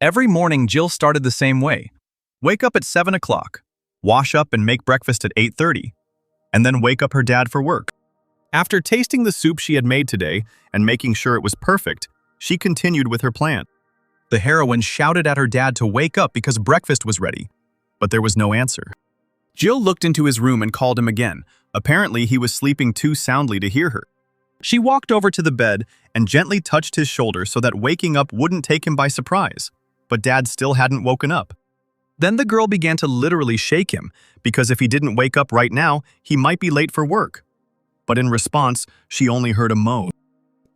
Every morning, Jill started the same way. Wake up at 7 o'clock, wash up and make breakfast at 8:30, and then wake up her dad for work. After tasting the soup she had made today and making sure it was perfect, she continued with her plan. The heroine shouted at her dad to wake up because breakfast was ready, but there was no answer. Jill looked into his room and called him again. Apparently, he was sleeping too soundly to hear her. She walked over to the bed and gently touched his shoulder so that waking up wouldn't take him by surprise. But Dad still hadn't woken up. Then the girl began to literally shake him, because if he didn't wake up right now, he might be late for work. But in response, she only heard a moan.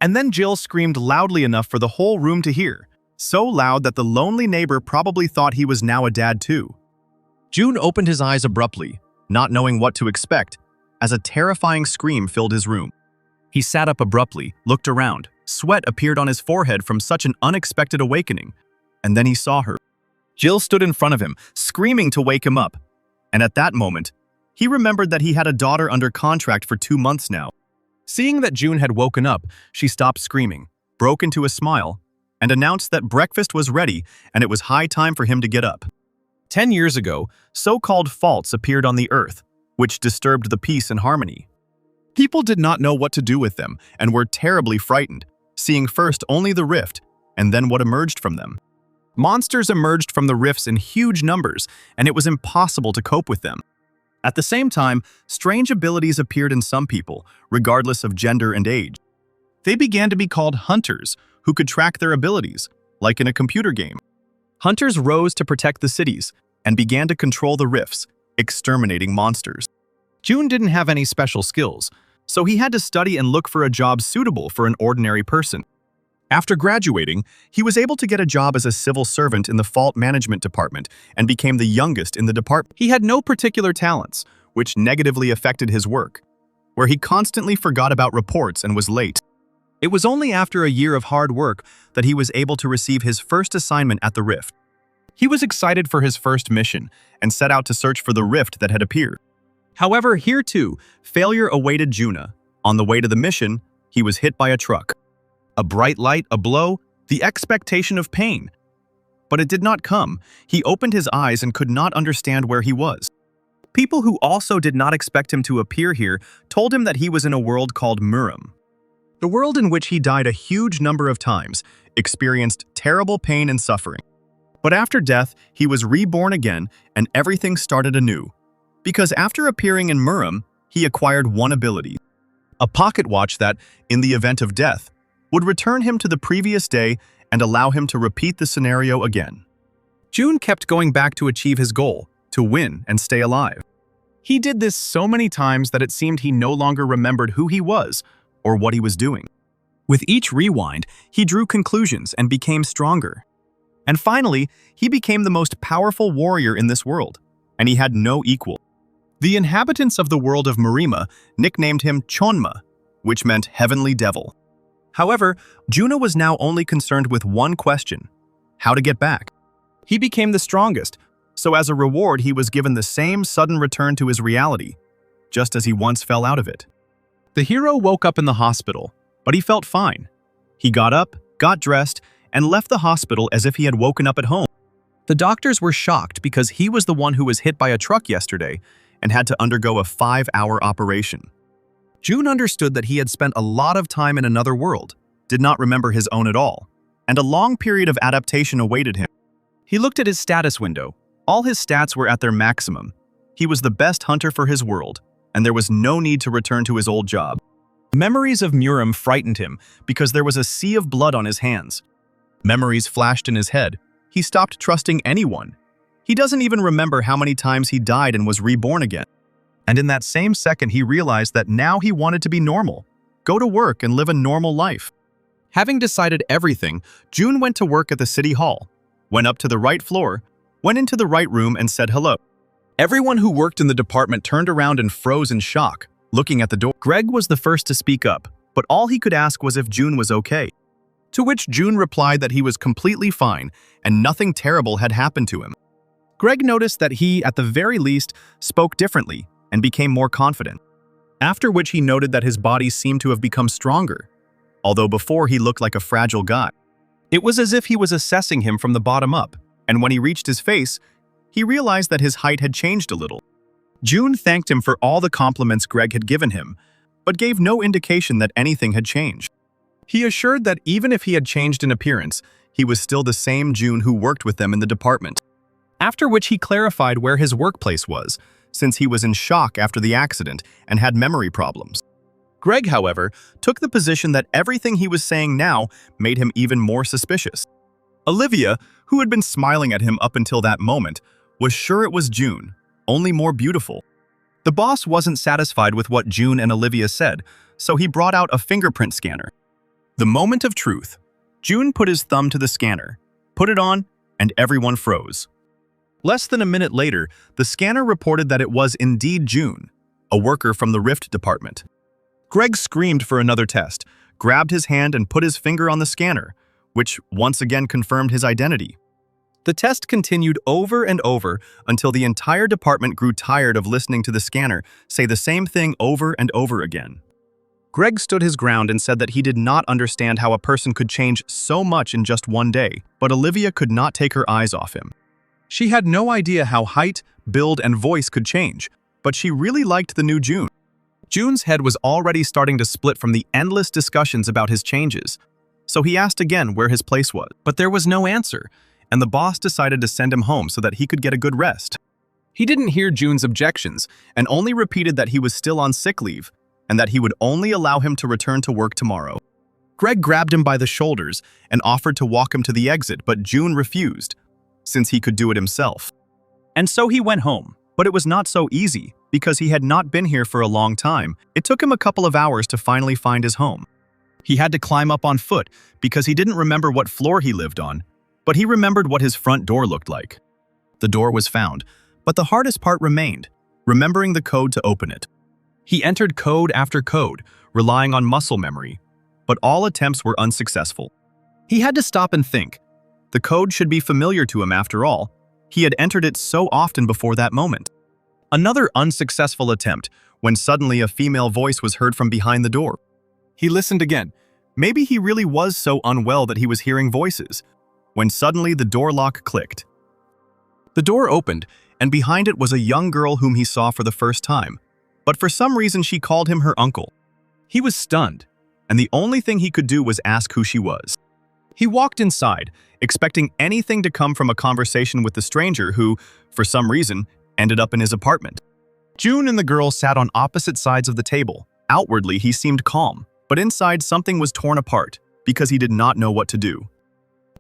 And then Jill screamed loudly enough for the whole room to hear, so loud that the lonely neighbor probably thought he was now a dad too. June opened his eyes abruptly, not knowing what to expect, as a terrifying scream filled his room. He sat up abruptly, looked around. Sweat appeared on his forehead from such an unexpected awakening. And then he saw her. Jill stood in front of him, screaming to wake him up. And at that moment, he remembered that he had a daughter under contract for 2 months now. Seeing that June had woken up, she stopped screaming, broke into a smile, and announced that breakfast was ready and it was high time for him to get up. 10 years ago, so-called faults appeared on the earth, which disturbed the peace and harmony. People did not know what to do with them and were terribly frightened, seeing first only the rift and then what emerged from them. Monsters emerged from the rifts in huge numbers, and it was impossible to cope with them. At the same time, strange abilities appeared in some people, regardless of gender and age. They began to be called hunters, who could track their abilities, like in a computer game. Hunters rose to protect the cities and began to control the rifts, exterminating monsters. June didn't have any special skills, so he had to study and look for a job suitable for an ordinary person. After graduating, he was able to get a job as a civil servant in the fault management department and became the youngest in the department. He had no particular talents, which negatively affected his work, where he constantly forgot about reports and was late. It was only after a year of hard work that he was able to receive his first assignment at the rift. He was excited for his first mission and set out to search for the rift that had appeared. However, here too, failure awaited Juna. On the way to the mission, he was hit by a truck. A bright light, a blow, the expectation of pain. But it did not come. He opened his eyes and could not understand where he was. People who also did not expect him to appear here told him that he was in a world called Muram. The world in which he died a huge number of times, experienced terrible pain and suffering. But after death, he was reborn again and everything started anew. Because after appearing in Muram, he acquired one ability. A pocket watch that, in the event of death, would return him to the previous day and allow him to repeat the scenario again. June kept going back to achieve his goal, to win and stay alive. He did this so many times that it seemed he no longer remembered who he was or what he was doing. With each rewind, he drew conclusions and became stronger. And finally, he became the most powerful warrior in this world, and he had no equal. The inhabitants of the world of Marima nicknamed him Chonma, which meant heavenly devil. However, Juna was now only concerned with one question: how to get back. He became the strongest, so as a reward he was given the same sudden return to his reality, just as he once fell out of it. The hero woke up in the hospital, but he felt fine. He got up, got dressed, and left the hospital as if he had woken up at home. The doctors were shocked because he was the one who was hit by a truck yesterday and had to undergo a 5-hour operation. June understood that he had spent a lot of time in another world, did not remember his own at all, and a long period of adaptation awaited him. He looked at his status window. All his stats were at their maximum. He was the best hunter for his world, and there was no need to return to his old job. Memories of Muram frightened him because there was a sea of blood on his hands. Memories flashed in his head. He stopped trusting anyone. He doesn't even remember how many times he died and was reborn again. And in that same second, he realized that now he wanted to be normal, go to work and live a normal life. Having decided everything, June went to work at the city hall, went up to the right floor, went into the right room and said hello. Everyone who worked in the department turned around and froze in shock, looking at the door. Greg was the first to speak up, but all he could ask was if June was okay. To which June replied that he was completely fine and nothing terrible had happened to him. Greg noticed that he, at the very least, spoke differently and became more confident. After which he noted that his body seemed to have become stronger, although before he looked like a fragile guy. It was as if he was assessing him from the bottom up, and when he reached his face, he realized that his height had changed a little. June thanked him for all the compliments Greg had given him, but gave no indication that anything had changed. He assured that even if he had changed in appearance, he was still the same June who worked with them in the department. After which he clarified where his workplace was, since he was in shock after the accident and had memory problems. Greg, however, took the position that everything he was saying now made him even more suspicious. Olivia, who had been smiling at him up until that moment, was sure it was June, only more beautiful. The boss wasn't satisfied with what June and Olivia said, so he brought out a fingerprint scanner. The moment of truth. June put his thumb to the scanner, put it on, and everyone froze. Less than a minute later, the scanner reported that it was indeed June, a worker from the Rift department. Greg screamed for another test, grabbed his hand and put his finger on the scanner, which once again confirmed his identity. The test continued over and over until the entire department grew tired of listening to the scanner say the same thing over and over again. Greg stood his ground and said that he did not understand how a person could change so much in just one day, but Olivia could not take her eyes off him. She had no idea how height, build, and voice could change, but she really liked the new June. June's head was already starting to split from the endless discussions about his changes, so he asked again where his place was, but there was no answer, and the boss decided to send him home so that he could get a good rest. He didn't hear June's objections and only repeated that he was still on sick leave and that he would only allow him to return to work tomorrow. Greg grabbed him by the shoulders and offered to walk him to the exit, but June refused, since he could do it himself. And so he went home, but it was not so easy because he had not been here for a long time. It took him a couple of hours to finally find his home. He had to climb up on foot because he didn't remember what floor he lived on, but he remembered what his front door looked like. The door was found, but the hardest part remained, remembering the code to open it. He entered code after code, relying on muscle memory, but all attempts were unsuccessful. He had to stop and think. The code should be familiar to him after all. He had entered it so often before that moment. Another unsuccessful attempt, when suddenly a female voice was heard from behind the door. He listened again. Maybe he really was so unwell that he was hearing voices, when suddenly the door lock clicked. The door opened, and behind it was a young girl whom he saw for the first time, but for some reason she called him her uncle. He was stunned, and the only thing he could do was ask who she was. He walked inside, expecting anything to come from a conversation with the stranger who, for some reason, ended up in his apartment. June and the girl sat on opposite sides of the table. Outwardly, he seemed calm, but inside something was torn apart because he did not know what to do.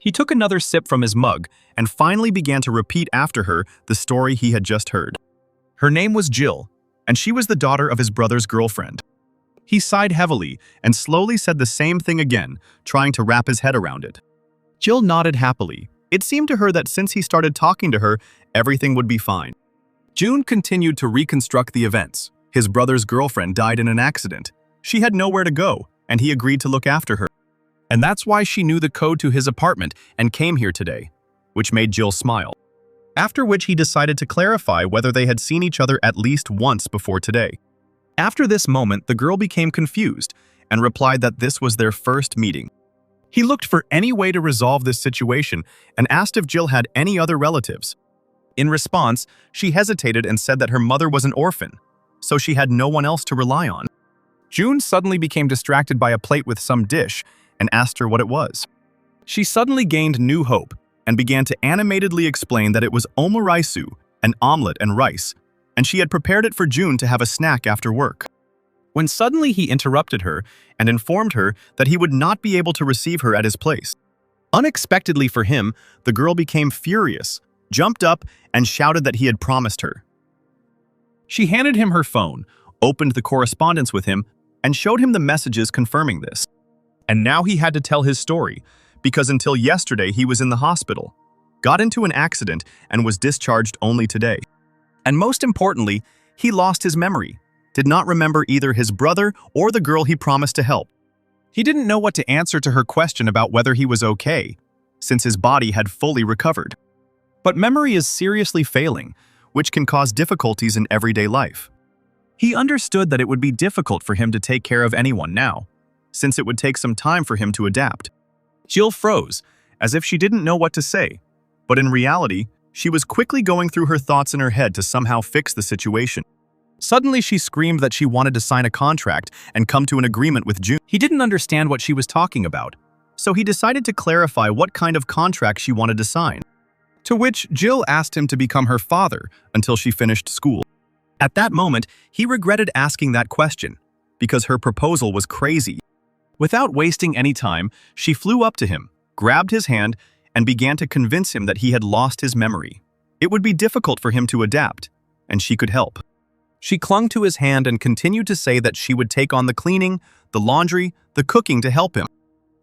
He took another sip from his mug and finally began to repeat after her the story he had just heard. Her name was Jill, and she was the daughter of his brother's girlfriend. He sighed heavily and slowly said the same thing again, trying to wrap his head around it. Jill nodded happily. It seemed to her that since he started talking to her, everything would be fine. June continued to reconstruct the events. His brother's girlfriend died in an accident. She had nowhere to go, and he agreed to look after her. And that's why she knew the code to his apartment and came here today, which made Jill smile. After which he decided to clarify whether they had seen each other at least once before today. After this moment, the girl became confused and replied that this was their first meeting. He looked for any way to resolve this situation and asked if Jill had any other relatives. In response, she hesitated and said that her mother was an orphan, so she had no one else to rely on. June suddenly became distracted by a plate with some dish and asked her what it was. She suddenly gained new hope and began to animatedly explain that it was omaraisu, an omelet and rice, and she had prepared it for June to have a snack after work. When suddenly he interrupted her and informed her that he would not be able to receive her at his place. Unexpectedly for him, the girl became furious, jumped up, and shouted that he had promised her. She handed him her phone, opened the correspondence with him, and showed him the messages confirming this. And now he had to tell his story, because until yesterday he was in the hospital, got into an accident, and was discharged only today. And most importantly, he lost his memory, did not remember either his brother or the girl he promised to help. He didn't know what to answer to her question about whether he was okay, since his body had fully recovered. But memory is seriously failing, which can cause difficulties in everyday life. He understood that it would be difficult for him to take care of anyone now, since it would take some time for him to adapt. Jill froze, as if she didn't know what to say. But in reality, she was quickly going through her thoughts in her head to somehow fix the situation. Suddenly, she screamed that she wanted to sign a contract and come to an agreement with June. He didn't understand what she was talking about, so he decided to clarify what kind of contract she wanted to sign. To which Jill asked him to become her father until she finished school. At that moment, he regretted asking that question, because her proposal was crazy. Without wasting any time, she flew up to him, grabbed his hand, and began to convince him that he had lost his memory. It would be difficult for him to adapt, and she could help. She clung to his hand and continued to say that she would take on the cleaning, the laundry, the cooking to help him.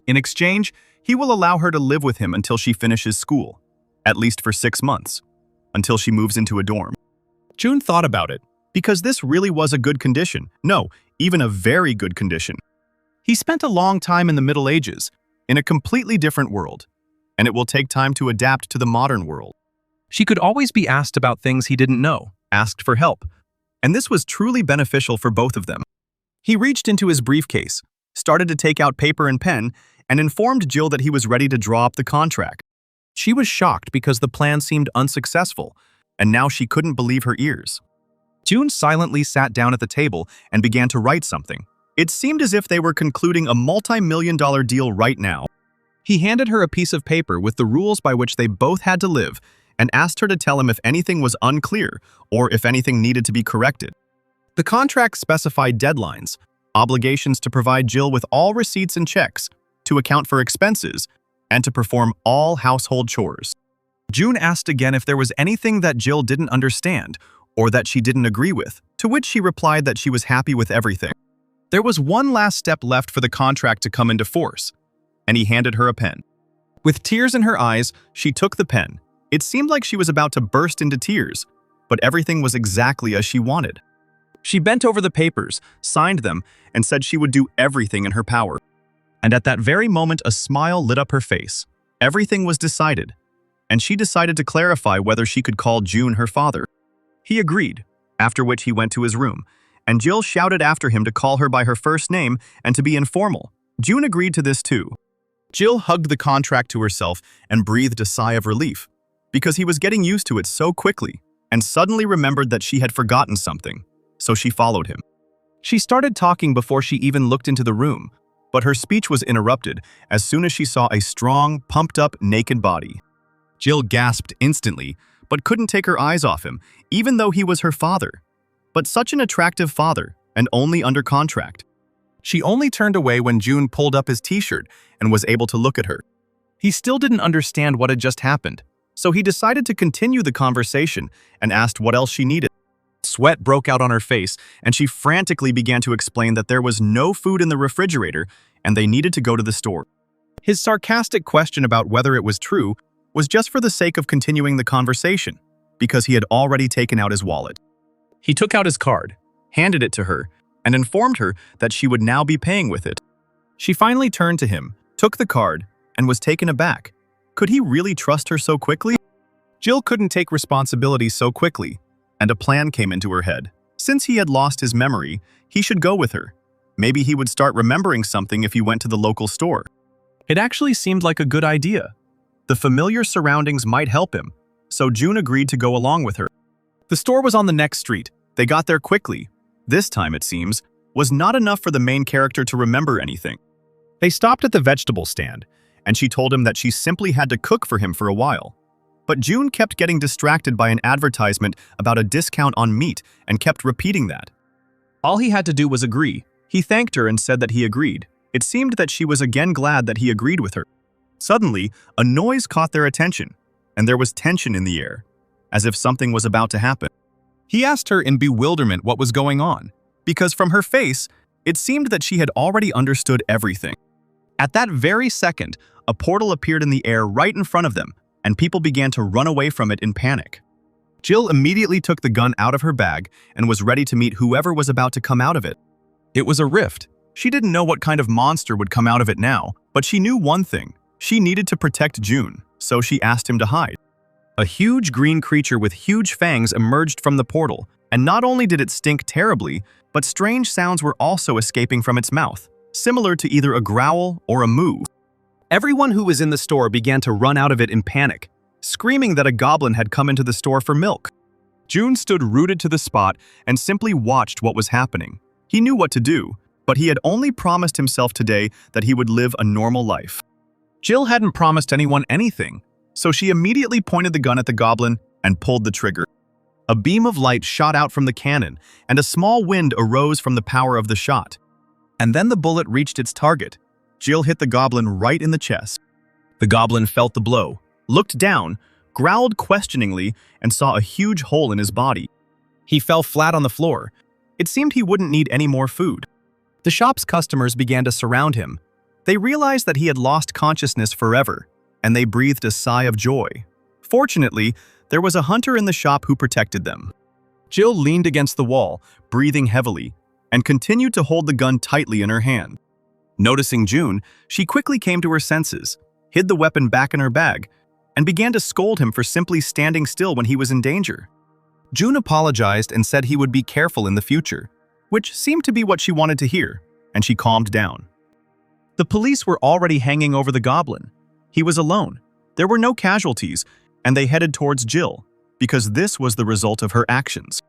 In exchange, he will allow her to live with him until she finishes school, at least for 6 months, until she moves into a dorm. June thought about it, because this really was a good condition. No, even a very good condition. He spent a long time in the Middle Ages, in a completely different world, and it will take time to adapt to the modern world. She could always be asked about things he didn't know, asked for help, and this was truly beneficial for both of them. He reached into his briefcase, started to take out paper and pen, and informed Jill that he was ready to draw up the contract. She was shocked because the plan seemed unsuccessful, and now she couldn't believe her ears. June silently sat down at the table and began to write something. It seemed as if they were concluding a multi-million-dollar deal right now. He handed her a piece of paper with the rules by which they both had to live and asked her to tell him if anything was unclear or if anything needed to be corrected. The contract specified deadlines, obligations to provide Jill with all receipts and checks, to account for expenses, and to perform all household chores. June asked again if there was anything that Jill didn't understand or that she didn't agree with, to which she replied that she was happy with everything. There was one last step left for the contract to come into force, and he handed her a pen. With tears in her eyes, she took the pen. It seemed like she was about to burst into tears, but everything was exactly as she wanted. She bent over the papers, signed them, and said she would do everything in her power. And at that very moment, a smile lit up her face. Everything was decided, and she decided to clarify whether she could call June her father. He agreed, after which he went to his room, and Jill shouted after him to call her by her first name and to be informal. June agreed to this too. Jill hugged the contract to herself and breathed a sigh of relief, because he was getting used to it so quickly, and suddenly remembered that she had forgotten something, so she followed him. She started talking before she even looked into the room, but her speech was interrupted as soon as she saw a strong, pumped-up, naked body. Jill gasped instantly, but couldn't take her eyes off him, even though he was her father. But such an attractive father, and only under contract. She only turned away when June pulled up his t-shirt and was able to look at her. He still didn't understand what had just happened, so he decided to continue the conversation and asked what else she needed. Sweat broke out on her face, and she frantically began to explain that there was no food in the refrigerator and they needed to go to the store. His sarcastic question about whether it was true was just for the sake of continuing the conversation, because he had already taken out his wallet. He took out his card, handed it to her, and informed her that she would now be paying with it. She finally turned to him, took the card, and was taken aback. Could he really trust her so quickly? Jill couldn't take responsibility so quickly, and a plan came into her head. Since he had lost his memory, he should go with her. Maybe he would start remembering something if he went to the local store. It actually seemed like a good idea. The familiar surroundings might help him, so June agreed to go along with her. The store was on the next street. They got there quickly. This time, it seems, was not enough for the main character to remember anything. They stopped at the vegetable stand, and she told him that she simply had to cook for him for a while. But June kept getting distracted by an advertisement about a discount on meat and kept repeating that. All he had to do was agree. He thanked her and said that he agreed. It seemed that she was again glad that he agreed with her. Suddenly, a noise caught their attention, and there was tension in the air, as if something was about to happen. He asked her in bewilderment what was going on, because from her face, it seemed that she had already understood everything. At that very second, a portal appeared in the air right in front of them, and people began to run away from it in panic. Jill immediately took the gun out of her bag and was ready to meet whoever was about to come out of it. It was a rift. She didn't know what kind of monster would come out of it now, but she knew one thing. She needed to protect June, so she asked him to hide. A huge green creature with huge fangs emerged from the portal, and not only did it stink terribly, but strange sounds were also escaping from its mouth, similar to either a growl or a moo. Everyone who was in the store began to run out of it in panic, screaming that a goblin had come into the store for milk. June stood rooted to the spot and simply watched what was happening. He knew what to do, but he had only promised himself today that he would live a normal life. Jill hadn't promised anyone anything, so she immediately pointed the gun at the goblin and pulled the trigger. A beam of light shot out from the cannon, and a small wind arose from the power of the shot. And then the bullet reached its target. Jill hit the goblin right in the chest. The goblin felt the blow, looked down, growled questioningly, and saw a huge hole in his body. He fell flat on the floor. It seemed he wouldn't need any more food. The shop's customers began to surround him. They realized that he had lost consciousness forever, and they breathed a sigh of joy. Fortunately, there was a hunter in the shop who protected them. Jill leaned against the wall, breathing heavily, and continued to hold the gun tightly in her hand. Noticing June, she quickly came to her senses, hid the weapon back in her bag, and began to scold him for simply standing still when he was in danger. June apologized and said he would be careful in the future, which seemed to be what she wanted to hear, and she calmed down. The police were already hanging over the goblin. He was alone. There were no casualties, and they headed towards Jill, because this was the result of her actions.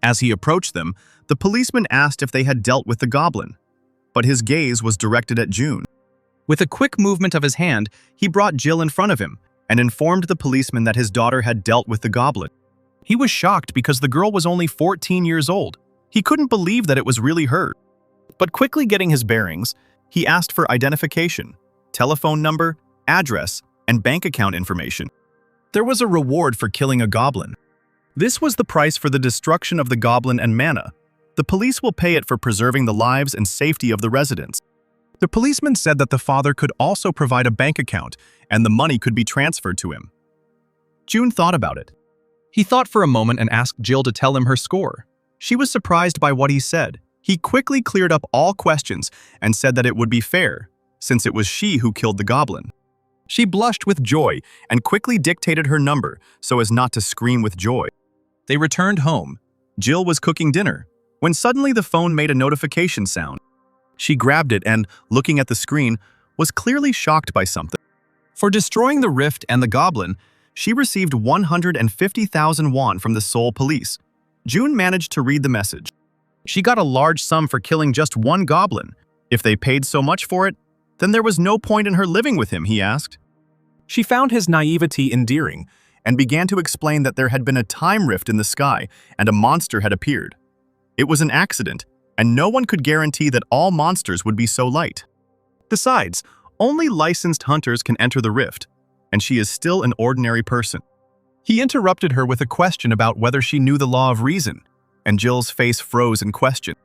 As he approached them, the policeman asked if they had dealt with the goblin, but his gaze was directed at June. With a quick movement of his hand, he brought Jill in front of him and informed the policeman that his daughter had dealt with the goblin. He was shocked because the girl was only 14 years old. He couldn't believe that it was really her. But quickly getting his bearings, he asked for identification, telephone number, address, and bank account information. There was a reward for killing a goblin. This was the price for the destruction of the goblin and mana. The police will pay it for preserving the lives and safety of the residents. The policeman said that the father could also provide a bank account, and the money could be transferred to him. June thought about it. He thought for a moment and asked Jill to tell him her score. She was surprised by what he said. He quickly cleared up all questions and said that it would be fair, since it was she who killed the goblin. She blushed with joy and quickly dictated her number so as not to scream with joy. They returned home. Jill was cooking dinner, when suddenly the phone made a notification sound. She grabbed it and, looking at the screen, was clearly shocked by something. For destroying the rift and the goblin, she received 150,000 won from the Seoul police. June managed to read the message. She got a large sum for killing just one goblin. If they paid so much for it, then there was no point in her living with him, he asked. She found his naivety endearing and began to explain that there had been a time rift in the sky and a monster had appeared. It was an accident, and no one could guarantee that all monsters would be so light. Besides, only licensed hunters can enter the rift, and she is still an ordinary person. He interrupted her with a question about whether she knew the law of reason, and Jill's face froze in question.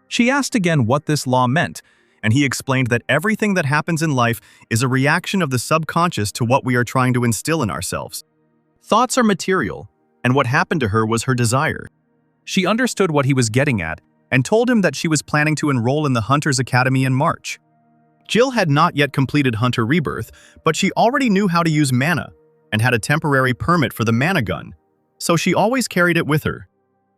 She asked again what this law meant, and he explained that everything that happens in life is a reaction of the subconscious to what we are trying to instill in ourselves. Thoughts are material, and what happened to her was her desire. She understood what he was getting at and told him that she was planning to enroll in the Hunter's Academy in March. Jill had not yet completed Hunter Rebirth, but she already knew how to use mana and had a temporary permit for the mana gun, so she always carried it with her.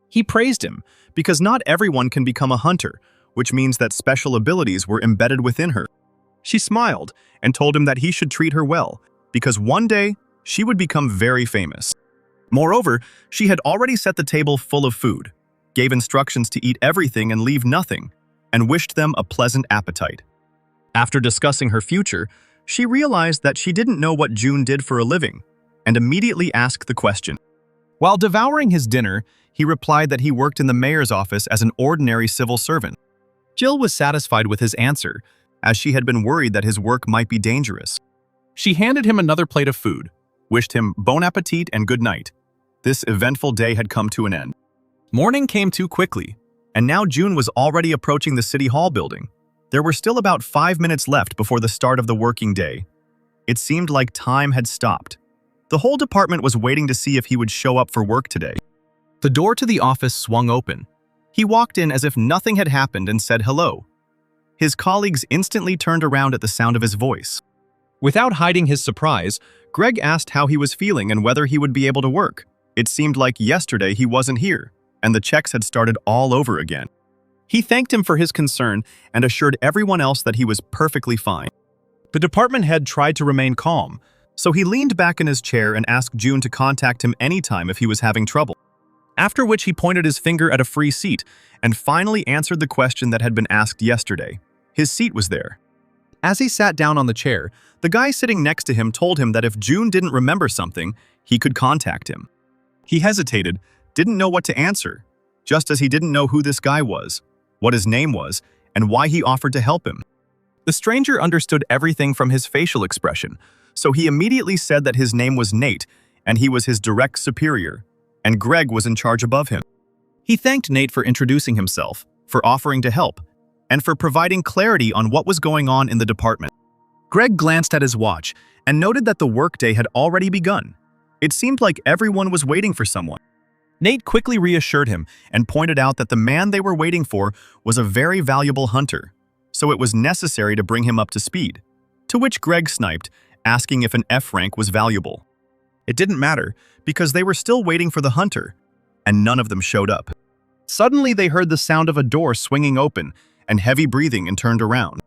He praised him because not everyone can become a hunter, which means that special abilities were embedded within her. She smiled and told him that he should treat her well, because one day she would become very famous. Moreover, she had already set the table full of food, gave instructions to eat everything and leave nothing, and wished them a pleasant appetite. After discussing her future, she realized that she didn't know what June did for a living, and immediately asked the question. While devouring his dinner, he replied that he worked in the mayor's office as an ordinary civil servant. Jill was satisfied with his answer, as she had been worried that his work might be dangerous. She handed him another plate of food, wished him bon appetit and good night. This eventful day had come to an end. Morning came too quickly, and now June was already approaching the City Hall building. There were still about 5 minutes left before the start of the working day. It seemed like time had stopped. The whole department was waiting to see if he would show up for work today. The door to the office swung open. He walked in as if nothing had happened and said hello. His colleagues instantly turned around at the sound of his voice. Without hiding his surprise, Greg asked how he was feeling and whether he would be able to work. It seemed like yesterday he wasn't here, and the checks had started all over again. He thanked him for his concern and assured everyone else that he was perfectly fine. The department head tried to remain calm, so he leaned back in his chair and asked June to contact him anytime if he was having trouble. After which he pointed his finger at a free seat and finally answered the question that had been asked yesterday. His seat was there. As he sat down on the chair, the guy sitting next to him told him that if June didn't remember something, he could contact him. He hesitated, didn't know what to answer, just as he didn't know who this guy was, what his name was, and why he offered to help him. The stranger understood everything from his facial expression, so he immediately said that his name was Nate and he was his direct superior, and Greg was in charge above him. He thanked Nate for introducing himself, for offering to help, and for providing clarity on what was going on in the department. Greg glanced at his watch and noted that the workday had already begun. It seemed like everyone was waiting for someone. Nate quickly reassured him and pointed out that the man they were waiting for was a very valuable hunter, so it was necessary to bring him up to speed. To which Greg sniped, asking if an F rank was valuable. It didn't matter, because they were still waiting for the hunter, and none of them showed up. Suddenly they heard the sound of a door swinging open and heavy breathing and turned around.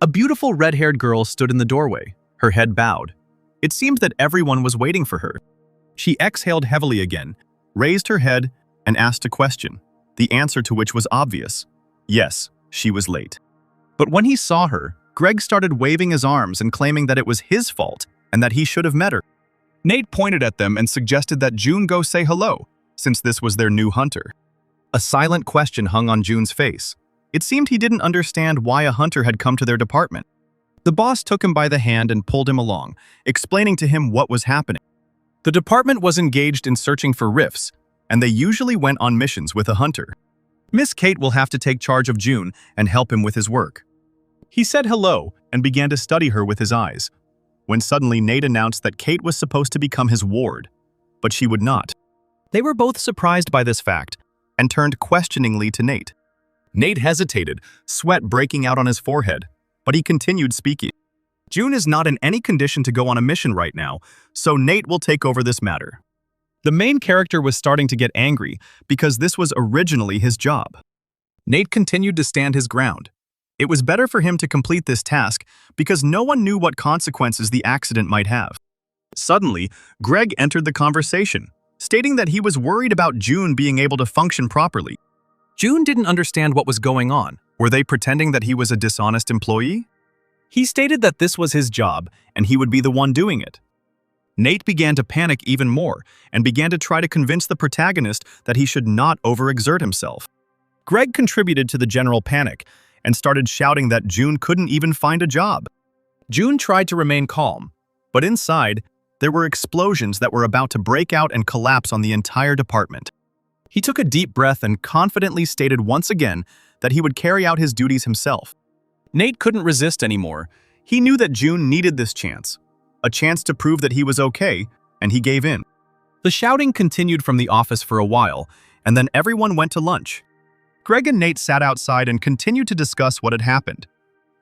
A beautiful red-haired girl stood in the doorway, her head bowed. It seemed that everyone was waiting for her. She exhaled heavily again, raised her head, and asked a question, the answer to which was obvious. Yes, she was late. But when he saw her, Greg started waving his arms and claiming that it was his fault and that he should have met her. Nate pointed at them and suggested that June go say hello, since this was their new hunter. A silent question hung on June's face. It seemed he didn't understand why a hunter had come to their department. The boss took him by the hand and pulled him along, explaining to him what was happening. The department was engaged in searching for rifts, and they usually went on missions with a hunter. Miss Kate will have to take charge of June and help him with his work. He said hello and began to study her with his eyes, when suddenly Nate announced that Kate was supposed to become his ward, but she would not. They were both surprised by this fact and turned questioningly to Nate. Nate hesitated, sweat breaking out on his forehead, but he continued speaking. June is not in any condition to go on a mission right now, so Nate will take over this matter. The main character was starting to get angry because this was originally his job. Nate continued to stand his ground. It was better for him to complete this task because no one knew what consequences the accident might have. Suddenly, Greg entered the conversation, stating that he was worried about June being able to function properly. June didn't understand what was going on. Were they pretending that he was a dishonest employee? He stated that this was his job and he would be the one doing it. Nate began to panic even more and began to try to convince the protagonist that he should not overexert himself. Greg contributed to the general panic and started shouting that June couldn't even find a job. June tried to remain calm, but inside, there were explosions that were about to break out and collapse on the entire department. He took a deep breath and confidently stated once again that he would carry out his duties himself. Nate couldn't resist anymore. He knew that June needed this chance, a chance to prove that he was okay, and he gave in. The shouting continued from the office for a while, and then everyone went to lunch. Greg and Nate sat outside and continued to discuss what had happened.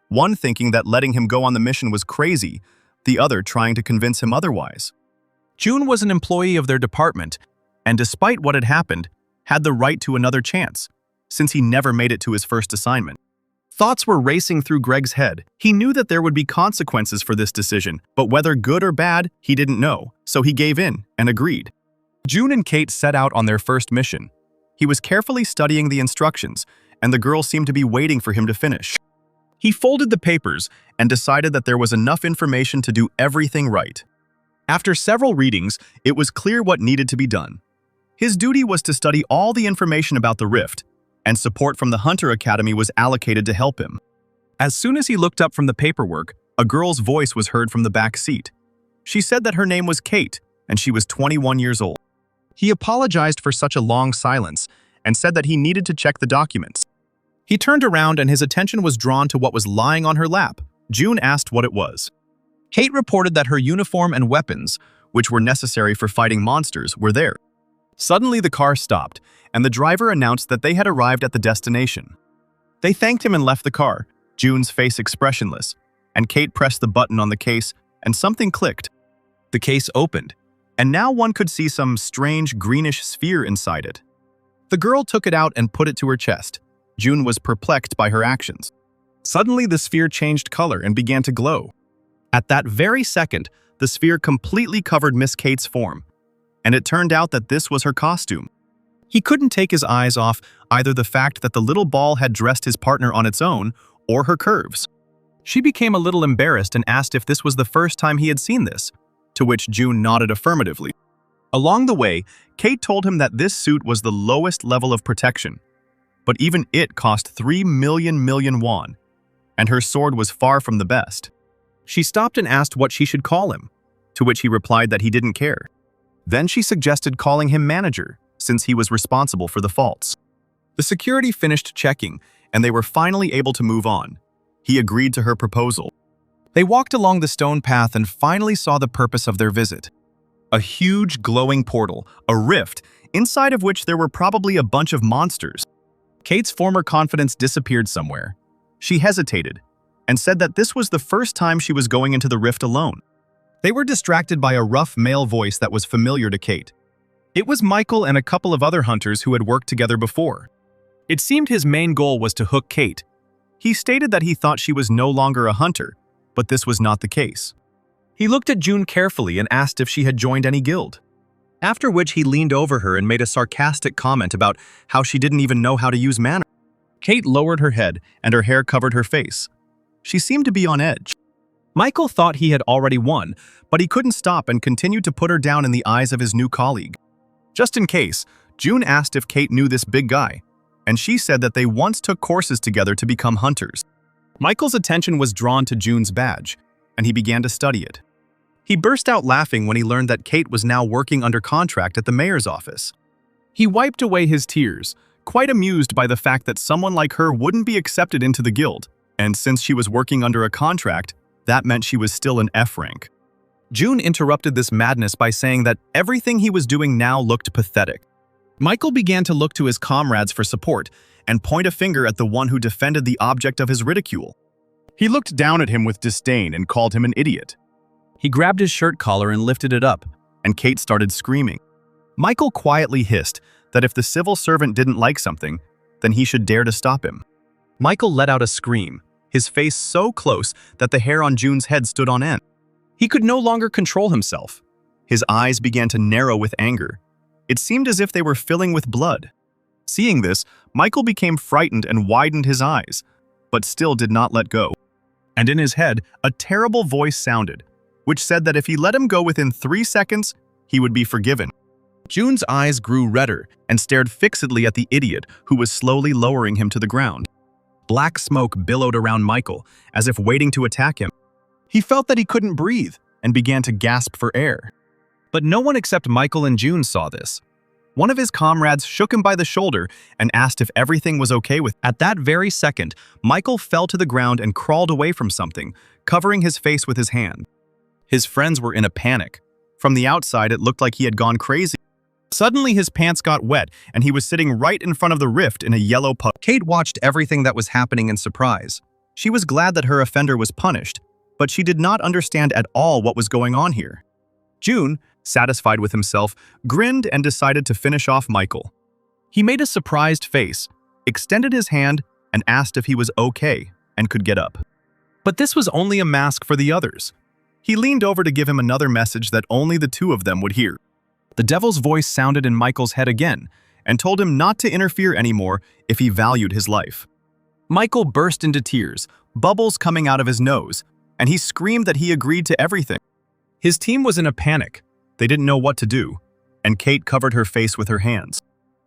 One thinking that letting him go on the mission was crazy, the other trying to convince him otherwise. June was an employee of their department, and despite what had happened, had the right to another chance, since he never made it to his first assignment. Thoughts were racing through Greg's head. He knew that there would be consequences for this decision, but whether good or bad, he didn't know, so he gave in and agreed. June and Kate set out on their first mission. He was carefully studying the instructions, and the girl seemed to be waiting for him to finish. He folded the papers and decided that there was enough information to do everything right. After several readings, it was clear what needed to be done. His duty was to study all the information about the rift, and support from the Hunter Academy was allocated to help him. As soon as he looked up from the paperwork, a girl's voice was heard from the back seat. She said that her name was Kate, and she was 21 years old. He apologized for such a long silence and said that he needed to check the documents. He turned around and his attention was drawn to what was lying on her lap. June asked what it was. Kate reported that her uniform and weapons, which were necessary for fighting monsters, were there. Suddenly the car stopped, and the driver announced that they had arrived at the destination. They thanked him and left the car, June's face expressionless, and Kate pressed the button on the case and something clicked. The case opened, and now one could see some strange greenish sphere inside it. The girl took it out and put it to her chest. June was perplexed by her actions. Suddenly the sphere changed color and began to glow. At that very second, the sphere completely covered Miss Kate's form, and it turned out that this was her costume. He couldn't take his eyes off either the fact that the little ball had dressed his partner on its own or her curves. She became a little embarrassed and asked if this was the first time he had seen this, to which June nodded affirmatively. Along the way, Kate told him that this suit was the lowest level of protection, but even it cost 3 million won, and her sword was far from the best. She stopped and asked what she should call him, to which he replied that he didn't care. Then she suggested calling him manager, since he was responsible for the faults. The security finished checking, and they were finally able to move on. He agreed to her proposal. They walked along the stone path and finally saw the purpose of their visit. A huge glowing portal, a rift, inside of which there were probably a bunch of monsters. Kate's former confidence disappeared somewhere. She hesitated, and said that this was the first time she was going into the rift alone. They were distracted by a rough male voice that was familiar to Kate. It was Michael and a couple of other hunters who had worked together before. It seemed his main goal was to hook Kate. He stated that he thought she was no longer a hunter, but this was not the case. He looked at June carefully and asked if she had joined any guild. After which he leaned over her and made a sarcastic comment about how she didn't even know how to use mana. Kate lowered her head and her hair covered her face. She seemed to be on edge. Michael thought he had already won, but he couldn't stop and continued to put her down in the eyes of his new colleague. Just in case, June asked if Kate knew this big guy, and she said that they once took courses together to become hunters. Michael's attention was drawn to June's badge, and he began to study it. He burst out laughing when he learned that Kate was now working under contract at the mayor's office. He wiped away his tears, quite amused by the fact that someone like her wouldn't be accepted into the guild, and since she was working under a contract, that meant she was still an F rank. June interrupted this madness by saying that everything he was doing now looked pathetic. Michael began to look to his comrades for support and point a finger at the one who defended the object of his ridicule. He looked down at him with disdain and called him an idiot. He grabbed his shirt collar and lifted it up, and Kate started screaming. Michael quietly hissed that if the civil servant didn't like something, then he should dare to stop him. Michael let out a scream, his face so close that the hair on June's head stood on end. He could no longer control himself. His eyes began to narrow with anger. It seemed as if they were filling with blood. Seeing this, Michael became frightened and widened his eyes, but still did not let go. And in his head, a terrible voice sounded, which said that if he let him go within 3 seconds, he would be forgiven. June's eyes grew redder and stared fixedly at the idiot who was slowly lowering him to the ground. Black smoke billowed around Michael, as if waiting to attack him. He felt that he couldn't breathe and began to gasp for air. But no one except Michael and June saw this. One of his comrades shook him by the shoulder and asked if everything was okay with. At that very second, Michael fell to the ground and crawled away from something, covering his face with his hand. His friends were in a panic. From the outside, it looked like he had gone crazy. Suddenly, his pants got wet, and he was sitting right in front of the rift in a yellow puddle. Kate watched everything that was happening in surprise. She was glad that her offender was punished, but she did not understand at all what was going on here. June, satisfied with himself, grinned and decided to finish off Michael. He made a surprised face, extended his hand, and asked if he was okay and could get up. But this was only a mask for the others. He leaned over to give him another message that only the two of them would hear. The devil's voice sounded in Michael's head again and told him not to interfere anymore if he valued his life. Michael burst into tears, bubbles coming out of his nose, and he screamed that he agreed to everything. His team was in a panic. They didn't know what to do, and Kate covered her face with her hands.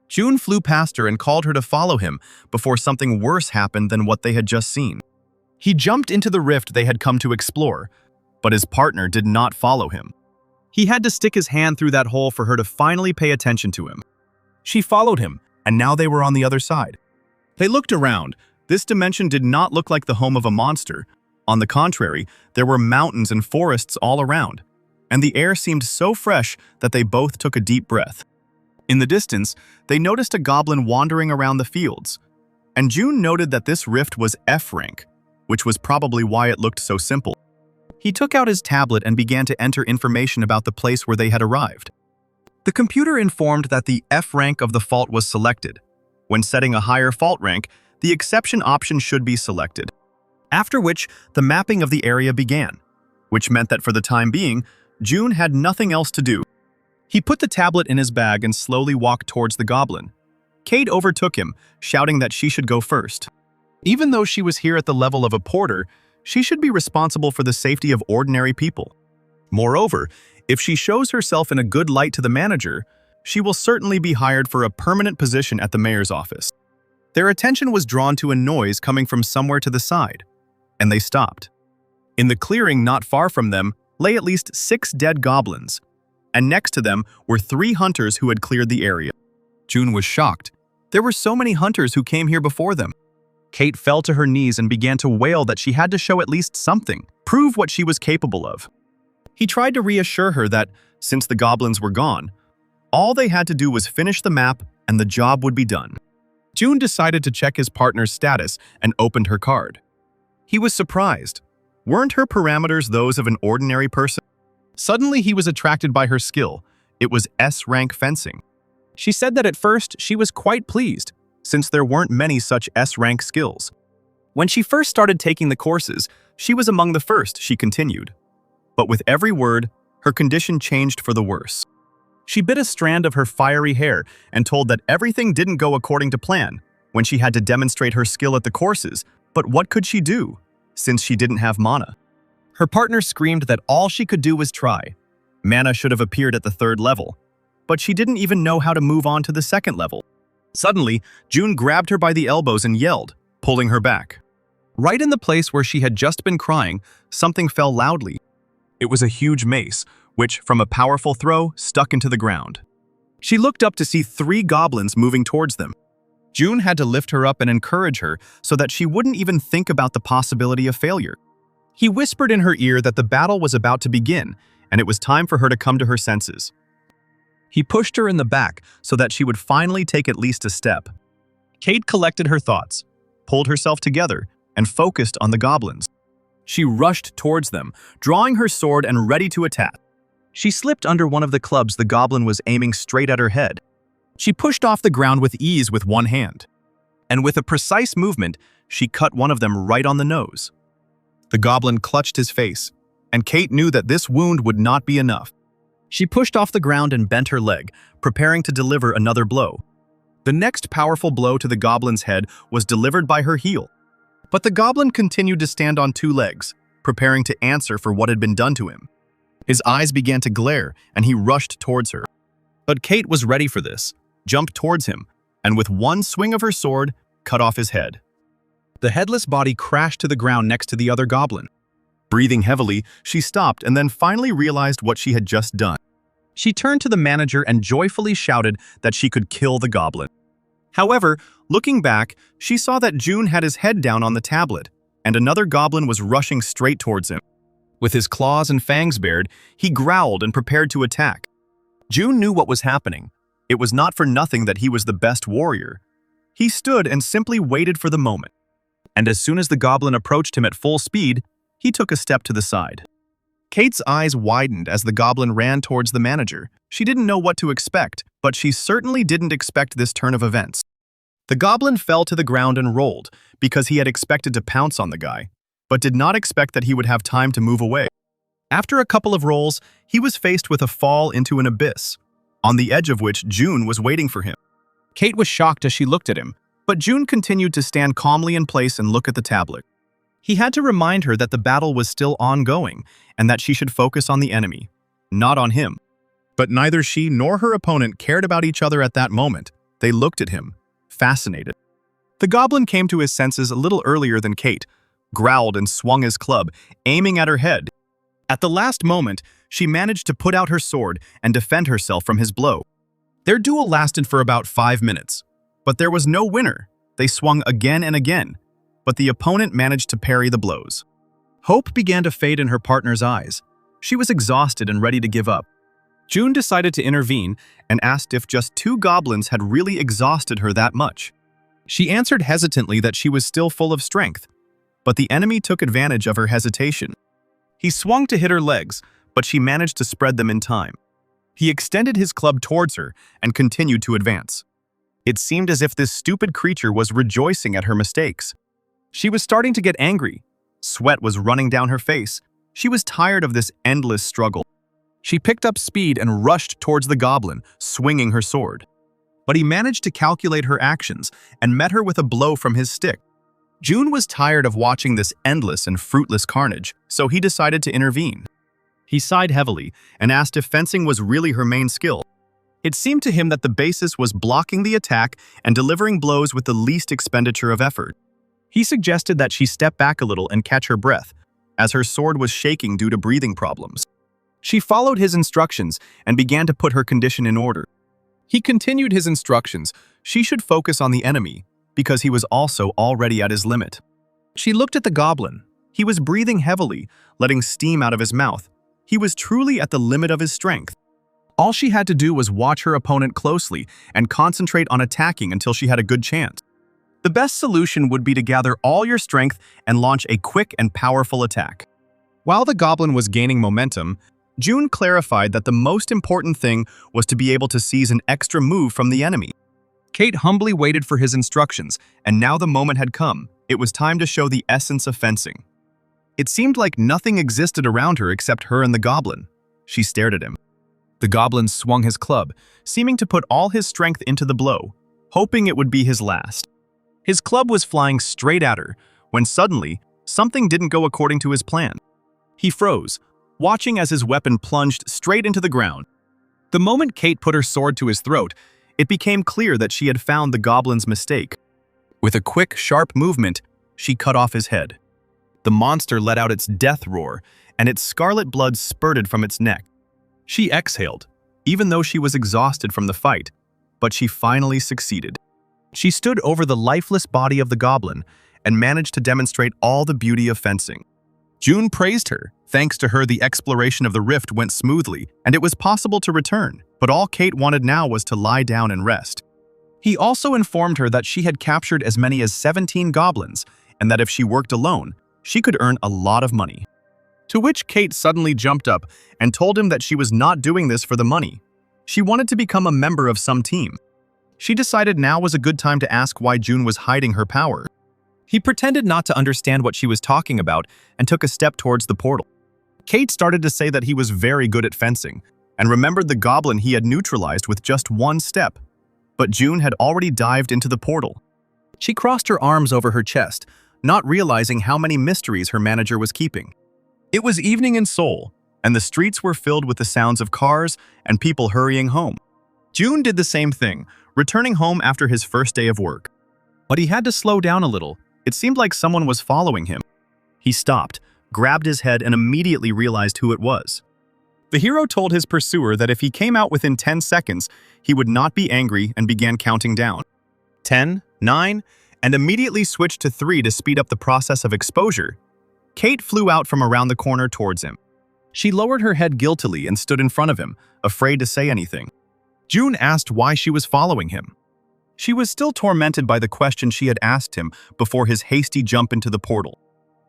June flew past her and called her to follow him before something worse happened than what they had just seen. He jumped into the rift they had come to explore, but his partner did not follow him. He had to stick his hand through that hole for her to finally pay attention to him. She followed him, and now they were on the other side. They looked around. This dimension did not look like the home of a monster. On the contrary, there were mountains and forests all around, and the air seemed so fresh that they both took a deep breath. In the distance, they noticed a goblin wandering around the fields, and June noted that this rift was F rank, which was probably why it looked so simple. He took out his tablet and began to enter information about the place where they had arrived. The computer informed that the F rank of the fault was selected. When setting a higher fault rank, the exception option should be selected. After which, the mapping of the area began, which meant that for the time being, June had nothing else to do. He put the tablet in his bag and slowly walked towards the goblin. Kate overtook him, shouting that she should go first. Even though she was here at the level of a porter, she should be responsible for the safety of ordinary people. Moreover, if she shows herself in a good light to the manager, she will certainly be hired for a permanent position at the mayor's office. Their attention was drawn to a noise coming from somewhere to the side, and they stopped. In the clearing not far from them lay at least 6 dead goblins, and next to them were 3 hunters who had cleared the area. June was shocked. There were so many hunters who came here before them. Kate fell to her knees and began to wail that she had to show at least something, prove what she was capable of. He tried to reassure her that, since the goblins were gone, all they had to do was finish the map and the job would be done. June decided to check his partner's status and opened her card. He was surprised. Weren't her parameters those of an ordinary person? Suddenly he was attracted by her skill. It was S-rank fencing. She said that at first she was quite pleased, since there weren't many such S-rank skills. When she first started taking the courses, she was among the first, she continued. But with every word, her condition changed for the worse. She bit a strand of her fiery hair and told that everything didn't go according to plan when she had to demonstrate her skill at the courses, but what could she do, since she didn't have mana? Her partner screamed that all she could do was try. Mana should have appeared at the 3rd level, but she didn't even know how to move on to the 2nd level. Suddenly, June grabbed her by the elbows and yelled, pulling her back. Right in the place where she had just been crying, something fell loudly. It was a huge mace, which, from a powerful throw, stuck into the ground. She looked up to see 3 goblins moving towards them. June had to lift her up and encourage her so that she wouldn't even think about the possibility of failure. He whispered in her ear that the battle was about to begin, and it was time for her to come to her senses. He pushed her in the back so that she would finally take at least a step. Kate collected her thoughts, pulled herself together, and focused on the goblins. She rushed towards them, drawing her sword and ready to attack. She slipped under one of the clubs the goblin was aiming straight at her head. She pushed off the ground with ease with one hand, and with a precise movement, she cut one of them right on the nose. The goblin clutched his face, and Kate knew that this wound would not be enough. She pushed off the ground and bent her leg, preparing to deliver another blow. The next powerful blow to the goblin's head was delivered by her heel. But the goblin continued to stand on 2 legs, preparing to answer for what had been done to him. His eyes began to glare, and he rushed towards her. But Kate was ready for this, jumped towards him, and with one swing of her sword, cut off his head. The headless body crashed to the ground next to the other goblin. Breathing heavily, she stopped and then finally realized what she had just done. She turned to the manager and joyfully shouted that she could kill the goblin. However, looking back, she saw that June had his head down on the tablet, and another goblin was rushing straight towards him. With his claws and fangs bared, he growled and prepared to attack. June knew what was happening. It was not for nothing that he was the best warrior. He stood and simply waited for the moment. And as soon as the goblin approached him at full speed, he took a step to the side. Kate's eyes widened as the goblin ran towards the manager. She didn't know what to expect, but she certainly didn't expect this turn of events. The goblin fell to the ground and rolled, because he had expected to pounce on the guy, but did not expect that he would have time to move away. After a couple of rolls, he was faced with a fall into an abyss, on the edge of which June was waiting for him. Kate was shocked as she looked at him, but June continued to stand calmly in place and look at the tablet. He had to remind her that the battle was still ongoing and that she should focus on the enemy, not on him. But neither she nor her opponent cared about each other at that moment. They looked at him, fascinated. The goblin came to his senses a little earlier than Kate, growled and swung his club, aiming at her head. At the last moment, she managed to put out her sword and defend herself from his blow. Their duel lasted for about 5 minutes, but there was no winner. They swung again and again, but the opponent managed to parry the blows. Hope began to fade in her partner's eyes. She was exhausted and ready to give up. June decided to intervene and asked if just 2 goblins had really exhausted her that much. She answered hesitantly that she was still full of strength, but the enemy took advantage of her hesitation. He swung to hit her legs, but she managed to spread them in time. He extended his club towards her and continued to advance. It seemed as if this stupid creature was rejoicing at her mistakes. She was starting to get angry. Sweat was running down her face, She was tired of this endless struggle. She picked up speed and rushed towards the goblin, swinging her sword. But he managed to calculate her actions and met her with a blow from his stick. June was tired of watching this endless and fruitless carnage, so he decided to intervene. He sighed heavily and asked if fencing was really her main skill. It seemed to him that the basis was blocking the attack and delivering blows with the least expenditure of effort. He suggested that she step back a little and catch her breath, as her sword was shaking due to breathing problems. She followed his instructions and began to put her condition in order. He continued his instructions. She should focus on the enemy, because he was also already at his limit. She looked at the goblin. He was breathing heavily, letting steam out of his mouth. He was truly at the limit of his strength. All she had to do was watch her opponent closely and concentrate on attacking until she had a good chance. The best solution would be to gather all your strength and launch a quick and powerful attack. While the goblin was gaining momentum, June clarified that the most important thing was to be able to seize an extra move from the enemy. Kate humbly waited for his instructions, and now the moment had come. It was time to show the essence of fencing. It seemed like nothing existed around her except her and the goblin. She stared at him. The goblin swung his club, seeming to put all his strength into the blow, hoping it would be his last. His club was flying straight at her, when suddenly, something didn't go according to his plan. He froze, watching as his weapon plunged straight into the ground. The moment Kate put her sword to his throat, it became clear that she had found the goblin's mistake. With a quick, sharp movement, she cut off his head. The monster let out its death roar, and its scarlet blood spurted from its neck. She exhaled, even though she was exhausted from the fight, but she finally succeeded. She stood over the lifeless body of the goblin and managed to demonstrate all the beauty of fencing. June praised her. Thanks to her, the exploration of the rift went smoothly, and it was possible to return, but all Kate wanted now was to lie down and rest. He also informed her that she had captured as many as 17 goblins, and that if she worked alone, she could earn a lot of money. To which Kate suddenly jumped up and told him that she was not doing this for the money. She wanted to become a member of some team. She decided now was a good time to ask why June was hiding her power. He pretended not to understand what she was talking about and took a step towards the portal. Kate started to say that he was very good at fencing and remembered the goblin he had neutralized with just one step. But June had already dived into the portal. She crossed her arms over her chest, not realizing how many mysteries her manager was keeping. It was evening in Seoul, and the streets were filled with the sounds of cars and people hurrying home. June did the same thing, returning home after his first day of work. But he had to slow down a little. It seemed like someone was following him. He stopped, grabbed his head, and immediately realized who it was. The hero told his pursuer that if he came out within 10 seconds, he would not be angry and began counting down. 10, 9, and immediately switched to 3 to speed up the process of exposure. Kate flew out from around the corner towards him. She lowered her head guiltily and stood in front of him, afraid to say anything. June asked why she was following him. She was still tormented by the question she had asked him before his hasty jump into the portal.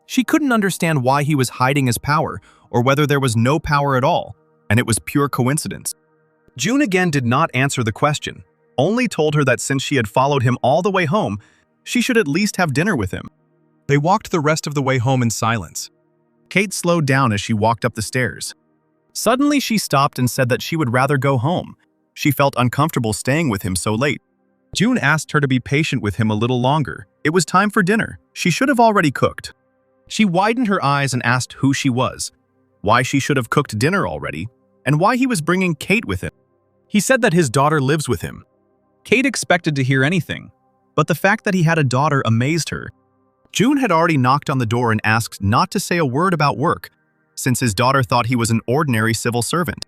She couldn't understand why he was hiding his power, or whether there was no power at all, and it was pure coincidence. June again did not answer the question, only told her that since she had followed him all the way home, she should at least have dinner with him. They walked the rest of the way home in silence. Kate slowed down as she walked up the stairs. Suddenly she stopped and said that she would rather go home. She felt uncomfortable staying with him so late. June asked her to be patient with him a little longer. It was time for dinner. She should have already cooked. She widened her eyes and asked who she was, why she should have cooked dinner already, and why he was bringing Kate with him. He said that his daughter lives with him. Kate expected to hear anything, but the fact that he had a daughter amazed her. June had already knocked on the door and asked not to say a word about work, since his daughter thought he was an ordinary civil servant.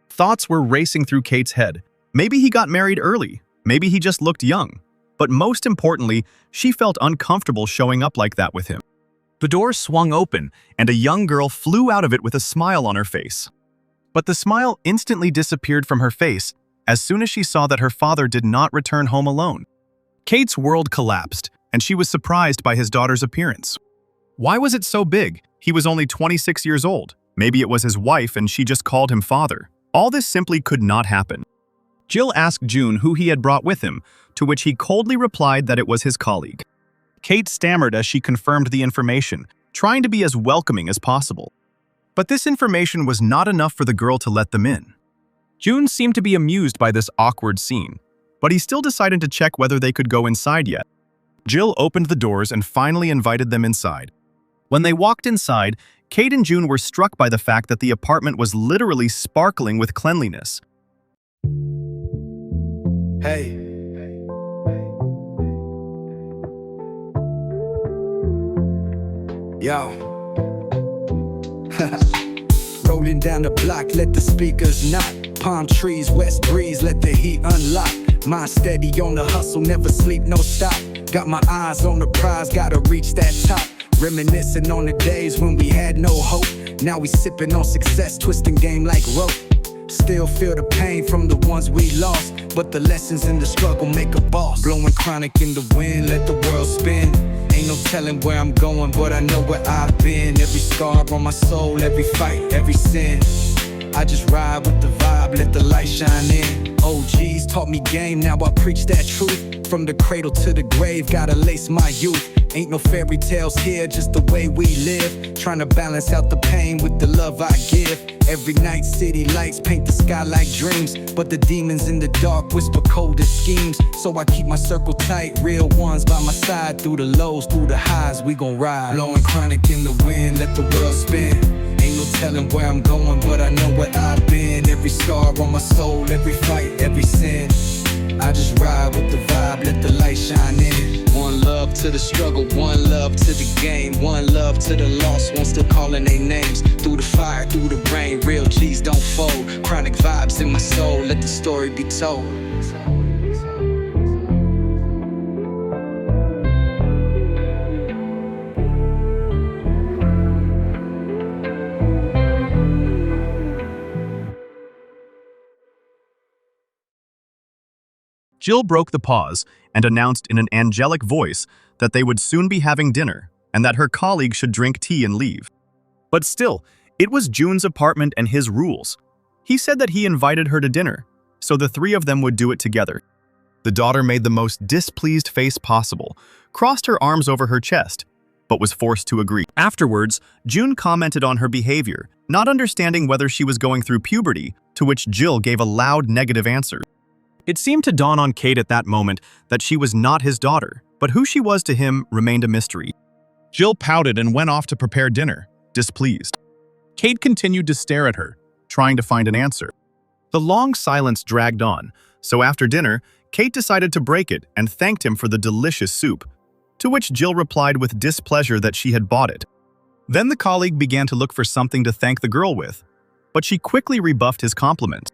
Thoughts were racing through Kate's head. Maybe he got married early. Maybe he just looked young. But most importantly, she felt uncomfortable showing up like that with him. The door swung open, and a young girl flew out of it with a smile on her face. But the smile instantly disappeared from her face as soon as she saw that her father did not return home alone. Kate's world collapsed, and she was surprised by his daughter's appearance. Why was it so big? He was only 26 years old. Maybe it was his wife and she just called him father. All this simply could not happen. Jill asked June who he had brought with him, to which he coldly replied that it was his colleague. Kate stammered as she confirmed the information, trying to be as welcoming as possible. But this information was not enough for the girl to let them in. June seemed to be amused by this awkward scene, but he still decided to check whether they could go inside yet. Jill opened the doors and finally invited them inside. When they walked inside, Kate and June were struck by the fact that the apartment was literally sparkling with cleanliness. Hey. Yo. Rolling down the block, let the speakers knock. Palm trees, west breeze, let the heat unlock. Mind steady on the hustle, never sleep, no stop. Got my eyes on the prize, gotta reach that top. Reminiscing on the days when we had no hope. Now we sipping on success, twisting game like rope. Still feel the pain from the ones we lost, but the lessons in the struggle make a boss. Blowing chronic in the wind, let the world spin. Ain't no telling where I'm going, but I know where I've been. Every scar on my soul, every fight, every sin. I just ride with the vibe, let the light shine in. OGs taught me game, now I preach that truth. From the cradle to the grave, gotta lace my youth. Ain't no fairy tales here, just the way we live. Trying to balance out the pain with the love I give. Every night city lights paint the sky like dreams, but the demons in the dark whisper coldest schemes. So I keep my circle tight, real ones by my side. Through the lows, through the highs, we gon' ride. Blowing chronic in the wind, let the world spin. Ain't no telling where I'm going, but I know where I've been. Every scar on my soul, every fight, every sin. I just ride with the vibe, let the light shine in. One love to the struggle, one love to the game. One love to the lost ones still calling their names. Through the fire, through the rain, real G's don't fold. Chronic vibes in my soul, let the story be told. Jill broke the pause and announced in an angelic voice that they would soon be having dinner and that her colleague should drink tea and leave. But still, it was June's apartment and his rules. He said that he invited her to dinner, so the three of them would do it together. The daughter made the most displeased face possible, crossed her arms over her chest, but was forced to agree. Afterwards, June commented on her behavior, not understanding whether she was going through puberty, to which Jill gave a loud negative answer. It seemed to dawn on Kate at that moment that she was not his daughter, but who she was to him remained a mystery. Jill pouted and went off to prepare dinner, displeased. Kate continued to stare at her, trying to find an answer. The long silence dragged on, so after dinner, Kate decided to break it and thanked him for the delicious soup, to which Jill replied with displeasure that she had bought it. Then the colleague began to look for something to thank the girl with, but she quickly rebuffed his compliment.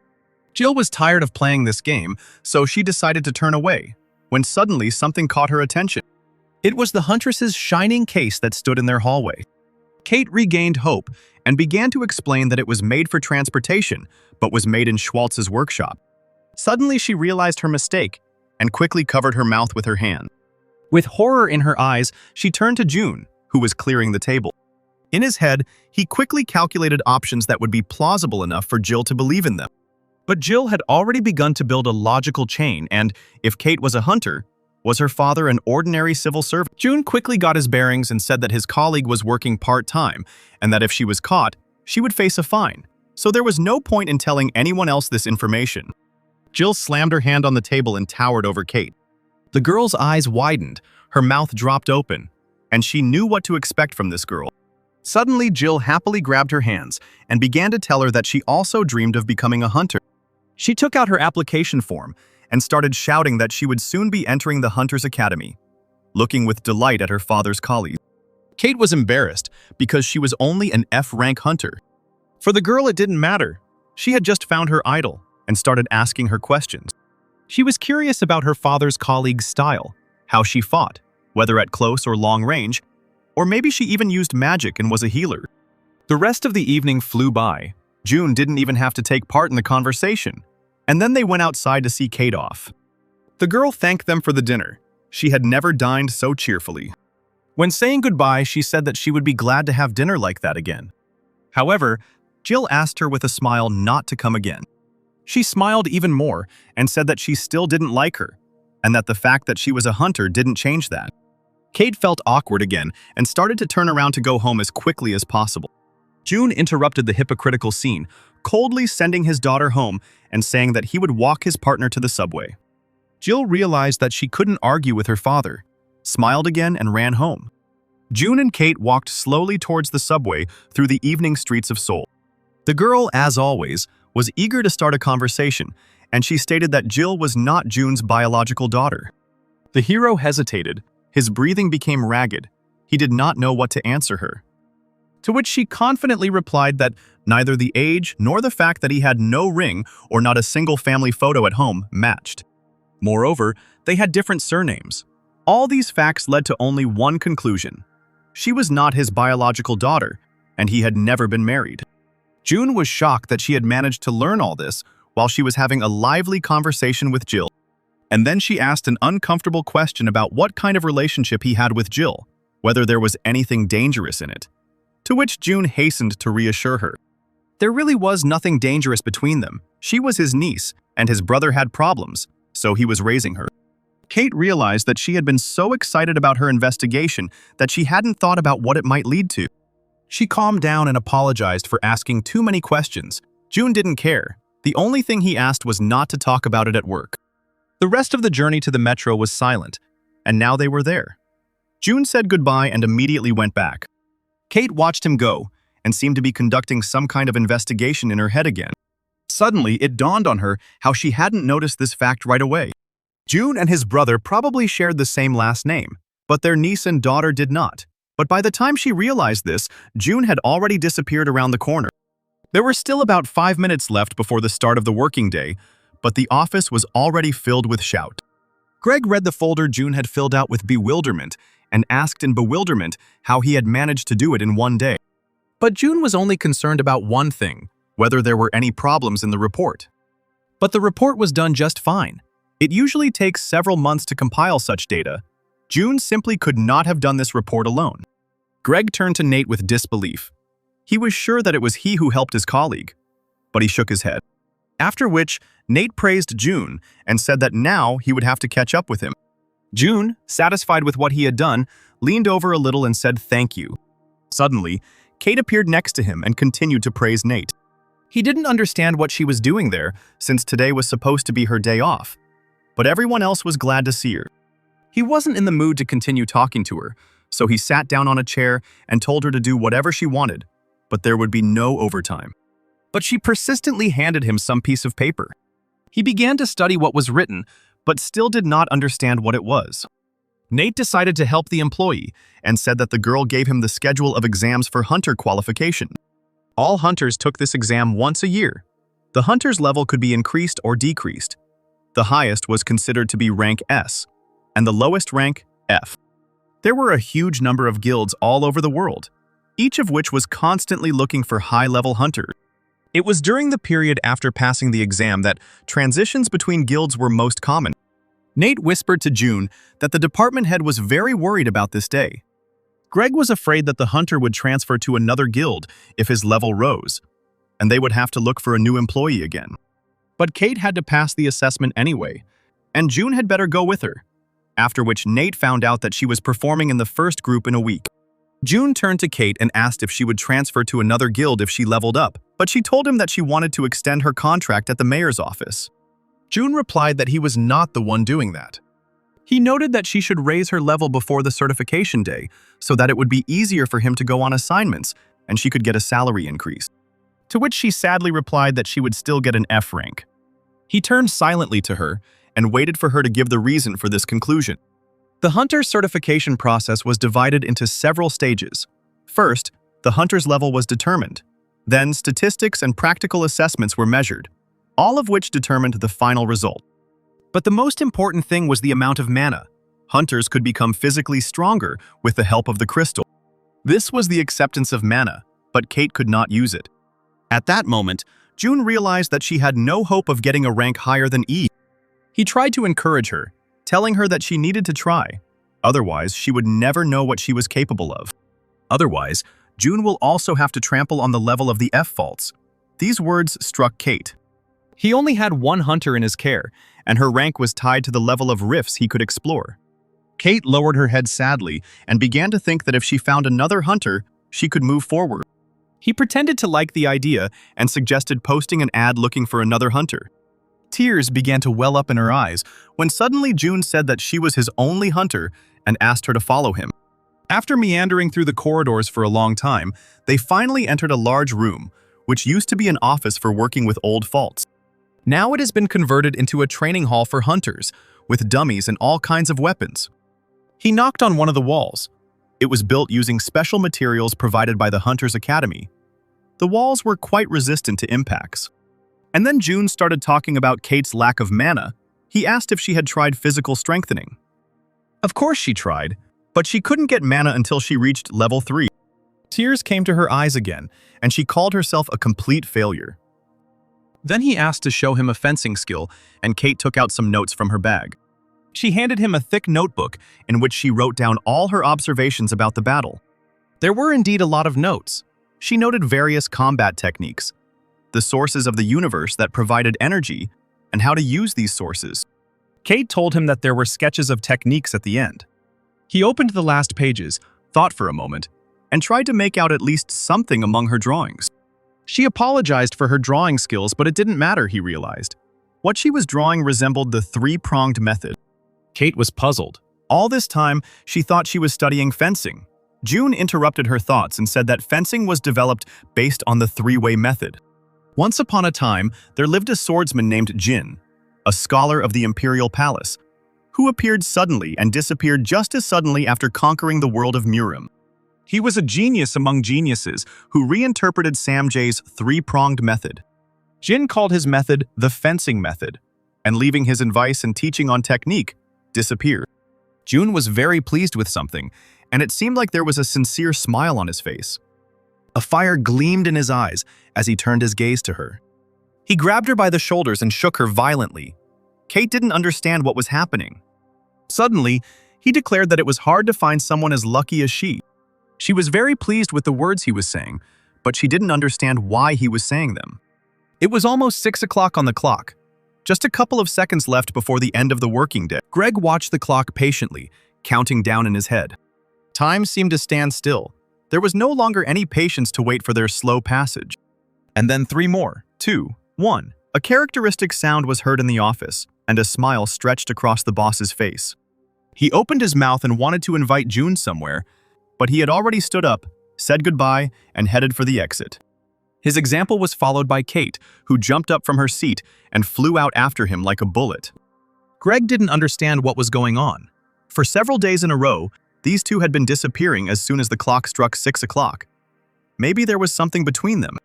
Jill was tired of playing this game, so she decided to turn away, when suddenly something caught her attention. It was the huntress's shining case that stood in their hallway. Kate regained hope and began to explain that it was made for transportation, but was made in Schwartz's workshop. Suddenly she realized her mistake and quickly covered her mouth with her hand. With horror in her eyes, she turned to June, who was clearing the table. In his head, he quickly calculated options that would be plausible enough for Jill to believe in them. But Jill had already begun to build a logical chain, and if Kate was a hunter, was her father an ordinary civil servant? June quickly got his bearings and said that his colleague was working part-time, and that if she was caught, she would face a fine. So there was no point in telling anyone else this information. Jill slammed her hand on the table and towered over Kate. The girl's eyes widened, her mouth dropped open, and she knew what to expect from this girl. Suddenly, Jill happily grabbed her hands and began to tell her that she also dreamed of becoming a hunter. She took out her application form and started shouting that she would soon be entering the Hunter's Academy, looking with delight at her father's colleagues. Kate was embarrassed because she was only an F-rank hunter. For the girl, it didn't matter. She had just found her idol and started asking her questions. She was curious about her father's colleague's style, how she fought, whether at close or long range, or maybe she even used magic and was a healer. The rest of the evening flew by. June didn't even have to take part in the conversation, and then they went outside to see Kate off. The girl thanked them for the dinner. She had never dined so cheerfully. When saying goodbye, she said that she would be glad to have dinner like that again. However, Jill asked her with a smile not to come again. She smiled even more and said that she still didn't like her, and that the fact that she was a hunter didn't change that. Kate felt awkward again and started to turn around to go home as quickly as possible. June interrupted the hypocritical scene, coldly sending his daughter home and saying that he would walk his partner to the subway. Jill realized that she couldn't argue with her father, smiled again and ran home. June and Kate walked slowly towards the subway through the evening streets of Seoul. The girl, as always, was eager to start a conversation, and she stated that Jill was not June's biological daughter. The hero hesitated. His breathing became ragged. He did not know what to answer her. To which she confidently replied that neither the age nor the fact that he had no ring or not a single family photo at home matched. Moreover, they had different surnames. All these facts led to only one conclusion. She was not his biological daughter, and he had never been married. June was shocked that she had managed to learn all this while she was having a lively conversation with Jill. And then she asked an uncomfortable question about what kind of relationship he had with Jill, whether there was anything dangerous in it. To which June hastened to reassure her. There really was nothing dangerous between them. She was his niece, and his brother had problems, so he was raising her. Kate realized that she had been so excited about her investigation that she hadn't thought about what it might lead to. She calmed down and apologized for asking too many questions. June didn't care. The only thing he asked was not to talk about it at work. The rest of the journey to the metro was silent, and now they were there. June said goodbye and immediately went back. Kate watched him go and seemed to be conducting some kind of investigation in her head again. Suddenly, it dawned on her how she hadn't noticed this fact right away. June and his brother probably shared the same last name, but their niece and daughter did not. But by the time she realized this, June had already disappeared around the corner. There were still about 5 minutes left before the start of the working day, but the office was already filled with shout. Greg read the folder June had filled out with bewilderment and asked in bewilderment how he had managed to do it in one day. But June was only concerned about one thing, whether there were any problems in the report. But the report was done just fine. It usually takes several months to compile such data. June simply could not have done this report alone. Greg turned to Nate with disbelief. He was sure that it was he who helped his colleague, but he shook his head. After which, Nate praised June and said that now he would have to catch up with him. June, satisfied with what he had done, leaned over a little and said thank you. Suddenly, Kate appeared next to him and continued to praise Nate. He didn't understand what she was doing there, since today was supposed to be her day off. But everyone else was glad to see her. He wasn't in the mood to continue talking to her, so he sat down on a chair and told her to do whatever she wanted, but there would be no overtime. But she persistently handed him some piece of paper. He began to study what was written, but still did not understand what it was. Nate decided to help the employee and said that the girl gave him the schedule of exams for hunter qualification. All hunters took this exam once a year. The hunter's level could be increased or decreased. The highest was considered to be rank S, and the lowest rank, F. There were a huge number of guilds all over the world, each of which was constantly looking for high-level hunters. It was during the period after passing the exam that transitions between guilds were most common. Nate whispered to June that the department head was very worried about this day. Greg was afraid that the hunter would transfer to another guild if his level rose, and they would have to look for a new employee again. But Kate had to pass the assessment anyway, and June had better go with her, after which Nate found out that she was performing in the first group in a week. June turned to Kate and asked if she would transfer to another guild if she leveled up, but she told him that she wanted to extend her contract at the mayor's office. June replied that he was not the one doing that. He noted that she should raise her level before the certification day so that it would be easier for him to go on assignments and she could get a salary increase. To which she sadly replied that she would still get an F rank. He turned silently to her and waited for her to give the reason for this conclusion. The hunter certification process was divided into several stages. First, the hunter's level was determined. Then, statistics and practical assessments were measured, all of which determined the final result. But the most important thing was the amount of mana. Hunters could become physically stronger with the help of the crystal. This was the acceptance of mana, but Kate could not use it. At that moment, June realized that she had no hope of getting a rank higher than E. He tried to encourage her, telling her that she needed to try. Otherwise, she would never know what she was capable of. Otherwise, June will also have to trample on the level of the F faults. These words struck Kate. He only had one hunter in his care, and her rank was tied to the level of rifts he could explore. Kate lowered her head sadly and began to think that if she found another hunter, she could move forward. He pretended to like the idea and suggested posting an ad looking for another hunter. Tears began to well up in her eyes when suddenly June said that she was his only hunter and asked her to follow him. After meandering through the corridors for a long time, they finally entered a large room, which used to be an office for working with old faults. Now it has been converted into a training hall for hunters, with dummies and all kinds of weapons. He knocked on one of the walls. It was built using special materials provided by the Hunters Academy. The walls were quite resistant to impacts. And then June started talking about Kate's lack of mana. He asked if she had tried physical strengthening. Of course she tried, but she couldn't get mana until she reached level 3. Tears came to her eyes again, and she called herself a complete failure. Then he asked to show him a fencing skill, and Kate took out some notes from her bag. She handed him a thick notebook in which she wrote down all her observations about the battle. There were indeed a lot of notes. She noted various combat techniques, the sources of the universe that provided energy, and how to use these sources. Kate told him that there were sketches of techniques at the end. He opened the last pages, thought for a moment, and tried to make out at least something among her drawings. She apologized for her drawing skills, but it didn't matter, he realized. What she was drawing resembled the three-pronged method. Kate was puzzled. All this time, she thought she was studying fencing. June interrupted her thoughts and said that fencing was developed based on the three-way method. Once upon a time, there lived a swordsman named Jin, a scholar of the Imperial Palace, who appeared suddenly and disappeared just as suddenly after conquering the world of Murim. He was a genius among geniuses who reinterpreted Samjae's three-pronged method. Jin called his method the fencing method, and leaving his advice and teaching on technique, disappeared. June was very pleased with something, and it seemed like there was a sincere smile on his face. A fire gleamed in his eyes as he turned his gaze to her. He grabbed her by the shoulders and shook her violently. Kate didn't understand what was happening. Suddenly, he declared that it was hard to find someone as lucky as she. She was very pleased with the words he was saying, but she didn't understand why he was saying them. It was almost 6 o'clock on the clock. Just a couple of seconds left before the end of the working day. Greg watched the clock patiently, counting down in his head. Time seemed to stand still. There was no longer any patience to wait for their slow passage. And then 3 more. 2, 1. A characteristic sound was heard in the office, and a smile stretched across the boss's face. He opened his mouth and wanted to invite June somewhere, but he had already stood up, said goodbye, and headed for the exit. His example was followed by Kate, who jumped up from her seat and flew out after him like a bullet. Greg didn't understand what was going on. For several days in a row, these two had been disappearing as soon as the clock struck 6 o'clock. Maybe there was something between them.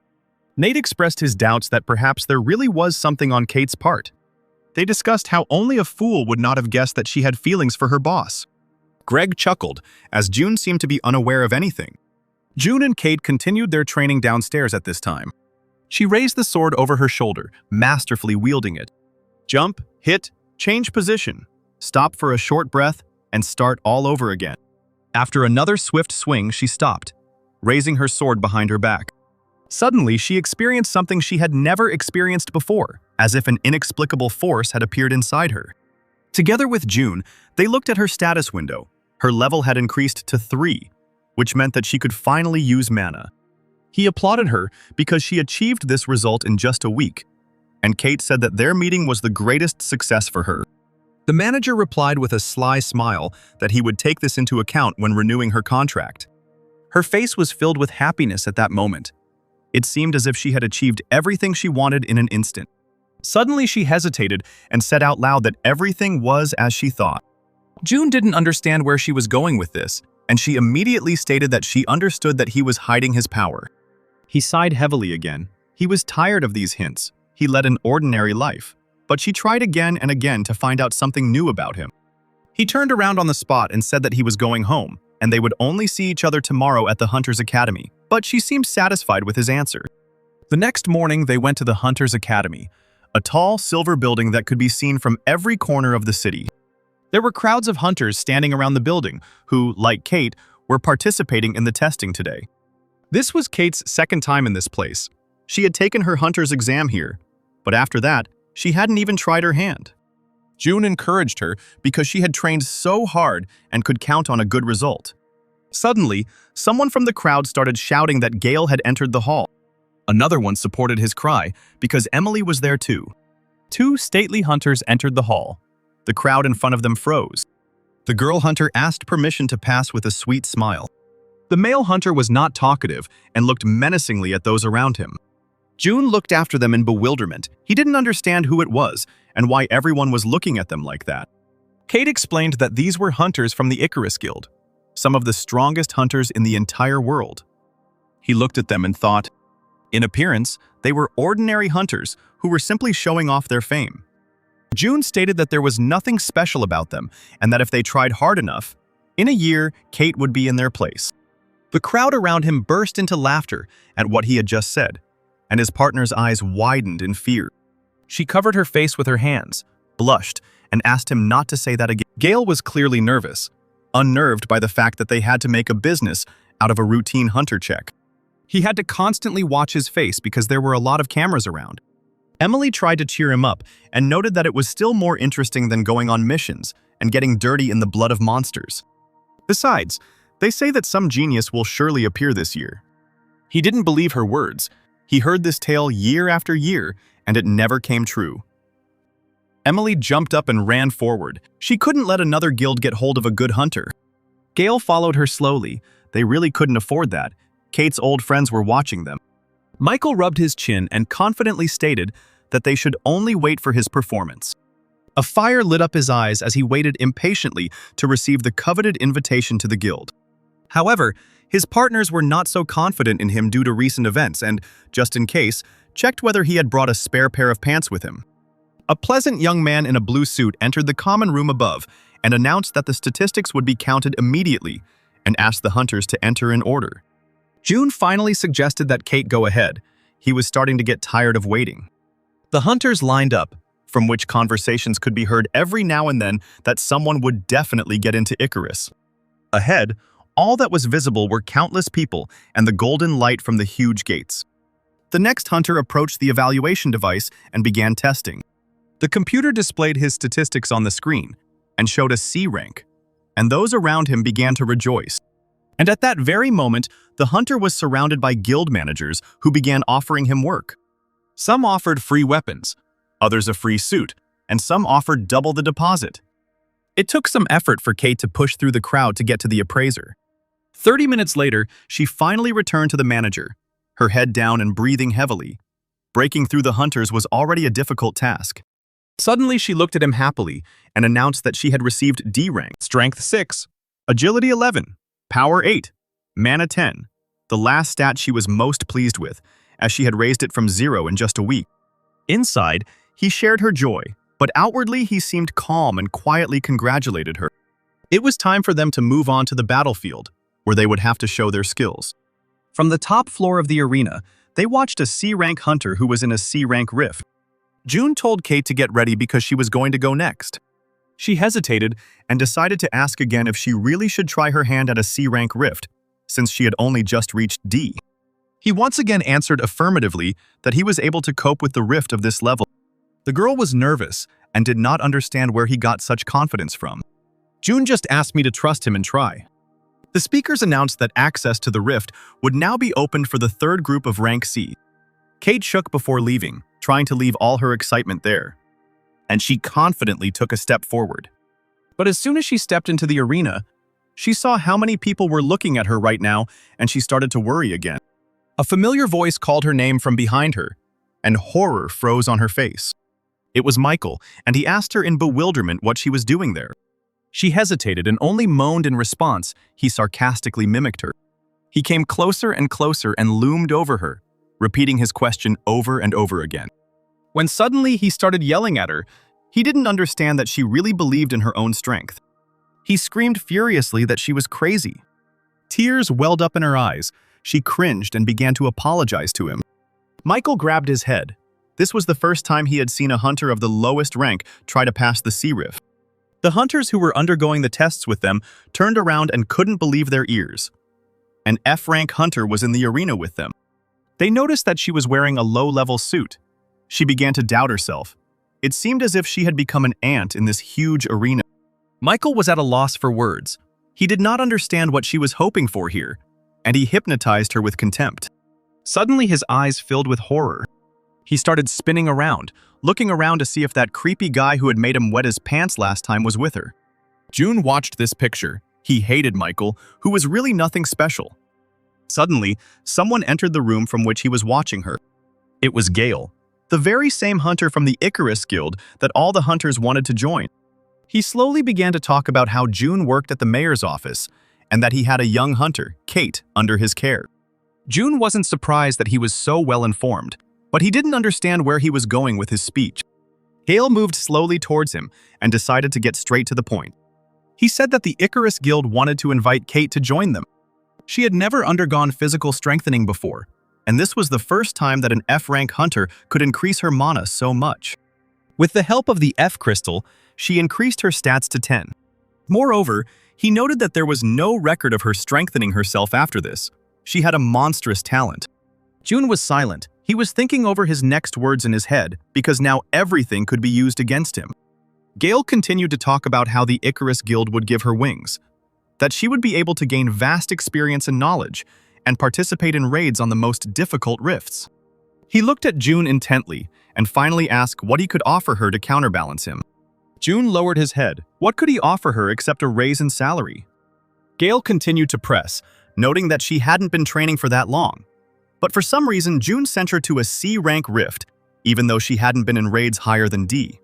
Nate expressed his doubts that perhaps there really was something on Kate's part. They discussed how only a fool would not have guessed that she had feelings for her boss. Greg chuckled, as June seemed to be unaware of anything. June and Kate continued their training downstairs at this time. She raised the sword over her shoulder, masterfully wielding it. Jump, hit, change position, stop for a short breath, and start all over again. After another swift swing, she stopped, raising her sword behind her back. Suddenly, she experienced something she had never experienced before, as if an inexplicable force had appeared inside her. Together with June, they looked at her status window. Her level had increased to 3, which meant that she could finally use mana. He applauded her because she achieved this result in just a week, and Kate said that their meeting was the greatest success for her. The manager replied with a sly smile that he would take this into account when renewing her contract. Her face was filled with happiness at that moment. It seemed as if she had achieved everything she wanted in an instant. Suddenly she hesitated and said out loud that everything was as she thought. June didn't understand where she was going with this, and she immediately stated that she understood that he was hiding his power. He sighed heavily again. He was tired of these hints. He led an ordinary life. But she tried again and again to find out something new about him. He turned around on the spot and said that he was going home, and they would only see each other tomorrow at the Hunters Academy, but she seemed satisfied with his answer. The next morning, they went to the Hunters Academy, a tall silver building that could be seen from every corner of the city. There were crowds of hunters standing around the building who, like Kate, were participating in the testing today. This was Kate's second time in this place. She had taken her hunter's exam here, but after that, she hadn't even tried her hand. June encouraged her because she had trained so hard and could count on a good result. Suddenly, someone from the crowd started shouting that Gale had entered the hall. Another one supported his cry because Emily was there too. Two stately hunters entered the hall. The crowd in front of them froze. The girl hunter asked permission to pass with a sweet smile. The male hunter was not talkative and looked menacingly at those around him. June looked after them in bewilderment. He didn't understand who it was and why everyone was looking at them like that. Kate explained that these were hunters from the Icarus Guild, some of the strongest hunters in the entire world. He looked at them and thought, in appearance, they were ordinary hunters who were simply showing off their fame. June stated that there was nothing special about them and that if they tried hard enough, in a year, Kate would be in their place. The crowd around him burst into laughter at what he had just said, and his partner's eyes widened in fear. She covered her face with her hands, blushed, and asked him not to say that again. Gale was clearly nervous, unnerved by the fact that they had to make a business out of a routine hunter check. He had to constantly watch his face because there were a lot of cameras around. Emily tried to cheer him up and noted that it was still more interesting than going on missions and getting dirty in the blood of monsters. Besides, they say that some genius will surely appear this year. He didn't believe her words. He heard this tale year after year, and it never came true. Emily jumped up and ran forward. She couldn't let another guild get hold of a good hunter. Gale followed her slowly. They really couldn't afford that. Kate's old friends were watching them. Michael rubbed his chin and confidently stated that they should only wait for his performance. A fire lit up his eyes as he waited impatiently to receive the coveted invitation to the guild. However, his partners were not so confident in him due to recent events and, just in case, checked whether he had brought a spare pair of pants with him. A pleasant young man in a blue suit entered the common room above and announced that the statistics would be counted immediately and asked the hunters to enter in order. June finally suggested that Kate go ahead. He was starting to get tired of waiting. The hunters lined up, from which conversations could be heard every now and then that someone would definitely get into Icarus. Ahead, all that was visible were countless people and the golden light from the huge gates. The next hunter approached the evaluation device and began testing. The computer displayed his statistics on the screen and showed a C rank, and those around him began to rejoice. And at that very moment, the hunter was surrounded by guild managers who began offering him work. Some offered free weapons, others a free suit, and some offered double the deposit. It took some effort for Kate to push through the crowd to get to the appraiser. 30 minutes later, she finally returned to the manager, her head down and breathing heavily. Breaking through the hunters was already a difficult task. Suddenly, she looked at him happily and announced that she had received D rank, Strength 6, Agility 11, Power 8, Mana 10, the last stat she was most pleased with, as she had raised it from 0 in just a week. Inside, he shared her joy, but outwardly he seemed calm and quietly congratulated her. It was time for them to move on to the battlefield, where they would have to show their skills. From the top floor of the arena, they watched a C-rank hunter who was in a C-rank rift. June told Kate to get ready because she was going to go next. She hesitated and decided to ask again if she really should try her hand at a C-rank rift, since she had only just reached D. He once again answered affirmatively that he was able to cope with the rift of this level. The girl was nervous and did not understand where he got such confidence from. June just asked me to trust him and try. The speakers announced that access to the rift would now be opened for the third group of rank C. Kate shook before leaving, trying to leave all her excitement there. And she confidently took a step forward. But as soon as she stepped into the arena, she saw how many people were looking at her right now, and she started to worry again. A familiar voice called her name from behind her, and horror froze on her face. It was Michael, and he asked her in bewilderment what she was doing there. She hesitated and only moaned in response. He sarcastically mimicked her. He came closer and closer and loomed over her, repeating his question over and over again. When suddenly he started yelling at her, he didn't understand that she really believed in her own strength. He screamed furiously that she was crazy. Tears welled up in her eyes. She cringed and began to apologize to him. Michael grabbed his head. This was the first time he had seen a hunter of the lowest rank try to pass the sea rift. The hunters who were undergoing the tests with them turned around and couldn't believe their ears. An F-rank hunter was in the arena with them. They noticed that she was wearing a low-level suit. She began to doubt herself. It seemed as if she had become an ant in this huge arena. Michael was at a loss for words. He did not understand what she was hoping for here, and he hypnotized her with contempt. Suddenly his eyes filled with horror. He started spinning around, looking around to see if that creepy guy who had made him wet his pants last time was with her. June watched this picture. He hated Michael, who was really nothing special. Suddenly, someone entered the room from which he was watching her. It was Gale, the very same hunter from the Icarus Guild that all the hunters wanted to join. He slowly began to talk about how June worked at the mayor's office and that he had a young hunter, Kate, under his care. June wasn't surprised that he was so well informed, but he didn't understand where he was going with his speech. Gale moved slowly towards him and decided to get straight to the point. He said that the Icarus Guild wanted to invite Kate to join them. She had never undergone physical strengthening before, and this was the first time that an F-rank hunter could increase her mana so much. With the help of the F crystal, she increased her stats to 10. Moreover, he noted that there was no record of her strengthening herself after this. She had a monstrous talent. June was silent. He was thinking over his next words in his head because now everything could be used against him. Gale continued to talk about how the Icarus Guild would give her wings, that she would be able to gain vast experience and knowledge and participate in raids on the most difficult rifts. He looked at June intently and finally asked what he could offer her to counterbalance him. June lowered his head. What could he offer her except a raise in salary? Gale continued to press, noting that she hadn't been training for that long. But for some reason, June sent her to a C-rank rift, even though she hadn't been in raids higher than D.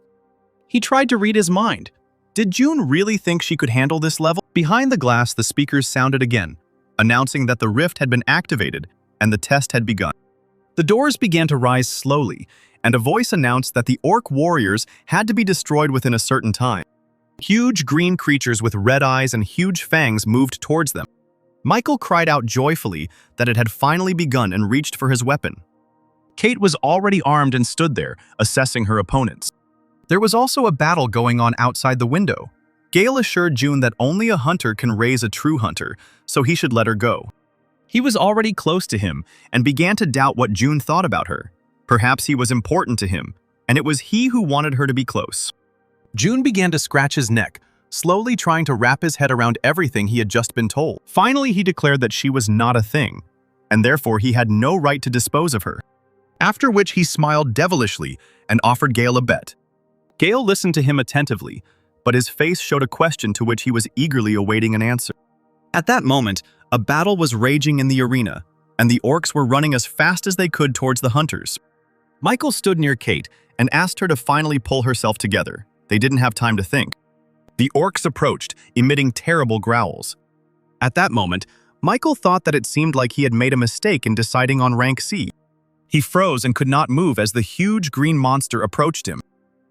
He tried to read his mind. Did June really think she could handle this level? Behind the glass, the speakers sounded again, announcing that the rift had been activated and the test had begun. The doors began to rise slowly, and a voice announced that the orc warriors had to be destroyed within a certain time. Huge green creatures with red eyes and huge fangs moved towards them. Michael cried out joyfully that it had finally begun and reached for his weapon. Kate was already armed and stood there, assessing her opponents. There was also a battle going on outside the window. Gale assured June that only a hunter can raise a true hunter, so he should let her go. He was already close to him and began to doubt what June thought about her. Perhaps he was important to him, and it was he who wanted her to be close. June began to scratch his neck, slowly trying to wrap his head around everything he had just been told. Finally, he declared that she was not a thing, and therefore he had no right to dispose of her. After which he smiled devilishly and offered Gale a bet. Gale listened to him attentively, but his face showed a question to which he was eagerly awaiting an answer. At that moment, a battle was raging in the arena, and the orcs were running as fast as they could towards the hunters. Michael stood near Kate and asked her to finally pull herself together. They didn't have time to think. The orcs approached, emitting terrible growls. At that moment, Michael thought that it seemed like he had made a mistake in deciding on rank C. He froze and could not move as the huge green monster approached him.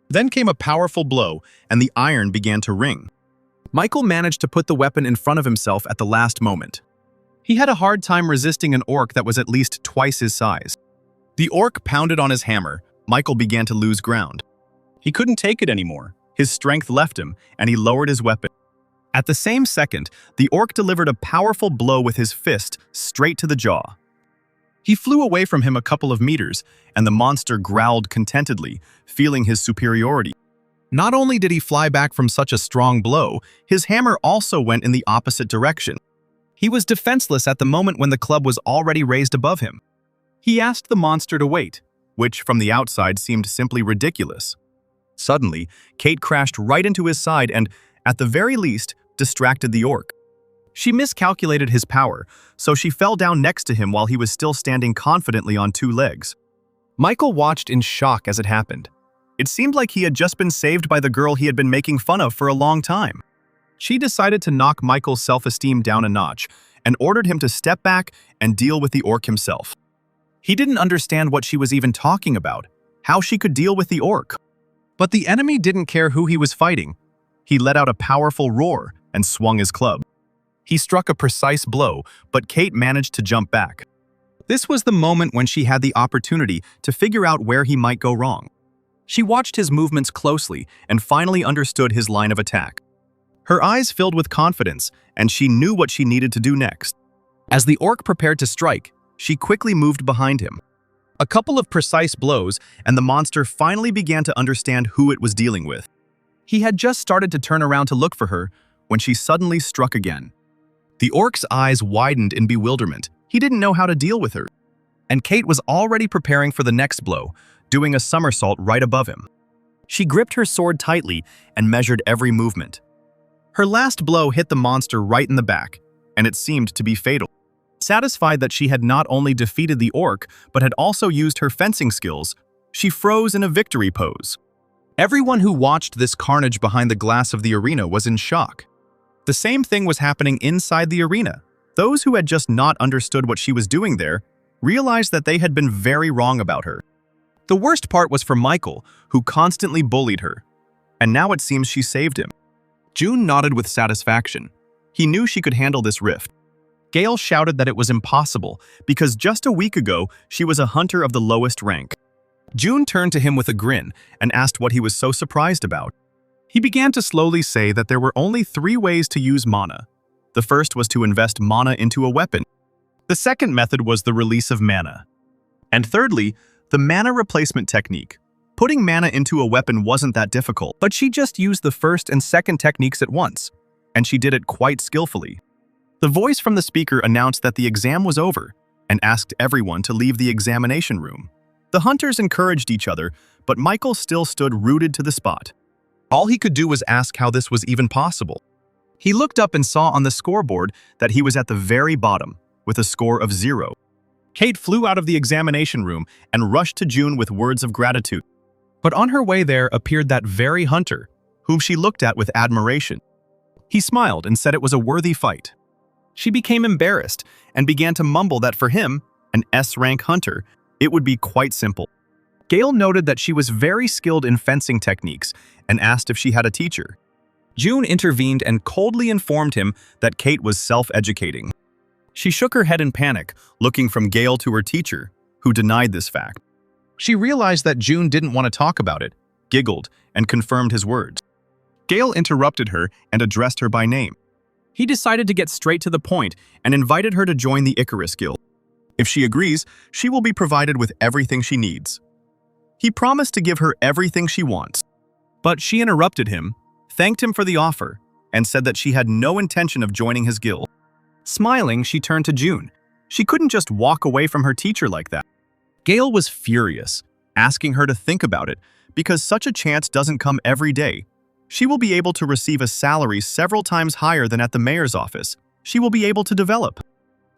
Then came a powerful blow, and the iron began to ring. Michael managed to put the weapon in front of himself at the last moment. He had a hard time resisting an orc that was at least twice his size. The orc pounded on his hammer. Michael began to lose ground. He couldn't take it anymore. His strength left him, and he lowered his weapon. At the same second, the orc delivered a powerful blow with his fist straight to the jaw. He flew away from him a couple of meters, and the monster growled contentedly, feeling his superiority. Not only did he fly back from such a strong blow, his hammer also went in the opposite direction. He was defenseless at the moment when the club was already raised above him. He asked the monster to wait, which from the outside seemed simply ridiculous. Suddenly, Kate crashed right into his side and, at the very least, distracted the orc. She miscalculated his power, so she fell down next to him while he was still standing confidently on two legs. Michael watched in shock as it happened. It seemed like he had just been saved by the girl he had been making fun of for a long time. She decided to knock Michael's self-esteem down a notch and ordered him to step back and deal with the orc himself. He didn't understand what she was even talking about, how she could deal with the orc. But the enemy didn't care who he was fighting. He let out a powerful roar and swung his club. He struck a precise blow, but Kate managed to jump back. This was the moment when she had the opportunity to figure out where he might go wrong. She watched his movements closely and finally understood his line of attack. Her eyes filled with confidence, and she knew what she needed to do next. As the orc prepared to strike, she quickly moved behind him. A couple of precise blows, and the monster finally began to understand who it was dealing with. He had just started to turn around to look for her, when she suddenly struck again. The orc's eyes widened in bewilderment. He didn't know how to deal with her. And Kate was already preparing for the next blow, doing a somersault right above him. She gripped her sword tightly and measured every movement. Her last blow hit the monster right in the back, and it seemed to be fatal. Satisfied that she had not only defeated the orc, but had also used her fencing skills, she froze in a victory pose. Everyone who watched this carnage behind the glass of the arena was in shock. The same thing was happening inside the arena. Those who had just not understood what she was doing there realized that they had been very wrong about her. The worst part was for Michael, who constantly bullied her. And now it seems she saved him. June nodded with satisfaction. He knew she could handle this rift. Gale shouted that it was impossible because just a week ago she was a hunter of the lowest rank. June turned to him with a grin and asked what he was so surprised about. He began to slowly say that there were only 3 ways to use mana. The first was to invest mana into a weapon. The second method was the release of mana. And thirdly, the mana replacement technique. Putting mana into a weapon wasn't that difficult, but she just used the first and second techniques at once, and she did it quite skillfully. The voice from the speaker announced that the exam was over and asked everyone to leave the examination room. The hunters encouraged each other, but Michael still stood rooted to the spot. All he could do was ask how this was even possible. He looked up and saw on the scoreboard that he was at the very bottom, with a score of 0. Kate flew out of the examination room and rushed to June with words of gratitude. But on her way there appeared that very hunter, whom she looked at with admiration. He smiled and said it was a worthy fight. She became embarrassed and began to mumble that for him, an S-rank hunter, it would be quite simple. Gale noted that she was very skilled in fencing techniques and asked if she had a teacher. June intervened and coldly informed him that Kate was self-educating. She shook her head in panic, looking from Gale to her teacher, who denied this fact. She realized that June didn't want to talk about it, giggled, and confirmed his words. Gale interrupted her and addressed her by name. He decided to get straight to the point and invited her to join the Icarus Guild. If she agrees, she will be provided with everything she needs. He promised to give her everything she wants. But she interrupted him, thanked him for the offer, and said that she had no intention of joining his guild. Smiling, she turned to June. She couldn't just walk away from her teacher like that. Gale was furious, asking her to think about it, because such a chance doesn't come every day. She will be able to receive a salary several times higher than at the mayor's office. She will be able to develop.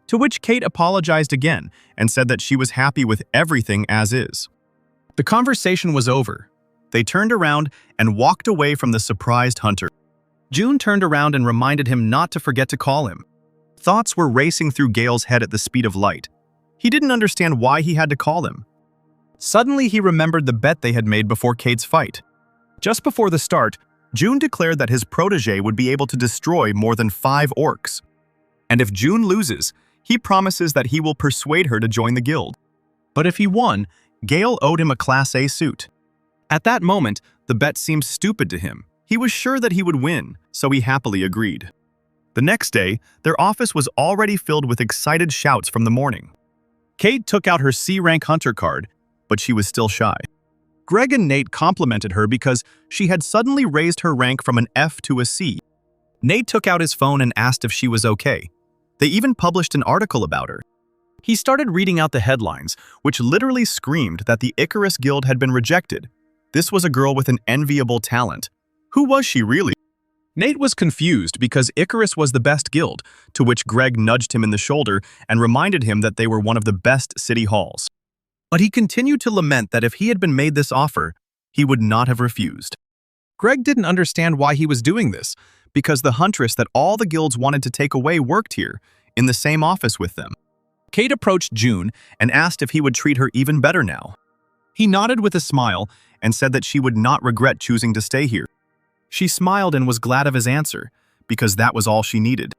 To which Kate apologized again and said that she was happy with everything as is. The conversation was over. They turned around and walked away from the surprised hunter. June turned around and reminded him not to forget to call him. Thoughts were racing through Gale's head at the speed of light. He didn't understand why he had to call him. Suddenly, he remembered the bet they had made before Kate's fight. Just before the start, June declared that his protege would be able to destroy more than 5 orcs. And if June loses, he promises that he will persuade her to join the guild. But if he won, Gale owed him a Class A suit. At that moment, the bet seemed stupid to him. He was sure that he would win, so he happily agreed. The next day, their office was already filled with excited shouts from the morning. Kate took out her C-rank hunter card, but she was still shy. Greg and Nate complimented her because she had suddenly raised her rank from an F to a C. Nate took out his phone and asked if she was okay. They even published an article about her. He started reading out the headlines, which literally screamed that the Icarus Guild had been rejected. This was a girl with an enviable talent. Who was she really? Nate was confused because Icarus was the best guild, to which Greg nudged him in the shoulder and reminded him that they were one of the best city halls. But he continued to lament that if he had been made this offer, he would not have refused. Greg didn't understand why he was doing this, because the huntress that all the guilds wanted to take away worked here, in the same office with them. Kate approached June and asked if he would treat her even better now. He nodded with a smile and said that she would not regret choosing to stay here. She smiled and was glad of his answer, because that was all she needed.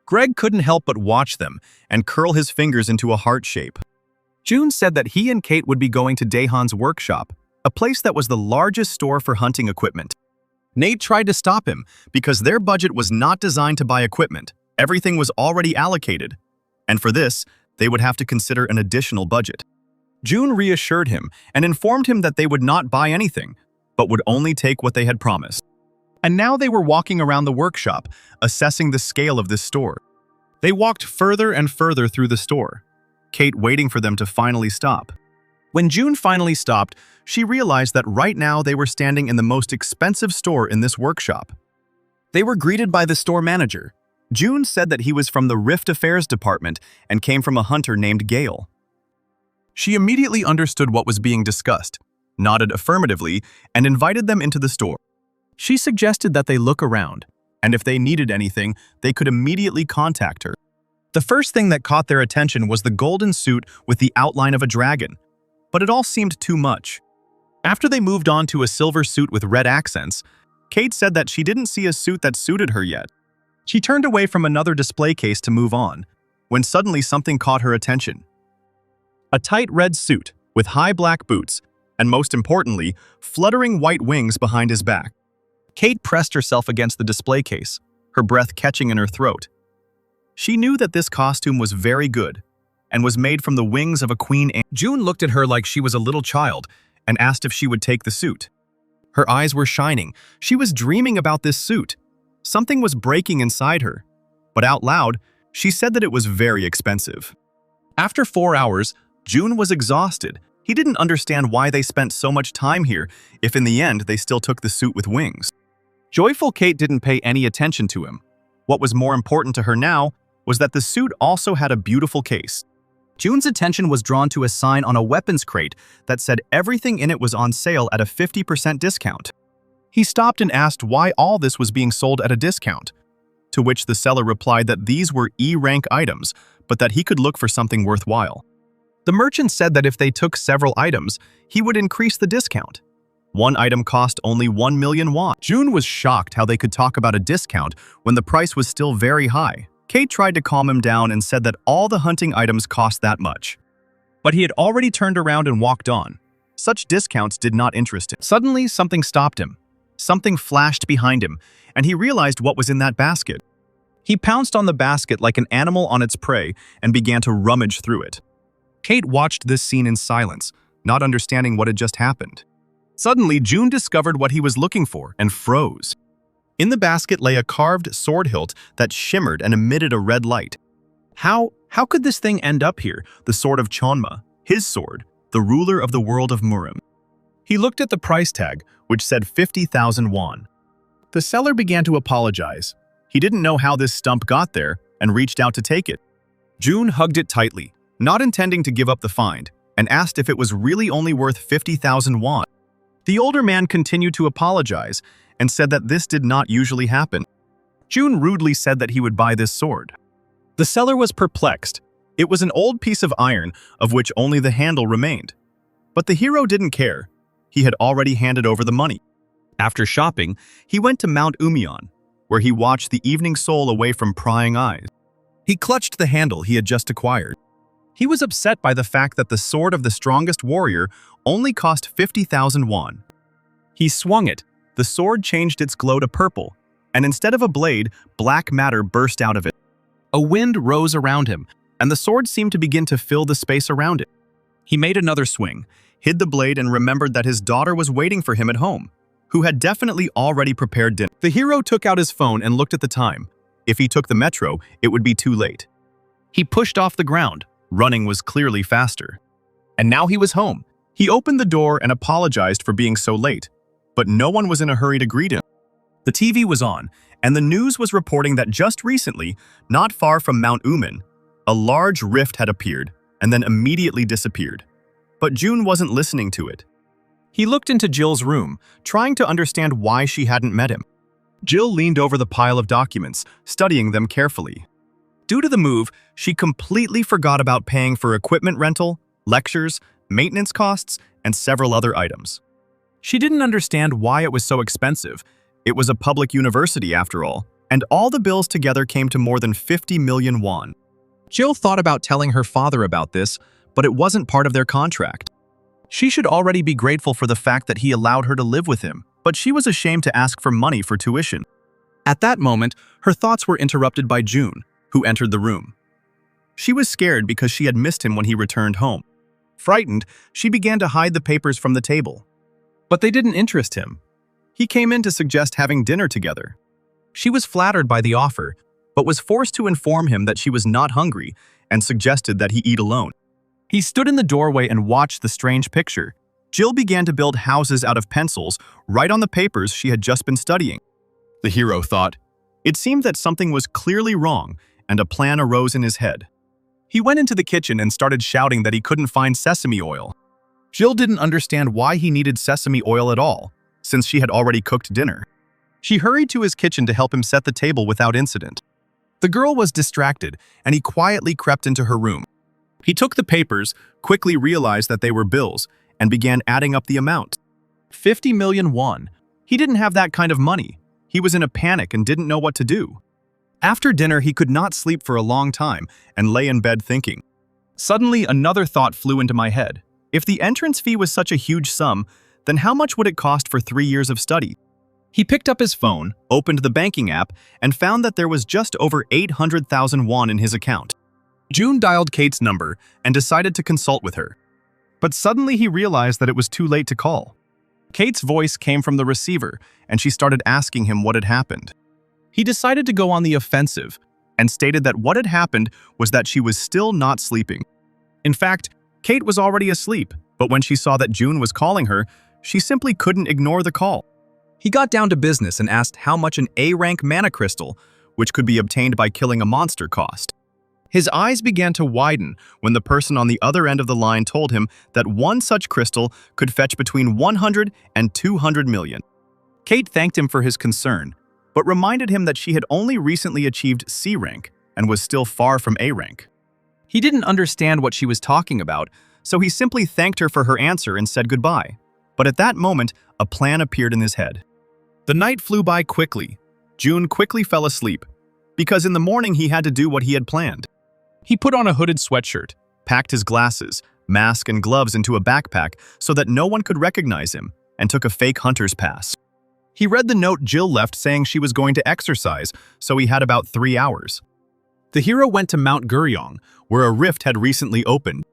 Greg couldn't help but watch them and curl his fingers into a heart shape. June said that he and Kate would be going to Daehan's workshop, a place that was the largest store for hunting equipment. Nate tried to stop him because their budget was not designed to buy equipment. Everything was already allocated, and for this, they would have to consider an additional budget. June reassured him and informed him that they would not buy anything, but would only take what they had promised. And now they were walking around the workshop, assessing the scale of this store. They walked further and further through the store, Kate waiting for them to finally stop. When June finally stopped, she realized that right now they were standing in the most expensive store in this workshop. They were greeted by the store manager. June said that he was from the Rift Affairs department and came from a hunter named Gale. She immediately understood what was being discussed, nodded affirmatively, and invited them into the store. She suggested that they look around, and if they needed anything, they could immediately contact her. The first thing that caught their attention was the golden suit with the outline of a dragon, but it all seemed too much. After they moved on to a silver suit with red accents, Kate said that she didn't see a suit that suited her yet. She turned away from another display case to move on, when suddenly something caught her attention. A tight red suit with high black boots, and most importantly, fluttering white wings behind his back. Kate pressed herself against the display case, her breath catching in her throat. She knew that this costume was very good and was made from the wings of a queen. June looked at her like she was a little child and asked if she would take the suit. Her eyes were shining. She was dreaming about this suit. Something was breaking inside her, but out loud, she said that it was very expensive. After 4 hours, June was exhausted. He didn't understand why they spent so much time here if in the end they still took the suit with wings. Joyful Kate didn't pay any attention to him. What was more important to her now was that the suit also had a beautiful case. June's attention was drawn to a sign on a weapons crate that said everything in it was on sale at a 50% discount. He stopped and asked why all this was being sold at a discount, to which the seller replied that these were E-rank items, but that he could look for something worthwhile. The merchant said that if they took several items, he would increase the discount. One item cost only 1 million won. June was shocked how they could talk about a discount when the price was still very high. Kate tried to calm him down and said that all the hunting items cost that much. But he had already turned around and walked on. Such discounts did not interest him. Suddenly, something stopped him. Something flashed behind him, and he realized what was in that basket. He pounced on the basket like an animal on its prey and began to rummage through it. Kate watched this scene in silence, not understanding what had just happened. Suddenly, June discovered what he was looking for and froze. In the basket lay a carved sword hilt that shimmered and emitted a red light. How could this thing end up here, the sword of Chonma, his sword, the ruler of the world of Murim? He looked at the price tag, which said 50,000 won. The seller began to apologize. He didn't know how this stump got there and reached out to take it. June hugged it tightly, not intending to give up the find, and asked if it was really only worth 50,000 won. The older man continued to apologize and said that this did not usually happen. June rudely said that he would buy this sword. The seller was perplexed. It was an old piece of iron of which only the handle remained. But the hero didn't care. He had already handed over the money. After shopping, he went to Mount Umion, where he watched the evening soul away from prying eyes. He clutched the handle he had just acquired. He was upset by the fact that the sword of the strongest warrior only cost 50,000 won. He swung it. The sword changed its glow to purple, and instead of a blade, black matter burst out of it. A wind rose around him, and the sword seemed to begin to fill the space around it. He made another swing, hid the blade, and remembered that his daughter was waiting for him at home, who had definitely already prepared dinner. The hero took out his phone and looked at the time. If he took the metro, it would be too late. He pushed off the ground. Running was clearly faster. And now he was home. He opened the door and apologized for being so late, but no one was in a hurry to greet him. The TV was on, and the news was reporting that just recently, not far from Mount Uman, a large rift had appeared and then immediately disappeared. But June wasn't listening to it. He looked into Jill's room, trying to understand why she hadn't met him. Jill leaned over the pile of documents, studying them carefully. Due to the move, she completely forgot about paying for equipment rental, lectures, maintenance costs, and several other items. She didn't understand why it was so expensive. It was a public university after all, and all the bills together came to more than 50 million won. Jill thought about telling her father about this, but it wasn't part of their contract. She should already be grateful for the fact that he allowed her to live with him, but she was ashamed to ask for money for tuition. At that moment, her thoughts were interrupted by June, who entered the room. She was scared because she had missed him when he returned home. Frightened, she began to hide the papers from the table. But they didn't interest him. He came in to suggest having dinner together. She was flattered by the offer, but was forced to inform him that she was not hungry and suggested that he eat alone. He stood in the doorway and watched the strange picture. Jill began to build houses out of pencils right on the papers she had just been studying. The hero thought. It seemed that something was clearly wrong, and a plan arose in his head. He went into the kitchen and started shouting that he couldn't find sesame oil. Jill didn't understand why he needed sesame oil at all, since she had already cooked dinner. She hurried to his kitchen to help him set the table without incident. The girl was distracted, and he quietly crept into her room. He took the papers, quickly realized that they were bills, and began adding up the amount. 50 million won. He didn't have that kind of money. He was in a panic and didn't know what to do. After dinner, he could not sleep for a long time and lay in bed thinking. Suddenly, another thought flew into my head. If the entrance fee was such a huge sum, then how much would it cost for 3 years of study? He picked up his phone, opened the banking app, and found that there was just over 800,000 won in his account. June dialed Kate's number and decided to consult with her. But suddenly he realized that it was too late to call. Kate's voice came from the receiver, and she started asking him what had happened. He decided to go on the offensive and stated that what had happened was that she was still not sleeping. In fact, Kate was already asleep, but when she saw that June was calling her, she simply couldn't ignore the call. He got down to business and asked how much an A-rank mana crystal, which could be obtained by killing a monster, cost. His eyes began to widen when the person on the other end of the line told him that one such crystal could fetch between 100 and 200 million. Kate thanked him for his concern, but reminded him that she had only recently achieved C rank and was still far from A rank. He didn't understand what she was talking about, so he simply thanked her for her answer and said goodbye. But at that moment, a plan appeared in his head. The night flew by quickly. June quickly fell asleep, because in the morning he had to do what he had planned. He put on a hooded sweatshirt, packed his glasses, mask, and gloves into a backpack so that no one could recognize him, and took a fake hunter's pass. He read the note Jill left saying she was going to exercise, so he had about 3 hours. The hero went to Mount Guryong, where a rift had recently opened.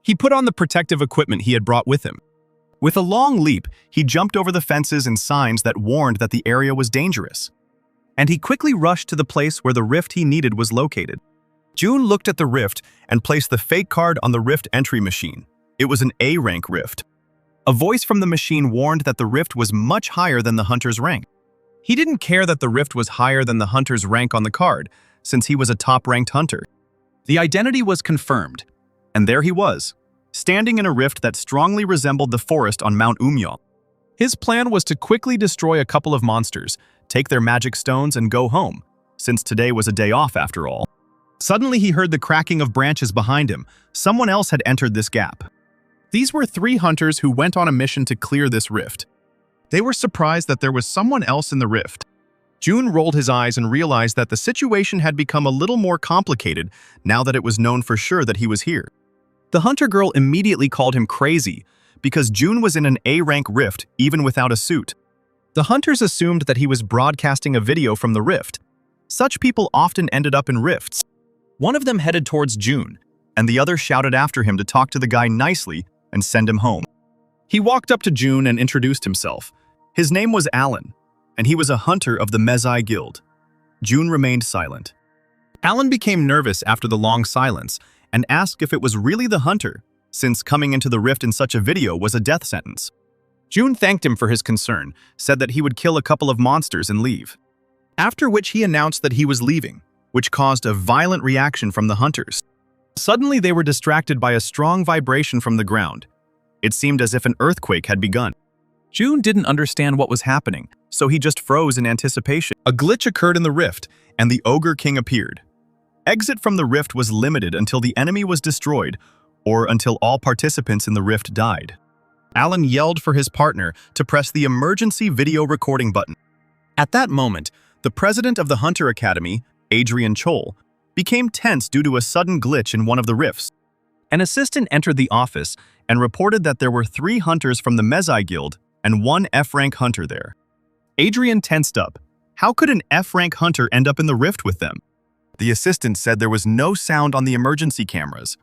He put on the protective equipment he had brought with him. With a long leap, he jumped over the fences and signs that warned that the area was dangerous. And he quickly rushed to the place where the rift he needed was located. June looked at the rift and placed the fake card on the rift entry machine. It was an A-rank rift. A voice from the machine warned that the rift was much higher than the hunter's rank. He didn't care that the rift was higher than the hunter's rank on the card, since he was a top-ranked hunter. The identity was confirmed, and there he was, standing in a rift that strongly resembled the forest on Mount Umyong. His plan was to quickly destroy a couple of monsters, take their magic stones, and go home, since today was a day off after all. Suddenly he heard the cracking of branches behind him. Someone else had entered this gap. These were 3 hunters who went on a mission to clear this rift. They were surprised that there was someone else in the rift. June rolled his eyes and realized that the situation had become a little more complicated now that it was known for sure that he was here. The hunter girl immediately called him crazy because June was in an A-rank rift even without a suit. The hunters assumed that he was broadcasting a video from the rift. Such people often ended up in rifts. One of them headed towards June, and the other shouted after him to talk to the guy nicely and send him home. He walked up to June and introduced himself. His name was Alan, and he was a hunter of the Mezai Guild. June remained silent. Alan became nervous after the long silence and asked if it was really the hunter, since coming into the rift in such a video was a death sentence. June thanked him for his concern, said that he would kill a couple of monsters and leave. After which he announced that he was leaving, which caused a violent reaction from the hunters. Suddenly they were distracted by a strong vibration from the ground. It seemed as if an earthquake had begun. June didn't understand what was happening, so he just froze in anticipation. A glitch occurred in the rift, and the Ogre King appeared. Exit from the rift was limited until the enemy was destroyed, or until all participants in the rift died. Alan yelled for his partner to press the emergency video recording button. At that moment, the president of the Hunter Academy, Adrian Chol, became tense due to a sudden glitch in one of the rifts. An assistant entered the office and reported that there were 3 hunters from the Mezai Guild and 1 F-rank hunter there. Adrian tensed up. How could an F-rank hunter end up in the rift with them? The assistant said there was no sound on the emergency cameras,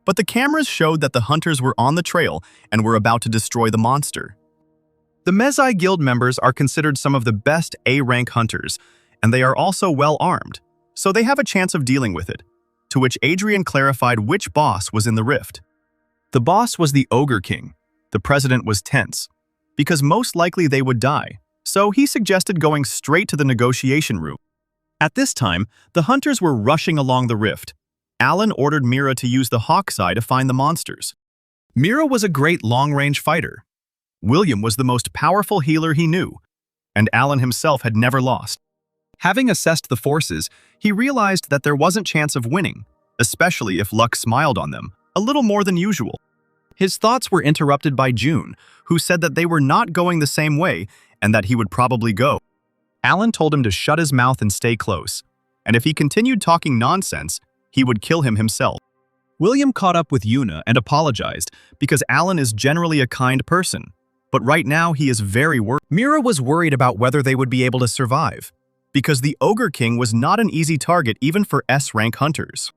but the cameras showed that the hunters were on the trail and were about to destroy the monster. The Mezai Guild members are considered some of the best A-rank hunters, and they are also well-armed, so they have a chance of dealing with it, to which Adrian clarified which boss was in the rift. The boss was the Ogre King. The president was tense, because most likely they would die, so he suggested going straight to the negotiation room. At this time, the hunters were rushing along the rift. Alan ordered Mira to use the Hawk's Eye to find the monsters. Mira was a great long-range fighter. William was the most powerful healer he knew, and Alan himself had never lost. Having assessed the forces, he realized that there wasn't chance of winning, especially if luck smiled on them, a little more than usual. His thoughts were interrupted by June, who said that they were not going the same way and that he would probably go. Alan told him to shut his mouth and stay close, and if he continued talking nonsense, he would kill him himself. William caught up with Yuna and apologized because Alan is generally a kind person, but right now he is very worried. Mira was worried about whether they would be able to survive, because the Ogre King was not an easy target even for S-rank hunters.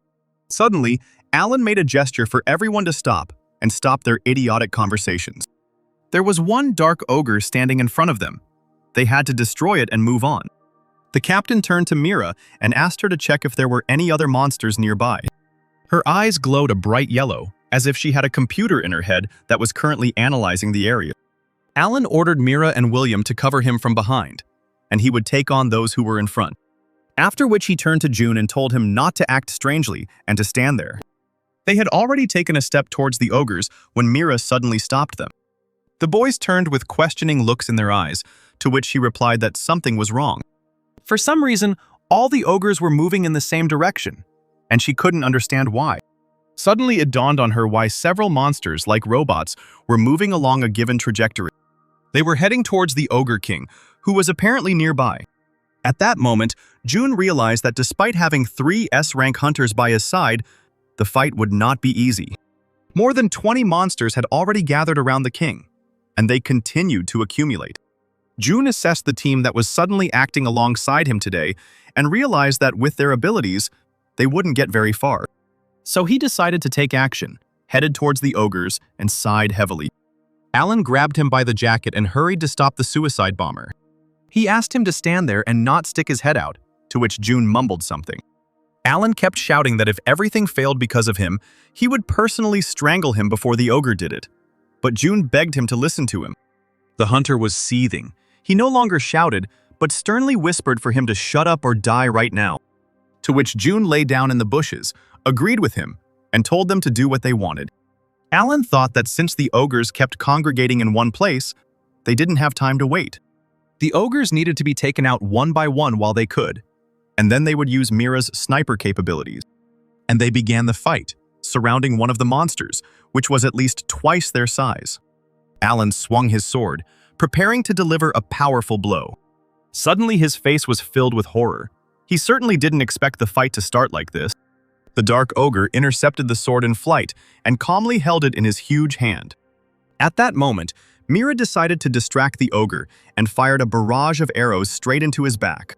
Suddenly, Alan made a gesture for everyone to stop and stop their idiotic conversations. There was one dark ogre standing in front of them. They had to destroy it and move on. The captain turned to Mira and asked her to check if there were any other monsters nearby. Her eyes glowed a bright yellow, as if she had a computer in her head that was currently analyzing the area. Alan ordered Mira and William to cover him from behind, and he would take on those who were in front. After which he turned to June and told him not to act strangely and to stand there. They had already taken a step towards the ogres when Mira suddenly stopped them. The boys turned with questioning looks in their eyes, to which she replied that something was wrong. For some reason, all the ogres were moving in the same direction, and she couldn't understand why. Suddenly it dawned on her why several monsters, like robots, were moving along a given trajectory. They were heading towards the Ogre King, who was apparently nearby. At that moment, June realized that despite having 3 S-rank hunters by his side, the fight would not be easy. More than 20 monsters had already gathered around the king, and they continued to accumulate. June assessed the team that was suddenly acting alongside him today and realized that with their abilities, they wouldn't get very far. So he decided to take action, headed towards the ogres, and sighed heavily. Alan grabbed him by the jacket and hurried to stop the suicide bomber. He asked him to stand there and not stick his head out, to which June mumbled something. Alan kept shouting that if everything failed because of him, he would personally strangle him before the ogre did it. But June begged him to listen to him. The hunter was seething. He no longer shouted, but sternly whispered for him to shut up or die right now. To which June lay down in the bushes, agreed with him, and told them to do what they wanted. Alan thought that since the ogres kept congregating in one place, they didn't have time to wait. The ogres needed to be taken out one by one while they could, and then they would use Mira's sniper capabilities. And they began the fight, surrounding one of the monsters, which was at least twice their size. Alan swung his sword, preparing to deliver a powerful blow. Suddenly his face was filled with horror. He certainly didn't expect the fight to start like this. The dark ogre intercepted the sword in flight and calmly held it in his huge hand. At that moment, Mira decided to distract the ogre and fired a barrage of arrows straight into his back.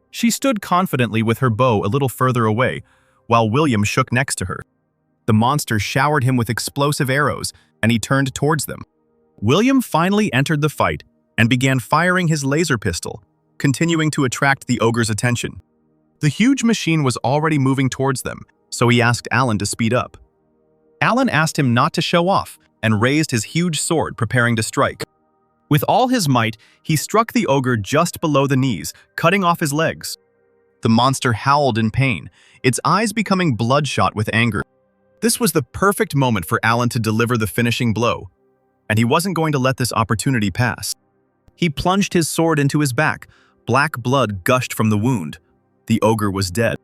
She stood confidently with her bow a little further away, while William shook next to her. The monster showered him with explosive arrows, and he turned towards them. William finally entered the fight and began firing his laser pistol, continuing to attract the ogre's attention. The huge machine was already moving towards them, so he asked Alan to speed up. Alan asked him not to show off and raised his huge sword, preparing to strike. With all his might, he struck the ogre just below the knees, cutting off his legs. The monster howled in pain, its eyes becoming bloodshot with anger. This was the perfect moment for Alan to deliver the finishing blow, and he wasn't going to let this opportunity pass. He plunged his sword into his back. Black blood gushed from the wound. The ogre was dead.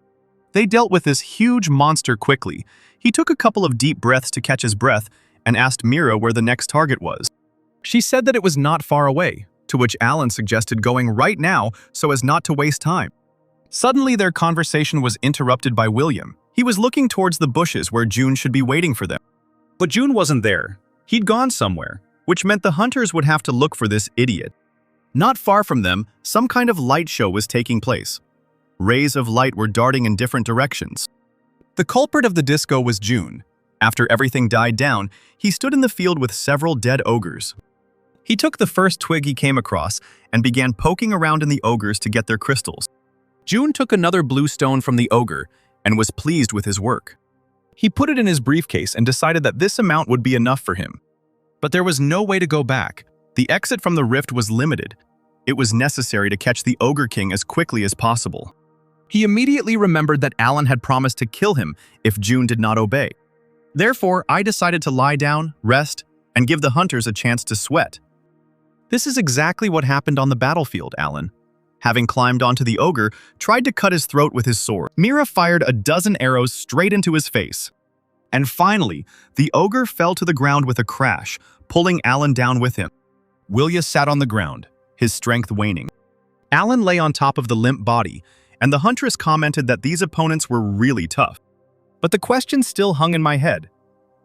They dealt with this huge monster quickly. He took a couple of deep breaths to catch his breath and asked Mira where the next target was. She said that it was not far away, to which Alan suggested going right now so as not to waste time. Suddenly their conversation was interrupted by William. He was looking towards the bushes where June should be waiting for them. But June wasn't there. He'd gone somewhere, which meant the hunters would have to look for this idiot. Not far from them, some kind of light show was taking place. Rays of light were darting in different directions. The culprit of the disco was June. After everything died down, he stood in the field with several dead ogres. He took the first twig he came across and began poking around in the ogres to get their crystals. June took another blue stone from the ogre and was pleased with his work. He put it in his briefcase and decided that this amount would be enough for him. But there was no way to go back. The exit from the rift was limited. It was necessary to catch the Ogre King as quickly as possible. He immediately remembered that Alan had promised to kill him if June did not obey. Therefore, I decided to lie down, rest, and give the hunters a chance to sweat. This is exactly what happened on the battlefield, Alan. Having climbed onto the ogre, tried to cut his throat with his sword. Mira fired a dozen arrows straight into his face. And finally, the ogre fell to the ground with a crash, pulling Alan down with him. Willia sat on the ground, his strength waning. Alan lay on top of the limp body, and the huntress commented that these opponents were really tough. But the question still hung in my head.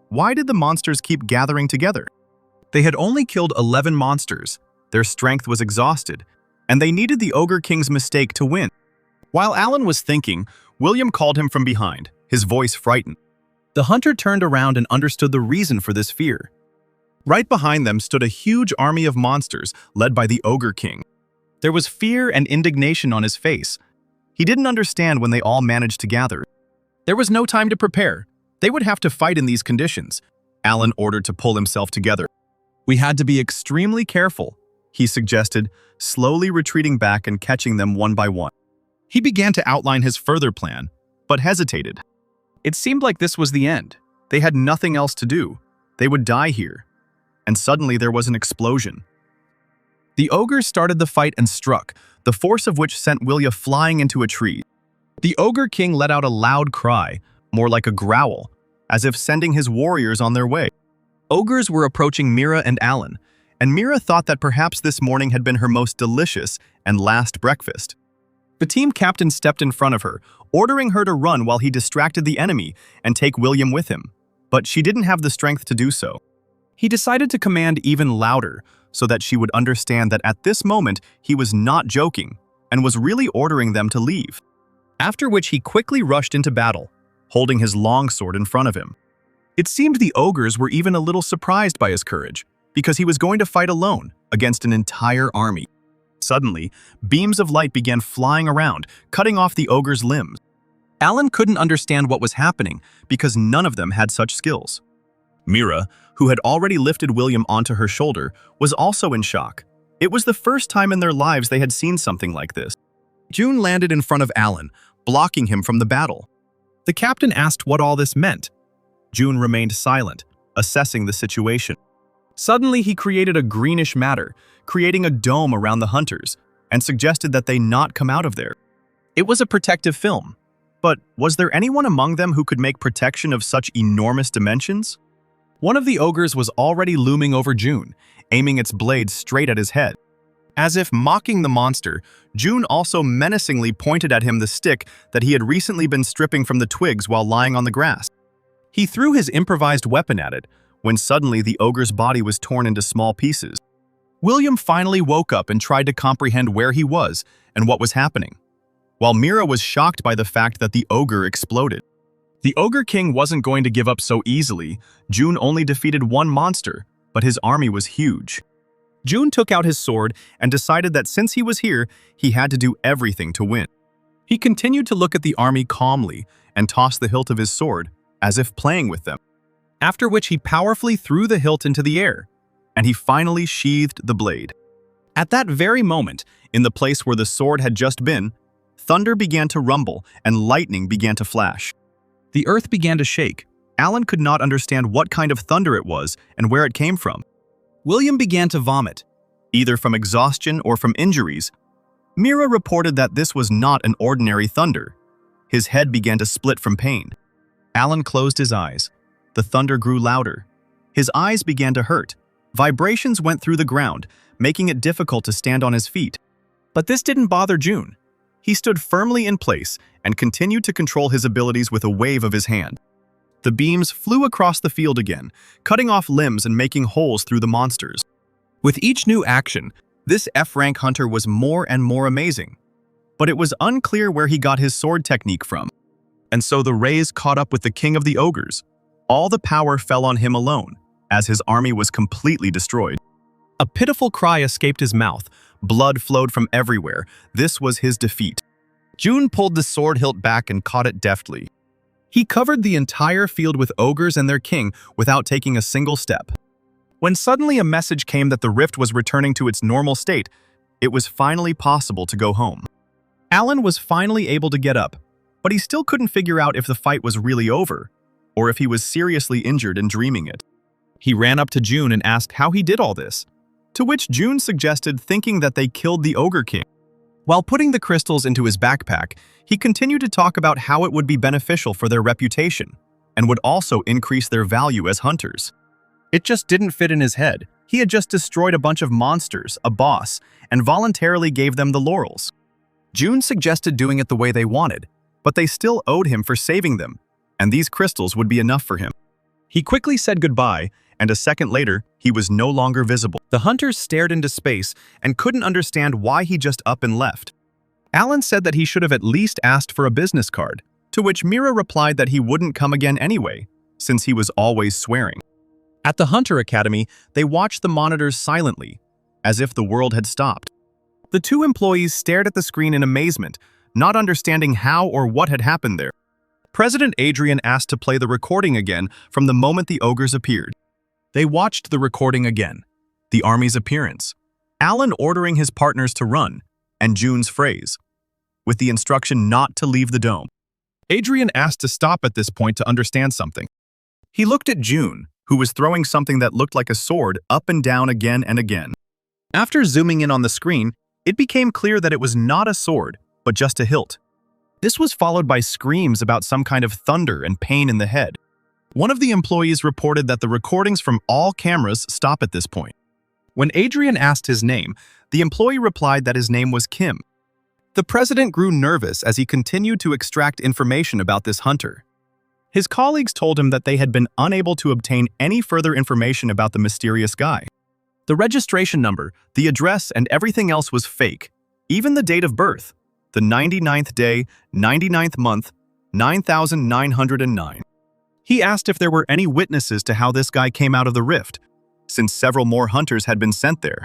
Why did the monsters keep gathering together? They had only killed 11 monsters, their strength was exhausted, and they needed the Ogre King's mistake to win. While Alan was thinking, William called him from behind, his voice frightened. The hunter turned around and understood the reason for this fear. Right behind them stood a huge army of monsters led by the Ogre King. There was fear and indignation on his face. He didn't understand when they all managed to gather. There was no time to prepare. They would have to fight in these conditions. Alan ordered to pull himself together. We had to be extremely careful, he suggested, slowly retreating back and catching them one by one. He began to outline his further plan, but hesitated. It seemed like this was the end. They had nothing else to do. They would die here. And suddenly there was an explosion. The ogres started the fight and struck, the force of which sent Willia flying into a tree. The Ogre King let out a loud cry, more like a growl, as if sending his warriors on their way. Ogres were approaching Mira and Alan, and Mira thought that perhaps this morning had been her most delicious and last breakfast. The team captain stepped in front of her, ordering her to run while he distracted the enemy and take William with him, but she didn't have the strength to do so. He decided to command even louder so that she would understand that at this moment he was not joking and was really ordering them to leave. After which he quickly rushed into battle, holding his long sword in front of him. It seemed the ogres were even a little surprised by his courage, because he was going to fight alone against an entire army. Suddenly, beams of light began flying around, cutting off the ogre's limbs. Alan couldn't understand what was happening because none of them had such skills. Mira, who had already lifted William onto her shoulder, was also in shock. It was the first time in their lives they had seen something like this. June landed in front of Alan, blocking him from the battle. The captain asked what all this meant. June remained silent, assessing the situation. Suddenly, he created a greenish matter, creating a dome around the hunters, and suggested that they not come out of there. It was a protective film, but was there anyone among them who could make protection of such enormous dimensions? One of the ogres was already looming over June, aiming its blade straight at his head. As if mocking the monster, June also menacingly pointed at him the stick that he had recently been stripping from the twigs while lying on the grass. He threw his improvised weapon at it, when suddenly the ogre's body was torn into small pieces. William finally woke up and tried to comprehend where he was and what was happening, while Mira was shocked by the fact that the ogre exploded. The Ogre King wasn't going to give up so easily. June only defeated one monster, but his army was huge. June took out his sword and decided that since he was here, he had to do everything to win. He continued to look at the army calmly and tossed the hilt of his sword, as if playing with them. After which he powerfully threw the hilt into the air, and he finally sheathed the blade. At that very moment, in the place where the sword had just been, thunder began to rumble and lightning began to flash. The earth began to shake. Alan could not understand what kind of thunder it was and where it came from. William began to vomit, either from exhaustion or from injuries. Mira reported that this was not an ordinary thunder. His head began to split from pain. Alan closed his eyes. The thunder grew louder. His eyes began to hurt. Vibrations went through the ground, making it difficult to stand on his feet. But this didn't bother June. He stood firmly in place and continued to control his abilities with a wave of his hand. The beams flew across the field again, cutting off limbs and making holes through the monsters. With each new action, this F-rank hunter was more and more amazing. But it was unclear where he got his sword technique from. And so the rays caught up with the king of the ogres. All the power fell on him alone, as his army was completely destroyed. A pitiful cry escaped his mouth. Blood flowed from everywhere. This was his defeat. June pulled the sword hilt back and caught it deftly. He covered the entire field with ogres and their king without taking a single step. When suddenly a message came that the rift was returning to its normal state, it was finally possible to go home. Alan was finally able to get up, but he still couldn't figure out if the fight was really over, or if he was seriously injured and dreaming it. He ran up to June and asked how he did all this, to which June suggested thinking that they killed the Ogre King. While putting the crystals into his backpack, he continued to talk about how it would be beneficial for their reputation, and would also increase their value as hunters. It just didn't fit in his head. He had just destroyed a bunch of monsters, a boss, and voluntarily gave them the laurels. June suggested doing it the way they wanted, but they still owed him for saving them, and these crystals would be enough for him. He quickly said goodbye, and a second later, he was no longer visible. The hunters stared into space and couldn't understand why he just up and left. Alan said that he should have at least asked for a business card, to which Mira replied that he wouldn't come again anyway, since he was always swearing. At the Hunter Academy, they watched the monitors silently, as if the world had stopped. The two employees stared at the screen in amazement, not understanding how or what had happened there. President Adrian asked to play the recording again from the moment the ogres appeared. They watched the recording again. The army's appearance, Alan ordering his partners to run, and June's phrase, with the instruction not to leave the dome. Adrian asked to stop at this point to understand something. He looked at June, who was throwing something that looked like a sword up and down again and again. After zooming in on the screen, it became clear that it was not a sword, but just a hilt. This was followed by screams about some kind of thunder and pain in the head. One of the employees reported that the recordings from all cameras stop at this point. When Adrian asked his name, the employee replied that his name was Kim. The president grew nervous as he continued to extract information about this hunter. His colleagues told him that they had been unable to obtain any further information about the mysterious guy. The registration number, the address, and everything else was fake, even the date of birth, the 99th day, 99th month, 9,909. He asked if there were any witnesses to how this guy came out of the rift, since several more hunters had been sent there.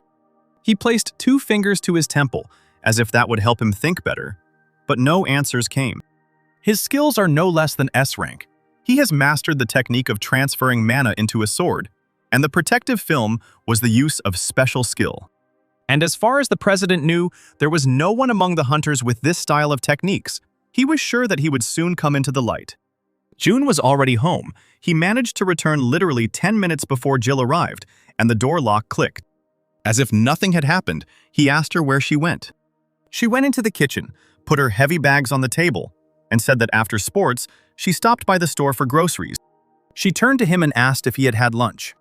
He placed 2 fingers to his temple, as if that would help him think better, but no answers came. His skills are no less than S rank. He has mastered the technique of transferring mana into a sword, and the protective film was the use of special skill. And as far as the president knew, there was no one among the hunters with this style of techniques. He was sure that he would soon come into the light. June was already home. He managed to return literally 10 minutes before Jill arrived, and the door lock clicked. As if nothing had happened, he asked her where she went. She went into the kitchen, put her heavy bags on the table, and said that after sports, she stopped by the store for groceries. She turned to him and asked if he had had lunch.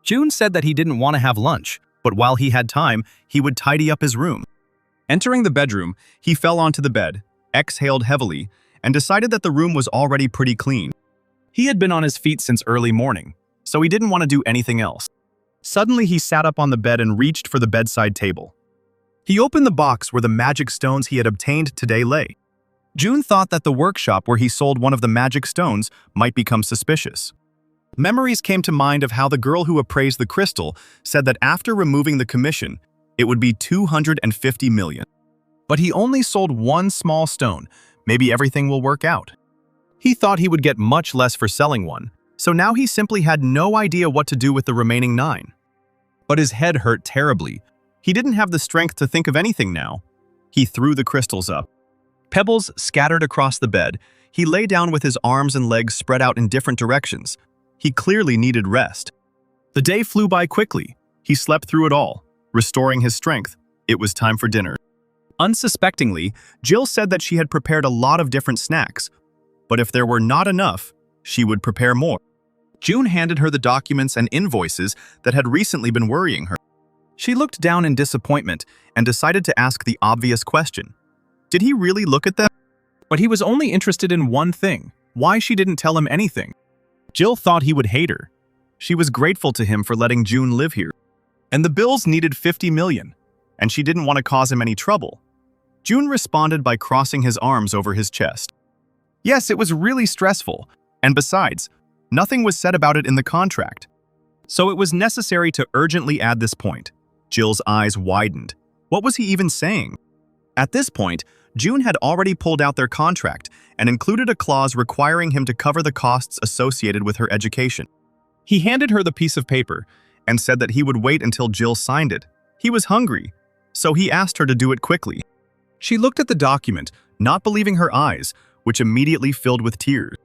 June said that he didn't want to have lunch, but while he had time, he would tidy up his room. Entering the bedroom, he fell onto the bed, exhaled heavily, and decided that the room was already pretty clean. He had been on his feet since early morning, so he didn't want to do anything else. Suddenly, he sat up on the bed and reached for the bedside table. He opened the box where the magic stones he had obtained today lay. June thought that the workshop where he sold one of the magic stones might become suspicious. Memories came to mind of how the girl who appraised the crystal said that after removing the commission, it would be 250 million. But he only sold one small stone. Maybe everything will work out. He thought he would get much less for selling one, so now he simply had no idea what to do with the remaining 9. But his head hurt terribly. He didn't have the strength to think of anything now. He threw the crystals up. Pebbles scattered across the bed. He lay down with his arms and legs spread out in different directions. He clearly needed rest. The day flew by quickly. He slept through it all, restoring his strength. It was time for dinner. Unsuspectingly, Jill said that she had prepared a lot of different snacks, but if there were not enough, she would prepare more. June handed her the documents and invoices that had recently been worrying her. She looked down in disappointment and decided to ask the obvious question. Did he really look at them? But he was only interested in one thing, why she didn't tell him anything. Jill thought he would hate her. She was grateful to him for letting June live here. And the bills needed 50 million, and she didn't want to cause him any trouble. June responded by crossing his arms over his chest. Yes, it was really stressful, and besides, nothing was said about it in the contract. So it was necessary to urgently add this point. Jill's eyes widened. What was he even saying? At this point, June had already pulled out their contract and included a clause requiring him to cover the costs associated with her education. He handed her the piece of paper and said that he would wait until Jill signed it. He was hungry, so he asked her to do it quickly. She looked at the document, not believing her eyes, which immediately filled with tears.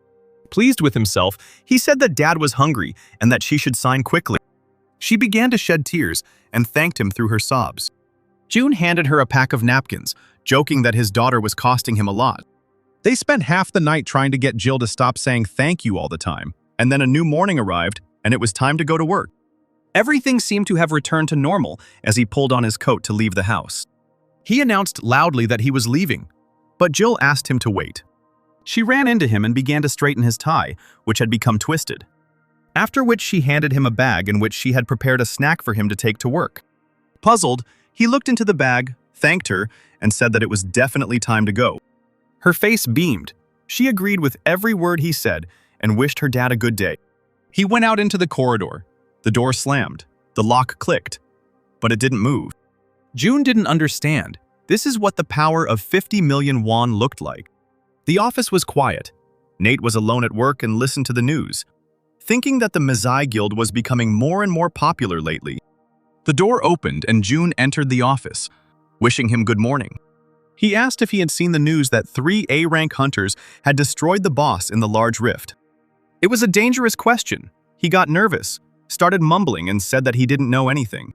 Pleased with himself, he said that Dad was hungry and that she should sign quickly. She began to shed tears and thanked him through her sobs. June handed her a pack of napkins, joking that his daughter was costing him a lot. They spent half the night trying to get Jill to stop saying thank you all the time, and then a new morning arrived, and it was time to go to work. Everything seemed to have returned to normal as he pulled on his coat to leave the house. He announced loudly that he was leaving, but Jill asked him to wait. She ran into him and began to straighten his tie, which had become twisted. After which she handed him a bag in which she had prepared a snack for him to take to work. Puzzled, he looked into the bag, thanked her, and said that it was definitely time to go. Her face beamed. She agreed with every word he said and wished her dad a good day. He went out into the corridor. The door slammed. The lock clicked. But it didn't move. June didn't understand. This is what the power of 50 million won looked like. The office was quiet. Nate was alone at work and listened to the news, thinking that the Mezai Guild was becoming more and more popular lately. The door opened and June entered the office, wishing him good morning. He asked if he had seen the news that 3 A-rank hunters had destroyed the boss in the large rift. It was a dangerous question. He got nervous, started mumbling, and said that he didn't know anything.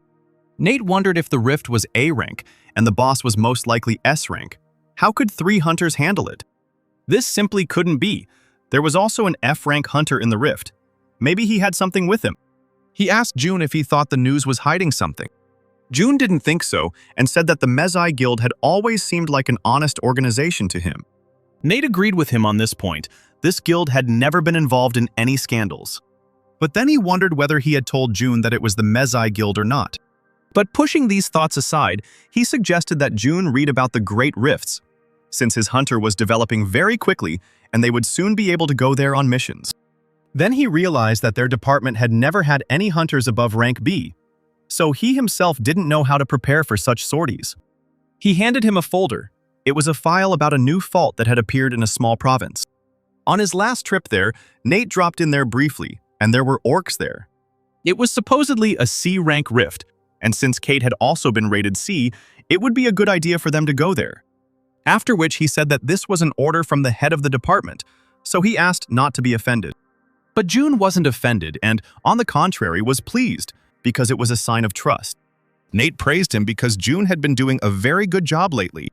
Nate wondered if the rift was A-rank and the boss was most likely S-rank. How could 3 hunters handle it? This simply couldn't be. There was also an F-rank hunter in the rift. Maybe he had something with him. He asked June if he thought the news was hiding something. June didn't think so and said that the Mezai Guild had always seemed like an honest organization to him. Nate agreed with him on this point. This guild had never been involved in any scandals. But then he wondered whether he had told June that it was the Mezai Guild or not. But pushing these thoughts aside, he suggested that June read about the Great Rifts, since his hunter was developing very quickly and they would soon be able to go there on missions. Then he realized that their department had never had any hunters above rank B, so he himself didn't know how to prepare for such sorties. He handed him a folder. It was a file about a new fault that had appeared in a small province. On his last trip there, Nate dropped in there briefly, and there were orcs there. It was supposedly a C-rank rift, and since Kate had also been rated C, it would be a good idea for them to go there. After which he said that this was an order from the head of the department, so he asked not to be offended. But June wasn't offended and, on the contrary, was pleased because it was a sign of trust. Nate praised him because June had been doing a very good job lately,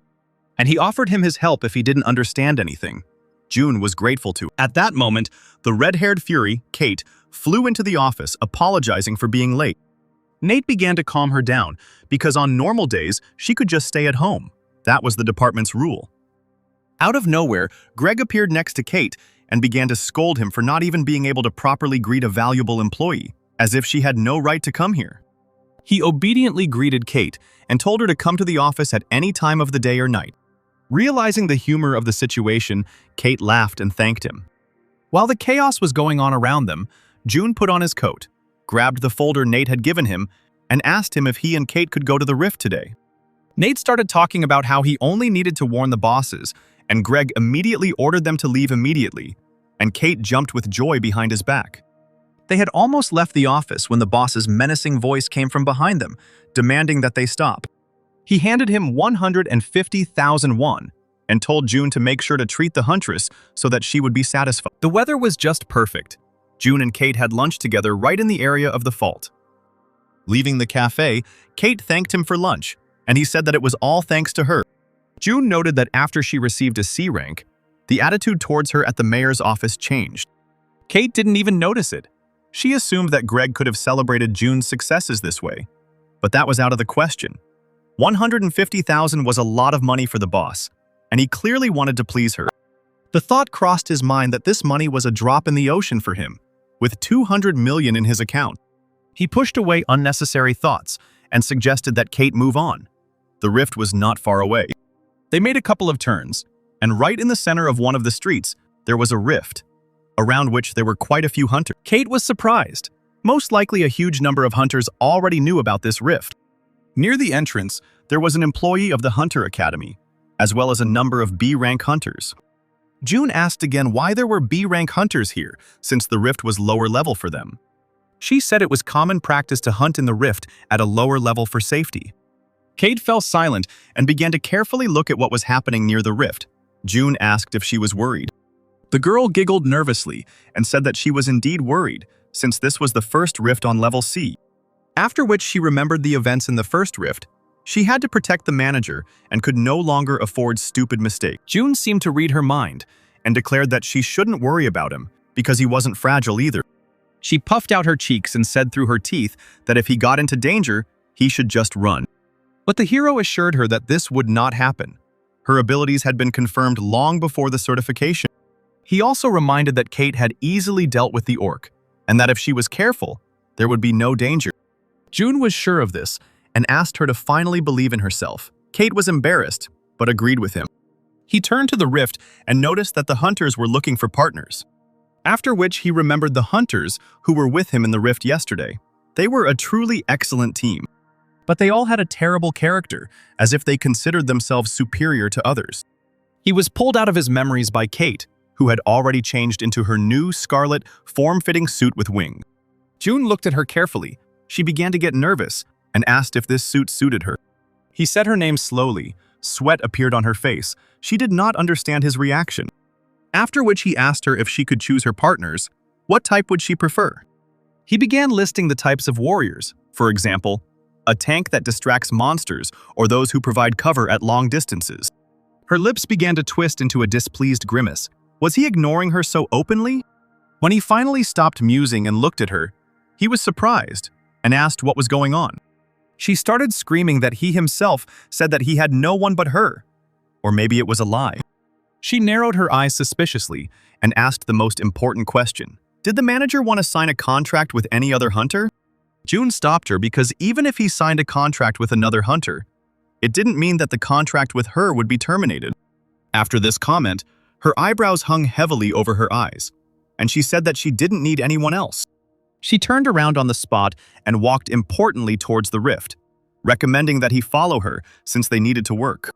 and he offered him his help if he didn't understand anything. June was grateful to. At that moment, the red-haired fury, Kate, flew into the office apologizing for being late. Nate began to calm her down because on normal days, she could just stay at home. That was the department's rule. Out of nowhere, Greg appeared next to Kate and began to scold him for not even being able to properly greet a valuable employee, as if she had no right to come here. He obediently greeted Kate and told her to come to the office at any time of the day or night. Realizing the humor of the situation, Kate laughed and thanked him. While the chaos was going on around them, June put on his coat, grabbed the folder Nate had given him, and asked him if he and Kate could go to the rift today. Nate started talking about how he only needed to warn the bosses, and Greg immediately ordered them to leave immediately, and Kate jumped with joy behind his back. They had almost left the office when the boss's menacing voice came from behind them, demanding that they stop. He handed him 150,000 won and told June to make sure to treat the huntress so that she would be satisfied. The weather was just perfect. June and Kate had lunch together right in the area of the fault. Leaving the cafe, Kate thanked him for lunch, and he said that it was all thanks to her. June noted that after she received a C rank, the attitude towards her at the mayor's office changed. Kate didn't even notice it. She assumed that Greg could have celebrated June's successes this way, but that was out of the question. 150,000 was a lot of money for the boss, and he clearly wanted to please her. The thought crossed his mind that this money was a drop in the ocean for him, with 200 million in his account. He pushed away unnecessary thoughts and suggested that Kate move on. The rift was not far away. They made a couple of turns, and right in the center of one of the streets, there was a rift, around which there were quite a few hunters. Kate was surprised. Most likely a huge number of hunters already knew about this rift. Near the entrance, there was an employee of the Hunter Academy, as well as a number of B-rank hunters. June asked again why there were B-rank hunters here, since the rift was lower level for them. She said it was common practice to hunt in the rift at a lower level for safety. Kate fell silent and began to carefully look at what was happening near the rift. June asked if she was worried. The girl giggled nervously and said that she was indeed worried, since this was the first rift on level C. After which she remembered the events in the first rift. She had to protect the manager and could no longer afford stupid mistakes. June seemed to read her mind and declared that she shouldn't worry about him because he wasn't fragile either. She puffed out her cheeks and said through her teeth that if he got into danger, he should just run. But the hero assured her that this would not happen. Her abilities had been confirmed long before the certification. He also reminded that Kate had easily dealt with the orc, and that if she was careful, there would be no danger. June was sure of this and asked her to finally believe in herself. Kate was embarrassed, but agreed with him. He turned to the rift and noticed that the hunters were looking for partners. After which he remembered the hunters who were with him in the rift yesterday. They were a truly excellent team. But they all had a terrible character, as if they considered themselves superior to others. He was pulled out of his memories by Kate, who had already changed into her new scarlet, form-fitting suit with wings. June looked at her carefully. She began to get nervous and asked if this suit suited her. He said her name slowly. Sweat appeared on her face. She did not understand his reaction. After which he asked her if she could choose her partners, what type would she prefer? He began listing the types of warriors, for example, a tank that distracts monsters or those who provide cover at long distances. Her lips began to twist into a displeased grimace. Was he ignoring her so openly? When he finally stopped musing and looked at her, he was surprised and asked what was going on. She started screaming that he himself said that he had no one but her. Or maybe it was a lie. She narrowed her eyes suspiciously and asked the most important question. Did the manager want to sign a contract with any other hunter? June stopped her because even if he signed a contract with another hunter, it didn't mean that the contract with her would be terminated. After this comment, her eyebrows hung heavily over her eyes, and she said that she didn't need anyone else. She turned around on the spot and walked importantly towards the rift, recommending that he follow her since they needed to work.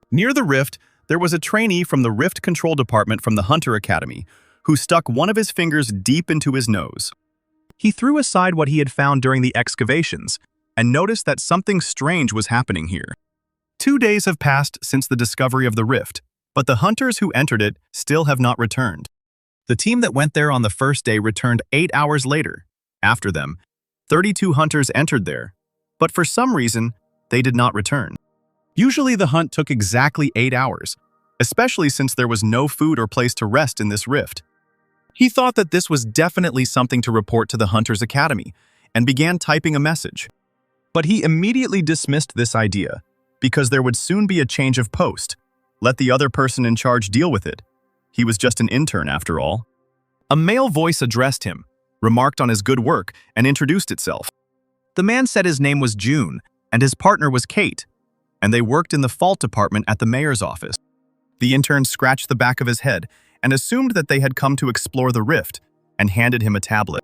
Near the rift, there was a trainee from the Rift Control Department from the Hunter Academy who stuck one of his fingers deep into his nose. He threw aside what he had found during the excavations and noticed that something strange was happening here. 2 days have passed since the discovery of the rift, but the hunters who entered it still have not returned. The team that went there on the first day returned 8 hours later. After them, 32 hunters entered there, but for some reason, they did not return. Usually the hunt took exactly 8 hours, especially since there was no food or place to rest in this rift. He thought that this was definitely something to report to the Hunters Academy and began typing a message. But he immediately dismissed this idea because there would soon be a change of post. Let the other person in charge deal with it. He was just an intern after all. A male voice addressed him, remarked on his good work, and introduced itself. The man said his name was June and his partner was Kate, and they worked in the fault department at the mayor's office. The intern scratched the back of his head and assumed that they had come to explore the rift and handed him a tablet.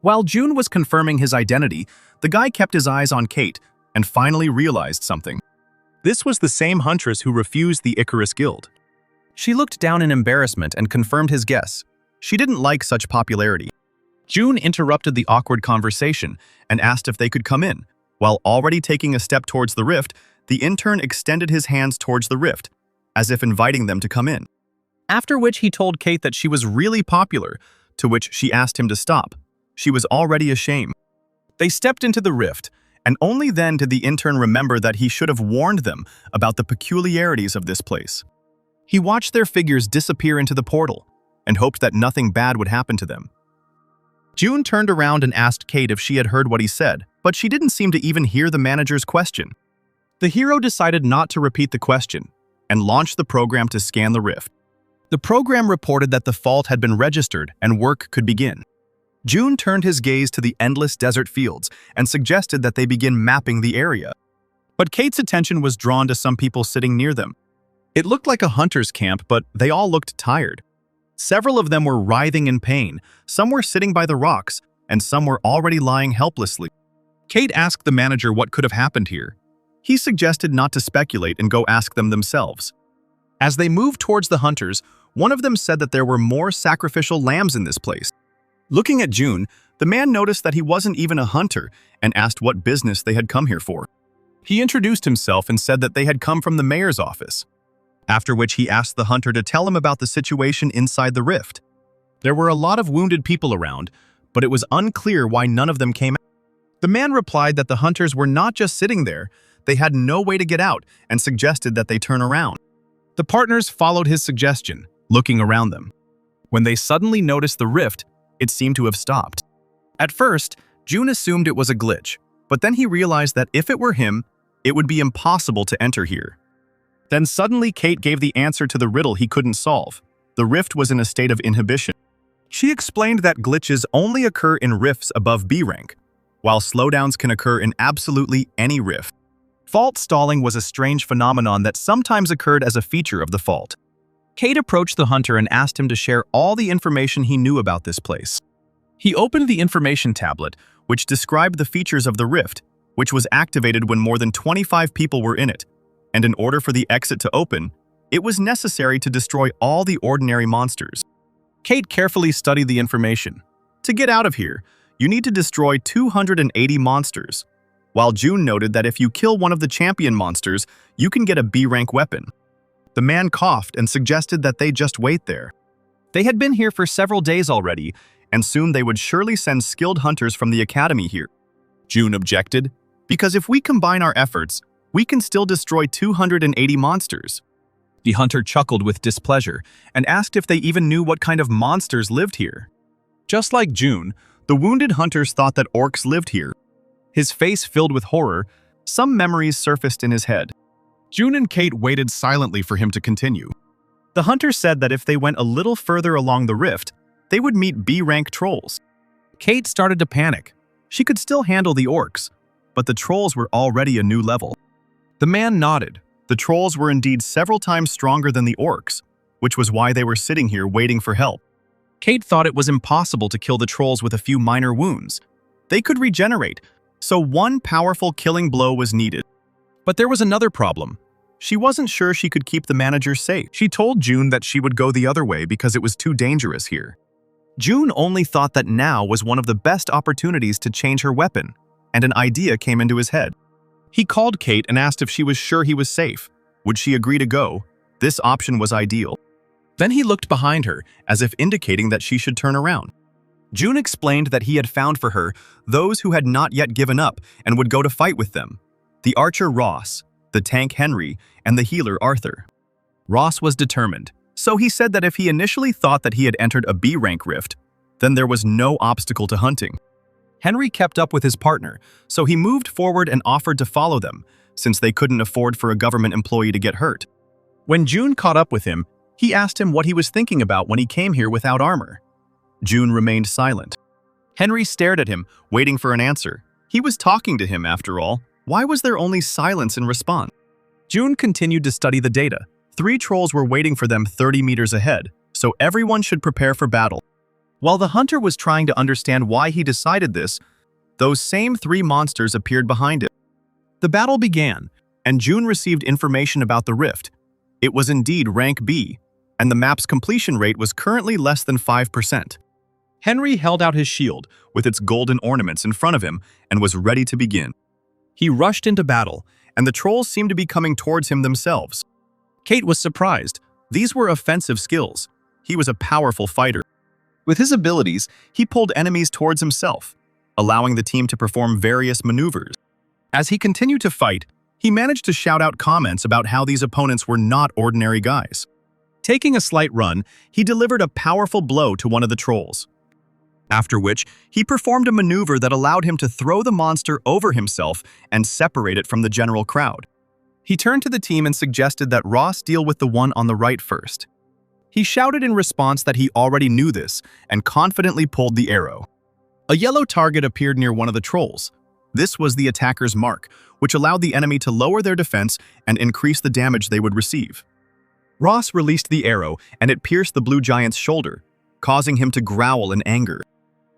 While June was confirming his identity, the guy kept his eyes on Kate and finally realized something. This was the same huntress who refused the Icarus Guild. She looked down in embarrassment and confirmed his guess. She didn't like such popularity. June interrupted the awkward conversation and asked if they could come in. While already taking a step towards the rift, the intern extended his hands towards the rift, as if inviting them to come in. After which he told Kate that she was really popular, to which she asked him to stop. She was already ashamed. They stepped into the rift, and only then did the intern remember that he should have warned them about the peculiarities of this place. He watched their figures disappear into the portal and hoped that nothing bad would happen to them. June turned around and asked Kate if she had heard what he said, but she didn't seem to even hear the manager's question. The hero decided not to repeat the question and launched the program to scan the rift. The program reported that the fault had been registered and work could begin. June turned his gaze to the endless desert fields and suggested that they begin mapping the area. But Kate's attention was drawn to some people sitting near them. It looked like a hunter's camp, but they all looked tired. Several of them were writhing in pain, some were sitting by the rocks, and some were already lying helplessly. Kate asked the manager what could have happened here, He suggested not to speculate and go ask them themselves. As they moved towards the hunters, one of them said that there were more sacrificial lambs in this place. Looking at June, the man noticed that he wasn't even a hunter and asked what business they had come here for. He introduced himself and said that they had come from the mayor's office, after which he asked the hunter to tell him about the situation inside the rift. There were a lot of wounded people around, but it was unclear why none of them came out. The man replied that the hunters were not just sitting there, they had no way to get out and suggested that they turn around. The partners followed his suggestion, looking around them. When they suddenly noticed the rift, it seemed to have stopped. At first, June assumed it was a glitch, but then he realized that if it were him, it would be impossible to enter here. Then suddenly Kate gave the answer to the riddle he couldn't solve. The rift was in a state of inhibition. She explained that glitches only occur in rifts above B rank, while slowdowns can occur in absolutely any rift. Fault stalling was a strange phenomenon that sometimes occurred as a feature of the fault. Kate approached the hunter and asked him to share all the information he knew about this place. He opened the information tablet, which described the features of the rift, which was activated when more than 25 people were in it, and in order for the exit to open, it was necessary to destroy all the ordinary monsters. Kate carefully studied the information. To get out of here, you need to destroy 280 monsters, while June noted that if you kill one of the champion monsters, you can get a B-rank weapon. The man coughed and suggested that they just wait there. They had been here for several days already, and soon they would surely send skilled hunters from the academy here. June objected, because if we combine our efforts, we can still destroy 280 monsters. The hunter chuckled with displeasure and asked if they even knew what kind of monsters lived here. Just like June, the wounded hunters thought that orcs lived here. His face filled with horror, some memories surfaced in his head. June and Kate waited silently for him to continue. The hunter said that if they went a little further along the rift, they would meet B-rank trolls. Kate started to panic. She could still handle the orcs, but the trolls were already a new level. The man nodded. The trolls were indeed several times stronger than the orcs, which was why they were sitting here waiting for help. Kate thought it was impossible to kill the trolls with a few minor wounds. They could regenerate, so one powerful killing blow was needed. But there was another problem. She wasn't sure she could keep the manager safe. She told June that she would go the other way because it was too dangerous here. June only thought that now was one of the best opportunities to change her weapon, and an idea came into his head. He called Kate and asked if she was sure he was safe. Would she agree to go? This option was ideal. Then he looked behind her, as if indicating that she should turn around. June explained that he had found for her those who had not yet given up and would go to fight with them: the archer Ross, the tank Henry, and the healer Arthur. Ross was determined, so he said that if he initially thought that he had entered a B-rank rift, then there was no obstacle to hunting. Henry kept up with his partner, so he moved forward and offered to follow them, since they couldn't afford for a government employee to get hurt. When June caught up with him, he asked him what he was thinking about when he came here without armor. June remained silent. Henry stared at him, waiting for an answer. He was talking to him, after all. Why was there only silence in response? June continued to study the data. 3 trolls were waiting for them 30 meters ahead, so everyone should prepare for battle. While the hunter was trying to understand why he decided this, those same 3 monsters appeared behind him. The battle began, and June received information about the rift. It was indeed rank B, and the map's completion rate was currently less than 5%. Henry held out his shield with its golden ornaments in front of him and was ready to begin. He rushed into battle, and the trolls seemed to be coming towards him themselves. Kate was surprised. These were offensive skills. He was a powerful fighter. With his abilities, he pulled enemies towards himself, allowing the team to perform various maneuvers. As he continued to fight, he managed to shout out comments about how these opponents were not ordinary guys. Taking a slight run, he delivered a powerful blow to one of the trolls. After which, he performed a maneuver that allowed him to throw the monster over himself and separate it from the general crowd. He turned to the team and suggested that Ross deal with the one on the right first. He shouted in response that he already knew this and confidently pulled the arrow. A yellow target appeared near one of the trolls. This was the attacker's mark, which allowed the enemy to lower their defense and increase the damage they would receive. Ross released the arrow and it pierced the blue giant's shoulder, causing him to growl in anger.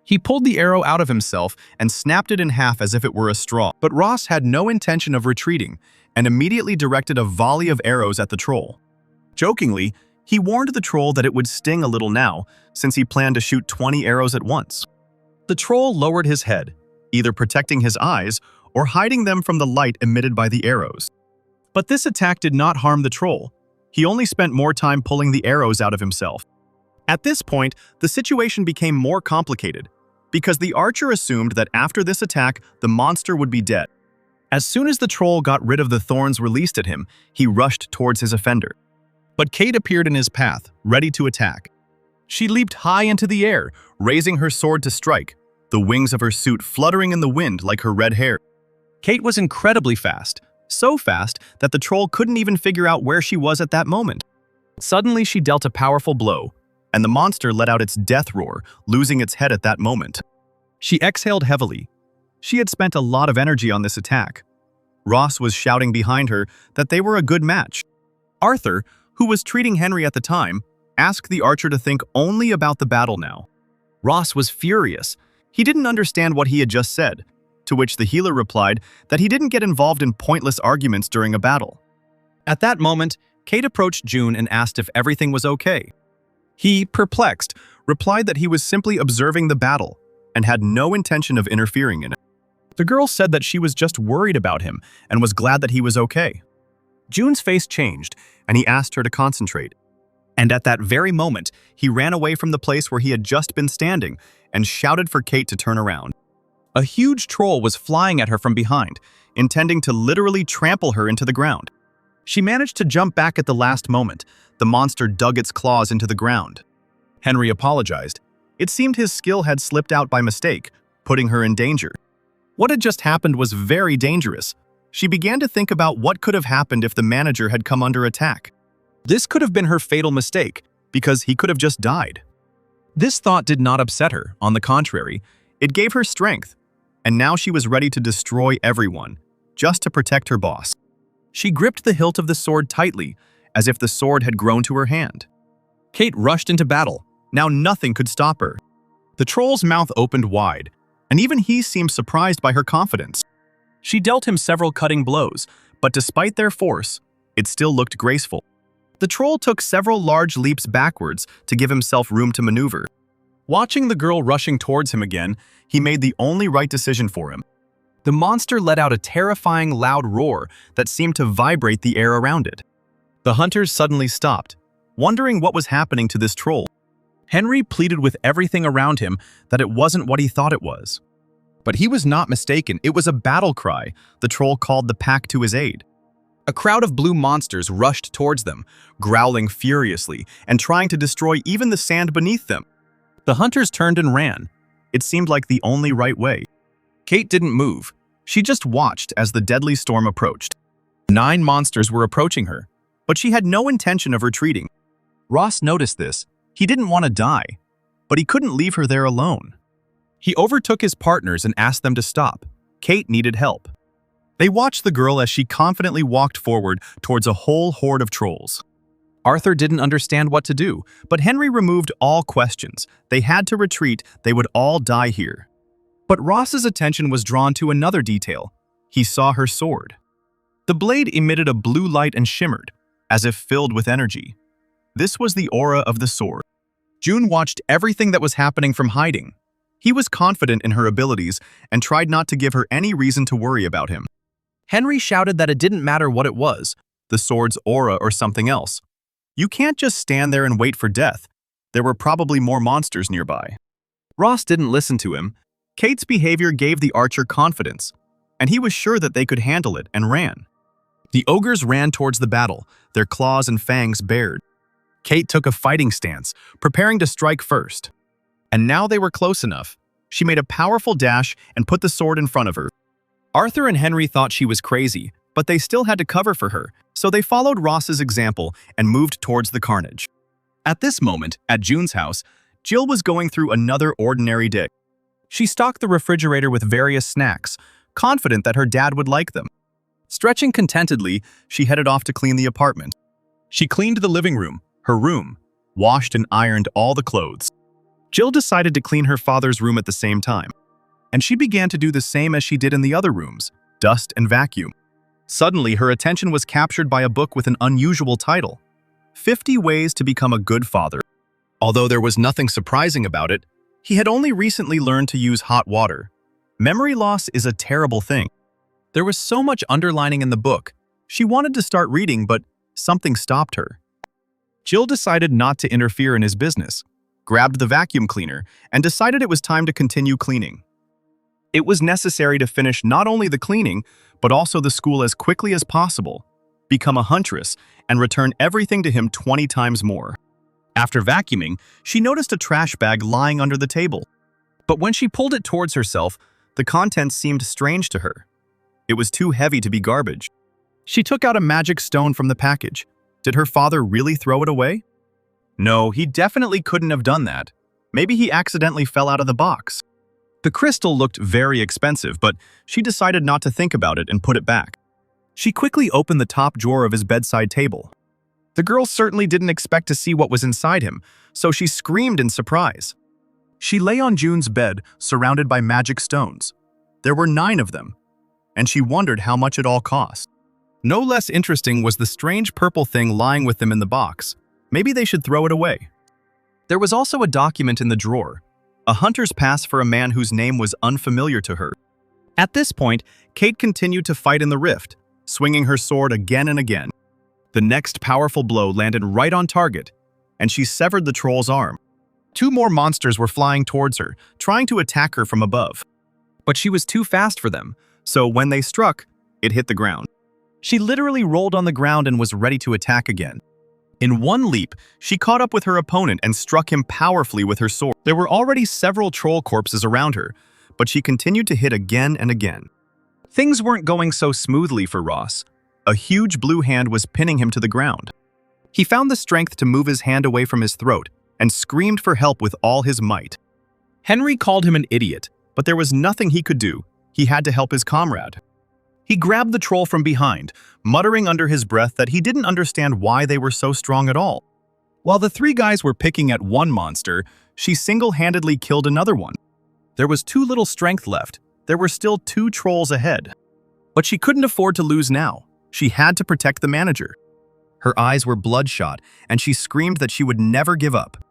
He pulled the arrow out of himself and snapped it in half as if it were a straw. But Ross had no intention of retreating and immediately directed a volley of arrows at the troll. Jokingly, he warned the troll that it would sting a little now, since he planned to shoot 20 arrows at once. The troll lowered his head, either protecting his eyes or hiding them from the light emitted by the arrows. But this attack did not harm the troll. He only spent more time pulling the arrows out of himself. At this point, the situation became more complicated, because the archer assumed that after this attack, the monster would be dead. As soon as the troll got rid of the thorns released at him, he rushed towards his offender. But Kate appeared in his path, ready to attack. She leaped high into the air, raising her sword to strike, the wings of her suit fluttering in the wind like her red hair. Kate was incredibly fast, so fast that the troll couldn't even figure out where she was at that moment. Suddenly, she dealt a powerful blow, and the monster let out its death roar, losing its head at that moment. She exhaled heavily. She had spent a lot of energy on this attack. Ross was shouting behind her that they were a good match. Arthur, who was treating Henry at the time, asked the archer to think only about the battle now. Ross was furious. He didn't understand what he had just said, to which the healer replied that he didn't get involved in pointless arguments during a battle. At that moment, Kate approached June and asked if everything was okay. He, perplexed, replied that he was simply observing the battle and had no intention of interfering in it. The girl said that she was just worried about him and was glad that he was okay. June's face changed, and he asked her to concentrate. And at that very moment, he ran away from the place where he had just been standing and shouted for Kate to turn around. A huge troll was flying at her from behind, intending to literally trample her into the ground. She managed to jump back at the last moment. The monster dug its claws into the ground. Henry apologized. It seemed his skill had slipped out by mistake, putting her in danger. What had just happened was very dangerous. She began to think about what could have happened if the manager had come under attack. This could have been her fatal mistake, because he could have just died. This thought did not upset her. On the contrary, it gave her strength, and now she was ready to destroy everyone, just to protect her boss. She gripped the hilt of the sword tightly, as if the sword had grown to her hand. Kate rushed into battle. Now nothing could stop her. The troll's mouth opened wide, and even he seemed surprised by her confidence. She dealt him several cutting blows, but despite their force, it still looked graceful. The troll took several large leaps backwards to give himself room to maneuver. Watching the girl rushing towards him again, he made the only right decision for him. The monster let out a terrifying loud roar that seemed to vibrate the air around it. The hunters suddenly stopped, wondering what was happening to this troll. Henry pleaded with everything around him that it wasn't what he thought it was. But he was not mistaken. It was a battle cry. The troll called the pack to his aid. A crowd of blue monsters rushed towards them, growling furiously and trying to destroy even the sand beneath them. The hunters turned and ran. It seemed like the only right way. Kate didn't move. She just watched as the deadly storm approached. 9 monsters were approaching her, but she had no intention of retreating. Ross noticed this. He didn't want to die, but he couldn't leave her there alone. He overtook his partners and asked them to stop. Kate needed help. They watched the girl as she confidently walked forward towards a whole horde of trolls. Arthur didn't understand what to do, but Henry removed all questions. They had to retreat. They would all die here. But Ross's attention was drawn to another detail. He saw her sword. The blade emitted a blue light and shimmered, as if filled with energy. This was the aura of the sword. June watched everything that was happening from hiding. He was confident in her abilities and tried not to give her any reason to worry about him. Henry shouted that it didn't matter what it was, the sword's aura or something else. You can't just stand there and wait for death. There were probably more monsters nearby. Ross didn't listen to him. Kate's behavior gave the archer confidence, and he was sure that they could handle it and ran. The ogres ran towards the battle, their claws and fangs bared. Kate took a fighting stance, preparing to strike first. And now they were close enough. She made a powerful dash and put the sword in front of her. Arthur and Henry thought she was crazy, but they still had to cover for her, so they followed Ross's example and moved towards the carnage. At this moment, at June's house, Jill was going through another ordinary day. She stocked the refrigerator with various snacks, confident that her dad would like them. Stretching contentedly, she headed off to clean the apartment. She cleaned the living room, her room, washed and ironed all the clothes. Jill decided to clean her father's room at the same time, and she began to do the same as she did in the other rooms, dust and vacuum. Suddenly, her attention was captured by a book with an unusual title, 50 Ways to Become a Good Father. Although there was nothing surprising about it, he had only recently learned to use hot water. Memory loss is a terrible thing. There was so much underlining in the book. She wanted to start reading, but something stopped her. Jill decided not to interfere in his business, grabbed the vacuum cleaner, and decided it was time to continue cleaning. It was necessary to finish not only the cleaning, but also the school as quickly as possible, become a huntress, and return everything to him 20 times more. After vacuuming, she noticed a trash bag lying under the table. But when she pulled it towards herself, the contents seemed strange to her. It was too heavy to be garbage. She took out a magic stone from the package. Did her father really throw it away? No, he definitely couldn't have done that. Maybe he accidentally fell out of the box. The crystal looked very expensive, but she decided not to think about it and put it back. She quickly opened the top drawer of his bedside table. The girl certainly didn't expect to see what was inside him, so she screamed in surprise. She lay on June's bed, surrounded by magic stones. There were 9 of them, and she wondered how much it all cost. No less interesting was the strange purple thing lying with them in the box. Maybe they should throw it away. There was also a document in the drawer, a hunter's pass for a man whose name was unfamiliar to her. At this point, Kate continued to fight in the rift, swinging her sword again and again. The next powerful blow landed right on target, and she severed the troll's arm. 2 more monsters were flying towards her, trying to attack her from above. But she was too fast for them, so when they struck, it hit the ground. She literally rolled on the ground and was ready to attack again. In one leap, she caught up with her opponent and struck him powerfully with her sword. There were already several troll corpses around her, but she continued to hit again and again. Things weren't going so smoothly for Ross. A huge blue hand was pinning him to the ground. He found the strength to move his hand away from his throat and screamed for help with all his might. Henry called him an idiot, but there was nothing he could do. He had to help his comrade. He grabbed the troll from behind, muttering under his breath that he didn't understand why they were so strong at all. While the 3 guys were picking at one monster, she single-handedly killed another one. There was too little strength left. There were still 2 trolls ahead. But she couldn't afford to lose now. She had to protect the manager. Her eyes were bloodshot, and she screamed that she would never give up.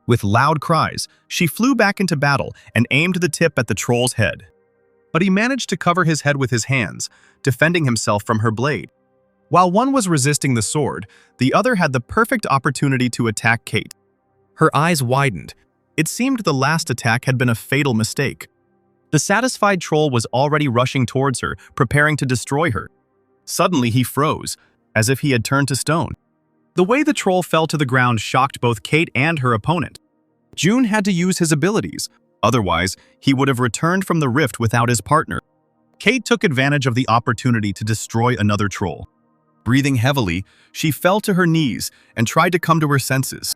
With loud cries, she flew back into battle and aimed the tip at the troll's head. But he managed to cover his head with his hands, defending himself from her blade. While one was resisting the sword, the other had the perfect opportunity to attack Kate. Her eyes widened. It seemed the last attack had been a fatal mistake. The satisfied troll was already rushing towards her, preparing to destroy her. Suddenly he froze, as if he had turned to stone. The way the troll fell to the ground shocked both Kate and her opponent. June had to use his abilities, otherwise he would have returned from the rift without his partner. Kate took advantage of the opportunity to destroy another troll. Breathing heavily, she fell to her knees and tried to come to her senses.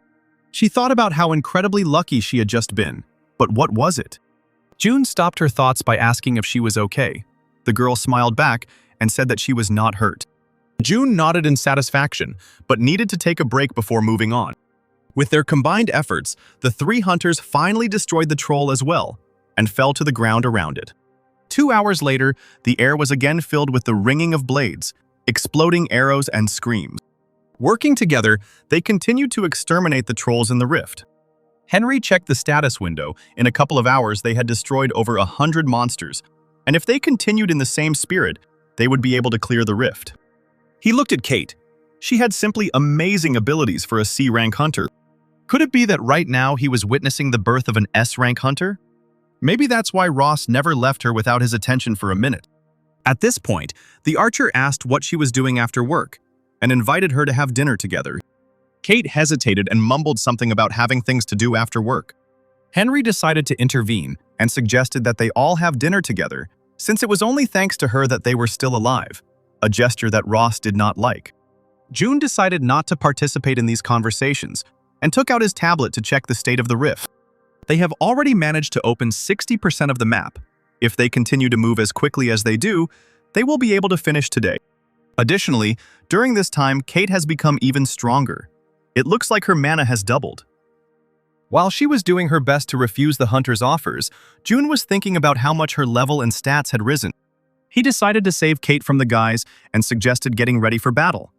She thought about how incredibly lucky she had just been, but what was it? June stopped her thoughts by asking if she was okay. The girl smiled back and said that she was not hurt. June nodded in satisfaction, but needed to take a break before moving on. With their combined efforts, the 3 hunters finally destroyed the troll as well, and fell to the ground around it. 2 hours later, the air was again filled with the ringing of blades, exploding arrows and screams. Working together, they continued to exterminate the trolls in the rift. Henry checked the status window. In a couple of hours, they had destroyed over 100 monsters, and if they continued in the same spirit, they would be able to clear the rift. He looked at Kate. She had simply amazing abilities for a C-rank hunter. Could it be that right now he was witnessing the birth of an S-rank hunter? Maybe that's why Ross never left her without his attention for a minute. At this point, the archer asked what she was doing after work and invited her to have dinner together. Kate hesitated and mumbled something about having things to do after work. Henry decided to intervene and suggested that they all have dinner together, since it was only thanks to her that they were still alive, a gesture that Ross did not like. June decided not to participate in these conversations and took out his tablet to check the state of the rift. They have already managed to open 60% of the map. If they continue to move as quickly as they do, they will be able to finish today. Additionally, during this time, Kate has become even stronger. It looks like her mana has doubled. While she was doing her best to refuse the hunter's offers, June was thinking about how much her level and stats had risen. He decided to save Kate from the guys and suggested getting ready for battle,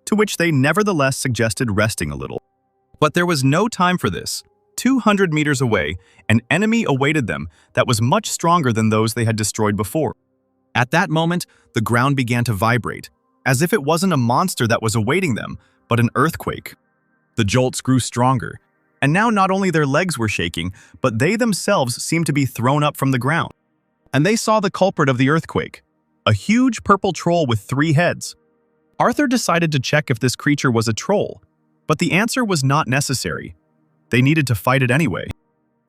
to which they nevertheless suggested resting a little. But there was no time for this. 200 meters away, an enemy awaited them that was much stronger than those they had destroyed before. At that moment, the ground began to vibrate, as if it wasn't a monster that was awaiting them, but an earthquake. The jolts grew stronger, and now not only their legs were shaking, but they themselves seemed to be thrown up from the ground. And they saw the culprit of the earthquake, a huge purple troll with 3 heads. Arthur decided to check if this creature was a troll, but the answer was not necessary. They needed to fight it anyway.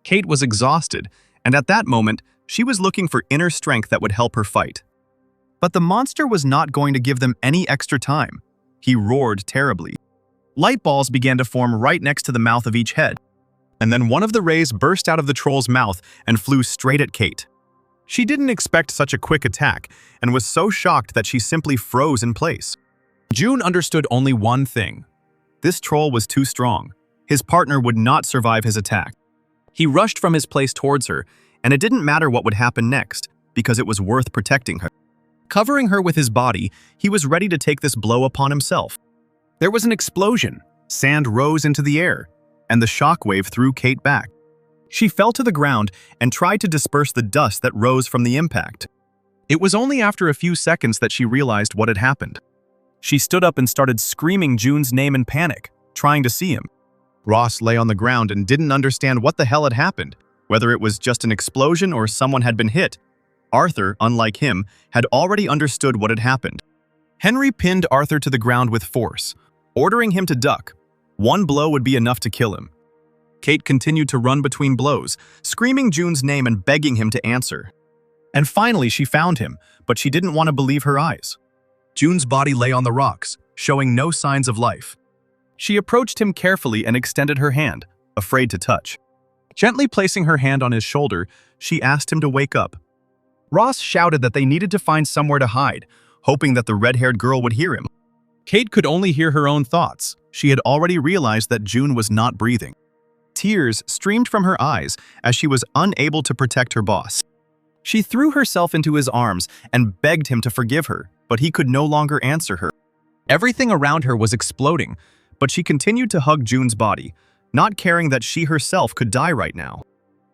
Kate was exhausted, and at that moment, she was looking for inner strength that would help her fight. But the monster was not going to give them any extra time. He roared terribly. Light balls began to form right next to the mouth of each head, and then one of the rays burst out of the troll's mouth and flew straight at Kate. She didn't expect such a quick attack and was so shocked that she simply froze in place. June understood only one thing. This troll was too strong. His partner would not survive his attack. He rushed from his place towards her, and it didn't matter what would happen next, because it was worth protecting her. Covering her with his body, he was ready to take this blow upon himself. There was an explosion. Sand rose into the air, and the shockwave threw Kate back. She fell to the ground and tried to disperse the dust that rose from the impact. It was only after a few seconds that she realized what had happened. She stood up and started screaming June's name in panic, trying to see him. Ross lay on the ground and didn't understand what the hell had happened, whether it was just an explosion or someone had been hit. Arthur, unlike him, had already understood what had happened. Henry pinned Arthur to the ground with force, ordering him to duck. One blow would be enough to kill him. Kate continued to run between blows, screaming June's name and begging him to answer. And finally she found him, but she didn't want to believe her eyes. June's body lay on the rocks, showing no signs of life. She approached him carefully and extended her hand, afraid to touch. Gently placing her hand on his shoulder, she asked him to wake up. Ross shouted that they needed to find somewhere to hide, hoping that the red-haired girl would hear him. Kate could only hear her own thoughts. She had already realized that June was not breathing. Tears streamed from her eyes as she was unable to protect her boss. She threw herself into his arms and begged him to forgive her, but he could no longer answer her. Everything around her was exploding, but she continued to hug June's body, not caring that she herself could die right now.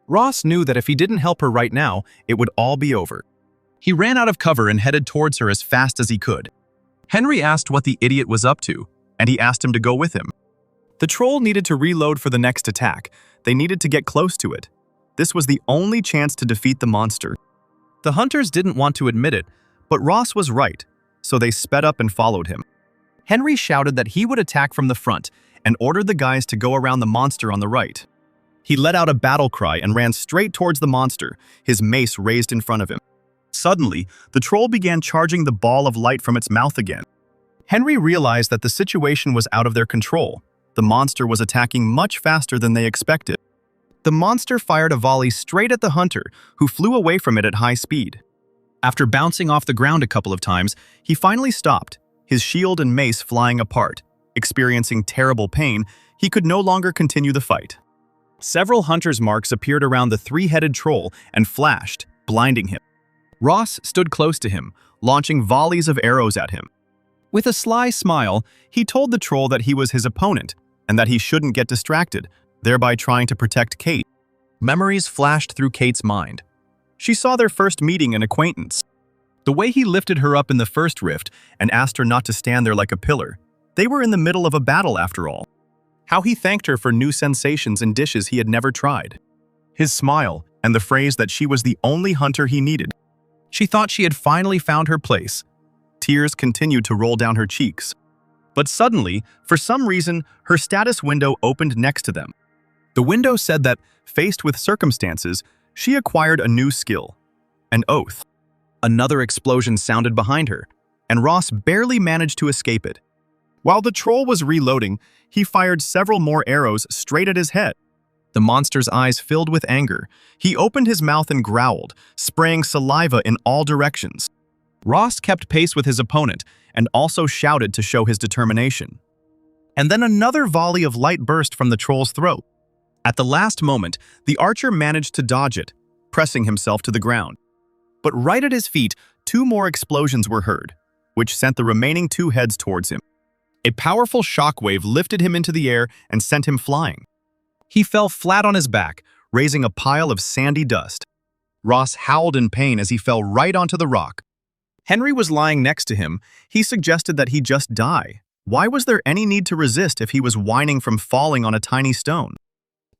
Ross knew that if he didn't help her right now, it would all be over. He ran out of cover and headed towards her as fast as he could. Henry asked what the idiot was up to, and he asked him to go with him. The troll needed to reload for the next attack. They needed to get close to it. This was the only chance to defeat the monster. The hunters didn't want to admit it, but Ross was right, so they sped up and followed him. Henry shouted that he would attack from the front and ordered the guys to go around the monster on the right. He let out a battle cry and ran straight towards the monster, his mace raised in front of him. Suddenly, the troll began charging the ball of light from its mouth again. Henry realized that the situation was out of their control. The monster was attacking much faster than they expected. The monster fired a volley straight at the hunter, who flew away from it at high speed. After bouncing off the ground a couple of times, he finally stopped, his shield and mace flying apart. Experiencing terrible pain, he could no longer continue the fight. Several hunter's marks appeared around the 3-headed troll and flashed, blinding him. Ross stood close to him, launching volleys of arrows at him. With a sly smile, he told the troll that he was his opponent and that he shouldn't get distracted, thereby trying to protect Kate. Memories flashed through Kate's mind. She saw their first meeting and acquaintance. The way he lifted her up in the first rift and asked her not to stand there like a pillar. They were in the middle of a battle after all. How he thanked her for new sensations and dishes he had never tried. His smile and the phrase that she was the only hunter he needed. She thought she had finally found her place. Tears continued to roll down her cheeks. But suddenly, for some reason, her status window opened next to them. The window said that, faced with circumstances, she acquired a new skill, an oath. Another explosion sounded behind her, and Ross barely managed to escape it. While the troll was reloading, he fired several more arrows straight at his head. The monster's eyes filled with anger. He opened his mouth and growled, spraying saliva in all directions. Ross kept pace with his opponent and also shouted to show his determination. And then another volley of light burst from the troll's throat. At the last moment, the archer managed to dodge it, pressing himself to the ground. But right at his feet, 2 more explosions were heard, which sent the remaining 2 heads towards him. A powerful shockwave lifted him into the air and sent him flying. He fell flat on his back, raising a pile of sandy dust. Ross howled in pain as he fell right onto the rock. Henry was lying next to him. He suggested that he just die. Why was there any need to resist if he was whining from falling on a tiny stone?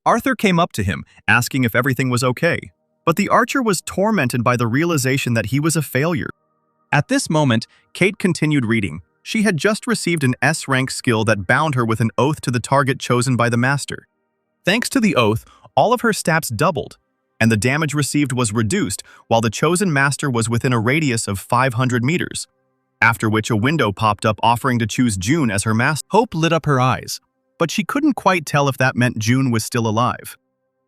Arthur came up to him, asking if everything was okay. But the archer was tormented by the realization that he was a failure. At this moment, Kate continued reading. She had just received an S-rank skill that bound her with an oath to the target chosen by the master. Thanks to the oath, all of her stats doubled, and the damage received was reduced while the chosen master was within a radius of 500 meters. After which a window popped up offering to choose June as her master. Hope lit up her eyes, but she couldn't quite tell if that meant June was still alive.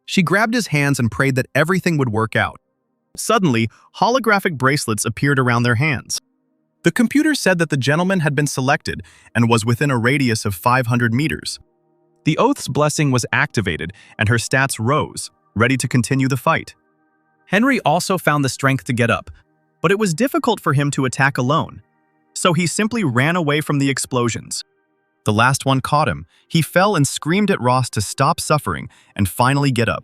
She grabbed his hands and prayed that everything would work out. Suddenly, holographic bracelets appeared around their hands. The computer said that the gentleman had been selected and was within a radius of 500 meters. The oath's blessing was activated and her stats rose, ready to continue the fight. Henry also found the strength to get up, but it was difficult for him to attack alone, so he simply ran away from the explosions. The last one caught him. He fell and screamed at Ross to stop suffering and finally get up.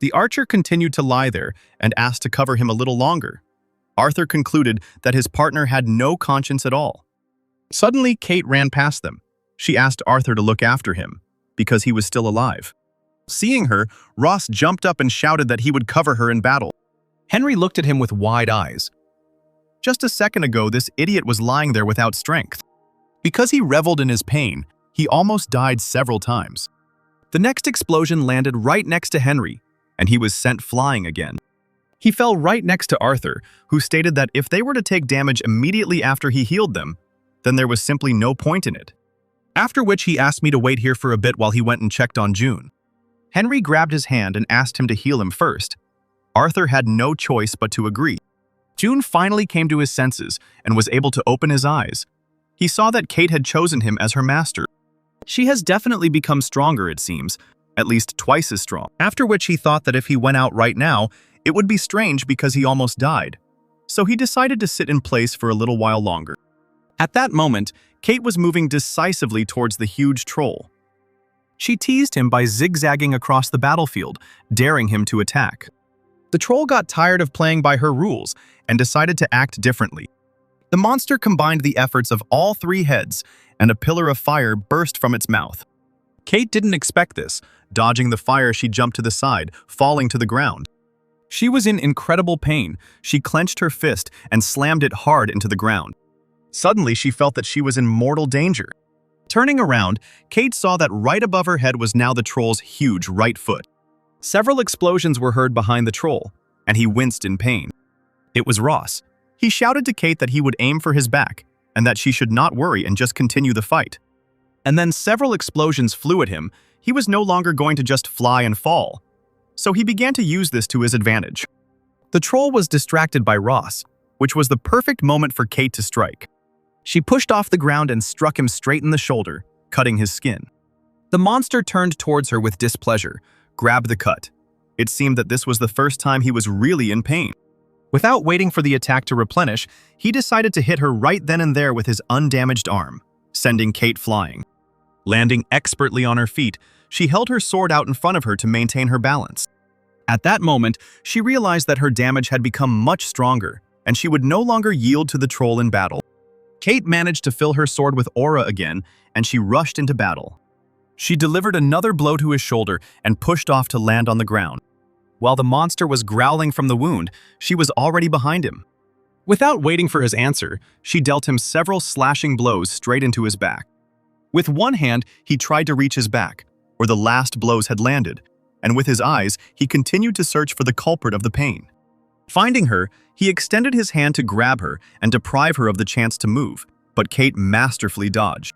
The archer continued to lie there and asked to cover him a little longer. Arthur concluded that his partner had no conscience at all. Suddenly, Kate ran past them. She asked Arthur to look after him, because he was still alive. Seeing her, Ross jumped up and shouted that he would cover her in battle. Henry looked at him with wide eyes. Just a second ago, this idiot was lying there without strength. Because he reveled in his pain, he almost died several times. The next explosion landed right next to Henry, and he was sent flying again. He fell right next to Arthur, who stated that if they were to take damage immediately after he healed them, then there was simply no point in it. After which he asked me to wait here for a bit while he went and checked on June. Henry grabbed his hand and asked him to heal him first. Arthur had no choice but to agree. June finally came to his senses and was able to open his eyes. He saw that Kate had chosen him as her master. She has definitely become stronger, it seems, at least twice as strong. After which he thought that if he went out right now, it would be strange because he almost died. So he decided to sit in place for a little while longer. At that moment, Kate was moving decisively towards the huge troll. She teased him by zigzagging across the battlefield, daring him to attack. The troll got tired of playing by her rules and decided to act differently. The monster combined the efforts of all 3 heads, and a pillar of fire burst from its mouth. Kate didn't expect this. Dodging the fire, she jumped to the side, falling to the ground. She was in incredible pain. She clenched her fist and slammed it hard into the ground. Suddenly, she felt that she was in mortal danger. Turning around, Kate saw that right above her head was now the troll's huge right foot. Several explosions were heard behind the troll, and he winced in pain. It was Ross. He shouted to Kate that he would aim for his back, and that she should not worry and just continue the fight. And then several explosions flew at him. He was no longer going to just fly and fall. So he began to use this to his advantage. The troll was distracted by Ross, which was the perfect moment for Kate to strike. She pushed off the ground and struck him straight in the shoulder, cutting his skin. The monster turned towards her with displeasure, grabbed the cut. It seemed that this was the first time he was really in pain. Without waiting for the attack to replenish, he decided to hit her right then and there with his undamaged arm, sending Kate flying. Landing expertly on her feet, she held her sword out in front of her to maintain her balance. At that moment, she realized that her damage had become much stronger, and she would no longer yield to the troll in battle. Kate managed to fill her sword with aura again, and she rushed into battle. She delivered another blow to his shoulder and pushed off to land on the ground. While the monster was growling from the wound, she was already behind him. Without waiting for his answer, she dealt him several slashing blows straight into his back. With one hand, he tried to reach his back, where the last blows had landed, and with his eyes, he continued to search for the culprit of the pain. Finding her, he extended his hand to grab her and deprive her of the chance to move, but Kate masterfully dodged.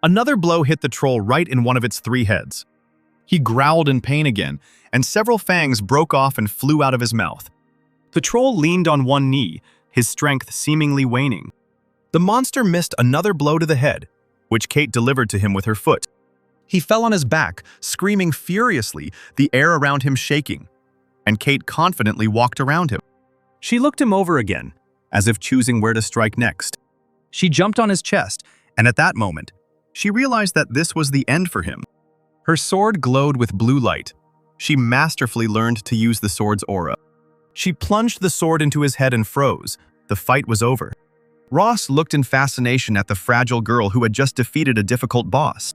Another blow hit the troll right in one of its 3 heads. He growled in pain again, and several fangs broke off and flew out of his mouth. The troll leaned on one knee, his strength seemingly waning. The monster missed another blow to the head, which Kate delivered to him with her foot. He fell on his back, screaming furiously, the air around him shaking. And Kate confidently walked around him. She looked him over again, as if choosing where to strike next. She jumped on his chest, and at that moment, she realized that this was the end for him. Her sword glowed with blue light. She masterfully learned to use the sword's aura. She plunged the sword into his head and froze. The fight was over. Ross looked in fascination at the fragile girl who had just defeated a difficult boss.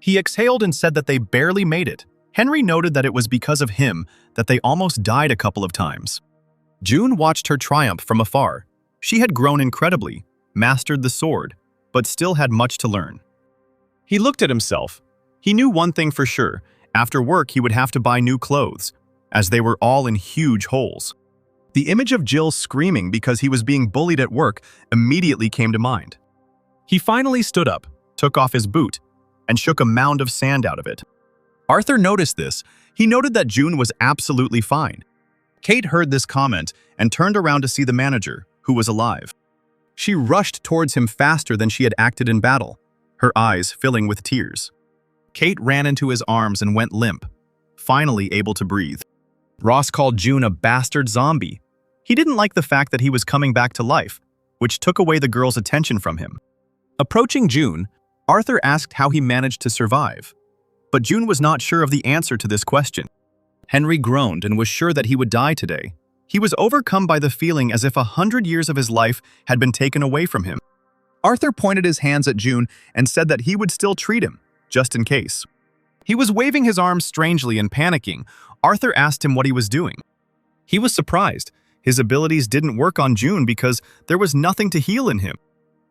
He exhaled and said that they barely made it. Henry noted that it was because of him that they almost died a couple of times. June watched her triumph from afar. She had grown incredibly, mastered the sword, but still had much to learn. He looked at himself. He knew one thing for sure. After work, he would have to buy new clothes, as they were all in huge holes. The image of Jill screaming because he was being bullied at work immediately came to mind. He finally stood up, took off his boot, and shook a mound of sand out of it. Arthur noticed this. He noted that June was absolutely fine. Kate heard this comment and turned around to see the manager, who was alive. She rushed towards him faster than she had acted in battle, her eyes filling with tears. Kate ran into his arms and went limp, finally able to breathe. Ross called June a bastard zombie. He didn't like the fact that he was coming back to life, which took away the girl's attention from him. Approaching June, Arthur asked how he managed to survive. But June was not sure of the answer to this question. Henry groaned and was sure that he would die today. He was overcome by the feeling as if 100 years of his life had been taken away from him. Arthur pointed his hands at June and said that he would still treat him, just in case. He was waving his arms strangely and panicking. Arthur asked him what he was doing. He was surprised. His abilities didn't work on June because there was nothing to heal in him.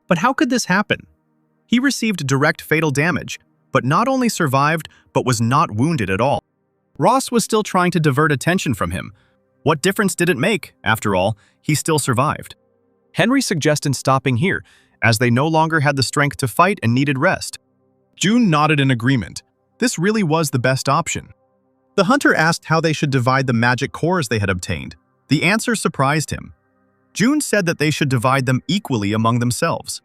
But how could this happen? He received direct fatal damage, but not only survived, but was not wounded at all. Ross was still trying to divert attention from him. What difference did it make? After all, he still survived. Henry suggested stopping here, as they no longer had the strength to fight and needed rest. June nodded in agreement. This really was the best option. The hunter asked how they should divide the magic cores they had obtained. The answer surprised him. June said that they should divide them equally among themselves.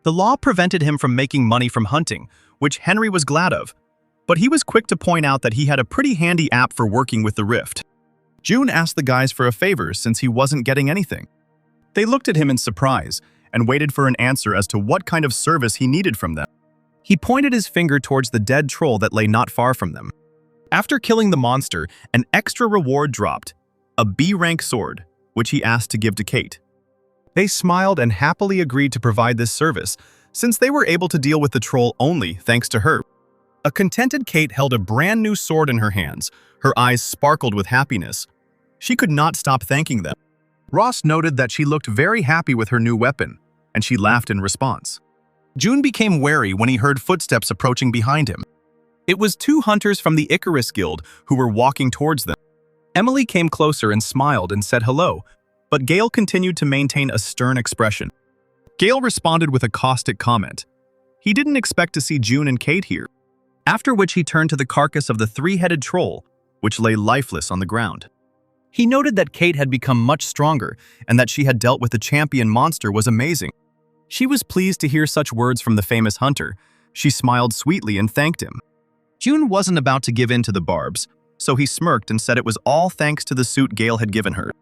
The law prevented him from making money from hunting, which Henry was glad of, but he was quick to point out that he had a pretty handy app for working with the rift. June asked the guys for a favor since he wasn't getting anything. They looked at him in surprise and waited for an answer as to what kind of service he needed from them. He pointed his finger towards the dead troll that lay not far from them. After killing the monster, an extra reward dropped, a B-rank sword, which he asked to give to Kate. They smiled and happily agreed to provide this service, since they were able to deal with the troll only thanks to her. A contented Kate held a brand new sword in her hands. Her eyes sparkled with happiness. She could not stop thanking them. Ross noted that she looked very happy with her new weapon, and she laughed in response. June became wary when he heard footsteps approaching behind him. It was two hunters from the Icarus Guild who were walking towards them. Emily came closer and smiled and said hello, but Gale continued to maintain a stern expression. Gale responded with a caustic comment. He didn't expect to see June and Kate here, after which he turned to the carcass of the three-headed troll, which lay lifeless on the ground. He noted that Kate had become much stronger and that she had dealt with the champion monster was amazing. She was pleased to hear such words from the famous hunter. She smiled sweetly and thanked him. June wasn't about to give in to the barbs, so he smirked and said it was all thanks to the suit Gale had given her.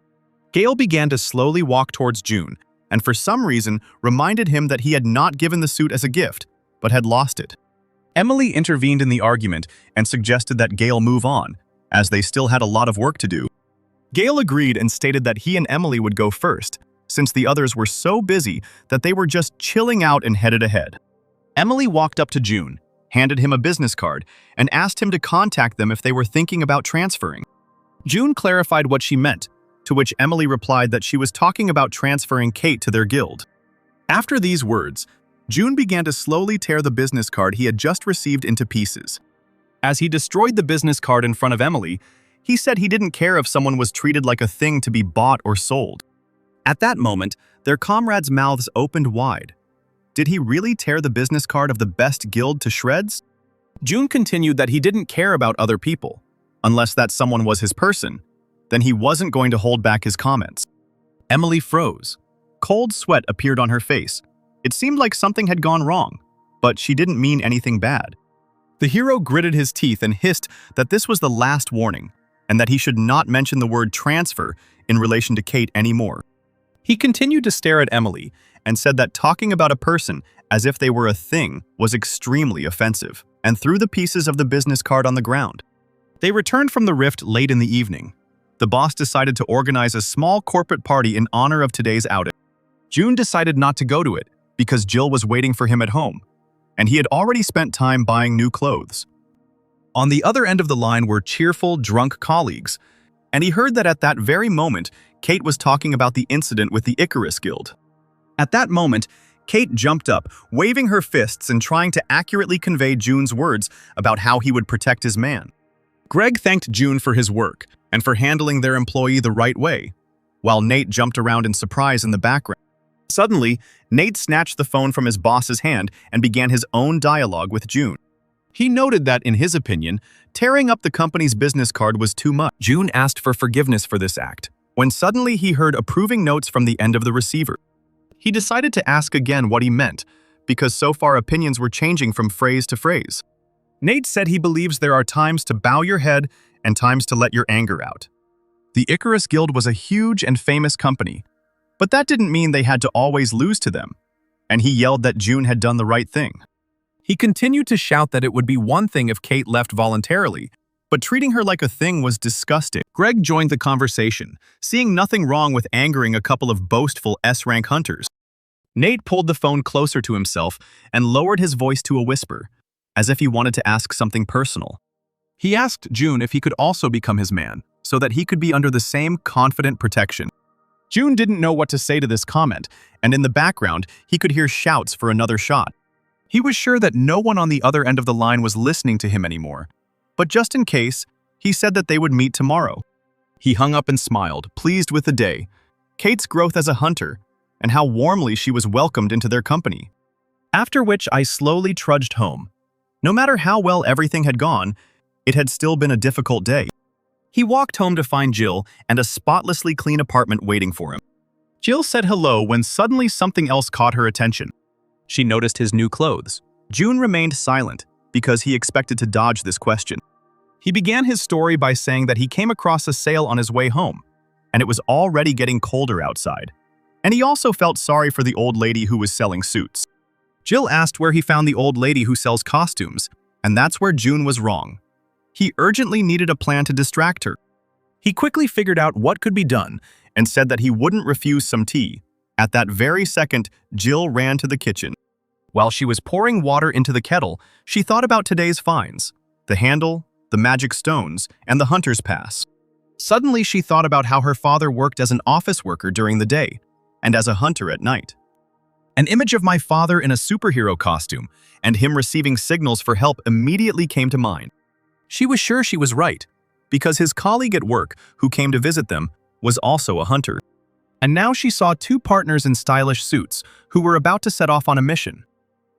Gale began to slowly walk towards June, and for some reason reminded him that he had not given the suit as a gift, but had lost it. Emily intervened in the argument and suggested that Gale move on, as they still had a lot of work to do. Gale agreed and stated that he and Emily would go first, since the others were so busy that they were just chilling out and headed ahead. Emily walked up to June, handed him a business card, and asked him to contact them if they were thinking about transferring. June clarified what she meant, to which Emily replied that she was talking about transferring Kate to their guild. After these words, June began to slowly tear the business card he had just received into pieces. As he destroyed the business card in front of Emily, he said he didn't care if someone was treated like a thing to be bought or sold. At that moment, their comrades' mouths opened wide. Did he really tear the business card of the best guild to shreds? June continued that he didn't care about other people. Unless that someone was his person, then he wasn't going to hold back his comments. Emily froze. Cold sweat appeared on her face. It seemed like something had gone wrong, but she didn't mean anything bad. The hero gritted his teeth and hissed that this was the last warning, and that he should not mention the word transfer in relation to Kate anymore. He continued to stare at Emily and said that talking about a person as if they were a thing was extremely offensive, and threw the pieces of the business card on the ground. They returned from the rift late in the evening. The boss decided to organize a small corporate party in honor of today's outing. June decided not to go to it because Jill was waiting for him at home, and he had already spent time buying new clothes. On the other end of the line were cheerful, drunk colleagues, and he heard that at that very moment, Kate was talking about the incident with the Icarus Guild. At that moment, Kate jumped up, waving her fists and trying to accurately convey June's words about how he would protect his man. Greg thanked June for his work and for handling their employee the right way, while Nate jumped around in surprise in the background. Suddenly, Nate snatched the phone from his boss's hand and began his own dialogue with June. He noted that, in his opinion, tearing up the company's business card was too much. June asked for forgiveness for this act, when suddenly he heard approving notes from the end of the receiver. He decided to ask again what he meant, because so far opinions were changing from phrase to phrase. Nate said he believes there are times to bow your head and times to let your anger out. The Icarus Guild was a huge and famous company, but that didn't mean they had to always lose to them, and he yelled that June had done the right thing. He continued to shout that it would be one thing if Kate left voluntarily, but treating her like a thing was disgusting. Greg joined the conversation, seeing nothing wrong with angering a couple of boastful S-rank hunters. Nate pulled the phone closer to himself and lowered his voice to a whisper, as if he wanted to ask something personal. He asked June if he could also become his man, so that he could be under the same confident protection. June didn't know what to say to this comment, and in the background, he could hear shouts for another shot. He was sure that no one on the other end of the line was listening to him anymore, but just in case, he said that they would meet tomorrow. He hung up and smiled, pleased with the day, Kate's growth as a hunter, and how warmly she was welcomed into their company. After which I slowly trudged home. No matter how well everything had gone, it had still been a difficult day. He walked home to find Jill and a spotlessly clean apartment waiting for him. Jill said hello when suddenly something else caught her attention. She noticed his new clothes. June remained silent because he expected to dodge this question. He began his story by saying that he came across a sale on his way home, and it was already getting colder outside. And he also felt sorry for the old lady who was selling suits. Jill asked where he found the old lady who sells costumes, and that's where June was wrong. He urgently needed a plan to distract her. He quickly figured out what could be done and said that he wouldn't refuse some tea. At that very second, Jill ran to the kitchen. While she was pouring water into the kettle, she thought about today's finds: the handle, the magic stones, and the hunter's pass. Suddenly, she thought about how her father worked as an office worker during the day and as a hunter at night. An image of my father in a superhero costume and him receiving signals for help immediately came to mind. She was sure she was right, because his colleague at work, who came to visit them, was also a hunter. And now she saw two partners in stylish suits who were about to set off on a mission.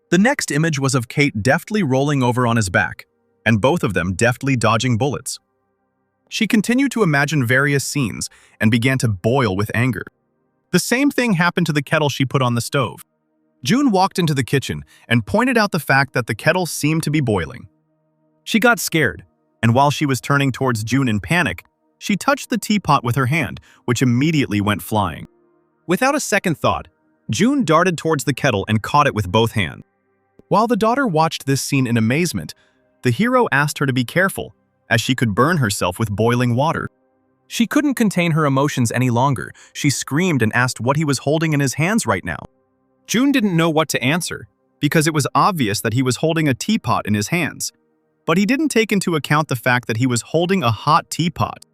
The next image was of Kate deftly rolling over on his back, and both of them deftly dodging bullets. She continued to imagine various scenes and began to boil with anger. The same thing happened to the kettle she put on the stove. June walked into the kitchen and pointed out the fact that the kettle seemed to be boiling. She got scared, and while she was turning towards June in panic, she touched the teapot with her hand, which immediately went flying. Without a second thought, June darted towards the kettle and caught it with both hands. While the daughter watched this scene in amazement, the hero asked her to be careful, as she could burn herself with boiling water. She couldn't contain her emotions any longer. She screamed and asked what he was holding in his hands right now. June didn't know what to answer, because it was obvious that he was holding a teapot in his hands. But he didn't take into account the fact that he was holding a hot teapot.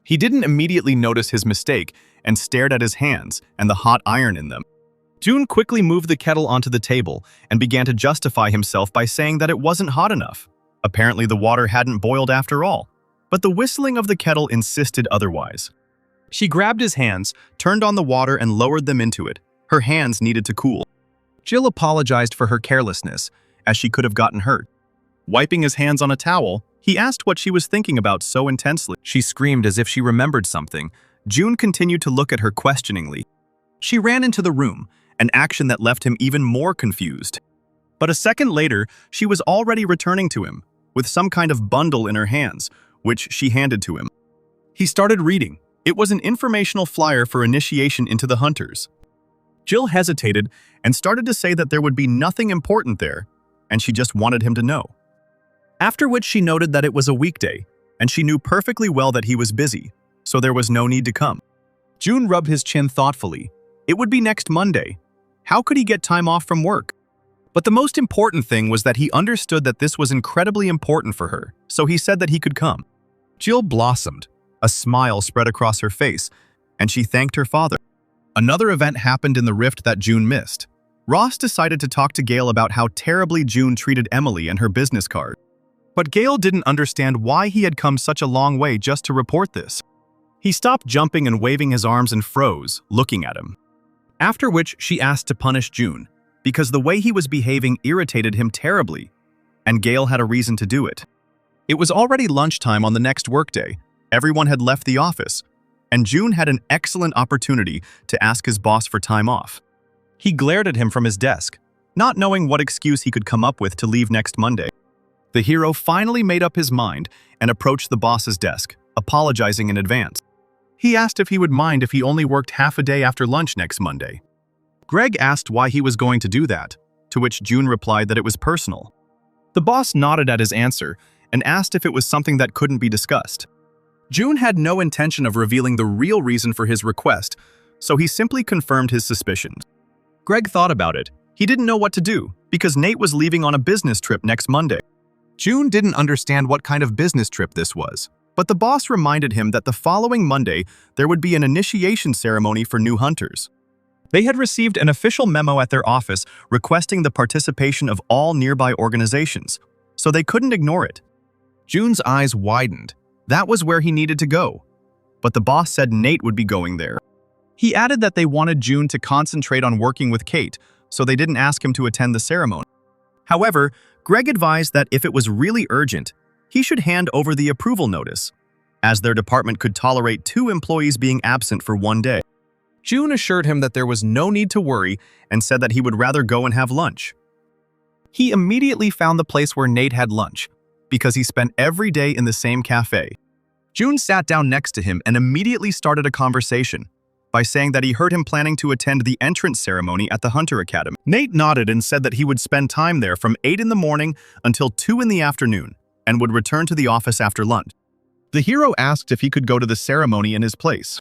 He didn't immediately notice his mistake and stared at his hands and the hot iron in them. June quickly moved the kettle onto the table and began to justify himself by saying that it wasn't hot enough. Apparently the water hadn't boiled after all, but the whistling of the kettle insisted otherwise. She grabbed his hands, turned on the water and lowered them into it. Her hands needed to cool. Jill apologized for her carelessness, as she could have gotten hurt. Wiping his hands on a towel, he asked what she was thinking about so intensely. She screamed as if she remembered something. June continued to look at her questioningly. She ran into the room, an action that left him even more confused. But a second later, she was already returning to him, with some kind of bundle in her hands, which she handed to him. He started reading. It was an informational flyer for initiation into the hunters. Jill hesitated and started to say that there would be nothing important there, and she just wanted him to know. After which she noted that it was a weekday, and she knew perfectly well that he was busy, so there was no need to come. June rubbed his chin thoughtfully. It would be next Monday. How could he get time off from work? But the most important thing was that he understood that this was incredibly important for her, so he said that he could come. Jill blossomed. A smile spread across her face, and she thanked her father. Another event happened in the rift that June missed. Ross decided to talk to Gail about how terribly June treated Emily and her business card. But Gail didn't understand why he had come such a long way just to report this. He stopped jumping and waving his arms and froze, looking at him. After which she asked to punish June, because the way he was behaving irritated him terribly, and Gail had a reason to do it. It was already lunchtime on the next workday. Everyone had left the office, and June had an excellent opportunity to ask his boss for time off. He glared at him from his desk, not knowing what excuse he could come up with to leave next Monday. The hero finally made up his mind and approached the boss's desk, apologizing in advance. He asked if he would mind if he only worked half a day after lunch next Monday. Greg asked why he was going to do that, to which June replied that it was personal. The boss nodded at his answer and asked if it was something that couldn't be discussed. June had no intention of revealing the real reason for his request, so he simply confirmed his suspicions. Greg thought about it. He didn't know what to do, because Nate was leaving on a business trip next Monday. June didn't understand what kind of business trip this was, but the boss reminded him that the following Monday there would be an initiation ceremony for new hunters. They had received an official memo at their office requesting the participation of all nearby organizations, so they couldn't ignore it. June's eyes widened. That was where he needed to go. But the boss said Nate would be going there. He added that they wanted June to concentrate on working with Kate, so they didn't ask him to attend the ceremony. However, Greg advised that if it was really urgent, he should hand over the approval notice, as their department could tolerate 2 employees being absent for 1 day. June assured him that there was no need to worry and said that he would rather go and have lunch. He immediately found the place where Nate had lunch, because he spent every day in the same cafe. June sat down next to him and immediately started a conversation by saying that he heard him planning to attend the entrance ceremony at the Hunter Academy. Nate nodded and said that he would spend time there from 8 in the morning until 2 in the afternoon and would return to the office after lunch. The hero asked if he could go to the ceremony in his place.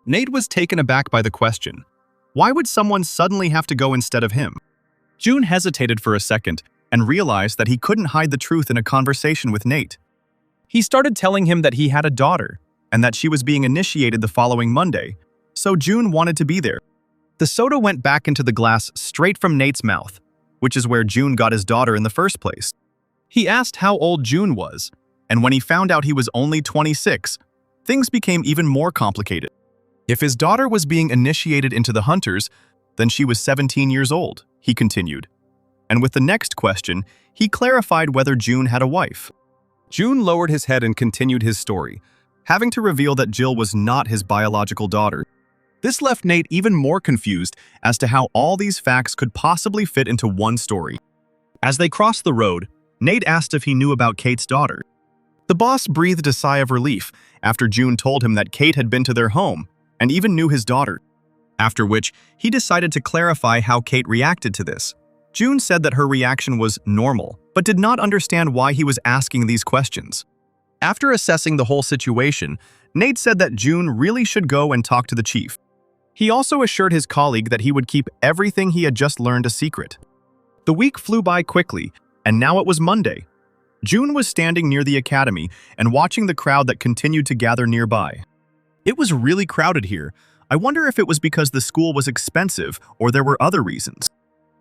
Nate was taken aback by the question. Why would someone suddenly have to go instead of him? June hesitated for a second and realized that he couldn't hide the truth in a conversation with Nate. He started telling him that he had a daughter and that she was being initiated the following Monday, so June wanted to be there. The soda went back into the glass straight from Nate's mouth, which is where June got his daughter in the first place. He asked how old June was, and when he found out he was only 26, things became even more complicated. If his daughter was being initiated into the hunters, then she was 17 years old, he continued. And with the next question, he clarified whether June had a wife. June lowered his head and continued his story, having to reveal that Jill was not his biological daughter. This left Nate even more confused as to how all these facts could possibly fit into one story. As they crossed the road, Nate asked if he knew about Kate's daughter. The boss breathed a sigh of relief after June told him that Kate had been to their home and even knew his daughter. After which, he decided to clarify how Kate reacted to this. June said that her reaction was normal, but did not understand why he was asking these questions. After assessing the whole situation, Nate said that June really should go and talk to the chief. He also assured his colleague that he would keep everything he had just learned a secret. The week flew by quickly, and now it was Monday. June was standing near the academy and watching the crowd that continued to gather nearby. It was really crowded here. I wonder if it was because the school was expensive or there were other reasons.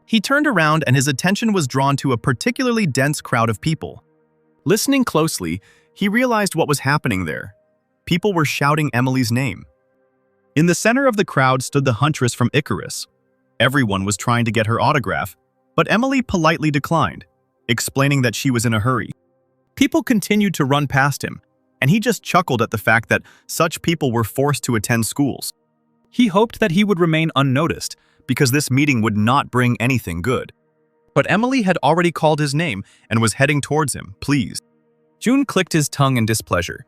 He turned around and his attention was drawn to a particularly dense crowd of people. Listening closely, he realized what was happening there. People were shouting Emily's name. In the center of the crowd stood the huntress from Icarus. Everyone was trying to get her autograph, but Emily politely declined, explaining that she was in a hurry. People continued to run past him, and he just chuckled at the fact that such people were forced to attend schools. He hoped that he would remain unnoticed, because this meeting would not bring anything good. But Emily had already called his name and was heading towards him, pleased. June clicked his tongue in displeasure.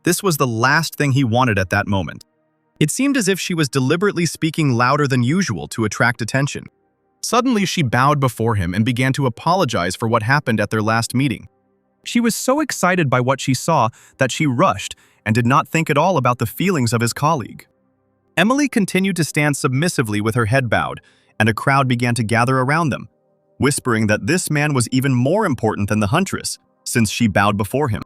This was the last thing he wanted at that moment. It seemed as if she was deliberately speaking louder than usual to attract attention. Suddenly, she bowed before him and began to apologize for what happened at their last meeting. She was so excited by what she saw that she rushed and did not think at all about the feelings of his colleague. Emily continued to stand submissively with her head bowed, and a crowd began to gather around them, whispering that this man was even more important than the huntress, since she bowed before him.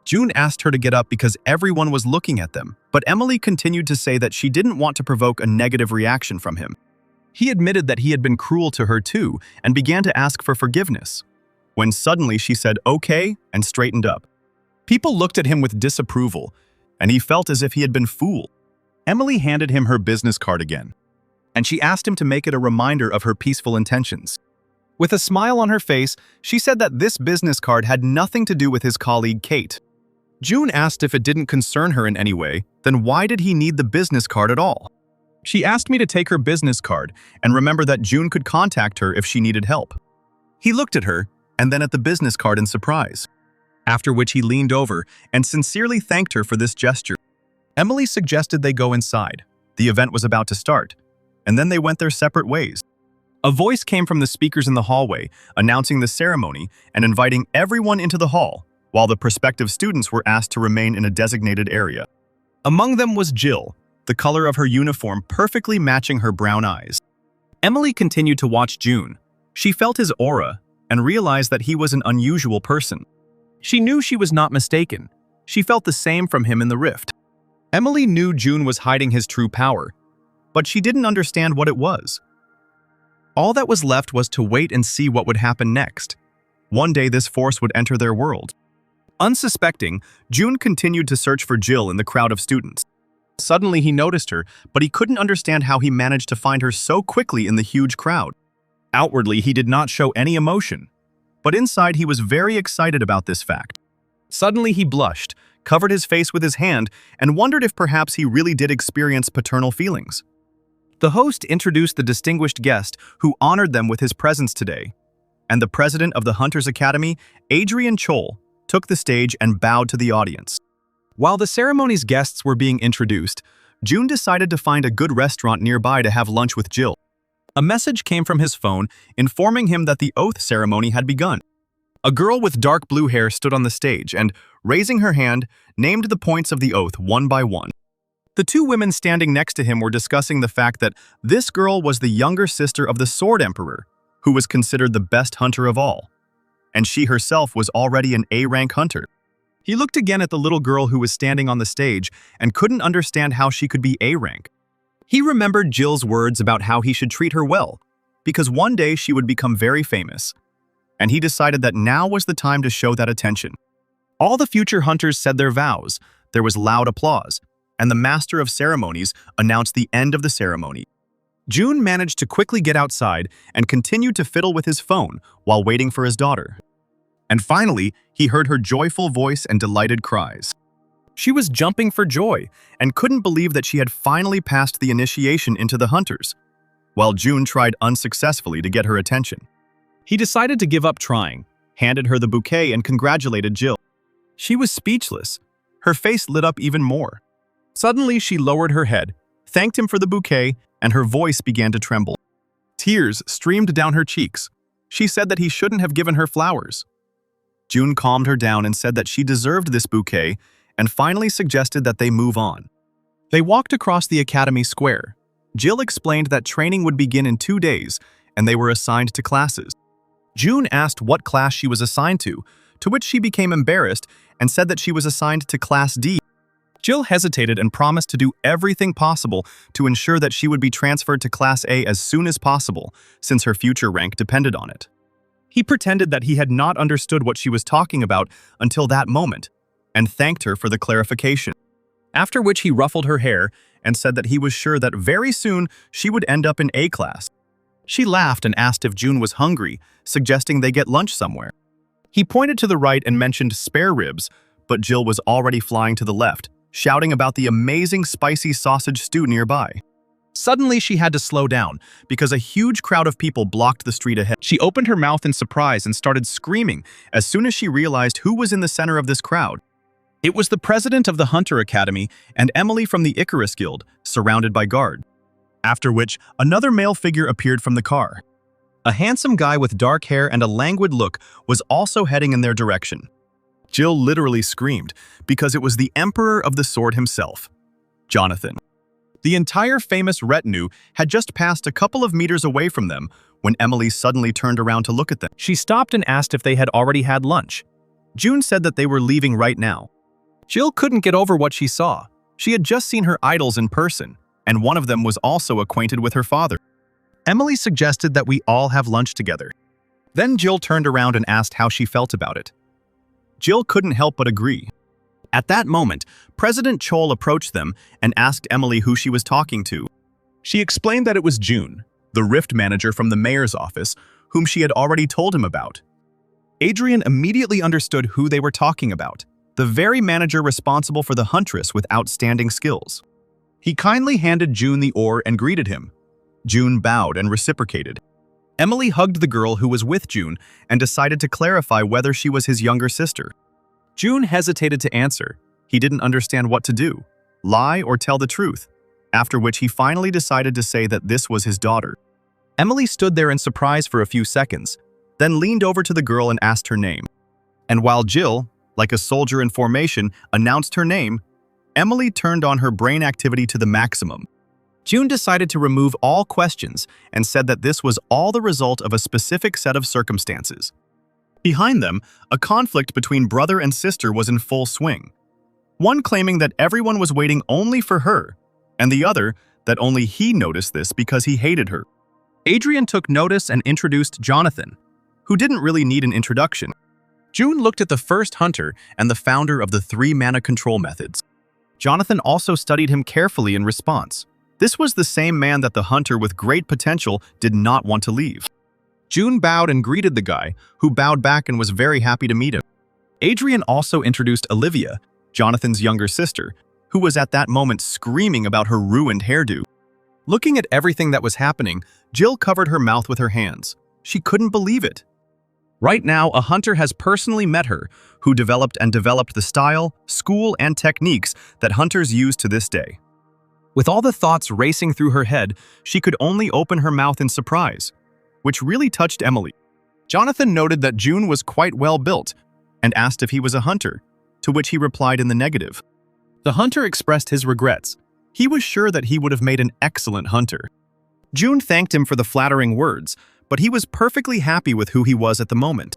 June asked her to get up because everyone was looking at them, but Emily continued to say that she didn't want to provoke a negative reaction from him. He admitted that he had been cruel to her too and began to ask for forgiveness, when suddenly she said okay and straightened up. People looked at him with disapproval, and he felt as if he had been fooled. Emily handed him her business card again, and she asked him to make it a reminder of her peaceful intentions. With a smile on her face, she said that this business card had nothing to do with his colleague Kate. June asked if it didn't concern her in any way, then why did he need the business card at all? She asked me to take her business card and remember that June could contact her if she needed help. He looked at her and then at the business card in surprise, after which he leaned over and sincerely thanked her for this gesture. Emily suggested they go inside. The event was about to start, and then they went their separate ways. A voice came from the speakers in the hallway, announcing the ceremony and inviting everyone into the hall, while the prospective students were asked to remain in a designated area. Among them was Jill, the color of her uniform perfectly matching her brown eyes. Emily continued to watch June. She felt his aura and realized that he was an unusual person. She knew she was not mistaken. She felt the same from him in the rift. Emily knew June was hiding his true power, but she didn't understand what it was. All that was left was to wait and see what would happen next. One day this force would enter their world. Unsuspecting, June continued to search for Jill in the crowd of students. Suddenly he noticed her, but he couldn't understand how he managed to find her so quickly in the huge crowd. Outwardly, he did not show any emotion, but inside he was very excited about this fact. Suddenly he blushed, covered his face with his hand, and wondered if perhaps he really did experience paternal feelings. The host introduced the distinguished guest who honored them with his presence today, and the president of the Hunters Academy, Adrian Chol, took the stage and bowed to the audience. While the ceremony's guests were being introduced, June decided to find a good restaurant nearby to have lunch with Jill. A message came from his phone informing him that the oath ceremony had begun. A girl with dark blue hair stood on the stage and, raising her hand, named the points of the oath one by one. The two women standing next to him were discussing the fact that this girl was the younger sister of the Sword Emperor, who was considered the best hunter of all, and she herself was already an A-rank hunter. He looked again at the little girl who was standing on the stage and couldn't understand how she could be A-rank. He remembered Jill's words about how he should treat her well, because one day she would become very famous, and he decided that now was the time to show that attention. All the future hunters said their vows, there was loud applause, and the master of ceremonies announced the end of the ceremony. June managed to quickly get outside and continued to fiddle with his phone while waiting for his daughter. And finally, he heard her joyful voice and delighted cries. She was jumping for joy and couldn't believe that she had finally passed the initiation into the hunters, while June tried unsuccessfully to get her attention. He decided to give up trying, handed her the bouquet and congratulated Jill. She was speechless. Her face lit up even more. Suddenly, she lowered her head, thanked him for the bouquet, and her voice began to tremble. Tears streamed down her cheeks. She said that he shouldn't have given her flowers. June calmed her down and said that she deserved this bouquet and finally suggested that they move on. They walked across the academy square. Jill explained that training would begin in 2 days and they were assigned to classes. June asked what class she was assigned to which she became embarrassed and said that she was assigned to Class D. Jill hesitated and promised to do everything possible to ensure that she would be transferred to Class A as soon as possible, since her future rank depended on it. He pretended that he had not understood what she was talking about until that moment, and thanked her for the clarification. After which he ruffled her hair and said that he was sure that very soon she would end up in A class. She laughed and asked if June was hungry, suggesting they get lunch somewhere. He pointed to the right and mentioned spare ribs, but Jill was already flying to the left, shouting about the amazing spicy sausage stew nearby. Suddenly, she had to slow down because a huge crowd of people blocked the street ahead. She opened her mouth in surprise and started screaming as soon as she realized who was in the center of this crowd. It was the president of the Hunter Academy and Emily from the Icarus Guild, surrounded by guards. After which, another male figure appeared from the car. A handsome guy with dark hair and a languid look was also heading in their direction. Jill literally screamed because it was the Emperor of the Sword himself, Jonathan. The entire famous retinue had just passed a couple of meters away from them when Emily suddenly turned around to look at them. She stopped and asked if they had already had lunch. June said that they were leaving right now. Jill couldn't get over what she saw. She had just seen her idols in person, and one of them was also acquainted with her father. Emily suggested that we all have lunch together. Then Jill turned around and asked how she felt about it. Jill couldn't help but agree. At that moment, President Chol approached them and asked Emily who she was talking to. She explained that it was June, the Rift manager from the mayor's office, whom she had already told him about. Adrian immediately understood who they were talking about, the very manager responsible for the Huntress with outstanding skills. He kindly handed June the oar and greeted him. June bowed and reciprocated. Emily hugged the girl who was with June and decided to clarify whether she was his younger sister. June hesitated to answer. He didn't understand what to do, lie or tell the truth, after which he finally decided to say that this was his daughter. Emily stood there in surprise for a few seconds, then leaned over to the girl and asked her name. And while Jill, like a soldier in formation, announced her name, Emily turned on her brain activity to the maximum. June decided to remove all questions and said that this was all the result of a specific set of circumstances. Behind them, a conflict between brother and sister was in full swing. One claiming that everyone was waiting only for her, and the other that only he noticed this because he hated her. Adrian took notice and introduced Jonathan, who didn't really need an introduction. June looked at the first hunter and the founder of the 3 mana control methods. Jonathan also studied him carefully in response. This was the same man that the hunter with great potential did not want to leave. June bowed and greeted the guy, who bowed back and was very happy to meet him. Adrian also introduced Olivia, Jonathan's younger sister, who was at that moment screaming about her ruined hairdo. Looking at everything that was happening, Jill covered her mouth with her hands. She couldn't believe it. Right now, a hunter has personally met her, who developed the style, school, and techniques that hunters use to this day. With all the thoughts racing through her head, she could only open her mouth in surprise, which really touched Emily. Jonathan noted that June was quite well built and asked if he was a hunter, to which he replied in the negative. The hunter expressed his regrets. He was sure that he would have made an excellent hunter. June thanked him for the flattering words, but he was perfectly happy with who he was at the moment.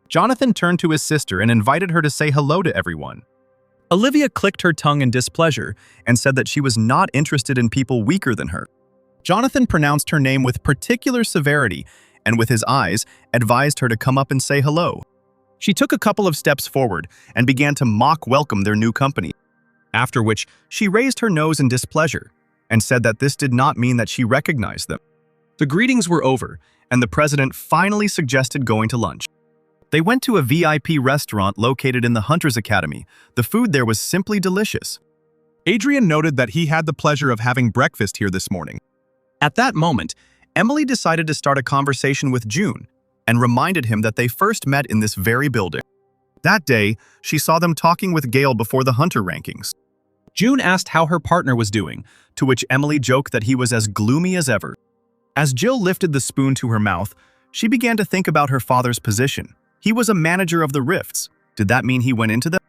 Jonathan turned to his sister and invited her to say hello to everyone. Olivia clicked her tongue in displeasure and said that she was not interested in people weaker than her. Jonathan pronounced her name with particular severity and with his eyes advised her to come up and say hello. She took a couple of steps forward and began to mock welcome their new company, after which she raised her nose in displeasure and said that this did not mean that she recognized them. The greetings were over, and the president finally suggested going to lunch. They went to a VIP restaurant located in the Hunters Academy. The food there was simply delicious. Adrian noted that he had the pleasure of having breakfast here this morning. At that moment, Emily decided to start a conversation with June and reminded him that they first met in this very building. That day, she saw them talking with Gale before the Hunter rankings. June asked how her partner was doing, to which Emily joked that he was as gloomy as ever. As Jill lifted the spoon to her mouth, she began to think about her father's position. He was a manager of the Rifts. Did that mean he went into them?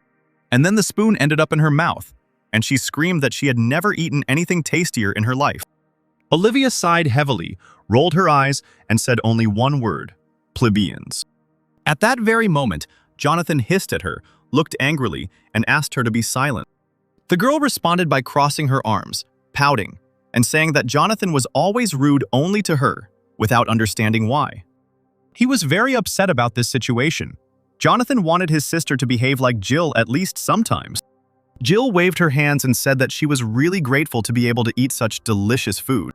And then the spoon ended up in her mouth, and she screamed that she had never eaten anything tastier in her life. Olivia sighed heavily, rolled her eyes, and said only one word: plebeians. At that very moment, Jonathan hissed at her, looked angrily, and asked her to be silent. The girl responded by crossing her arms, pouting, and saying that Jonathan was always rude only to her, without understanding why. He was very upset about this situation. Jonathan wanted his sister to behave like Jill at least sometimes. Jill waved her hands and said that she was really grateful to be able to eat such delicious food.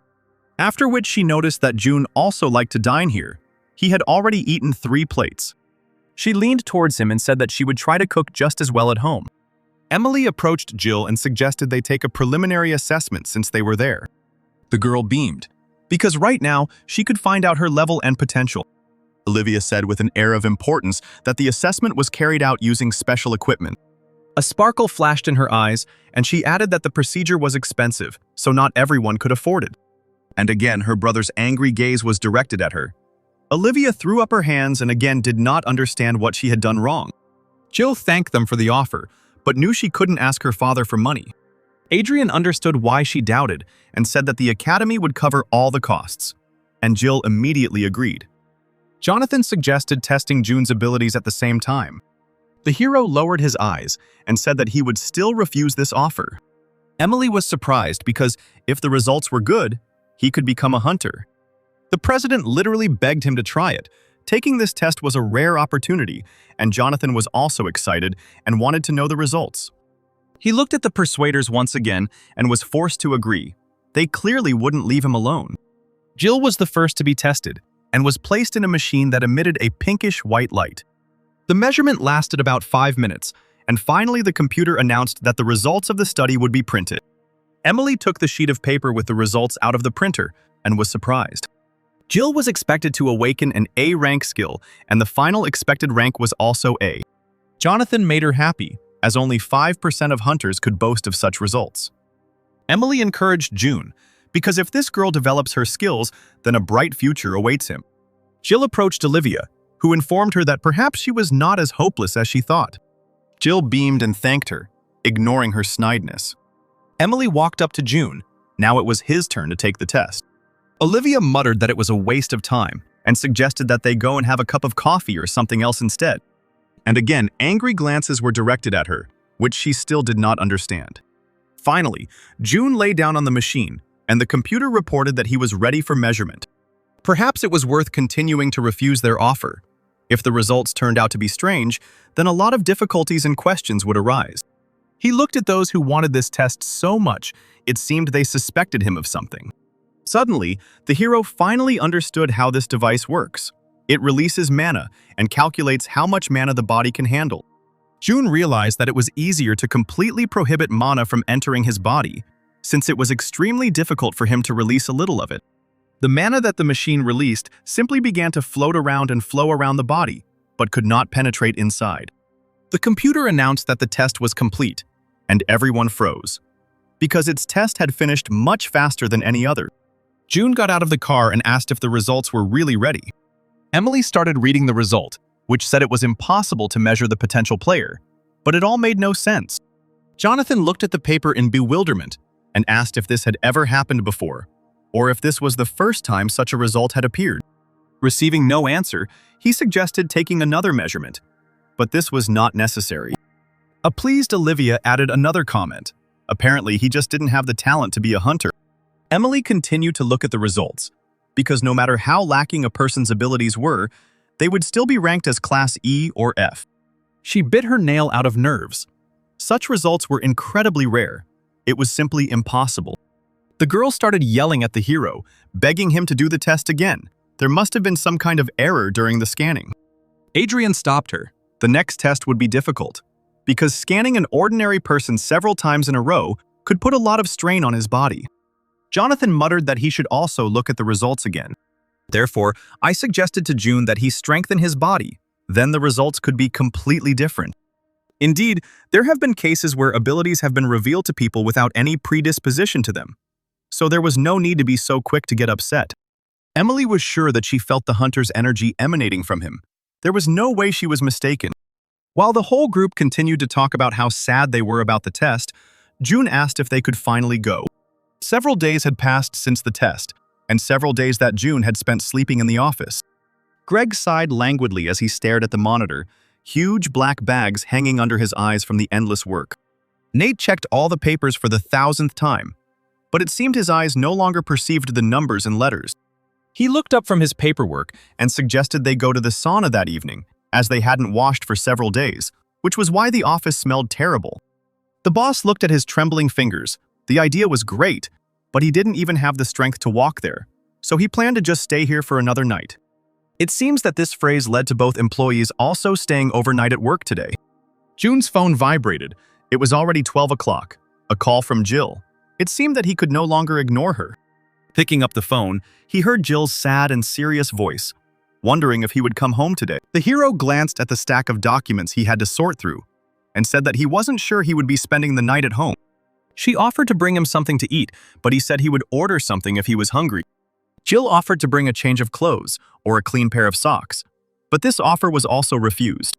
After which she noticed that June also liked to dine here. He had already eaten 3 plates. She leaned towards him and said that she would try to cook just as well at home. Emily approached Jill and suggested they take a preliminary assessment since they were there. The girl beamed, because right now she could find out her level and potential. Olivia said with an air of importance that the assessment was carried out using special equipment. A sparkle flashed in her eyes, and she added that the procedure was expensive, so not everyone could afford it. And again, her brother's angry gaze was directed at her. Olivia threw up her hands and again did not understand what she had done wrong. Jill thanked them for the offer, but knew she couldn't ask her father for money. Adrian understood why she doubted and said that the academy would cover all the costs, and Jill immediately agreed. Jonathan suggested testing June's abilities at the same time. The hero lowered his eyes and said that he would still refuse this offer. Emily was surprised because if the results were good, he could become a hunter. The president literally begged him to try it. Taking this test was a rare opportunity, and Jonathan was also excited and wanted to know the results. He looked at the persuaders once again and was forced to agree. They clearly wouldn't leave him alone. Jill was the first to be tested and was placed in a machine that emitted a pinkish-white light. The measurement lasted about 5 minutes, and finally the computer announced that the results of the study would be printed. Emily took the sheet of paper with the results out of the printer and was surprised. Jill was expected to awaken an A rank skill, and the final expected rank was also A. Jonathan made her happy, as only 5% of hunters could boast of such results. Emily encouraged June, because if this girl develops her skills, then a bright future awaits him. Jill approached Olivia, who informed her that perhaps she was not as hopeless as she thought. Jill beamed and thanked her, ignoring her snideness. Emily walked up to June. Now it was his turn to take the test. Olivia muttered that it was a waste of time and suggested that they go and have a cup of coffee or something else instead. And again, angry glances were directed at her, which she still did not understand. Finally, June lay down on the machine, and the computer reported that he was ready for measurement. Perhaps it was worth continuing to refuse their offer. If the results turned out to be strange, then a lot of difficulties and questions would arise. He looked at those who wanted this test so much, it seemed they suspected him of something. Suddenly, the hero finally understood how this device works. It releases mana and calculates how much mana the body can handle. June realized that it was easier to completely prohibit mana from entering his body, since it was extremely difficult for him to release a little of it. The mana that the machine released simply began to float around and flow around the body, but could not penetrate inside. The computer announced that the test was complete, and everyone froze, because its test had finished much faster than any other. June got out of the car and asked if the results were really ready. Emily started reading the result, which said it was impossible to measure the potential player, but it all made no sense. Jonathan looked at the paper in bewilderment and asked if this had ever happened before, or if this was the first time such a result had appeared. Receiving no answer, he suggested taking another measurement, but this was not necessary. A pleased Olivia added another comment. Apparently, he just didn't have the talent to be a hunter. Emily continued to look at the results, because no matter how lacking a person's abilities were, they would still be ranked as Class E or F. She bit her nail out of nerves. Such results were incredibly rare. It was simply impossible. The girl started yelling at the hero, begging him to do the test again. There must have been some kind of error during the scanning. Adrian stopped her. The next test would be difficult, because scanning an ordinary person several times in a row could put a lot of strain on his body. Jonathan muttered that he should also look at the results again. Therefore, I suggested to June that he strengthen his body. Then the results could be completely different. Indeed, there have been cases where abilities have been revealed to people without any predisposition to them. So there was no need to be so quick to get upset. Emily was sure that she felt the hunter's energy emanating from him. There was no way she was mistaken. While the whole group continued to talk about how sad they were about the test, June asked if they could finally go. Several days had passed since the test, and several days that June had spent sleeping in the office. Greg sighed languidly as he stared at the monitor, huge black bags hanging under his eyes from the endless work. Nate checked all the papers for the 1,000th time, but it seemed his eyes no longer perceived the numbers and letters. He looked up from his paperwork and suggested they go to the sauna that evening, as they hadn't washed for several days, which was why the office smelled terrible. The boss looked at his trembling fingers. The idea was great, but he didn't even have the strength to walk there, so he planned to just stay here for another night. It seems that this phrase led to both employees also staying overnight at work today. June's phone vibrated. It was already 12 o'clock. A call from Jill. It seemed that he could no longer ignore her. Picking up the phone, he heard Jill's sad and serious voice, wondering if he would come home today. The hero glanced at the stack of documents he had to sort through and said that he wasn't sure he would be spending the night at home. She offered to bring him something to eat, but he said he would order something if he was hungry. Jill offered to bring a change of clothes or a clean pair of socks, but this offer was also refused.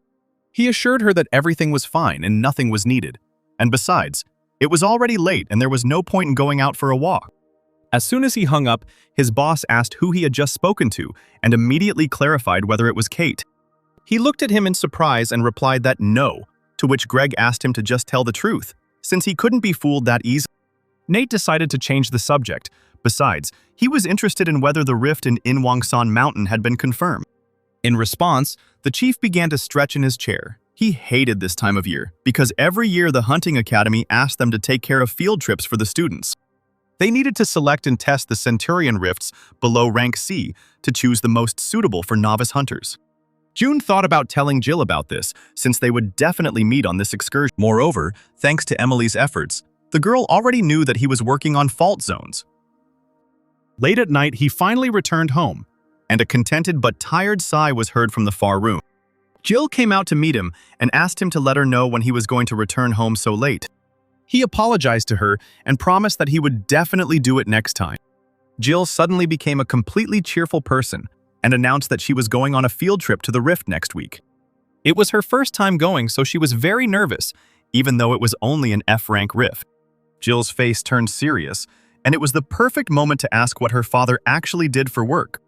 He assured her that everything was fine and nothing was needed. And besides, it was already late and there was no point in going out for a walk. As soon as he hung up, his boss asked who he had just spoken to and immediately clarified whether it was Kate. He looked at him in surprise and replied that no, to which Greg asked him to just tell the truth, since he couldn't be fooled that easily. Nate decided to change the subject. Besides, he was interested in whether the rift in Inwangsan Mountain had been confirmed. In response, the chief began to stretch in his chair. He hated this time of year because every year the hunting academy asked them to take care of field trips for the students. They needed to select and test the Centurion rifts below rank C to choose the most suitable for novice hunters. June thought about telling Jill about this, since they would definitely meet on this excursion. Moreover, thanks to Emily's efforts, the girl already knew that he was working on fault zones. Late at night, he finally returned home, and a contented but tired sigh was heard from the far room. Jill came out to meet him and asked him to let her know when he was going to return home so late. He apologized to her and promised that he would definitely do it next time. Jill suddenly became a completely cheerful person and announced that she was going on a field trip to the Rift next week. It was her first time going, so she was very nervous, even though it was only an F-rank Rift. Jill's face turned serious, and it was the perfect moment to ask what her father actually did for work.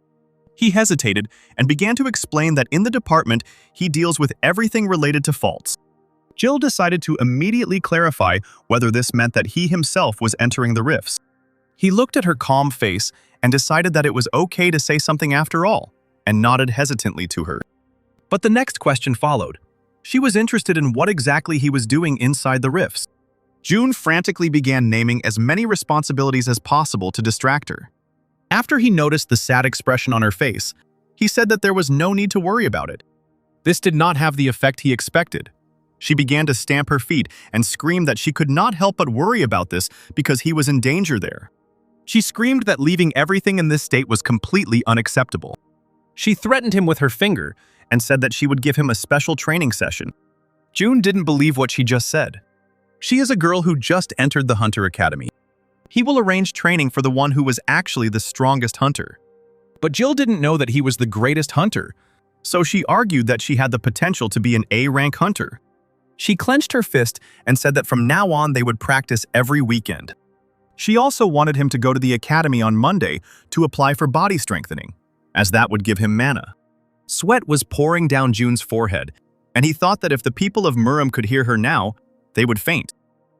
He hesitated and began to explain that in the department, he deals with everything related to faults. Jill decided to immediately clarify whether this meant that he himself was entering the rifts. He looked at her calm face and decided that it was okay to say something after all, and nodded hesitantly to her. But the next question followed. She was interested in what exactly he was doing inside the rifts. June frantically began naming as many responsibilities as possible to distract her. After he noticed the sad expression on her face, he said that there was no need to worry about it. This did not have the effect he expected. She began to stamp her feet and screamed that she could not help but worry about this because he was in danger there. She screamed that leaving everything in this state was completely unacceptable. She threatened him with her finger and said that she would give him a special training session. June didn't believe what she just said. She is a girl who just entered the Hunter Academy. He will arrange training for the one who was actually the strongest hunter. But Jill didn't know that he was the greatest hunter, so she argued that she had the potential to be an A-rank hunter. She clenched her fist and said that from now on they would practice every weekend. She also wanted him to go to the academy on Monday to apply for body strengthening, as that would give him mana. Sweat was pouring down June's forehead, and he thought that if the people of Muram could hear her now, they would faint.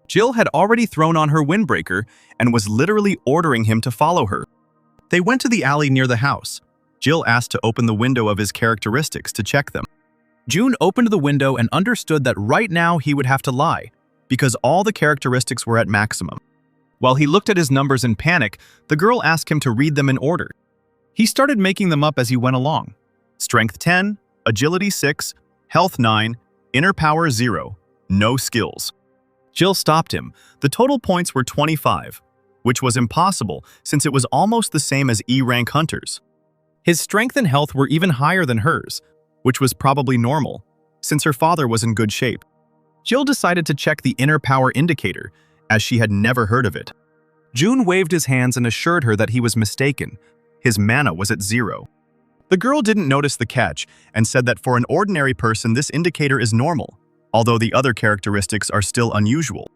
Jill had already thrown on her windbreaker and was literally ordering him to follow her. They went to the alley near the house. Jill asked to open the window of his characteristics to check them. June opened the window and understood that right now he would have to lie, because all the characteristics were at maximum. While he looked at his numbers in panic, the girl asked him to read them in order. He started making them up as he went along. Strength 10, Agility 6, Health 9, Inner Power 0, no skills. Jill stopped him. The total points were 25, which was impossible since it was almost the same as E-rank hunters. His strength and health were even higher than hers, which was probably normal, since her father was in good shape. Jill decided to check the inner power indicator, as she had never heard of it. June waved his hands and assured her that he was mistaken. His mana was at 0. The girl didn't notice the catch and said that for an ordinary person this indicator is normal, although the other characteristics are still unusual.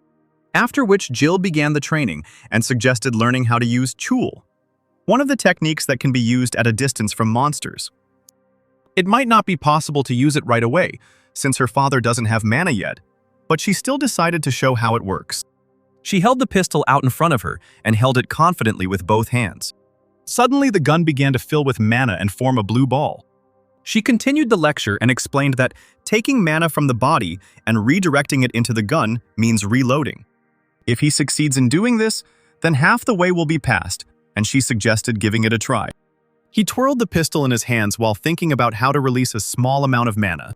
After which Jill began the training and suggested learning how to use Chul, one of the techniques that can be used at a distance from monsters. It might not be possible to use it right away, since her father doesn't have mana yet, but she still decided to show how it works. She held the pistol out in front of her and held it confidently with both hands. Suddenly, the gun began to fill with mana and form a blue ball. She continued the lecture and explained that taking mana from the body and redirecting it into the gun means reloading. If he succeeds in doing this, then half the way will be passed, and she suggested giving it a try. He twirled the pistol in his hands while thinking about how to release a small amount of mana.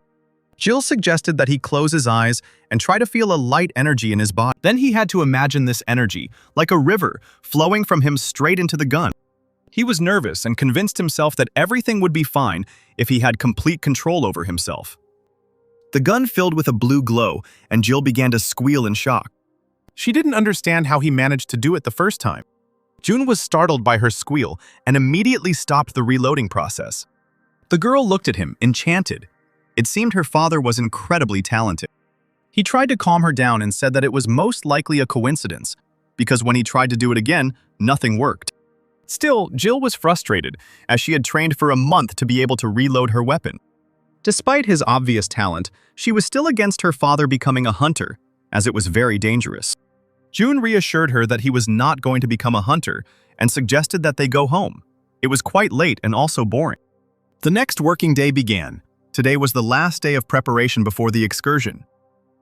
Jill suggested that he close his eyes and try to feel a light energy in his body. Then he had to imagine this energy, like a river, flowing from him straight into the gun. He was nervous and convinced himself that everything would be fine if he had complete control over himself. The gun filled with a blue glow, and Jill began to squeal in shock. She didn't understand how he managed to do it the first time. June was startled by her squeal and immediately stopped the reloading process. The girl looked at him, enchanted. It seemed her father was incredibly talented. He tried to calm her down and said that it was most likely a coincidence, because when he tried to do it again, nothing worked. Still, Jill was frustrated, as she had trained for a month to be able to reload her weapon. Despite his obvious talent, she was still against her father becoming a hunter, as it was very dangerous. June reassured her that he was not going to become a hunter and suggested that they go home. It was quite late and also boring. The next working day began. Today was the last day of preparation before the excursion.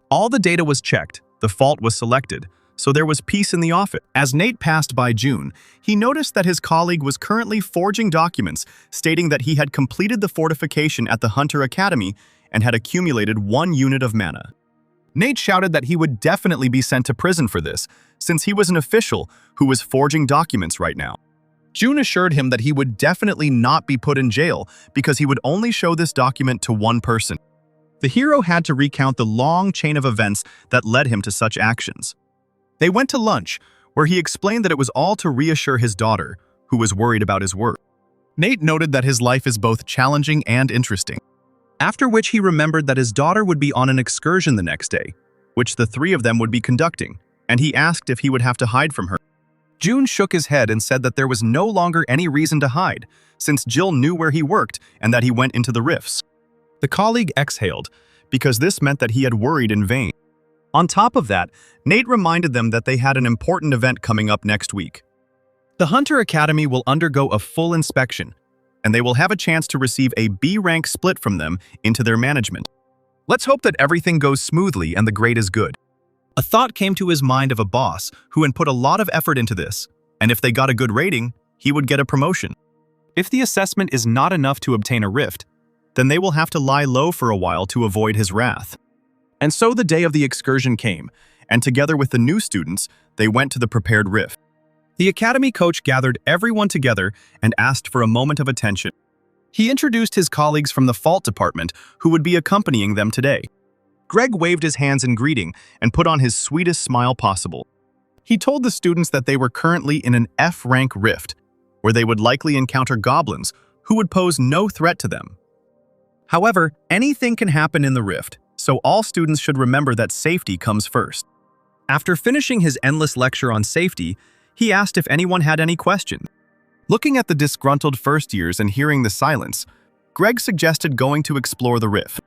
All the data was checked, the fault was selected, so there was peace in the office. As Nate passed by June, he noticed that his colleague was currently forging documents stating that he had completed the fortification at the Hunter Academy and had accumulated 1 unit of mana. Nate shouted that he would definitely be sent to prison for this, since he was an official who was forging documents right now. June assured him that he would definitely not be put in jail because he would only show this document to one person. The hero had to recount the long chain of events that led him to such actions. They went to lunch, where he explained that it was all to reassure his daughter, who was worried about his work. Nate noted that his life is both challenging and interesting. After which he remembered that his daughter would be on an excursion the next day, which the 3 of them would be conducting, and he asked if he would have to hide from her. June shook his head and said that there was no longer any reason to hide, since Jill knew where he worked and that he went into the rifts. The colleague exhaled, because this meant that he had worried in vain. On top of that, Nate reminded them that they had an important event coming up next week. The Hunter Academy will undergo a full inspection, and they will have a chance to receive a B rank split from them into their management. Let's hope that everything goes smoothly and the grade is good. A thought came to his mind of a boss who had put a lot of effort into this, and if they got a good rating, he would get a promotion. If the assessment is not enough to obtain a rift, then they will have to lie low for a while to avoid his wrath. And so the day of the excursion came, and together with the new students, they went to the prepared rift. The academy coach gathered everyone together and asked for a moment of attention. He introduced his colleagues from the fault department who would be accompanying them today. Greg waved his hands in greeting and put on his sweetest smile possible. He told the students that they were currently in an F-rank rift, where they would likely encounter goblins who would pose no threat to them. However, anything can happen in the rift, so all students should remember that safety comes first. After finishing his endless lecture on safety, he asked if anyone had any questions. Looking at the disgruntled first years and hearing the silence, Greg suggested going to explore the rift.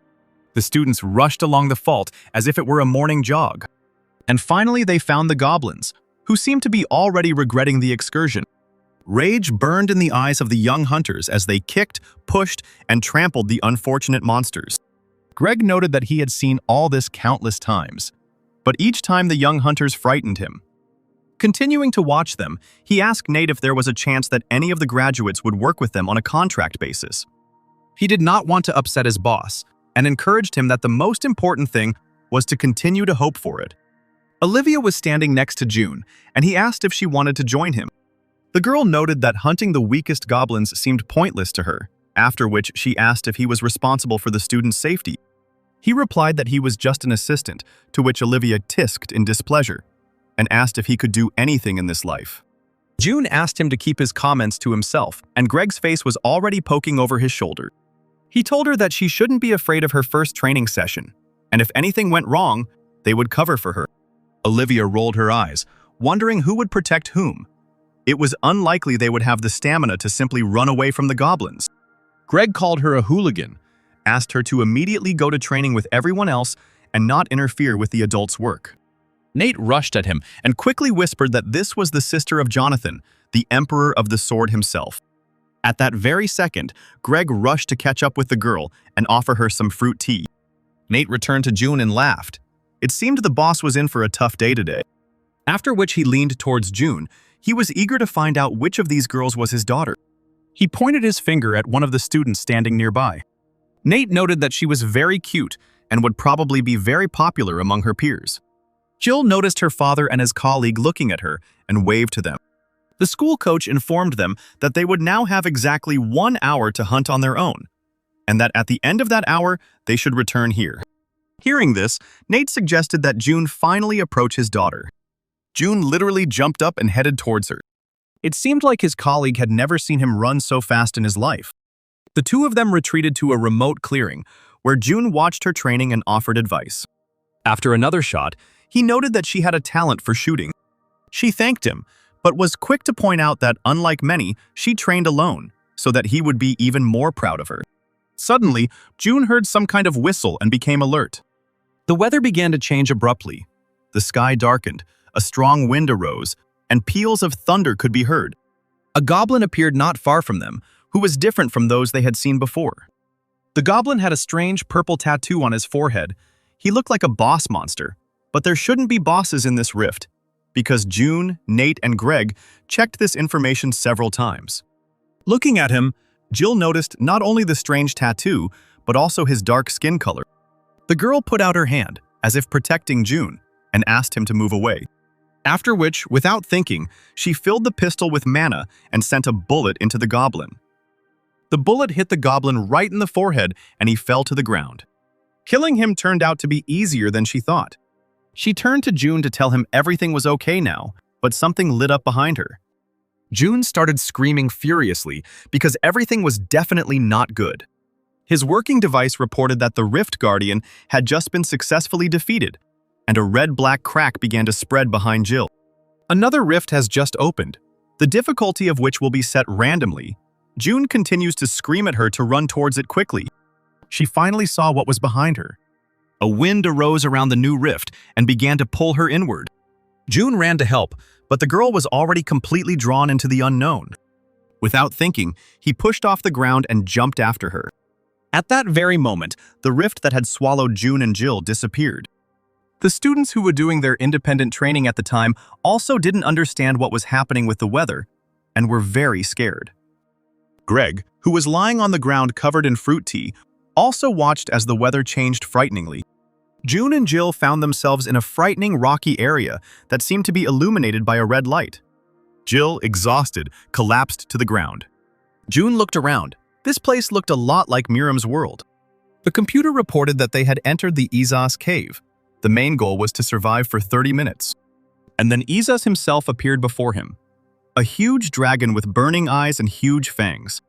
The students rushed along the fault as if it were a morning jog. And finally they found the goblins, who seemed to be already regretting the excursion. Rage burned in the eyes of the young hunters as they kicked, pushed, and trampled the unfortunate monsters. Greg noted that he had seen all this countless times, but each time the young hunters frightened him. Continuing to watch them, he asked Nate if there was a chance that any of the graduates would work with them on a contract basis. He did not want to upset his boss, and encouraged him that the most important thing was to continue to hope for it. Olivia was standing next to June, and he asked if she wanted to join him. The girl noted that hunting the weakest goblins seemed pointless to her, after which she asked if he was responsible for the students' safety. He replied that he was just an assistant, to which Olivia tisked in displeasure, and asked if he could do anything in this life. June asked him to keep his comments to himself, and Greg's face was already poking over his shoulder. He told her that she shouldn't be afraid of her first training session, and if anything went wrong, they would cover for her. Olivia rolled her eyes, wondering who would protect whom. It was unlikely they would have the stamina to simply run away from the goblins. Greg called her a hooligan, asked her to immediately go to training with everyone else and not interfere with the adults' work. Nate rushed at him and quickly whispered that this was the sister of Jonathan, the Emperor of the Sword himself. At that very second, Greg rushed to catch up with the girl and offer her some fruit tea. Nate returned to June and laughed. It seemed the boss was in for a tough day today. After which he leaned towards June. He was eager to find out which of these girls was his daughter. He pointed his finger at one of the students standing nearby. Nate noted that she was very cute and would probably be very popular among her peers. Jill noticed her father and his colleague looking at her and waved to them. The school coach informed them that they would now have exactly 1 hour to hunt on their own, and that at the end of that hour, they should return here. Hearing this, Nate suggested that June finally approach his daughter. June literally jumped up and headed towards her. It seemed like his colleague had never seen him run so fast in his life. The two of them retreated to a remote clearing, where June watched her training and offered advice. After another shot, he noted that she had a talent for shooting. She thanked him, but was quick to point out that, unlike many, she trained alone, so that he would be even more proud of her. Suddenly, June heard some kind of whistle and became alert. The weather began to change abruptly. The sky darkened, a strong wind arose, and peals of thunder could be heard. A goblin appeared not far from them, who was different from those they had seen before. The goblin had a strange purple tattoo on his forehead. He looked like a boss monster, but there shouldn't be bosses in this rift, because June, Nate, and Greg checked this information several times. Looking at him, Jill noticed not only the strange tattoo, but also his dark skin color. The girl put out her hand, as if protecting June, and asked him to move away. After which, without thinking, she filled the pistol with mana and sent a bullet into the goblin. The bullet hit the goblin right in the forehead, and he fell to the ground. Killing him turned out to be easier than she thought. She turned to June to tell him everything was okay now, but something lit up behind her. June started screaming furiously because everything was definitely not good. His working device reported that the Rift Guardian had just been successfully defeated, and a red-black crack began to spread behind Jill. Another rift has just opened, the difficulty of which will be set randomly. June continues to scream at her to run towards it quickly. She finally saw what was behind her. A wind arose around the new rift and began to pull her inward. June ran to help, but the girl was already completely drawn into the unknown. Without thinking, he pushed off the ground and jumped after her. At that very moment, the rift that had swallowed June and Jill disappeared. The students who were doing their independent training at the time also didn't understand what was happening with the weather and were very scared. Greg, who was lying on the ground covered in fruit tea, also watched as the weather changed frighteningly. June and Jill found themselves in a frightening rocky area that seemed to be illuminated by a red light. Jill, exhausted, collapsed to the ground. June looked around. This place looked a lot like Miriam's world. The computer reported that they had entered the Izas cave. The main goal was to survive for 30 minutes. And then Izas himself appeared before him. A huge dragon with burning eyes and huge fangs.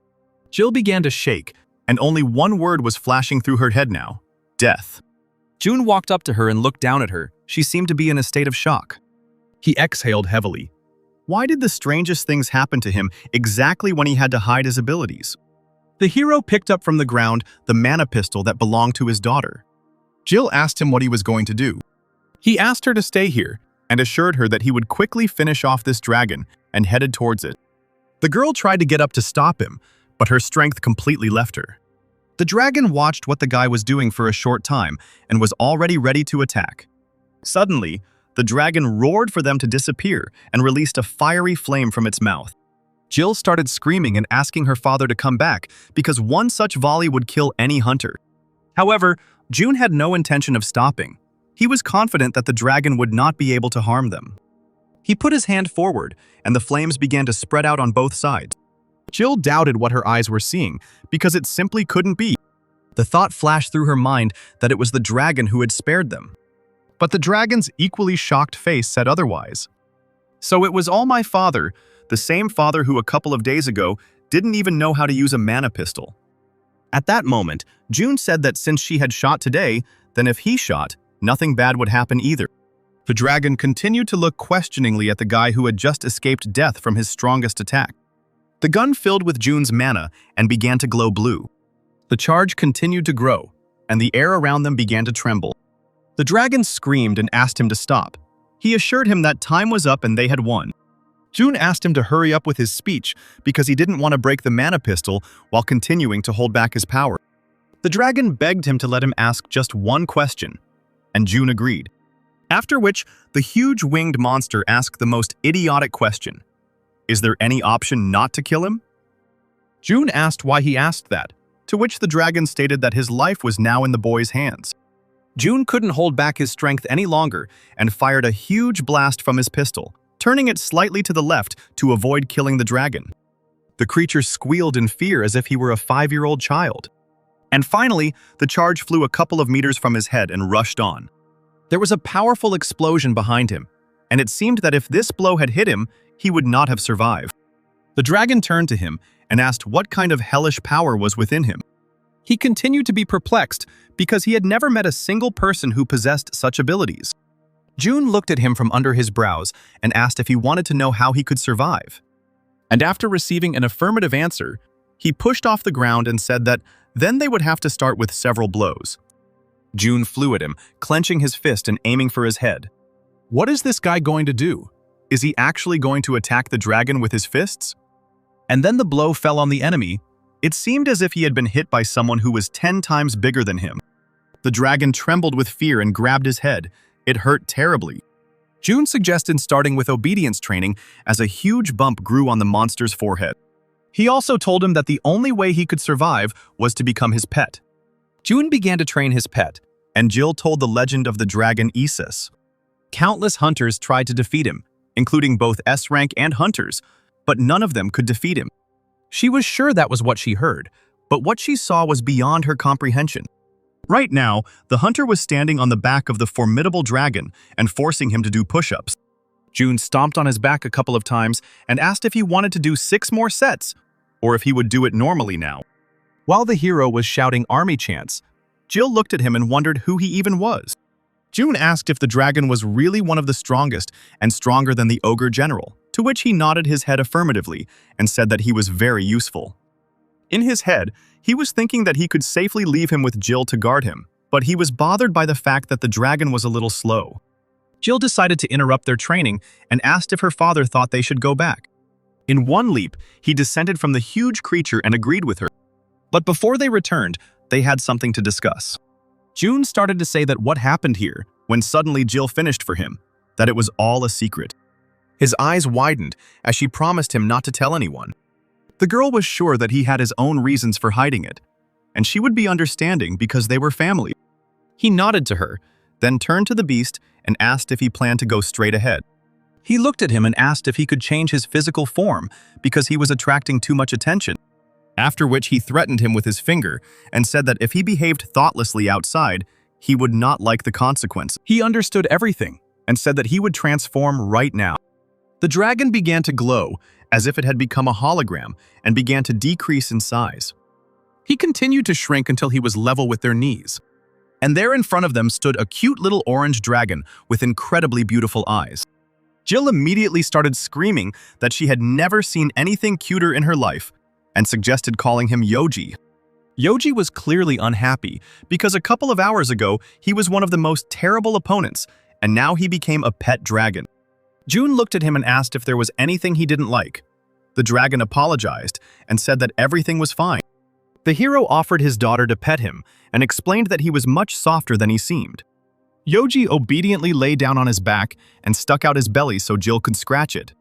Jill began to shake, and only one word was flashing through her head now: death. June walked up to her and looked down at her. She seemed to be in a state of shock. He exhaled heavily. Why did the strangest things happen to him exactly when he had to hide his abilities? The hero picked up from the ground the mana pistol that belonged to his daughter. Jill asked him what he was going to do. He asked her to stay here and assured her that he would quickly finish off this dragon and headed towards it. The girl tried to get up to stop him, but her strength completely left her. The dragon watched what the guy was doing for a short time and was already ready to attack. Suddenly, the dragon roared for them to disappear and released a fiery flame from its mouth. Jill started screaming and asking her father to come back because one such volley would kill any hunter. However, June had no intention of stopping. He was confident that the dragon would not be able to harm them. He put his hand forward, and the flames began to spread out on both sides. Jill doubted what her eyes were seeing because it simply couldn't be. The thought flashed through her mind that it was the dragon who had spared them. But the dragon's equally shocked face said otherwise. So it was all my father, the same father who a couple of days ago didn't even know how to use a mana pistol. At that moment, June said that since she had shot today, then if he shot, nothing bad would happen either. The dragon continued to look questioningly at the guy who had just escaped death from his strongest attack. The gun filled with June's mana and began to glow blue. The charge continued to grow, and the air around them began to tremble. The dragon screamed and asked him to stop. He assured him that time was up and they had won. June asked him to hurry up with his speech because he didn't want to break the mana pistol while continuing to hold back his power. The dragon begged him to let him ask just one question, and June agreed. After which, the huge winged monster asked the most idiotic question. Is there any option not to kill him? June asked why he asked that, to which the dragon stated that his life was now in the boy's hands. June couldn't hold back his strength any longer and fired a huge blast from his pistol, turning it slightly to the left to avoid killing the dragon. The creature squealed in fear as if he were a 5-year-old child. And finally, the charge flew a couple of meters from his head and rushed on. There was a powerful explosion behind him, and it seemed that if this blow had hit him, he would not have survived. The dragon turned to him and asked what kind of hellish power was within him. He continued to be perplexed because he had never met a single person who possessed such abilities. June looked at him from under his brows and asked if he wanted to know how he could survive. And after receiving an affirmative answer, he pushed off the ground and said that then they would have to start with several blows. June flew at him, clenching his fist and aiming for his head. What is this guy going to do? Is he actually going to attack the dragon with his fists? And then the blow fell on the enemy. It seemed as if he had been hit by someone who was 10 times bigger than him. The dragon trembled with fear and grabbed his head. It hurt terribly. June suggested starting with obedience training as a huge bump grew on the monster's forehead. He also told him that the only way he could survive was to become his pet. June began to train his pet, and Jill told the legend of the dragon Isis. Countless hunters tried to defeat him, including both S-rank and hunters, but none of them could defeat him. She was sure that was what she heard, but what she saw was beyond her comprehension. Right now, the hunter was standing on the back of the formidable dragon and forcing him to do push-ups. June stomped on his back a couple of times and asked if he wanted to do 6 more sets, or if he would do it normally now. While the hero was shouting army chants, Jill looked at him and wondered who he even was. June asked if the dragon was really one of the strongest and stronger than the ogre general, to which he nodded his head affirmatively and said that he was very useful. In his head, he was thinking that he could safely leave him with Jill to guard him, but he was bothered by the fact that the dragon was a little slow. Jill decided to interrupt their training and asked if her father thought they should go back. In one leap, he descended from the huge creature and agreed with her. But before they returned, they had something to discuss. June started to say that what happened here, when suddenly Jill finished for him, that it was all a secret. His eyes widened as she promised him not to tell anyone. The girl was sure that he had his own reasons for hiding it, and she would be understanding because they were family. He nodded to her, then turned to the beast and asked if he planned to go straight ahead. He looked at him and asked if he could change his physical form because he was attracting too much attention. After which he threatened him with his finger and said that if he behaved thoughtlessly outside, he would not like the consequence. He understood everything and said that he would transform right now. The dragon began to glow as if it had become a hologram and began to decrease in size. He continued to shrink until he was level with their knees. And there in front of them stood a cute little orange dragon with incredibly beautiful eyes. Jill immediately started screaming that she had never seen anything cuter in her life and suggested calling him Yoji. Yoji was clearly unhappy because a couple of hours ago he was one of the most terrible opponents, and now he became a pet dragon. June looked at him and asked if there was anything he didn't like. The dragon apologized and said that everything was fine. The hero offered his daughter to pet him and explained that he was much softer than he seemed. Yoji obediently lay down on his back and stuck out his belly so Jill could scratch it.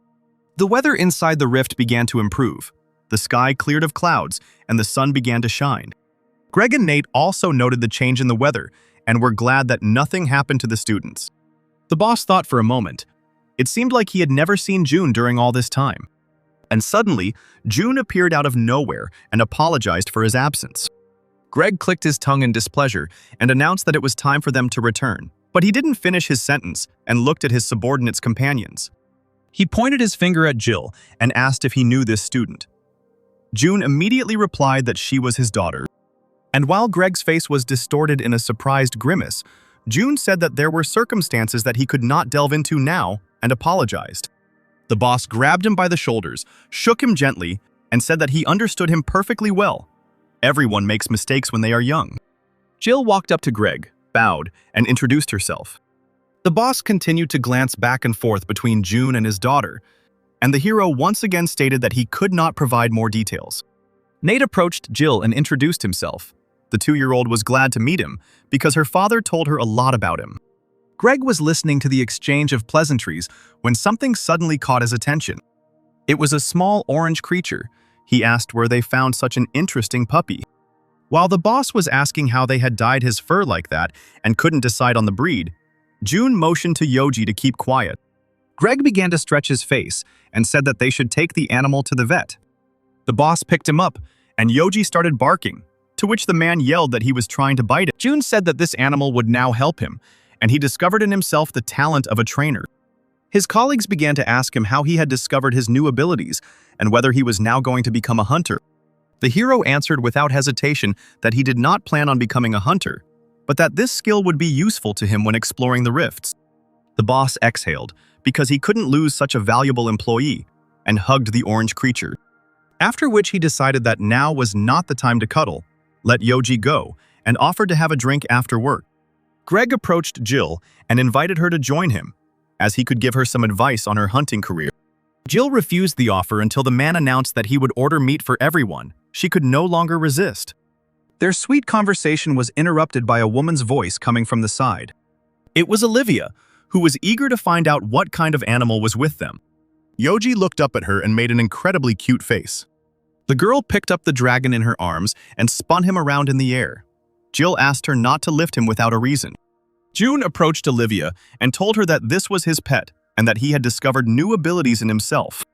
The weather inside the rift began to improve. The sky cleared of clouds, and the sun began to shine. Greg and Nate also noted the change in the weather and were glad that nothing happened to the students. The boss thought for a moment. It seemed like he had never seen June during all this time. And suddenly, June appeared out of nowhere and apologized for his absence. Greg clicked his tongue in displeasure and announced that it was time for them to return, but he didn't finish his sentence and looked at his subordinate's companions. He pointed his finger at Jill and asked if he knew this student. June immediately replied that she was his daughter. And while Greg's face was distorted in a surprised grimace, June said that there were circumstances that he could not delve into now and apologized. The boss grabbed him by the shoulders, shook him gently, and said that he understood him perfectly well. Everyone makes mistakes when they are young. Jill walked up to Greg, bowed, and introduced herself. The boss continued to glance back and forth between June and his daughter, and the hero once again stated that he could not provide more details. Nate approached Jill and introduced himself. The 2-year-old was glad to meet him because her father told her a lot about him. Greg was listening to the exchange of pleasantries when something suddenly caught his attention. It was a small orange creature. He asked where they found such an interesting puppy. While the boss was asking how they had dyed his fur like that and couldn't decide on the breed, June motioned to Yoji to keep quiet. Greg began to stretch his face and said that they should take the animal to the vet. The boss picked him up, and Yoji started barking, to which the man yelled that he was trying to bite it. June said that this animal would now help him, and he discovered in himself the talent of a trainer. His colleagues began to ask him how he had discovered his new abilities and whether he was now going to become a hunter. The hero answered without hesitation that he did not plan on becoming a hunter, but that this skill would be useful to him when exploring the rifts. The boss exhaled, because he couldn't lose such a valuable employee, and hugged the orange creature. After which he decided that now was not the time to cuddle, let Yoji go, and offered to have a drink after work. Greg approached Jill and invited her to join him, as he could give her some advice on her hunting career. Jill refused the offer until the man announced that he would order meat for everyone. She could no longer resist. Their sweet conversation was interrupted by a woman's voice coming from the side. It was Olivia, who was eager to find out what kind of animal was with them. Yoji looked up at her and made an incredibly cute face. The girl picked up the dragon in her arms and spun him around in the air. Jill asked her not to lift him without a reason. June approached Olivia and told her that this was his pet and that he had discovered new abilities in himself.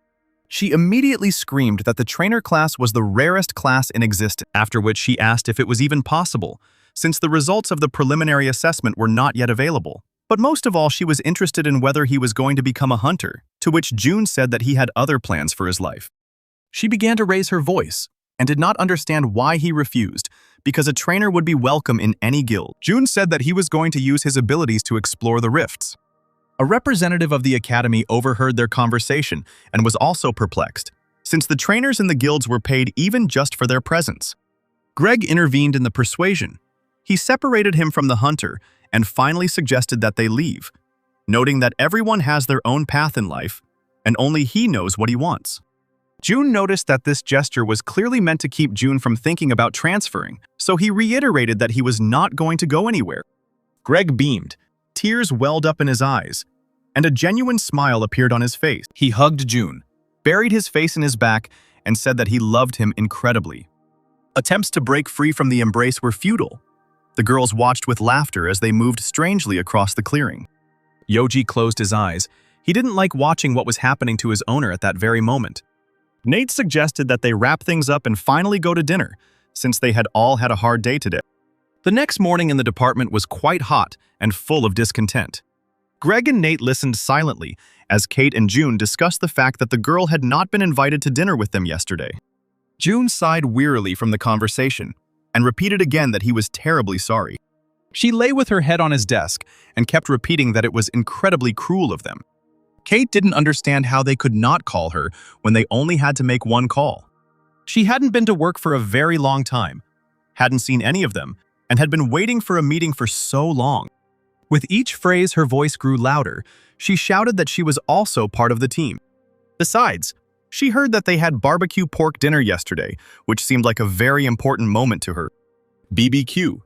She immediately screamed that the trainer class was the rarest class in existence, after which she asked if it was even possible, since the results of the preliminary assessment were not yet available. But most of all, she was interested in whether he was going to become a hunter, to which June said that he had other plans for his life. She began to raise her voice and did not understand why he refused, because a trainer would be welcome in any guild. June said that he was going to use his abilities to explore the rifts. A representative of the academy overheard their conversation and was also perplexed, since the trainers in the guilds were paid even just for their presence. Greg intervened in the persuasion. He separated him from the hunter and finally suggested that they leave, noting that everyone has their own path in life and only he knows what he wants. June noticed that this gesture was clearly meant to keep June from thinking about transferring, so he reiterated that he was not going to go anywhere. Greg beamed, tears welled up in his eyes, and a genuine smile appeared on his face. He hugged June, buried his face in his back, and said that he loved him incredibly. Attempts to break free from the embrace were futile. The girls watched with laughter as they moved strangely across the clearing. Yoji closed his eyes. He didn't like watching what was happening to his owner at that very moment. Nate suggested that they wrap things up and finally go to dinner, since they had all had a hard day today. The next morning in the department was quite hot and full of discontent. Greg and Nate listened silently as Kate and June discussed the fact that the girl had not been invited to dinner with them yesterday. June sighed wearily from the conversation and repeated again that he was terribly sorry. She lay with her head on his desk and kept repeating that it was incredibly cruel of them. Kate didn't understand how they could not call her when they only had to make one call. She hadn't been to work for a very long time, hadn't seen any of them, and had been waiting for a meeting for so long. With each phrase, her voice grew louder. She shouted that she was also part of the team. Besides, she heard that they had barbecue pork dinner yesterday, which seemed like a very important moment to her. BBQ.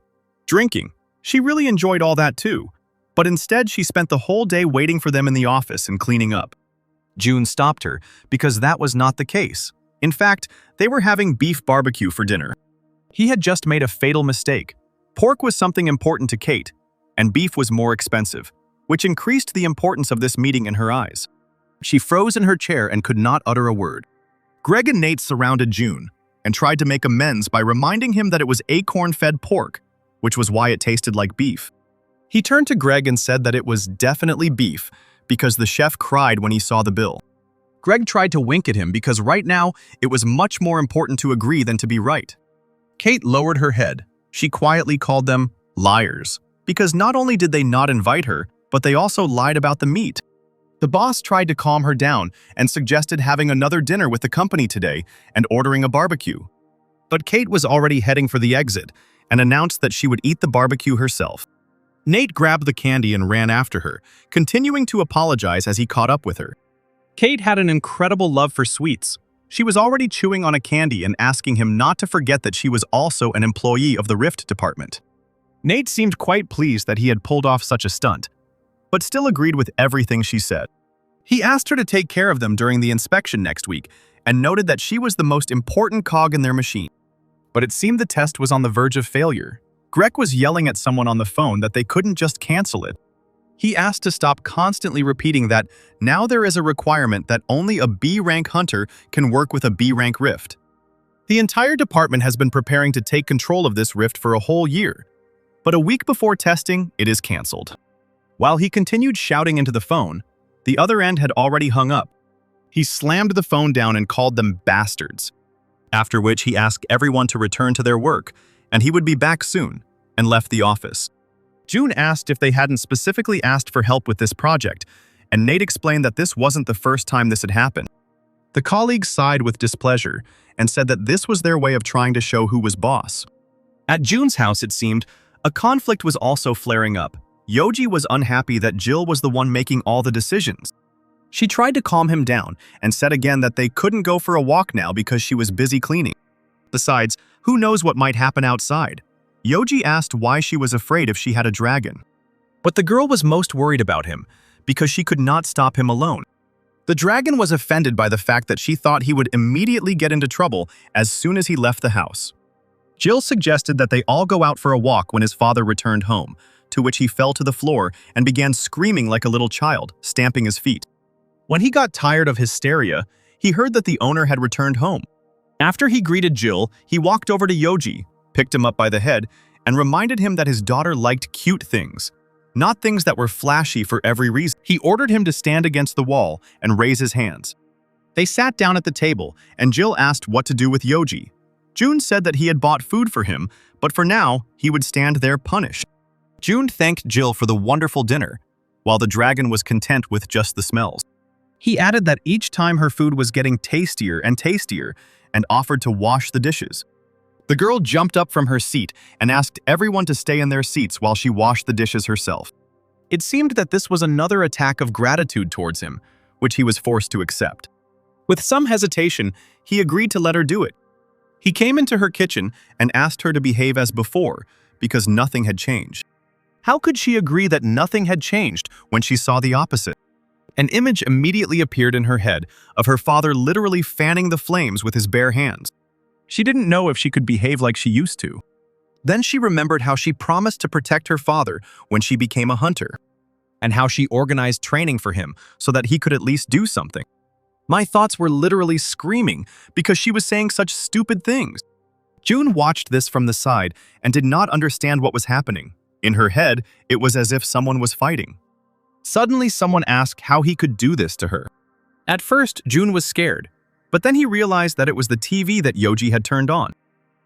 Drinking. She really enjoyed all that too. But instead, she spent the whole day waiting for them in the office and cleaning up. June stopped her, because that was not the case. In fact, they were having beef barbecue for dinner. He had just made a fatal mistake. Pork was something important to Kate, and beef was more expensive, which increased the importance of this meeting in her eyes. She froze in her chair and could not utter a word. Greg and Nate surrounded June and tried to make amends by reminding him that it was acorn-fed pork, which was why it tasted like beef. He turned to Greg and said that it was definitely beef because the chef cried when he saw the bill. Greg tried to wink at him because right now it was much more important to agree than to be right. Kate lowered her head. She quietly called them liars because not only did they not invite her, but they also lied about the meat. The boss tried to calm her down and suggested having another dinner with the company today and ordering a barbecue. But Kate was already heading for the exit and announced that she would eat the barbecue herself. Nate grabbed the candy and ran after her, continuing to apologize as he caught up with her. Kate had an incredible love for sweets. She was already chewing on a candy and asking him not to forget that she was also an employee of the Rift department. Nate seemed quite pleased that he had pulled off such a stunt, but still agreed with everything she said. He asked her to take care of them during the inspection next week and noted that she was the most important cog in their machine. But it seemed the test was on the verge of failure. Greg was yelling at someone on the phone that they couldn't just cancel it. He asked to stop constantly repeating that now there is a requirement that only a B-rank hunter can work with a B-rank rift. The entire department has been preparing to take control of this rift for a whole year, but a week before testing, it is cancelled. While he continued shouting into the phone, the other end had already hung up. He slammed the phone down and called them bastards, after which he asked everyone to return to their work, and he would be back soon, and left the office. June asked if they hadn't specifically asked for help with this project, and Nate explained that this wasn't the first time this had happened. The colleagues sighed with displeasure and said that this was their way of trying to show who was boss. At June's house, it seemed, a conflict was also flaring up. Yoji was unhappy that Jill was the one making all the decisions. She tried to calm him down and said again that they couldn't go for a walk now because she was busy cleaning. Besides, who knows what might happen outside? Yoji asked why she was afraid if she had a dragon. But the girl was most worried about him because she could not stop him alone. The dragon was offended by the fact that she thought he would immediately get into trouble as soon as he left the house. Jill suggested that they all go out for a walk when his father returned home, to which he fell to the floor and began screaming like a little child, stamping his feet. When he got tired of hysteria, he heard that the owner had returned home. After he greeted Jill, he walked over to Yoji, picked him up by the head, and reminded him that his daughter liked cute things, not things that were flashy for every reason. He ordered him to stand against the wall and raise his hands. They sat down at the table, and Jill asked what to do with Yoji. June said that he had bought food for him, but for now, he would stand there punished. June thanked Jill for the wonderful dinner, while the dragon was content with just the smells. He added that each time her food was getting tastier and tastier, and offered to wash the dishes. The girl jumped up from her seat and asked everyone to stay in their seats while she washed the dishes herself. It seemed that this was another attack of gratitude towards him, which he was forced to accept. With some hesitation, he agreed to let her do it. He came into her kitchen and asked her to behave as before, because nothing had changed. How could she agree that nothing had changed when she saw the opposite? An image immediately appeared in her head of her father literally fanning the flames with his bare hands. She didn't know if she could behave like she used to. Then she remembered how she promised to protect her father when she became a hunter, and how she organized training for him so that he could at least do something. My thoughts were literally screaming because she was saying such stupid things. June watched this from the side and did not understand what was happening. In her head, it was as if someone was fighting. Suddenly, someone asked how he could do this to her. At first, June was scared, but then he realized that it was the TV that Yoji had turned on.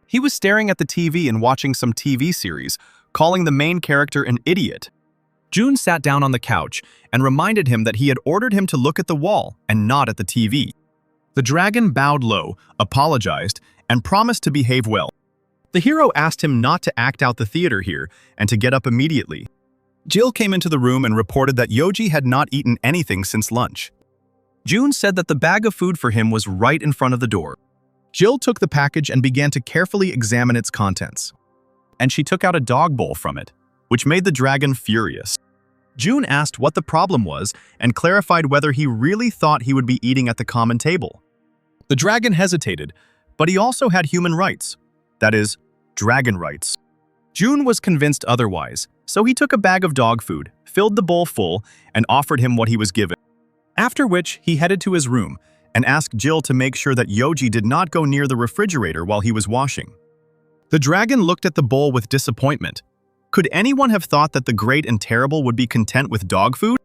He was staring at the TV and watching some TV series, calling the main character an idiot. June sat down on the couch and reminded him that he had ordered him to look at the wall and not at the TV. The dragon bowed low, apologized, and promised to behave well. The hero asked him not to act out the theater here and to get up immediately. Jill came into the room and reported that Yoji had not eaten anything since lunch. June said that the bag of food for him was right in front of the door. Jill took the package and began to carefully examine its contents. And she took out a dog bowl from it, which made the dragon furious. June asked what the problem was and clarified whether he really thought he would be eating at the common table. The dragon hesitated, but he also had human rights. That is, dragon rights. June was convinced otherwise, so he took a bag of dog food, filled the bowl full, and offered him what he was given. After which, he headed to his room and asked Jill to make sure that Yoji did not go near the refrigerator while he was washing. The dragon looked at the bowl with disappointment. Could anyone have thought that the great and terrible would be content with dog food?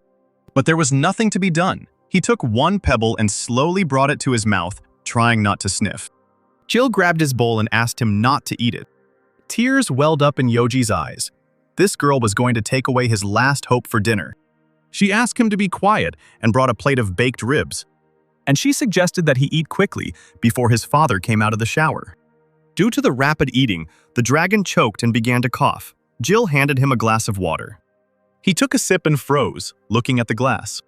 But there was nothing to be done. He took one pebble and slowly brought it to his mouth, trying not to sniff. Jill grabbed his bowl and asked him not to eat it. Tears welled up in Yoji's eyes. This girl was going to take away his last hope for dinner. She asked him to be quiet and brought a plate of baked ribs. And she suggested that he eat quickly before his father came out of the shower. Due to the rapid eating, the dragon choked and began to cough. Jill handed him a glass of water. He took a sip and froze, looking at the glass.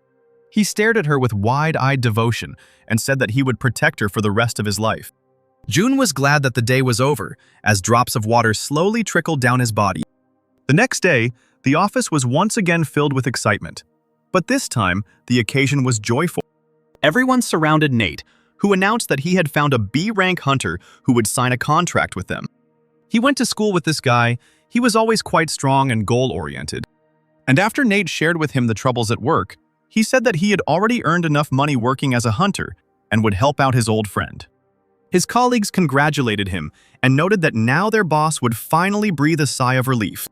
He stared at her with wide-eyed devotion and said that he would protect her for the rest of his life. June was glad that the day was over, as drops of water slowly trickled down his body. The next day, the office was once again filled with excitement. But this time, the occasion was joyful. Everyone surrounded Nate, who announced that he had found a B-rank hunter who would sign a contract with them. He went to school with this guy. He was always quite strong and goal-oriented. And after Nate shared with him the troubles at work, he said that he had already earned enough money working as a hunter and would help out his old friend. His colleagues congratulated him and noted that now their boss would finally breathe a sigh of relief.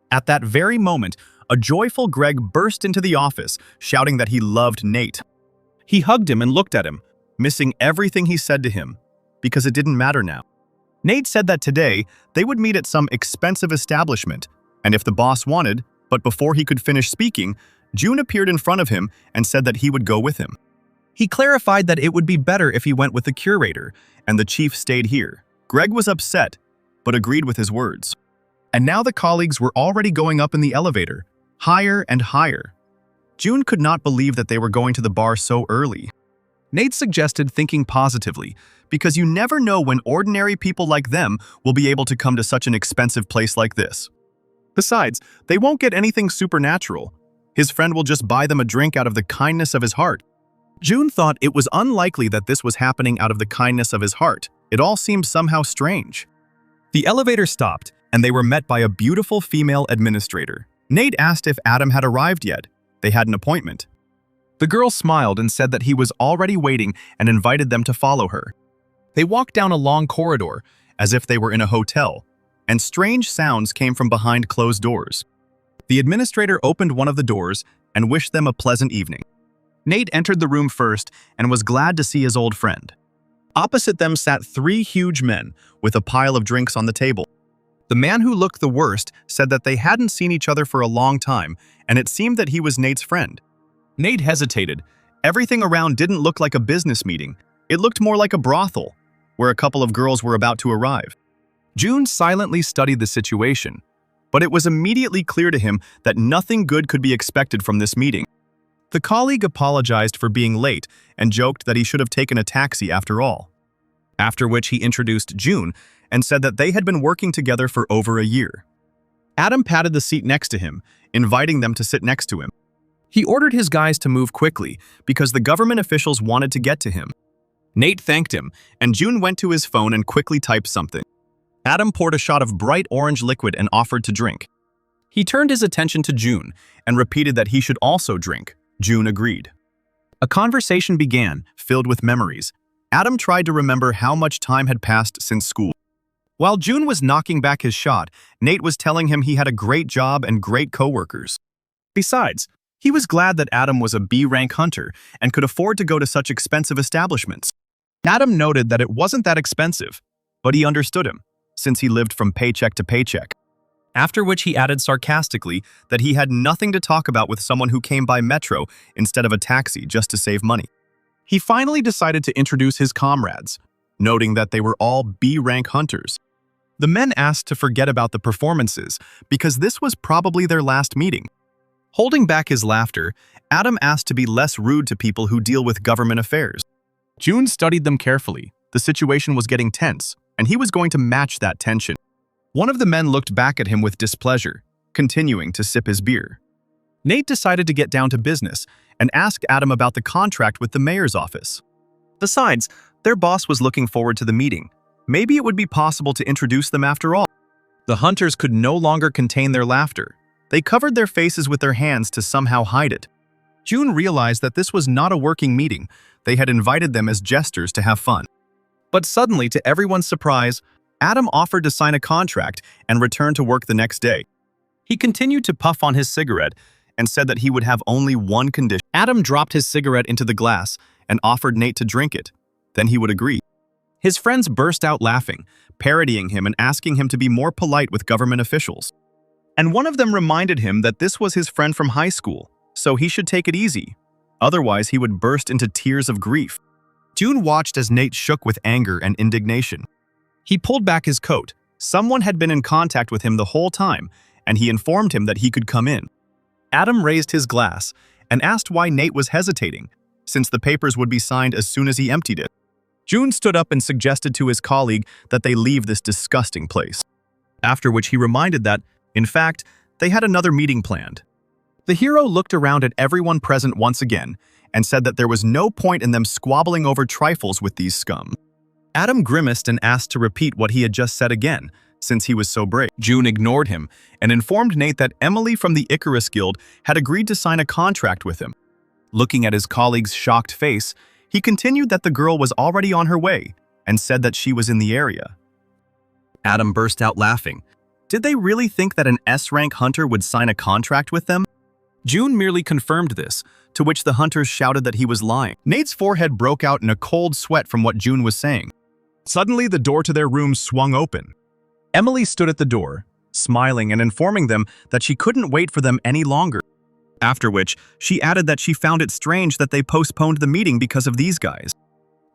At that very moment, a joyful Greg burst into the office, shouting that he loved Nate. He hugged him and looked at him, missing everything he said to him, because it didn't matter now. Nate said that today they would meet at some expensive establishment, and if the boss wanted, but before he could finish speaking, June appeared in front of him and said that he would go with him. He clarified that it would be better if he went with the curator, and the chief stayed here. Greg was upset, but agreed with his words. And now the colleagues were already going up in the elevator, higher and higher. June could not believe that they were going to the bar so early. Nate suggested thinking positively, because you never know when ordinary people like them will be able to come to such an expensive place like this. Besides, they won't get anything supernatural. His friend will just buy them a drink out of the kindness of his heart. June thought it was unlikely that this was happening out of the kindness of his heart. It all seemed somehow strange. The elevator stopped, and they were met by a beautiful female administrator. Nate asked if Adam had arrived yet. They had an appointment. The girl smiled and said that he was already waiting and invited them to follow her. They walked down a long corridor, as if they were in a hotel, and strange sounds came from behind closed doors. The administrator opened one of the doors and wished them a pleasant evening. Nate entered the room first and was glad to see his old friend. Opposite them sat three huge men with a pile of drinks on the table. The man who looked the worst said that they hadn't seen each other for a long time, and it seemed that he was Nate's friend. Nate hesitated. Everything around didn't look like a business meeting. It looked more like a brothel, where a couple of girls were about to arrive. June silently studied the situation, but it was immediately clear to him that nothing good could be expected from this meeting. The colleague apologized for being late and joked that he should have taken a taxi after all. After which he introduced June and said that they had been working together for over a year. Adam patted the seat next to him, inviting them to sit next to him. He ordered his guys to move quickly because the government officials wanted to get to him. Nate thanked him, and June went to his phone and quickly typed something. Adam poured a shot of bright orange liquid and offered to drink. He turned his attention to June and repeated that he should also drink. June agreed. A conversation began, filled with memories. Adam tried to remember how much time had passed since school. While June was knocking back his shot, Nate was telling him he had a great job and great coworkers. Besides, he was glad that Adam was a B-rank hunter and could afford to go to such expensive establishments. Adam noted that it wasn't that expensive, but he understood him, since he lived from paycheck to paycheck. After which he added sarcastically that he had nothing to talk about with someone who came by metro instead of a taxi just to save money. He finally decided to introduce his comrades, noting that they were all B-rank hunters. The men asked to forget about the performances because this was probably their last meeting. Holding back his laughter, Adam asked to be less rude to people who deal with government affairs. June studied them carefully. The situation was getting tense, and he was going to match that tension. One of the men looked back at him with displeasure, continuing to sip his beer. Nate decided to get down to business and asked Adam about the contract with the mayor's office. Besides, their boss was looking forward to the meeting. Maybe it would be possible to introduce them after all. The hunters could no longer contain their laughter. They covered their faces with their hands to somehow hide it. June realized that this was not a working meeting. They had invited them as jesters to have fun. But suddenly, to everyone's surprise, Adam offered to sign a contract and return to work the next day. He continued to puff on his cigarette and said that he would have only one condition. Adam dropped his cigarette into the glass and offered Nate to drink it. Then he would agree. His friends burst out laughing, parodying him and asking him to be more polite with government officials. And one of them reminded him that this was his friend from high school, so he should take it easy. Otherwise, he would burst into tears of grief. June watched as Nate shook with anger and indignation. He pulled back his coat. Someone had been in contact with him the whole time, and he informed him that he could come in. Adam raised his glass and asked why Nate was hesitating, since the papers would be signed as soon as he emptied it. June stood up and suggested to his colleague that they leave this disgusting place. After which he reminded that, in fact, they had another meeting planned. The hero looked around at everyone present once again and said that there was no point in them squabbling over trifles with these scum. Adam grimaced and asked to repeat what he had just said again, since he was so brave. June ignored him and informed Nate that Emily from the Icarus Guild had agreed to sign a contract with him. Looking at his colleague's shocked face, he continued that the girl was already on her way and said that she was in the area. Adam burst out laughing. Did they really think that an S-rank hunter would sign a contract with them? June merely confirmed this, to which the hunters shouted that he was lying. Nate's forehead broke out in a cold sweat from what June was saying. Suddenly, the door to their room swung open. Emily stood at the door, smiling and informing them that she couldn't wait for them any longer. After which, she added that she found it strange that they postponed the meeting because of these guys.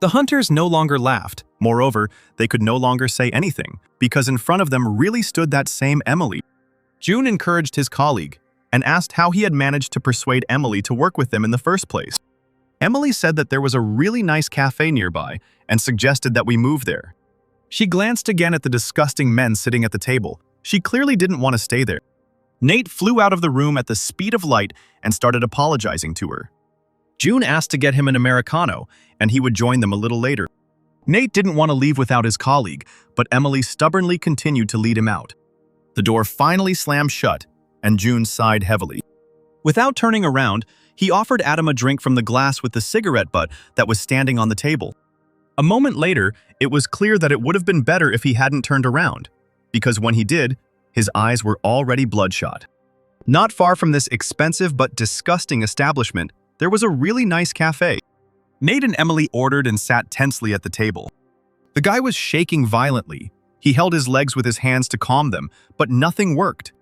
The hunters no longer laughed. Moreover, they could no longer say anything, because in front of them really stood that same Emily. June encouraged his colleague and asked how he had managed to persuade Emily to work with them in the first place. Emily said that there was a really nice cafe nearby and suggested that we move there. She glanced again at the disgusting men sitting at the table. She clearly didn't want to stay there. Nate flew out of the room at the speed of light and started apologizing to her. June asked to get him an Americano, and he would join them a little later. Nate didn't want to leave without his colleague, but Emily stubbornly continued to lead him out. The door finally slammed shut, and June sighed heavily. Without turning around, he offered Adam a drink from the glass with the cigarette butt that was standing on the table. A moment later, it was clear that it would have been better if he hadn't turned around, because when he did, his eyes were already bloodshot. Not far from this expensive but disgusting establishment, there was a really nice cafe. Nate and Emily ordered and sat tensely at the table. The guy was shaking violently. He held his legs with his hands to calm them, but nothing worked.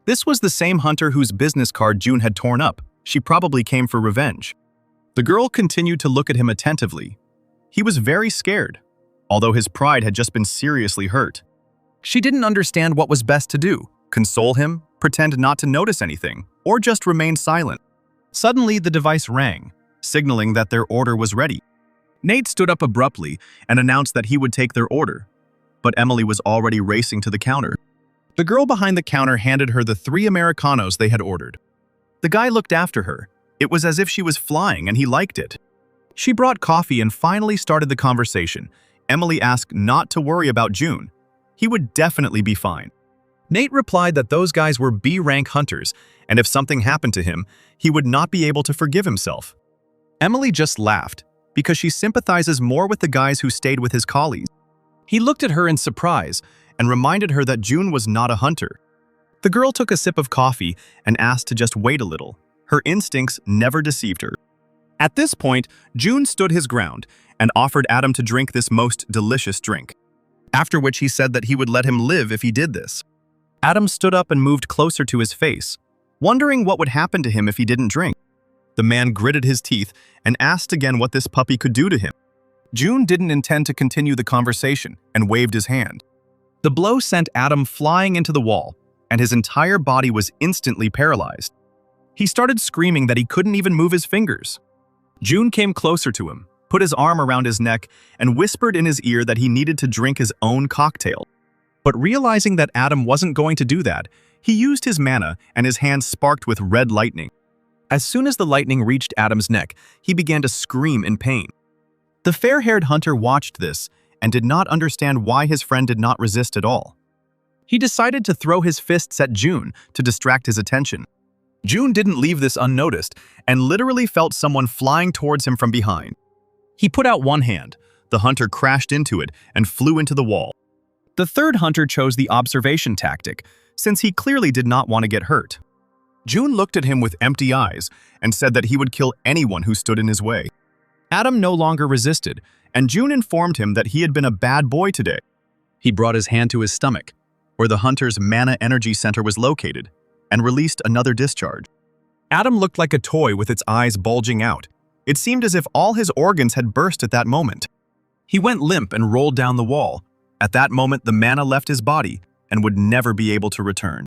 This was the same hunter whose business card June had torn up. She probably came for revenge. The girl continued to look at him attentively. He was very scared, although his pride had just been seriously hurt. She didn't understand what was best to do: console him, pretend not to notice anything, or just remain silent. Suddenly, the device rang, signaling that their order was ready. Nate stood up abruptly and announced that he would take their order, but Emily was already racing to the counter. The girl behind the counter handed her the 3 Americanos they had ordered. The guy looked after her. It was as if she was flying and he liked it. She brought coffee and finally started the conversation. Emily asked not to worry about June. He would definitely be fine. Nate replied that those guys were B-rank hunters, and if something happened to him, he would not be able to forgive himself. Emily just laughed, because she sympathizes more with the guys who stayed with his colleagues. He looked at her in surprise and reminded her that June was not a hunter. The girl took a sip of coffee and asked to just wait a little. Her instincts never deceived her. At this point, June stood his ground and offered Adam to drink this most delicious drink, after which he said that he would let him live if he did this. Adam stood up and moved closer to his face, wondering what would happen to him if he didn't drink. The man gritted his teeth and asked again what this puppy could do to him. June didn't intend to continue the conversation and waved his hand. The blow sent Adam flying into the wall, and his entire body was instantly paralyzed. He started screaming that he couldn't even move his fingers. June came closer to him, put his arm around his neck, and whispered in his ear that he needed to drink his own cocktail. But realizing that Adam wasn't going to do that, he used his mana and his hands sparked with red lightning. As soon as the lightning reached Adam's neck, he began to scream in pain. The fair-haired hunter watched this and did not understand why his friend did not resist at all. He decided to throw his fists at June to distract his attention. June didn't leave this unnoticed and literally felt someone flying towards him from behind. He put out one hand. The hunter crashed into it and flew into the wall. The third hunter chose the observation tactic, since he clearly did not want to get hurt. June looked at him with empty eyes and said that he would kill anyone who stood in his way. Adam no longer resisted, and June informed him that he had been a bad boy today. He brought his hand to his stomach, where the hunter's mana energy center was located, and released another discharge. Adam looked like a toy with its eyes bulging out. It seemed as if all his organs had burst at that moment. He went limp and rolled down the wall. At that moment, the mana left his body and would never be able to return.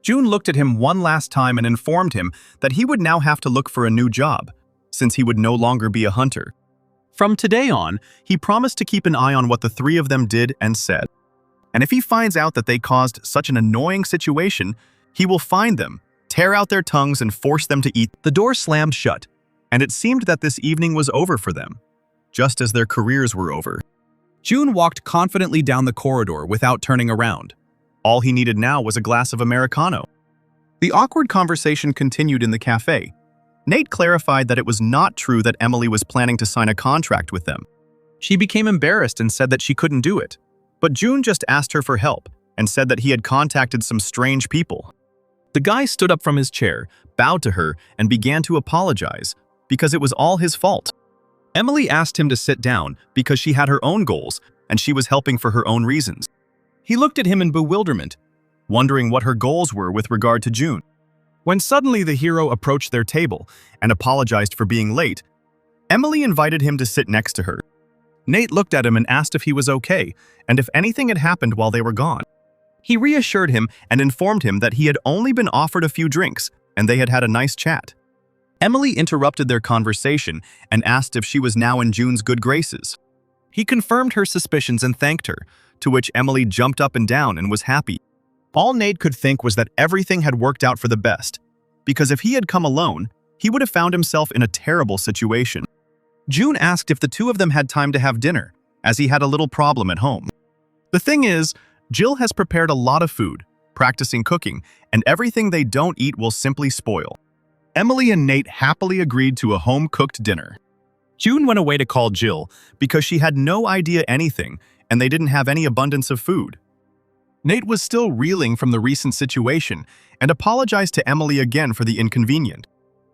June looked at him one last time and informed him that he would now have to look for a new job, since he would no longer be a hunter. From today on, he promised to keep an eye on what the 3 of them did and said. And if he finds out that they caused such an annoying situation, he will find them, tear out their tongues, and force them to eat. The door slammed shut, and it seemed that this evening was over for them, just as their careers were over. June walked confidently down the corridor without turning around. All he needed now was a glass of Americano. The awkward conversation continued in the cafe. Nate clarified that it was not true that Emily was planning to sign a contract with them. She became embarrassed and said that she couldn't do it. But June just asked her for help and said that he had contacted some strange people. The guy stood up from his chair, bowed to her, and began to apologize because it was all his fault. Emily asked him to sit down because she had her own goals and she was helping for her own reasons. He looked at him in bewilderment, wondering what her goals were with regard to June. When suddenly the hero approached their table and apologized for being late, Emily invited him to sit next to her. Nate looked at him and asked if he was okay and if anything had happened while they were gone. He reassured him and informed him that he had only been offered a few drinks and they had had a nice chat. Emily interrupted their conversation and asked if she was now in June's good graces. He confirmed her suspicions and thanked her, to which Emily jumped up and down and was happy. All Nate could think was that everything had worked out for the best, because if he had come alone, he would have found himself in a terrible situation. June asked if the two of them had time to have dinner, as he had a little problem at home. The thing is, Jill has prepared a lot of food, practicing cooking, and everything they don't eat will simply spoil. Emily and Nate happily agreed to a home-cooked dinner. June went away to call Jill because she had no idea anything and they didn't have any abundance of food. Nate was still reeling from the recent situation and apologized to Emily again for the inconvenience.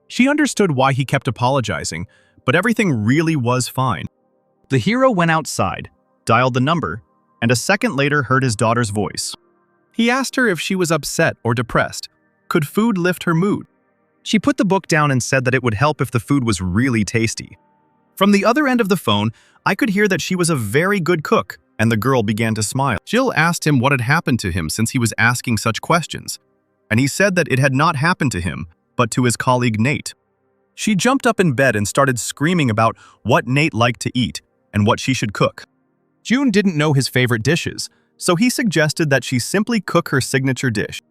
She understood why he kept apologizing, but everything really was fine. The hero went outside, dialed the number, and a second later heard his daughter's voice. He asked her if she was upset or depressed. Could food lift her mood? She put the book down and said that it would help if the food was really tasty. From the other end of the phone, I could hear that she was a very good cook, and the girl began to smile. Jill asked him what had happened to him since he was asking such questions, and he said that it had not happened to him, but to his colleague Nate. She jumped up in bed and started screaming about what Nate liked to eat and what she should cook. June didn't know his favorite dishes, so he suggested that she simply cook her signature dish.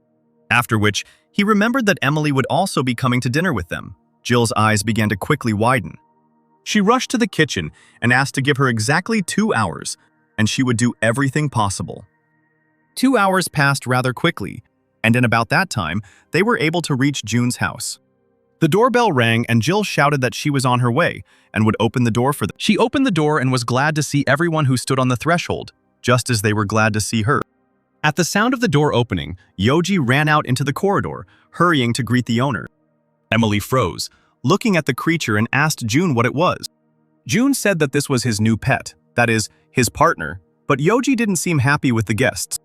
After which, he remembered that Emily would also be coming to dinner with them. Jill's eyes began to quickly widen. She rushed to the kitchen and asked to give her exactly 2 hours, and she would do everything possible. 2 hours passed rather quickly, and in about that time, they were able to reach June's house. The doorbell rang and Jill shouted that she was on her way and would open the door for them. She opened the door and was glad to see everyone who stood on the threshold, just as they were glad to see her. At the sound of the door opening, Yoji ran out into the corridor, hurrying to greet the owner. Emily froze, looking at the creature, and asked June what it was. June said that this was his new pet, that is, his partner, but Yoji didn't seem happy with the guests.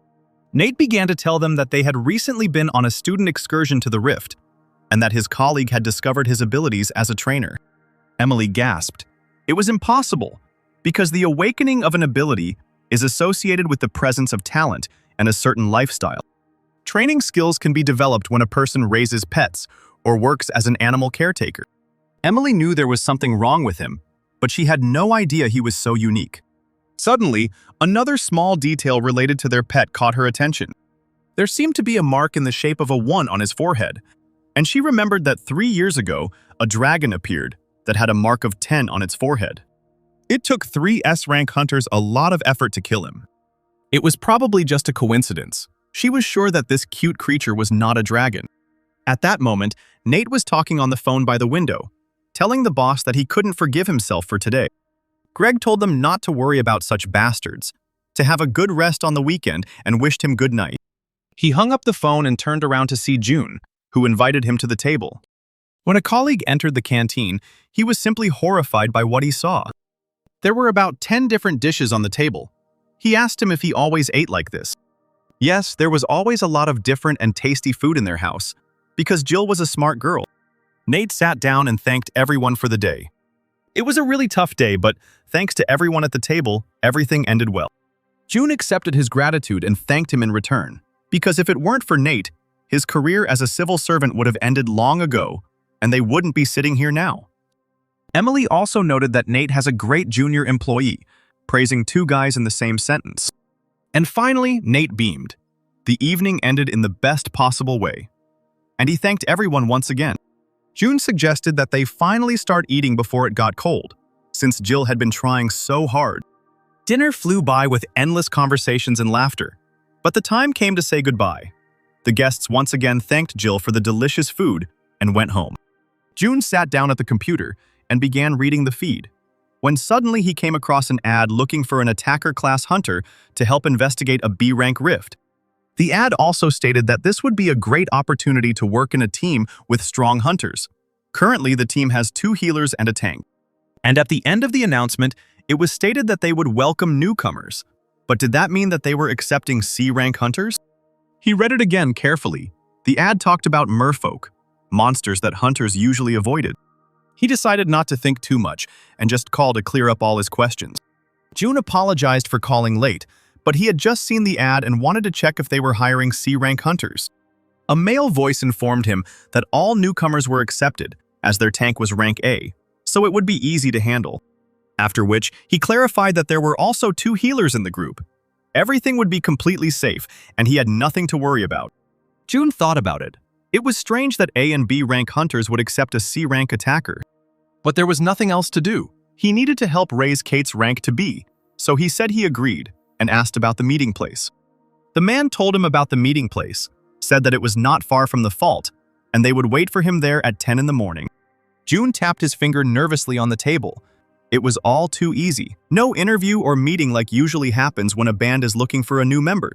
Nate began to tell them that they had recently been on a student excursion to the Rift, and that his colleague had discovered his abilities as a trainer. Emily gasped. It was impossible, because the awakening of an ability is associated with the presence of talent and a certain lifestyle. Training skills can be developed when a person raises pets or works as an animal caretaker. Emily knew there was something wrong with him, but she had no idea he was so unique. Suddenly, another small detail related to their pet caught her attention. There seemed to be a mark in the shape of a 1 on his forehead, and she remembered that 3 years ago, a dragon appeared that had a mark of 10 on its forehead. It took 3 S-rank hunters a lot of effort to kill him. It was probably just a coincidence. She was sure that this cute creature was not a dragon. At that moment, Nate was talking on the phone by the window, telling the boss that he couldn't forgive himself for today. Greg told them not to worry about such bastards, to have a good rest on the weekend, and wished him good night. He hung up the phone and turned around to see June, who invited him to the table. When a colleague entered the canteen, he was simply horrified by what he saw. There were about 10 different dishes on the table. He asked him if he always ate like this. Yes, there was always a lot of different and tasty food in their house, because Jill was a smart girl. Nate sat down and thanked everyone for the day. It was a really tough day, but thanks to everyone at the table, everything ended well. June accepted his gratitude and thanked him in return, because if it weren't for Nate, his career as a civil servant would have ended long ago, and they wouldn't be sitting here now. Emily also noted that Nate has a great junior employee, praising 2 guys in the same sentence. And finally, Nate beamed. The evening ended in the best possible way, and he thanked everyone once again. June suggested that they finally start eating before it got cold, since Jill had been trying so hard. Dinner flew by with endless conversations and laughter. But the time came to say goodbye. The guests once again thanked Jill for the delicious food and went home. June sat down at the computer and began reading the feed, when suddenly he came across an ad looking for an attacker-class hunter to help investigate a B-rank rift. The ad also stated that this would be a great opportunity to work in a team with strong hunters. Currently, the team has 2 healers and a tank. And at the end of the announcement, it was stated that they would welcome newcomers. But did that mean that they were accepting C-rank hunters? He read it again carefully. The ad talked about merfolk, monsters that hunters usually avoided. He decided not to think too much and just called to clear up all his questions. June apologized for calling late, but he had just seen the ad and wanted to check if they were hiring C-rank hunters. A male voice informed him that all newcomers were accepted, as their tank was rank A, so it would be easy to handle. After which, he clarified that there were also 2 healers in the group. Everything would be completely safe, and he had nothing to worry about. June thought about it. It was strange that A and B rank hunters would accept a C rank attacker. But there was nothing else to do. He needed to help raise Kate's rank to B, so he said he agreed and asked about the meeting place. The man told him about the meeting place, said that it was not far from the fault, and they would wait for him there at 10 in the morning. June tapped his finger nervously on the table. It was all too easy. No interview or meeting like usually happens when a band is looking for a new member.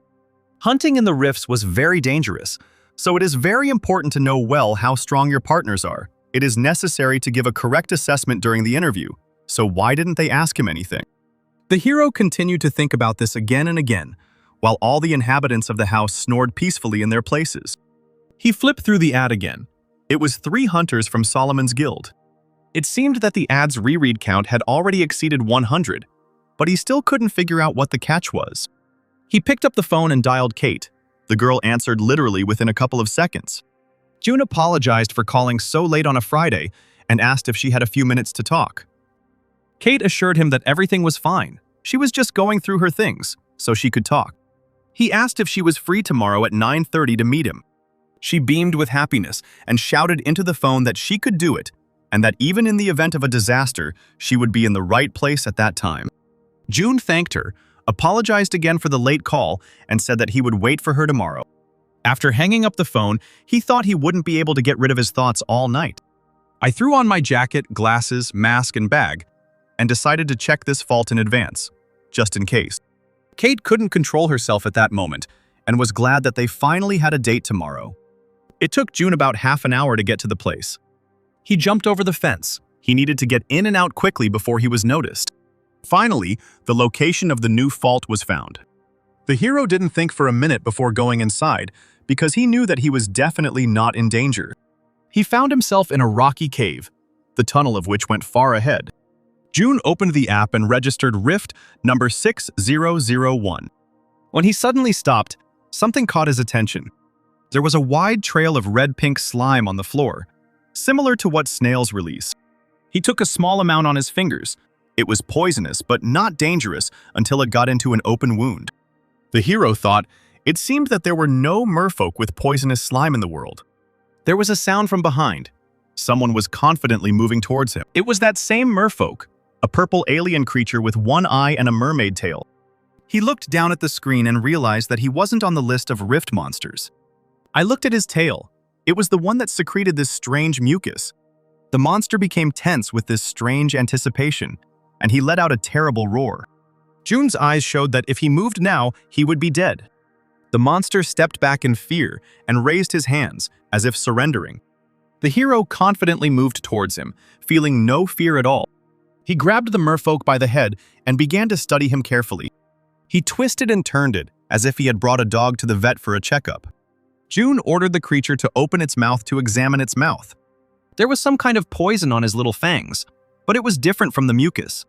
Hunting in the rifts was very dangerous, so it is very important to know well how strong your partners are. It is necessary to give a correct assessment during the interview, so why didn't they ask him anything? The hero continued to think about this again and again, while all the inhabitants of the house snored peacefully in their places. He flipped through the ad again. It was 3 hunters from Solomon's Guild. It seemed that the ad's reread count had already exceeded 100, but he still couldn't figure out what the catch was. He picked up the phone and dialed Kate. The girl answered literally within a couple of seconds. June apologized for calling so late on a Friday and asked if she had a few minutes to talk. Kate assured him that everything was fine. She was just going through her things, so she could talk. He asked if she was free tomorrow at 9:30 to meet him. She beamed with happiness and shouted into the phone that she could do it, and that even in the event of a disaster, she would be in the right place at that time. June thanked her, apologized again for the late call, and said that he would wait for her tomorrow. After hanging up the phone, he thought he wouldn't be able to get rid of his thoughts all night. I threw on my jacket, glasses, mask, and bag, and decided to check this fault in advance, just in case. Kate couldn't control herself at that moment, and was glad that they finally had a date tomorrow. It took June about half an hour to get to the place. He jumped over the fence. He needed to get in and out quickly before he was noticed. Finally, the location of the new fault was found. The hero didn't think for a minute before going inside, because he knew that he was definitely not in danger. He found himself in a rocky cave, the tunnel of which went far ahead. June opened the app and registered Rift number 6001. When he suddenly stopped, something caught his attention. There was a wide trail of red-pink slime on the floor, similar to what snails release. He took a small amount on his fingers. It was poisonous, but not dangerous until it got into an open wound. The hero thought, it seemed that there were no merfolk with poisonous slime in the world. There was a sound from behind. Someone was confidently moving towards him. It was that same merfolk, a purple alien creature with one eye and a mermaid tail. He looked down at the screen and realized that he wasn't on the list of rift monsters. I looked at his tail. It was the one that secreted this strange mucus. The monster became tense with this strange anticipation, and he let out a terrible roar. June's eyes showed that if he moved now, he would be dead. The monster stepped back in fear and raised his hands, as if surrendering. The hero confidently moved towards him, feeling no fear at all. He grabbed the merfolk by the head and began to study him carefully. He twisted and turned it, as if he had brought a dog to the vet for a checkup. June ordered the creature to open its mouth to examine its mouth. There was some kind of poison on his little fangs, but it was different from the mucus.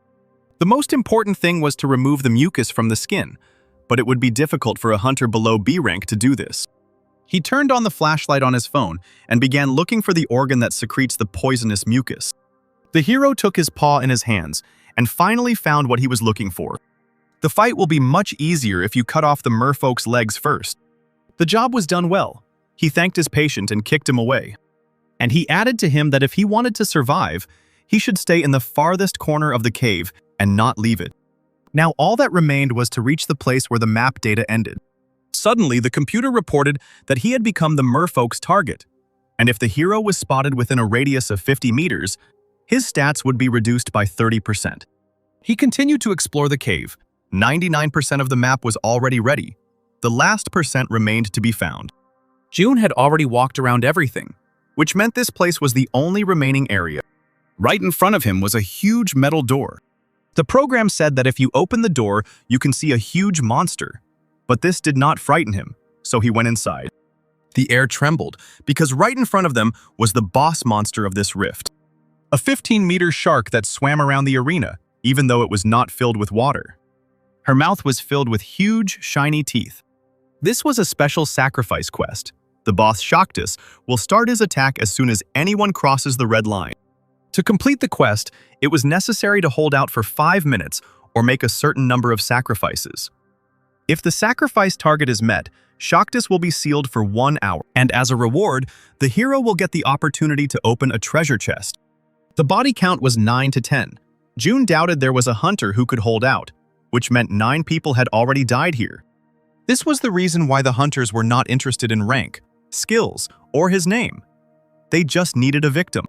The most important thing was to remove the mucus from the skin, but it would be difficult for a hunter below B rank to do this. He turned on the flashlight on his phone and began looking for the organ that secretes the poisonous mucus. The hero took his paw in his hands and finally found what he was looking for. The fight will be much easier if you cut off the merfolk's legs first. The job was done well. He thanked his patient and kicked him away. And he added to him that if he wanted to survive, he should stay in the farthest corner of the cave and not leave it. Now all that remained was to reach the place where the map data ended. Suddenly, the computer reported that he had become the merfolk's target, and if the hero was spotted within a radius of 50 meters, his stats would be reduced by 30%. He continued to explore the cave. 99% of the map was already ready. The last percent remained to be found. June had already walked around everything, which meant this place was the only remaining area. Right in front of him was a huge metal door. The program said that if you open the door, you can see a huge monster. But this did not frighten him, so he went inside. The air trembled, because right in front of them was the boss monster of this rift. A 15-meter shark that swam around the arena, even though it was not filled with water. Her mouth was filled with huge, shiny teeth. This was a special sacrifice quest. The boss Shaktis will start his attack as soon as anyone crosses the red line. To complete the quest, it was necessary to hold out for 5 minutes or make a certain number of sacrifices. If the sacrifice target is met, Shaktis will be sealed for 1 hour, and as a reward, the hero will get the opportunity to open a treasure chest. The body count was 9 to 10. June doubted there was a hunter who could hold out, which meant 9 people had already died here. This was the reason why the hunters were not interested in rank, skills, or his name. They just needed a victim.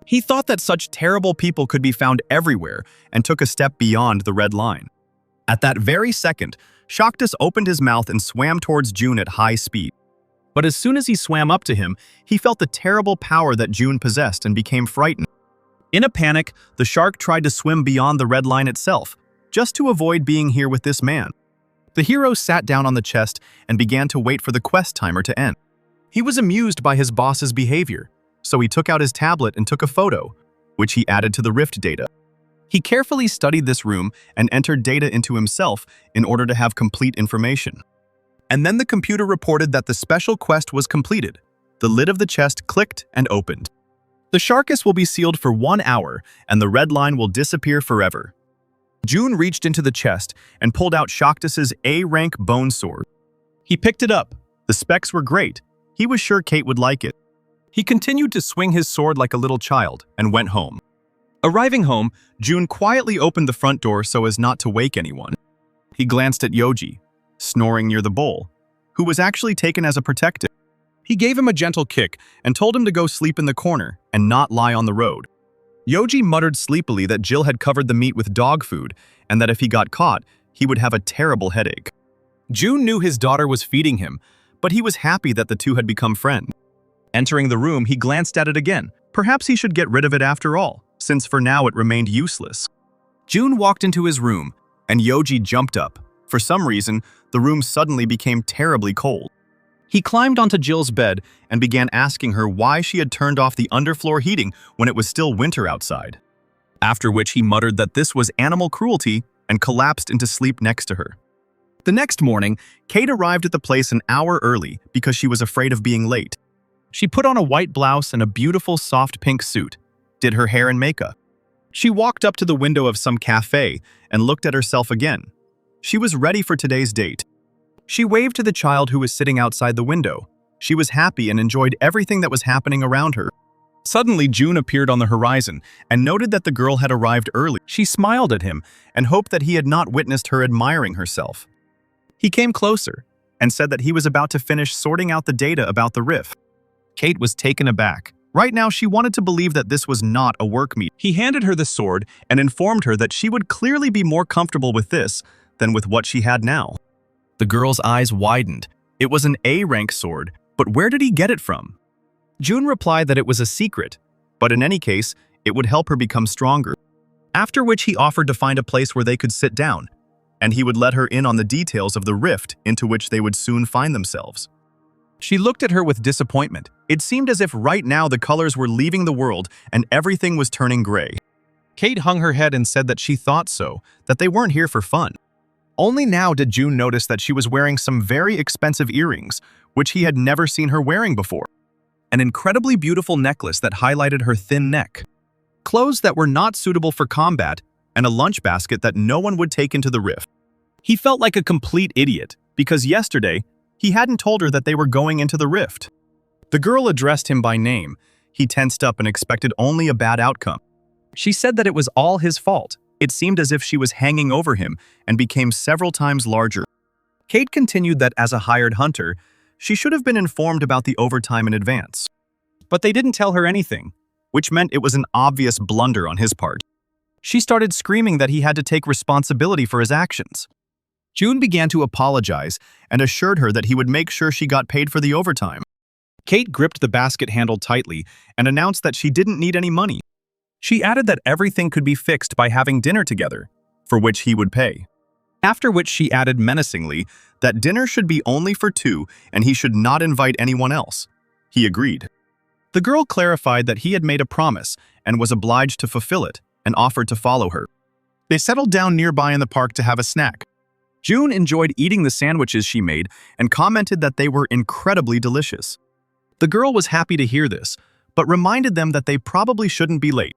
He thought that such terrible people could be found everywhere and took a step beyond the red line. At that very second, Shaktis opened his mouth and swam towards June at high speed. But as soon as he swam up to him, he felt the terrible power that June possessed and became frightened. In a panic, the shark tried to swim beyond the red line itself, just to avoid being here with this man. The hero sat down on the chest and began to wait for the quest timer to end. He was amused by his boss's behavior, so he took out his tablet and took a photo, which he added to the rift data. He carefully studied this room and entered data into himself in order to have complete information. And then the computer reported that the special quest was completed. The lid of the chest clicked and opened. The Sharkus will be sealed for 1 hour, and the red line will disappear forever. June reached into the chest and pulled out Shaktis's A-rank bone sword. He picked it up. The specs were great. He was sure Kate would like it. He continued to swing his sword like a little child and went home. Arriving home, June quietly opened the front door so as not to wake anyone. He glanced at Yoji, snoring near the bowl, who was actually taken as a protective. He gave him a gentle kick and told him to go sleep in the corner and not lie on the road. Yoji muttered sleepily that Jill had covered the meat with dog food and that if he got caught, he would have a terrible headache. June knew his daughter was feeding him, but he was happy that the two had become friends. Entering the room, he glanced at it again. Perhaps he should get rid of it after all, since for now it remained useless. June walked into his room, and Yoji jumped up. For some reason, the room suddenly became terribly cold. He climbed onto Jill's bed and began asking her why she had turned off the underfloor heating when it was still winter outside. After which he muttered that this was animal cruelty and collapsed into sleep next to her. The next morning, Kate arrived at the place an hour early because she was afraid of being late. She put on a white blouse and a beautiful soft pink suit, did her hair and makeup. She walked up to the window of some cafe and looked at herself again. She was ready for today's date. She waved to the child who was sitting outside the window. She was happy and enjoyed everything that was happening around her. Suddenly, June appeared on the horizon and noted that the girl had arrived early. She smiled at him and hoped that he had not witnessed her admiring herself. He came closer and said that he was about to finish sorting out the data about the rift. Kate was taken aback. Right now, she wanted to believe that this was not a work meet. He handed her the sword and informed her that she would clearly be more comfortable with this than with what she had now. The girl's eyes widened. It was an A-rank sword, but where did he get it from? June replied that it was a secret, but in any case, it would help her become stronger. After which he offered to find a place where they could sit down, and he would let her in on the details of the rift into which they would soon find themselves. She looked at her with disappointment. It seemed as if right now the colors were leaving the world and everything was turning gray. Kate hung her head and said that she thought so, that they weren't here for fun. Only now did June notice that she was wearing some very expensive earrings, which he had never seen her wearing before. An incredibly beautiful necklace that highlighted her thin neck. Clothes that were not suitable for combat, and a lunch basket that no one would take into the rift. He felt like a complete idiot, because yesterday, he hadn't told her that they were going into the rift. The girl addressed him by name. He tensed up and expected only a bad outcome. She said that it was all his fault. It seemed as if she was hanging over him and became several times larger. Kate continued that as a hired hunter, she should have been informed about the overtime in advance. But they didn't tell her anything, which meant it was an obvious blunder on his part. She started screaming that he had to take responsibility for his actions. June began to apologize and assured her that he would make sure she got paid for the overtime. Kate gripped the basket handle tightly and announced that she didn't need any money. She added that everything could be fixed by having dinner together, for which he would pay. After which she added menacingly that dinner should be only for two and he should not invite anyone else. He agreed. The girl clarified that he had made a promise and was obliged to fulfill it and offered to follow her. They settled down nearby in the park to have a snack. June enjoyed eating the sandwiches she made and commented that they were incredibly delicious. The girl was happy to hear this, but reminded them that they probably shouldn't be late.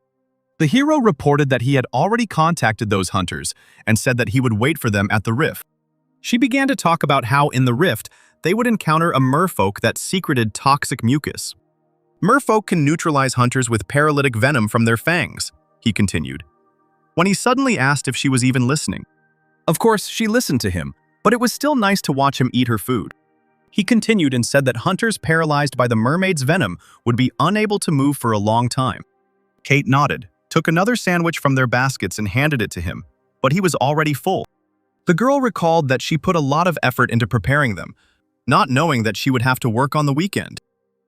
The hero reported that he had already contacted those hunters and said that he would wait for them at the rift. She began to talk about how in the rift they would encounter a merfolk that secreted toxic mucus. Merfolk can neutralize hunters with paralytic venom from their fangs, he continued, when he suddenly asked if she was even listening. Of course, she listened to him, but it was still nice to watch him eat her food. He continued and said that hunters paralyzed by the mermaid's venom would be unable to move for a long time. Kate nodded, took another sandwich from their baskets and handed it to him, but he was already full. The girl recalled that she put a lot of effort into preparing them, not knowing that she would have to work on the weekend.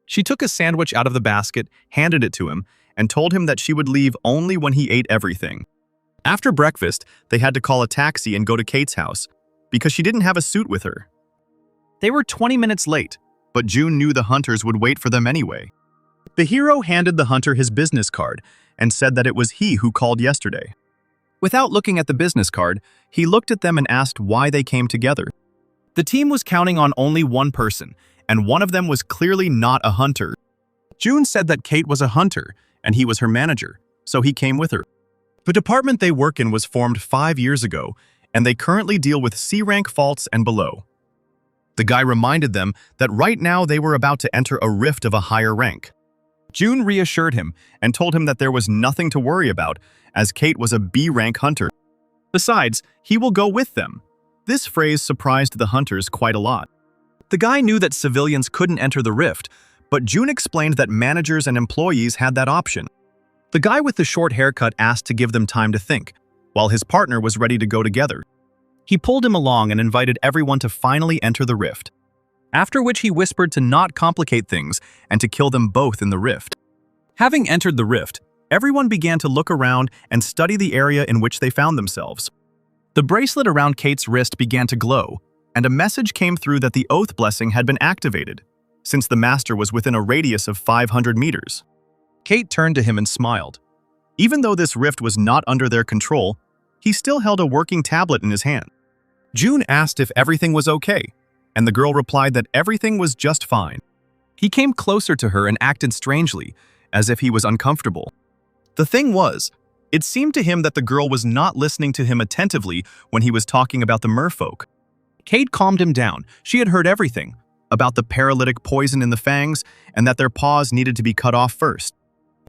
She took a sandwich out of the basket, handed it to him, and told him that she would leave only when he ate everything. After breakfast, they had to call a taxi and go to Kate's house, because she didn't have a suit with her. They were 20 minutes late, but June knew the hunters would wait for them anyway. The hero handed the hunter his business card and said that it was he who called yesterday. Without looking at the business card, he looked at them and asked why they came together. The team was counting on only one person, and one of them was clearly not a hunter. June said that Kate was a hunter, and he was her manager, so he came with her. The department they work in was formed 5 years ago, and they currently deal with C-rank faults and below. The guy reminded them that right now they were about to enter a rift of a higher rank. June reassured him and told him that there was nothing to worry about, as Kate was a B-rank hunter. Besides, he will go with them. This phrase surprised the hunters quite a lot. The guy knew that civilians couldn't enter the rift, but June explained that managers and employees had that option. The guy with the short haircut asked to give them time to think, while his partner was ready to go together. He pulled him along and invited everyone to finally enter the rift, after which he whispered to not complicate things and to kill them both in the rift. Having entered the rift, everyone began to look around and study the area in which they found themselves. The bracelet around Kate's wrist began to glow, and a message came through that the oath blessing had been activated, since the master was within a radius of 500 meters. Kate turned to him and smiled. Even though this rift was not under their control, he still held a working tablet in his hand. June asked if everything was okay, and the girl replied that everything was just fine. He came closer to her and acted strangely, as if he was uncomfortable. The thing was, it seemed to him that the girl was not listening to him attentively when he was talking about the merfolk. Kate calmed him down. She had heard everything, about the paralytic poison in the fangs and that their paws needed to be cut off first.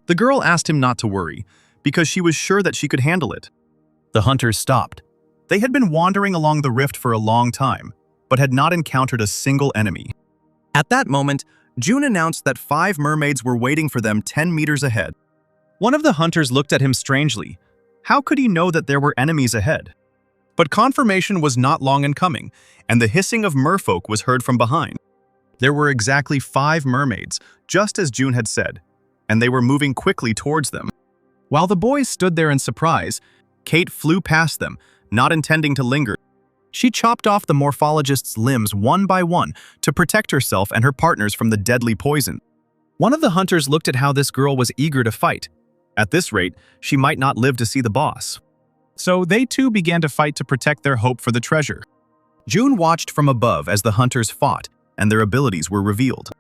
The girl asked him not to worry, because she was sure that she could handle it. The hunters stopped. They had been wandering along the rift for a long time, but had not encountered a single enemy. At that moment, June announced that 5 mermaids were waiting for them 10 meters ahead. One of the hunters looked at him strangely. How could he know that there were enemies ahead? But confirmation was not long in coming, and the hissing of merfolk was heard from behind. There were exactly 5 mermaids, just as June had said, and they were moving quickly towards them. While the boys stood there in surprise, Kate flew past them, not intending to linger. She chopped off the morphologist's limbs one by one to protect herself and her partners from the deadly poison. One of the hunters looked at how this girl was eager to fight. At this rate, she might not live to see the boss. So they too began to fight to protect their hope for the treasure. June watched from above as the hunters fought, and their abilities were revealed.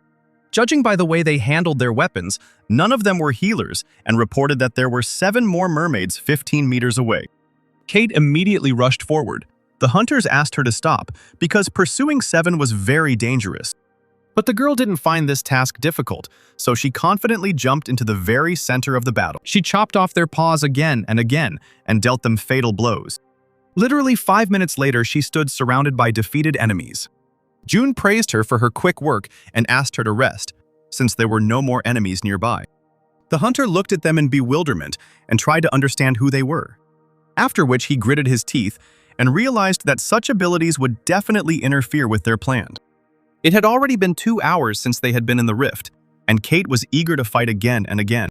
Judging by the way they handled their weapons, none of them were healers and reported that there were 7 more mermaids 15 meters away. Kate immediately rushed forward. The hunters asked her to stop because pursuing 7 was very dangerous. But the girl didn't find this task difficult, so she confidently jumped into the very center of the battle. She chopped off their paws again and again and dealt them fatal blows. Literally 5 minutes later, she stood surrounded by defeated enemies. June praised her for her quick work and asked her to rest, since there were no more enemies nearby. The hunter looked at them in bewilderment and tried to understand who they were. After which he gritted his teeth and realized that such abilities would definitely interfere with their plan. It had already been 2 hours since they had been in the rift, and Kate was eager to fight again and again.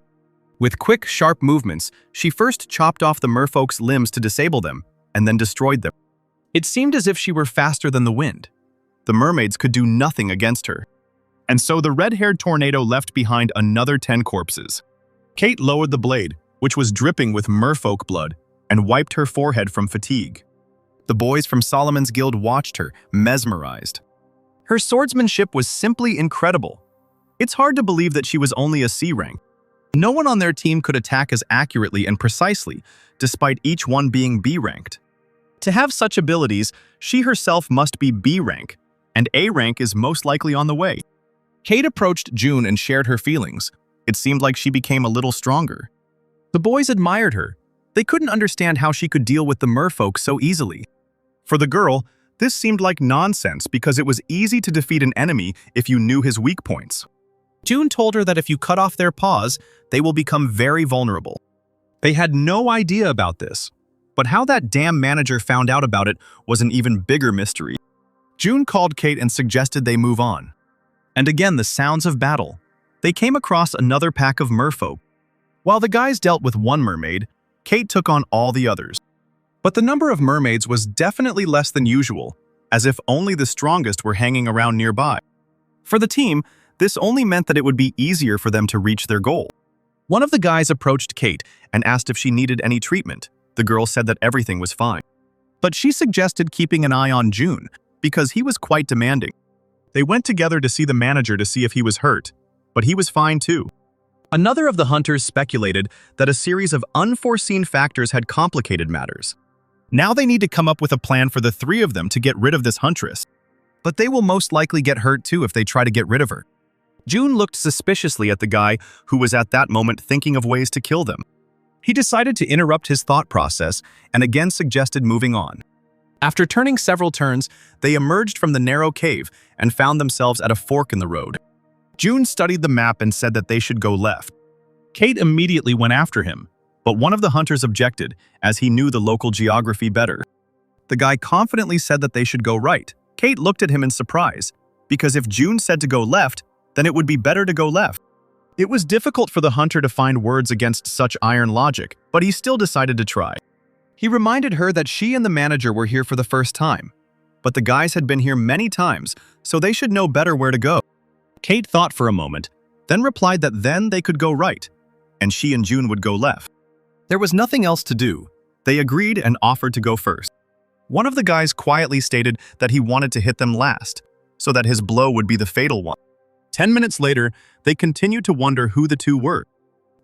With quick, sharp movements, she first chopped off the merfolk's limbs to disable them, and then destroyed them. It seemed as if she were faster than the wind. The mermaids could do nothing against her. And so the red-haired tornado left behind another 10 corpses. Kate lowered the blade, which was dripping with merfolk blood, and wiped her forehead from fatigue. The boys from Solomon's Guild watched her, mesmerized. Her swordsmanship was simply incredible. It's hard to believe that she was only a C rank. No one on their team could attack as accurately and precisely, despite each one being B ranked. To have such abilities, she herself must be B rank, and A rank is most likely on the way. Kate approached June and shared her feelings. It seemed like she became a little stronger. The boys admired her. They couldn't understand how she could deal with the merfolk so easily. For the girl, this seemed like nonsense because it was easy to defeat an enemy if you knew his weak points. June told her that if you cut off their paws, they will become very vulnerable. They had no idea about this, but how that damn manager found out about it was an even bigger mystery. June called Kate and suggested they move on. And again, the sounds of battle. They came across another pack of merfolk. While the guys dealt with one mermaid, Kate took on all the others. But the number of mermaids was definitely less than usual, as if only the strongest were hanging around nearby. For the team, this only meant that it would be easier for them to reach their goal. One of the guys approached Kate and asked if she needed any treatment. The girl said that everything was fine. But she suggested keeping an eye on June, because he was quite demanding. They went together to see the manager to see if he was hurt, but he was fine too. Another of the hunters speculated that a series of unforeseen factors had complicated matters. Now they need to come up with a plan for the 3 of them to get rid of this huntress. But they will most likely get hurt too if they try to get rid of her. June looked suspiciously at the guy who was at that moment thinking of ways to kill them. He decided to interrupt his thought process and again suggested moving on. After turning several turns, they emerged from the narrow cave and found themselves at a fork in the road. June studied the map and said that they should go left. Kate immediately went after him, but one of the hunters objected, as he knew the local geography better. The guy confidently said that they should go right. Kate looked at him in surprise, because if June said to go left, then it would be better to go left. It was difficult for the hunter to find words against such iron logic, but he still decided to try. He reminded her that she and the manager were here for the first time, but the guys had been here many times, so they should know better where to go. Kate thought for a moment, then replied that then they could go right, and she and June would go left. There was nothing else to do. They agreed and offered to go first. One of the guys quietly stated that he wanted to hit them last, so that his blow would be the fatal one. 10 minutes later, they continued to wonder who the 2 were.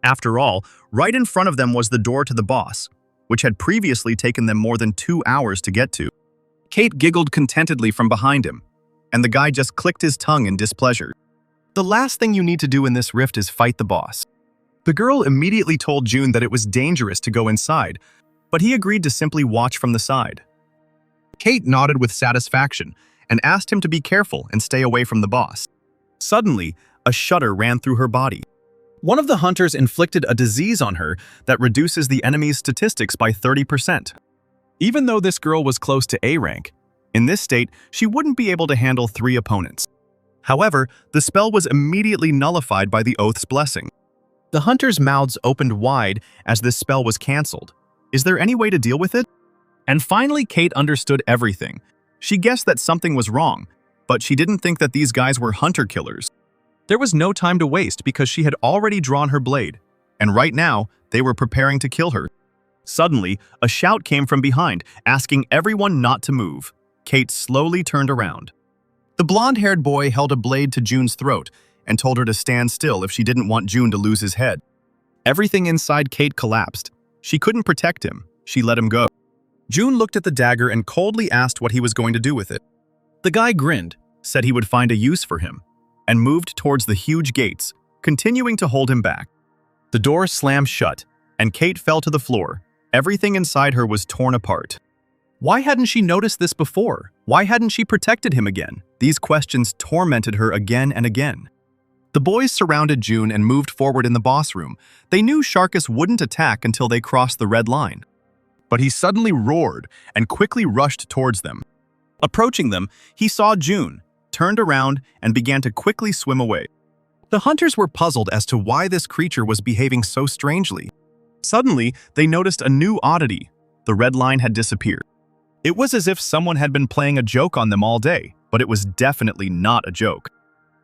After all, right in front of them was the door to the boss, which had previously taken them more than 2 hours to get to. Kate giggled contentedly from behind him, and the guy just clicked his tongue in displeasure. The last thing you need to do in this rift is fight the boss. The girl immediately told June that it was dangerous to go inside, but he agreed to simply watch from the side. Kate nodded with satisfaction and asked him to be careful and stay away from the boss. Suddenly, a shudder ran through her body. One of the hunters inflicted a disease on her that reduces the enemy's statistics by 30%. Even though this girl was close to A rank, in this state, she wouldn't be able to handle 3 opponents. However, the spell was immediately nullified by the Oath's blessing. The hunters' mouths opened wide as this spell was cancelled. Is there any way to deal with it? And finally, Kate understood everything. She guessed that something was wrong, but she didn't think that these guys were hunter killers. There was no time to waste because she had already drawn her blade, and right now, they were preparing to kill her. Suddenly, a shout came from behind, asking everyone not to move. Kate slowly turned around. The blonde-haired boy held a blade to June's throat and told her to stand still if she didn't want June to lose his head. Everything inside Kate collapsed. She couldn't protect him. She let him go. June looked at the dagger and coldly asked what he was going to do with it. The guy grinned, said he would find a use for him, and moved towards the huge gates, continuing to hold him back. The door slammed shut, and Kate fell to the floor. Everything inside her was torn apart. Why hadn't she noticed this before? Why hadn't she protected him again? These questions tormented her again and again. The boys surrounded June and moved forward in the boss room. They knew Sharkus wouldn't attack until they crossed the red line. But he suddenly roared and quickly rushed towards them. Approaching them, he saw June, turned around, and began to quickly swim away. The hunters were puzzled as to why this creature was behaving so strangely. Suddenly, they noticed a new oddity. The red line had disappeared. It was as if someone had been playing a joke on them all day, but it was definitely not a joke.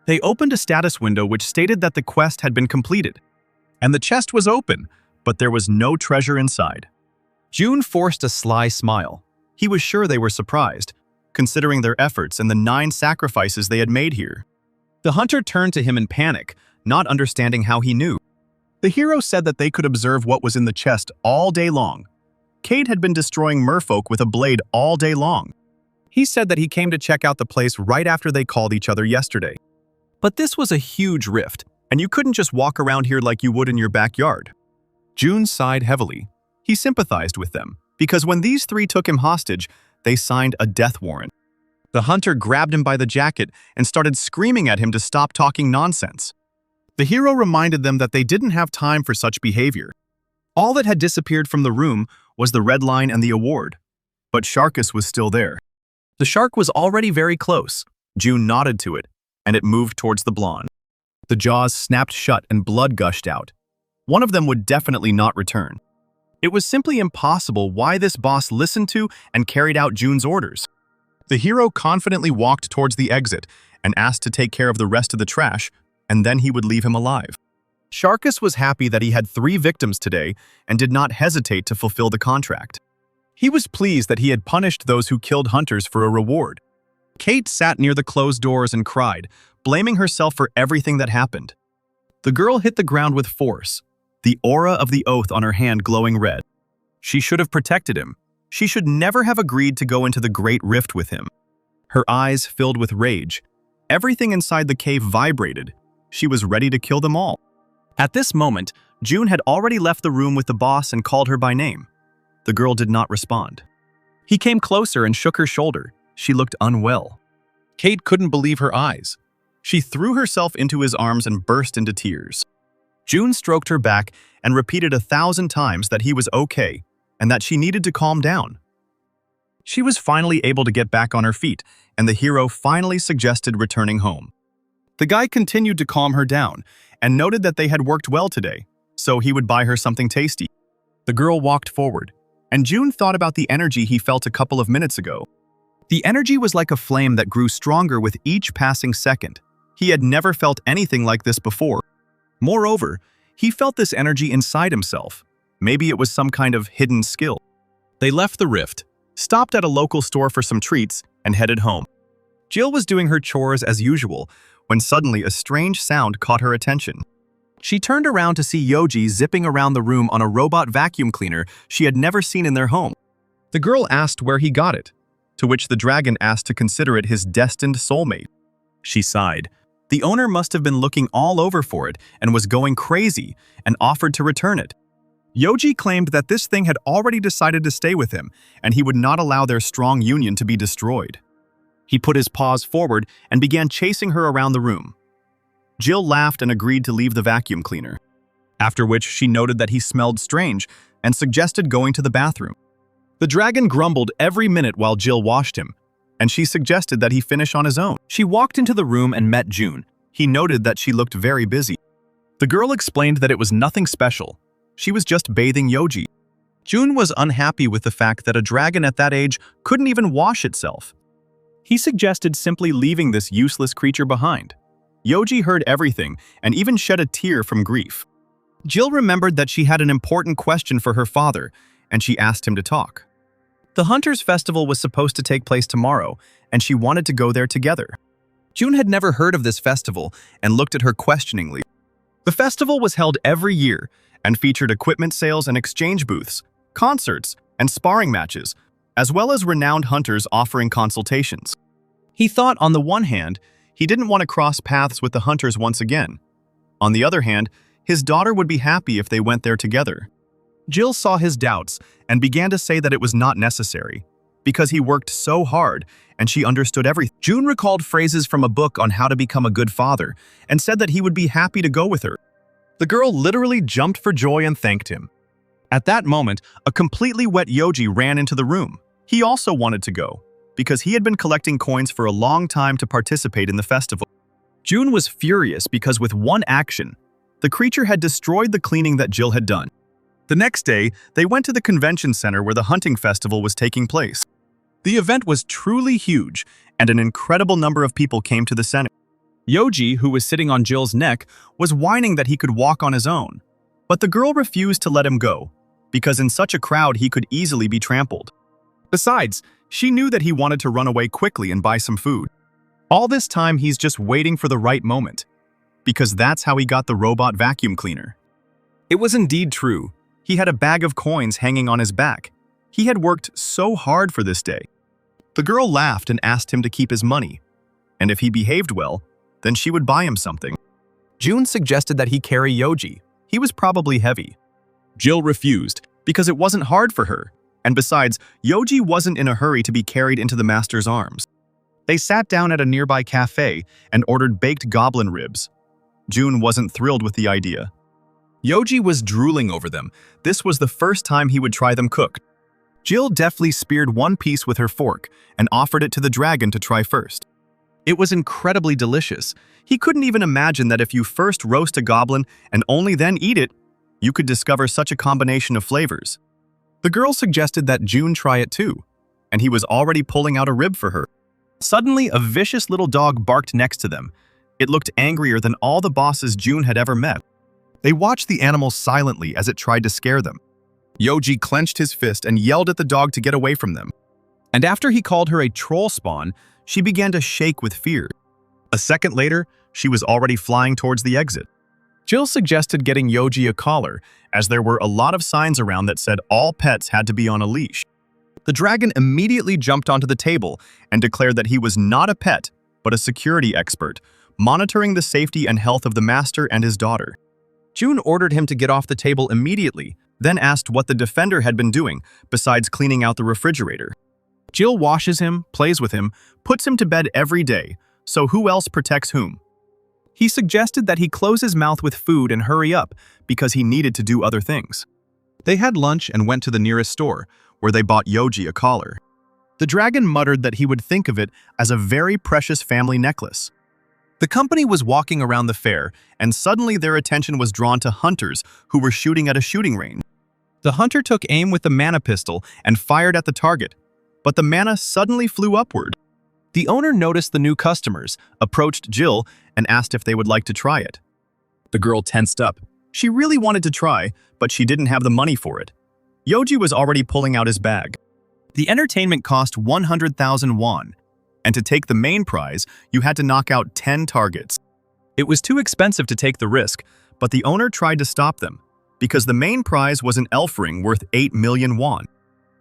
They opened a status window which stated that the quest had been completed. And the chest was open, but there was no treasure inside. June forced a sly smile. He was sure they were surprised, considering their efforts and the 9 sacrifices they had made here. The hunter turned to him in panic, not understanding how he knew. The hero said that they could observe what was in the chest all day long. Cade had been destroying merfolk with a blade all day long. He said that he came to check out the place right after they called each other yesterday. But this was a huge rift, and you couldn't just walk around here like you would in your backyard. June sighed heavily. He sympathized with them, because when these 3 took him hostage, they signed a death warrant. The hunter grabbed him by the jacket and started screaming at him to stop talking nonsense. The hero reminded them that they didn't have time for such behavior. All that had disappeared from the room was the red line and the award. But Sharkus was still there. The shark was already very close. June nodded to it, and it moved towards the blonde. The jaws snapped shut and blood gushed out. One of them would definitely not return. It was simply impossible why this boss listened to and carried out June's orders. The hero confidently walked towards the exit and asked to take care of the rest of the trash, and then he would leave him alive. Sharkus was happy that he had 3 victims today and did not hesitate to fulfill the contract. He was pleased that he had punished those who killed hunters for a reward. Kate sat near the closed doors and cried, blaming herself for everything that happened. The girl hit the ground with force, the aura of the oath on her hand glowing red. She should have protected him. She should never have agreed to go into the Great Rift with him. Her eyes filled with rage. Everything inside the cave vibrated. She was ready to kill them all. At this moment, June had already left the room with the boss and called her by name. The girl did not respond. He came closer and shook her shoulder. She looked unwell. Kate couldn't believe her eyes. She threw herself into his arms and burst into tears. June stroked her back and repeated 1,000 times that he was okay and that she needed to calm down. She was finally able to get back on her feet, and the hero finally suggested returning home. The guy continued to calm her down and noted that they had worked well today, so he would buy her something tasty. The girl walked forward, and June thought about the energy he felt a couple of minutes ago. The energy was like a flame that grew stronger with each passing second. He had never felt anything like this before. Moreover, he felt this energy inside himself. Maybe it was some kind of hidden skill. They left the rift, stopped at a local store for some treats, and headed home. Jill was doing her chores as usual when suddenly a strange sound caught her attention. She turned around to see Yoji zipping around the room on a robot vacuum cleaner she had never seen in their home. The girl asked where he got it, to which the dragon asked to consider it his destined soulmate. She sighed. The owner must have been looking all over for it and was going crazy and offered to return it. Yoji claimed that this thing had already decided to stay with him and he would not allow their strong union to be destroyed. He put his paws forward and began chasing her around the room. Jill laughed and agreed to leave the vacuum cleaner, after which she noted that he smelled strange and suggested going to the bathroom. The dragon grumbled every minute while Jill washed him, and she suggested that he finish on his own. She walked into the room and met June. He noted that she looked very busy. The girl explained that it was nothing special. She was just bathing Yoji. June was unhappy with the fact that a dragon at that age couldn't even wash itself. He suggested simply leaving this useless creature behind. Yoji heard everything and even shed a tear from grief. Jill remembered that she had an important question for her father, and she asked him to talk. The Hunters' Festival was supposed to take place tomorrow, and she wanted to go there together. June had never heard of this festival and looked at her questioningly. The festival was held every year and featured equipment sales and exchange booths, concerts, and sparring matches, as well as renowned hunters offering consultations. He thought, on the one hand, he didn't want to cross paths with the hunters once again. On the other hand, his daughter would be happy if they went there together. Jill saw his doubts and began to say that it was not necessary. because he worked so hard and she understood everything. June recalled phrases from a book on how to become a good father and said that he would be happy to go with her. The girl literally jumped for joy and thanked him. At that moment, a completely wet Yoji ran into the room. He also wanted to go, because he had been collecting coins for a long time to participate in the festival. June was furious because with one action, the creature had destroyed the cleaning that Jill had done. The next day, they went to the convention center where the hunting festival was taking place. The event was truly huge, and an incredible number of people came to the center. Yoji, who was sitting on Jill's neck, was whining that he could walk on his own. But the girl refused to let him go, because in such a crowd he could easily be trampled. Besides, she knew that he wanted to run away quickly and buy some food. All this time he's just waiting for the right moment, because that's how he got the robot vacuum cleaner. It was indeed true. He had a bag of coins hanging on his back. He had worked so hard for this day. The girl laughed and asked him to keep his money, and if he behaved well, then she would buy him something. June suggested that he carry Yoji. He was probably heavy. Jill refused because it wasn't hard for her, and besides, Yoji wasn't in a hurry to be carried into the master's arms. They sat down at a nearby cafe and ordered baked goblin ribs. June wasn't thrilled with the idea. Yoji was drooling over them. This was the first time he would try them cooked. Jill deftly speared one piece with her fork and offered it to the dragon to try first. It was incredibly delicious. He couldn't even imagine that if you first roast a goblin and only then eat it, you could discover such a combination of flavors. The girl suggested that June try it too, and he was already pulling out a rib for her. Suddenly, a vicious little dog barked next to them. It looked angrier than all the bosses June had ever met. They watched the animal silently as it tried to scare them. Yoji clenched his fist and yelled at the dog to get away from them. And after he called her a troll spawn, she began to shake with fear. A second later, she was already flying towards the exit. Jill suggested getting Yoji a collar, as there were a lot of signs around that said all pets had to be on a leash. The dragon immediately jumped onto the table and declared that he was not a pet, but a security expert, monitoring the safety and health of the master and his daughter. June ordered him to get off the table immediately, then asked what the defender had been doing besides cleaning out the refrigerator. Jill washes him, plays with him, puts him to bed every day, so who else protects whom? He suggested that he close his mouth with food and hurry up because he needed to do other things. They had lunch and went to the nearest store, where they bought Yoji a collar. The dragon muttered that he would think of it as a very precious family necklace. The company was walking around the fair, and suddenly their attention was drawn to hunters who were shooting at a shooting range. The hunter took aim with the mana pistol and fired at the target, but the mana suddenly flew upward. The owner noticed the new customers, approached Jill, and asked if they would like to try it. The girl tensed up. She really wanted to try, but she didn't have the money for it. Yoji was already pulling out his bag. The entertainment cost 100,000 won, and to take the main prize, you had to knock out 10 targets. It was too expensive to take the risk, but the owner tried to stop them, because the main prize was an elf ring worth 8 million won.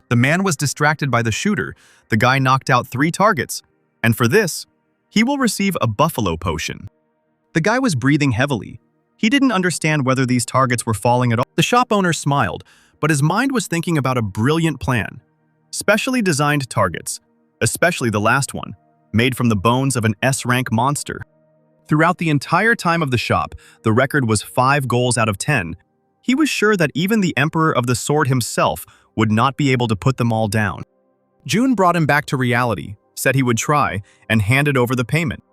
The man was distracted by the shooter. The guy knocked out 3 targets, and for this, he will receive a buffalo potion. The guy was breathing heavily. He didn't understand whether these targets were falling at all. The shop owner smiled, but his mind was thinking about a brilliant plan. Specially designed targets, especially the last one, made from the bones of an S-rank monster. Throughout the entire time of the shop, the record was 5 goals out of 10. He was sure that even the Emperor of the Sword himself would not be able to put them all down. June brought him back to reality, said he would try, and handed over the payment.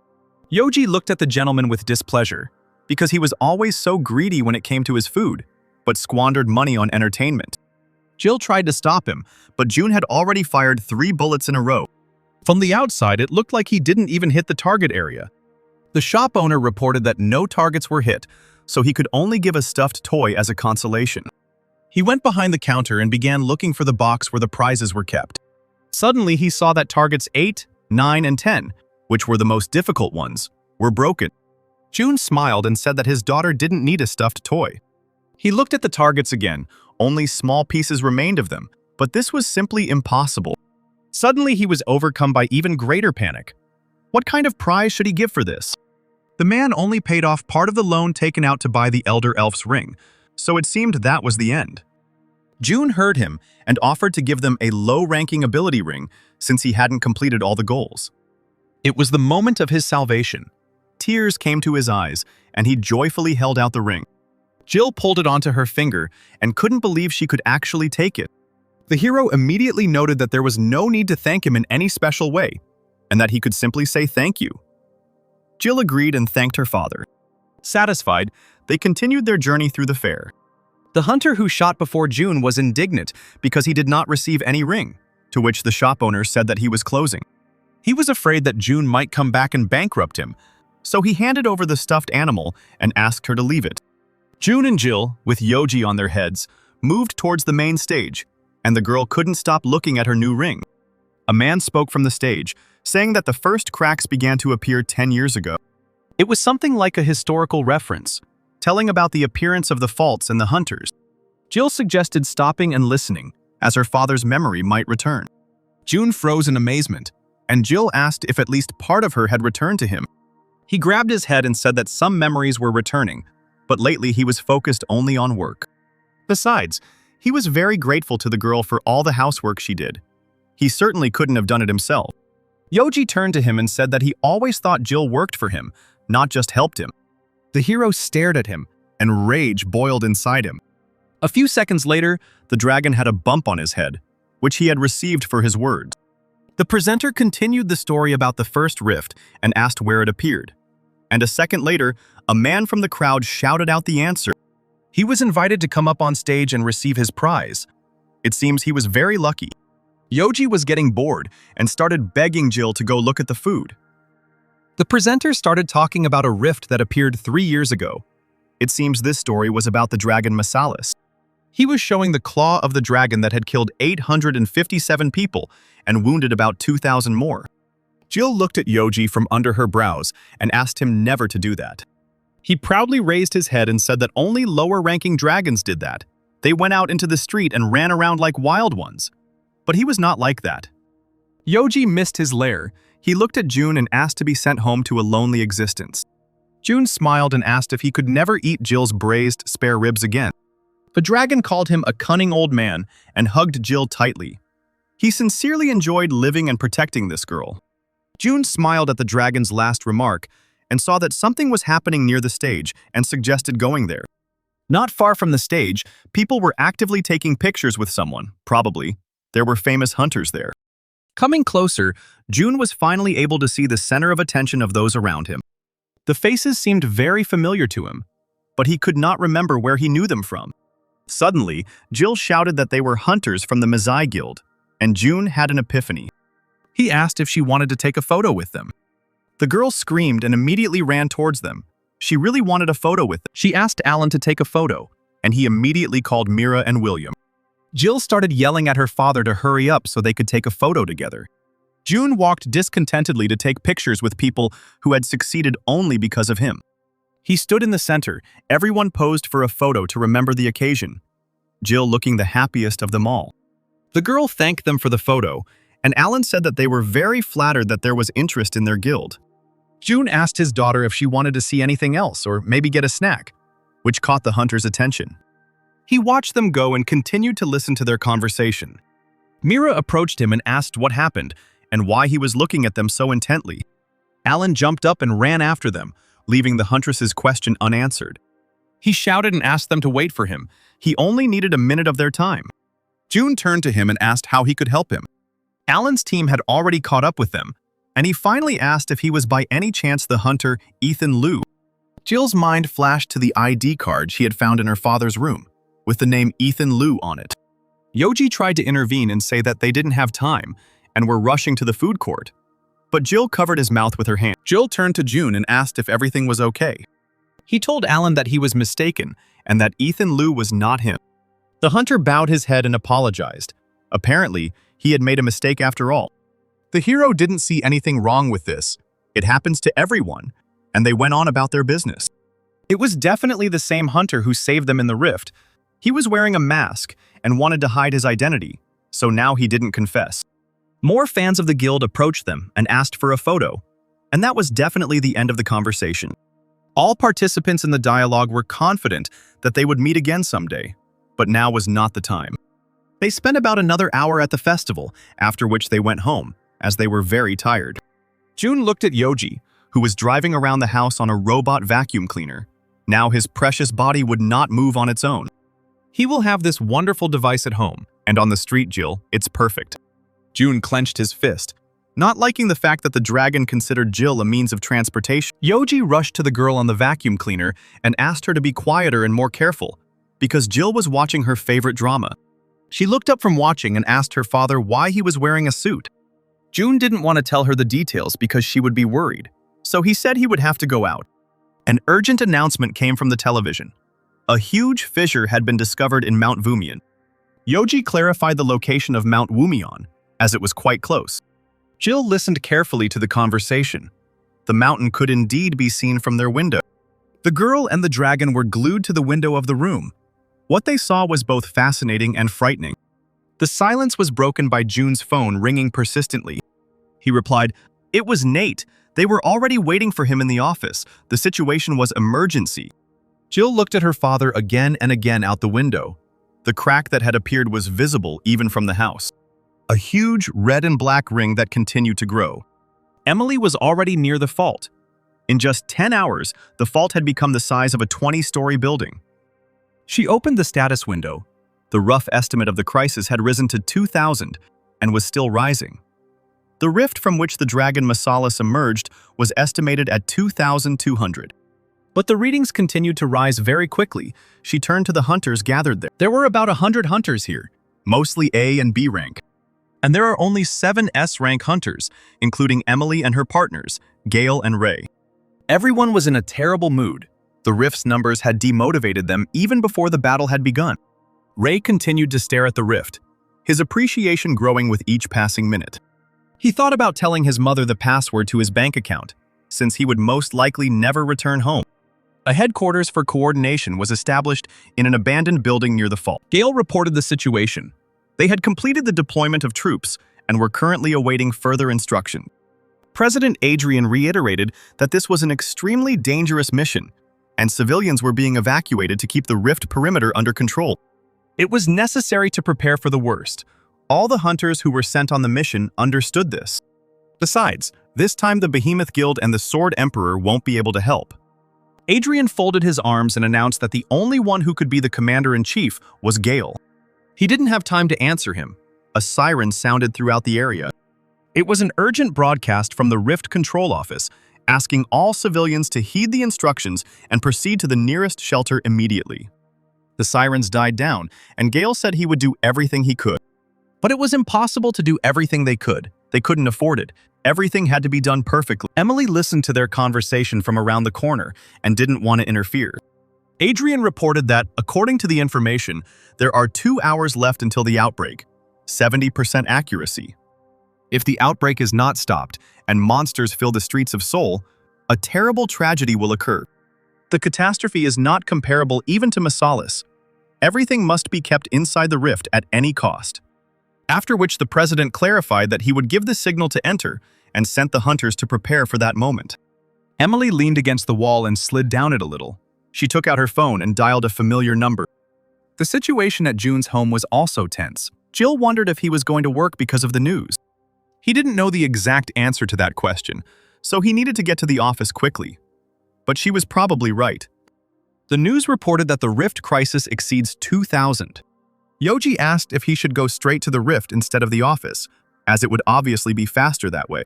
Yoji looked at the gentleman with displeasure, because he was always so greedy when it came to his food, but squandered money on entertainment. Jill tried to stop him, but June had already fired 3 bullets in a row. From the outside, it looked like he didn't even hit the target area. The shop owner reported that no targets were hit, so he could only give a stuffed toy as a consolation. He went behind the counter and began looking for the box where the prizes were kept. Suddenly, he saw that targets 8, 9, and 10, which were the most difficult ones, were broken. June smiled and said that his daughter didn't need a stuffed toy. He looked at the targets again. Only small pieces remained of them, but this was simply impossible. Suddenly, he was overcome by even greater panic. What kind of prize should he give for this? The man only paid off part of the loan taken out to buy the Elder Elf's ring, so it seemed that was the end. June heard him and offered to give them a low-ranking ability ring since he hadn't completed all the goals. It was the moment of his salvation. Tears came to his eyes, and he joyfully held out the ring. Jill pulled it onto her finger and couldn't believe she could actually take it. The hero immediately noted that there was no need to thank him in any special way, and that he could simply say thank you. Jill agreed and thanked her father. Satisfied, they continued their journey through the fair. The hunter who shot before June was indignant because he did not receive any ring, to which the shop owner said that he was closing. He was afraid that June might come back and bankrupt him, so he handed over the stuffed animal and asked her to leave it. June and Jill, with Yoji on their heads, moved towards the main stage, and the girl couldn't stop looking at her new ring. A man spoke from the stage, saying that the first cracks began to appear 10 years ago. It was something like a historical reference, telling about the appearance of the faults in the hunters. Jill suggested stopping and listening, as her father's memory might return. June froze in amazement, and Jill asked if at least part of her had returned to him. He grabbed his head and said that some memories were returning, but lately he was focused only on work. Besides, he was very grateful to the girl for all the housework she did. He certainly couldn't have done it himself. Yoji turned to him and said that he always thought Jill worked for him, not just helped him. The hero stared at him, and rage boiled inside him. A few seconds later, the dragon had a bump on his head, which he had received for his words. The presenter continued the story about the first rift and asked where it appeared. And a second later, a man from the crowd shouted out the answer. He was invited to come up on stage and receive his prize. It seems he was very lucky. Yoji was getting bored and started begging Jill to go look at the food. The presenter started talking about a rift that appeared 3 years ago. It seems this story was about the dragon Masalis. He was showing the claw of the dragon that had killed 857 people and wounded about 2,000 more. Jill looked at Yoji from under her brows and asked him never to do that. He proudly raised his head and said that only lower-ranking dragons did that. They went out into the street and ran around like wild ones. But he was not like that. Yoji missed his lair. He looked at June and asked to be sent home to a lonely existence. June smiled and asked if he could never eat Jill's braised spare ribs again. The dragon called him a cunning old man and hugged Jill tightly. He sincerely enjoyed living and protecting this girl. June smiled at the dragon's last remark and saw that something was happening near the stage and suggested going there. Not far from the stage, people were actively taking pictures with someone, probably. There were famous hunters there. Coming closer, June was finally able to see the center of attention of those around him. The faces seemed very familiar to him, but he could not remember where he knew them from. Suddenly, Jill shouted that they were hunters from the Mazai Guild, and June had an epiphany. He asked if she wanted to take a photo with them. The girl screamed and immediately ran towards them. She really wanted a photo with them. She asked Alan to take a photo, and he immediately called Mira and William. Jill started yelling at her father to hurry up so they could take a photo together. June walked discontentedly to take pictures with people who had succeeded only because of him. He stood in the center. Everyone posed for a photo to remember the occasion, Jill looking the happiest of them all. The girl thanked them for the photo, and Alan said that they were very flattered that there was interest in their guild. June asked his daughter if she wanted to see anything else or maybe get a snack, which caught the hunter's attention. He watched them go and continued to listen to their conversation. Mira approached him and asked what happened and why he was looking at them so intently. Alan jumped up and ran after them, leaving the huntress's question unanswered. He shouted and asked them to wait for him. He only needed a minute of their time. June turned to him and asked how he could help him. Alan's team had already caught up with them, and he finally asked if he was by any chance the hunter Ethan Liu. Jill's mind flashed to the ID card she had found in her father's room, with the name Ethan Liu on it. Yoji tried to intervene and say that they didn't have time and were rushing to the food court. But Jill covered his mouth with her hand. Jill turned to June and asked if everything was okay. He told Alan that he was mistaken and that Ethan Liu was not him. The hunter bowed his head and apologized. Apparently, he had made a mistake after all. The hero didn't see anything wrong with this. It happens to everyone, and they went on about their business. It was definitely the same hunter who saved them in the rift. He was wearing a mask and wanted to hide his identity, so now he didn't confess. More fans of the guild approached them and asked for a photo, and that was definitely the end of the conversation. All participants in the dialogue were confident that they would meet again someday, but now was not the time. They spent about another hour at the festival, after which they went home, as they were very tired. June looked at Yoji, who was driving around the house on a robot vacuum cleaner. Now his precious body would not move on its own. He will have this wonderful device at home, and on the street, Jill, it's perfect. June clenched his fist, not liking the fact that the dragon considered Jill a means of transportation. Yoji rushed to the girl on the vacuum cleaner and asked her to be quieter and more careful, because Jill was watching her favorite drama. She looked up from watching and asked her father why he was wearing a suit. June didn't want to tell her the details because she would be worried, so he said he would have to go out. An urgent announcement came from the television. A huge fissure had been discovered in Mount Wumian. Yoji clarified the location of Mount Wumian, as it was quite close. Jill listened carefully to the conversation. The mountain could indeed be seen from their window. The girl and the dragon were glued to the window of the room. What they saw was both fascinating and frightening. The silence was broken by June's phone ringing persistently. He replied, "It was Nate. They were already waiting for him in the office. The situation was emergency." Jill looked at her father again and again out the window. The crack that had appeared was visible even from the house. A huge red and black ring that continued to grow. Emily was already near the fault. In just 10 hours, the fault had become the size of a 20-story building. She opened the status window. The rough estimate of the crisis had risen to 2,000 and was still rising. The rift from which the dragon Masalis emerged was estimated at 2,200. But the readings continued to rise very quickly. She turned to the hunters gathered there. There were about 100 hunters here, mostly A and B rank. And there are only 7 S rank hunters, including Emily and her partners, Gale and Ray. Everyone was in a terrible mood. The rift's numbers had demotivated them even before the battle had begun. Ray continued to stare at the rift, his appreciation growing with each passing minute. He thought about telling his mother the password to his bank account, since he would most likely never return home. A headquarters for coordination was established in an abandoned building near the fault. Gale reported the situation. They had completed the deployment of troops and were currently awaiting further instruction. President Adrian reiterated that this was an extremely dangerous mission, and civilians were being evacuated to keep the rift perimeter under control. It was necessary to prepare for the worst. All the hunters who were sent on the mission understood this. Besides, this time the Behemoth Guild and the Sword Emperor won't be able to help. Adrian folded his arms and announced that the only one who could be the commander-in-chief was Gale. He didn't have time to answer him. A siren sounded throughout the area. It was an urgent broadcast from the Rift Control Office, asking all civilians to heed the instructions and proceed to the nearest shelter immediately. The sirens died down, and Gale said he would do everything he could. But it was impossible to do everything they could. They couldn't afford it. Everything had to be done perfectly. Emily listened to their conversation from around the corner and didn't want to interfere. Adrian reported that, according to the information, there are 2 hours left until the outbreak. 70% accuracy. If the outbreak is not stopped and monsters fill the streets of Seoul, a terrible tragedy will occur. The catastrophe is not comparable even to Masalis. Everything must be kept inside the rift at any cost. After which the president clarified that he would give the signal to enter and sent the hunters to prepare for that moment. Emily leaned against the wall and slid down it a little. She took out her phone and dialed a familiar number. The situation at June's home was also tense. Jill wondered if he was going to work because of the news. He didn't know the exact answer to that question, so he needed to get to the office quickly. But she was probably right. The news reported that the rift crisis exceeds 2,000. Yoji asked if he should go straight to the rift instead of the office, as it would obviously be faster that way.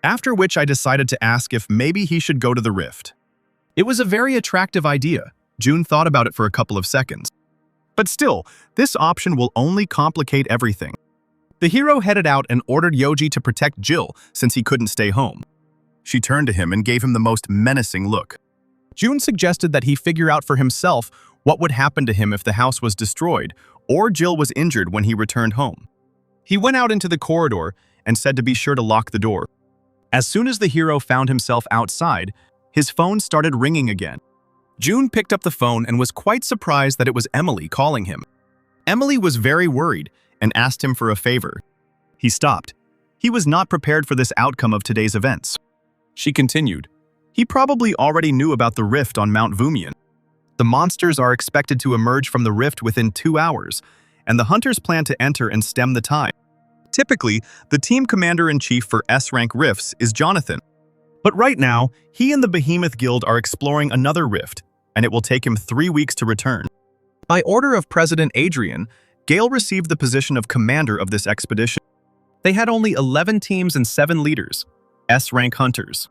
After which I decided to ask if maybe he should go to the rift. It was a very attractive idea. June thought about it for a couple of seconds. But still, this option will only complicate everything. The hero headed out and ordered Yoji to protect Jill since he couldn't stay home. She turned to him and gave him the most menacing look. June suggested that he figure out for himself what would happen to him if the house was destroyed or Jill was injured when he returned home. He went out into the corridor and said to be sure to lock the door. As soon as the hero found himself outside, his phone started ringing again. June picked up the phone and was quite surprised that it was Emily calling him. Emily was very worried and asked him for a favor. He stopped. He was not prepared for this outcome of today's events. She continued. He probably already knew about the rift on Mount Wumian. The monsters are expected to emerge from the rift within 2 hours, and the hunters plan to enter and stem the tide. Typically, the team commander-in-chief for S-rank rifts is Jonathan. But right now, he and the Behemoth Guild are exploring another rift, and it will take him 3 weeks to return. By order of President Adrian, Gale received the position of commander of this expedition. They had only 11 teams and 7 leaders, S-rank hunters.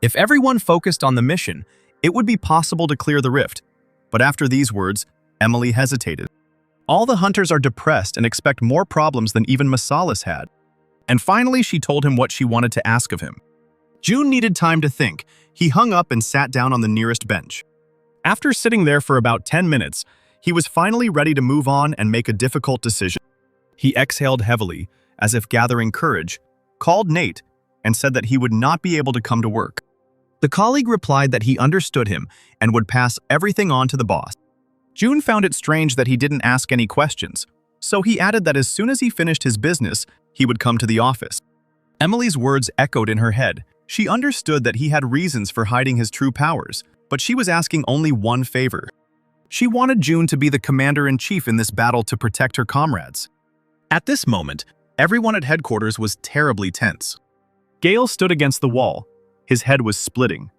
If everyone focused on the mission, it would be possible to clear the rift. But after these words, Emily hesitated. All the hunters are depressed and expect more problems than even Masalis had. And finally, she told him what she wanted to ask of him. June needed time to think. He hung up and sat down on the nearest bench. After sitting there for about 10 minutes, he was finally ready to move on and make a difficult decision. He exhaled heavily, as if gathering courage, called Nate, and said that he would not be able to come to work. The colleague replied that he understood him and would pass everything on to the boss. June found it strange that he didn't ask any questions, so he added that as soon as he finished his business, he would come to the office. Emily's words echoed in her head. She understood that he had reasons for hiding his true powers, but she was asking only one favor. She wanted June to be the commander-in-chief in this battle to protect her comrades. At this moment, everyone at headquarters was terribly tense. Gale stood against the wall. His head was splitting.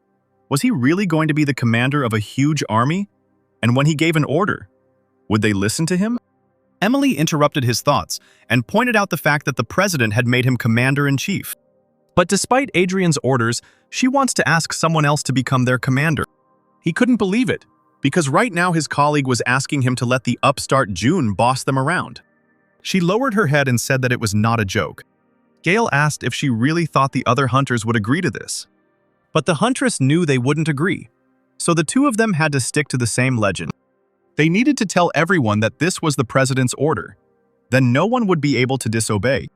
Was he really going to be the commander of a huge army? And when he gave an order, would they listen to him? Emily interrupted his thoughts and pointed out the fact that the president had made him commander-in-chief. But despite Adrian's orders, she wants to ask someone else to become their commander. He couldn't believe it, because right now his colleague was asking him to let the upstart June boss them around. She lowered her head and said that it was not a joke. Gale asked if she really thought the other hunters would agree to this. But the huntress knew they wouldn't agree, so the two of them had to stick to the same legend. They needed to tell everyone that this was the president's order. Then no one would be able to disobey.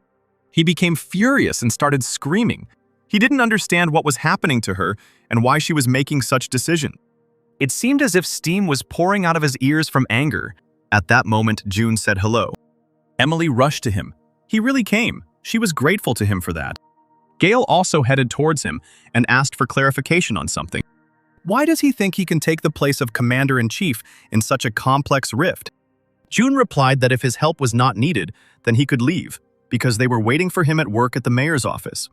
He became furious and started screaming. He didn't understand what was happening to her and why she was making such decisions. It seemed as if steam was pouring out of his ears from anger. At that moment, June said hello. Emily rushed to him. He really came. She was grateful to him for that. Gale also headed towards him and asked for clarification on something. Why does he think he can take the place of commander-in-chief in such a complex rift? June replied that if his help was not needed, then he could leave, because they were waiting for him at work at the mayor's office.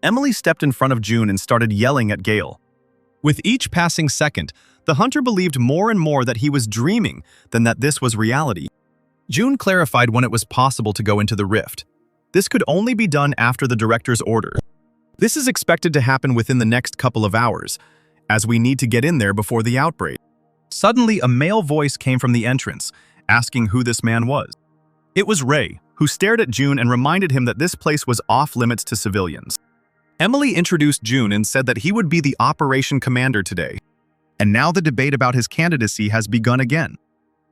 Emily stepped in front of June and started yelling at Gale. With each passing second, the hunter believed more and more that he was dreaming than that this was reality. June clarified when it was possible to go into the rift. This could only be done after the director's order. This is expected to happen within the next couple of hours, as we need to get in there before the outbreak. Suddenly, a male voice came from the entrance, asking who this man was. It was Ray, who stared at June and reminded him that this place was off-limits to civilians. Emily introduced June and said that he would be the operation commander today. And now the debate about his candidacy has begun again.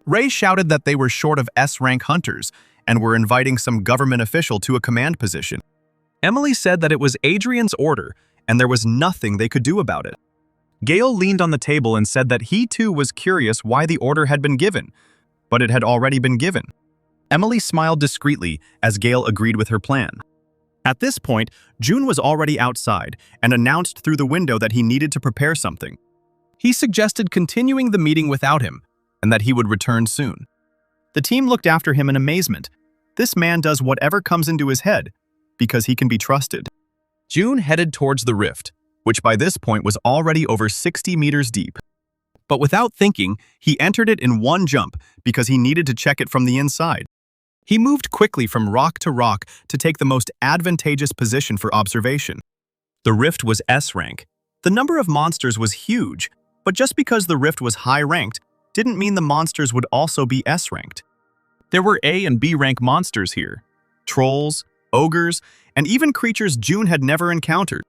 Ray shouted that they were short of S-rank hunters and were inviting some government official to a command position. Emily said that it was Adrian's order and there was nothing they could do about it. Gale leaned on the table and said that he too was curious why the order had been given, but it had already been given. Emily smiled discreetly as Gale agreed with her plan. At this point, June was already outside and announced through the window that he needed to prepare something. He suggested continuing the meeting without him and that he would return soon. The team looked after him in amazement. This man does whatever comes into his head because he can be trusted. June headed towards the rift, which by this point was already over 60 meters deep. But without thinking, he entered it in one jump because he needed to check it from the inside. He moved quickly from rock to rock to take the most advantageous position for observation. The rift was S-rank. The number of monsters was huge, but just because the rift was high-ranked didn't mean the monsters would also be S-ranked. There were A and B-rank monsters here. Trolls, ogres, and even creatures June had never encountered.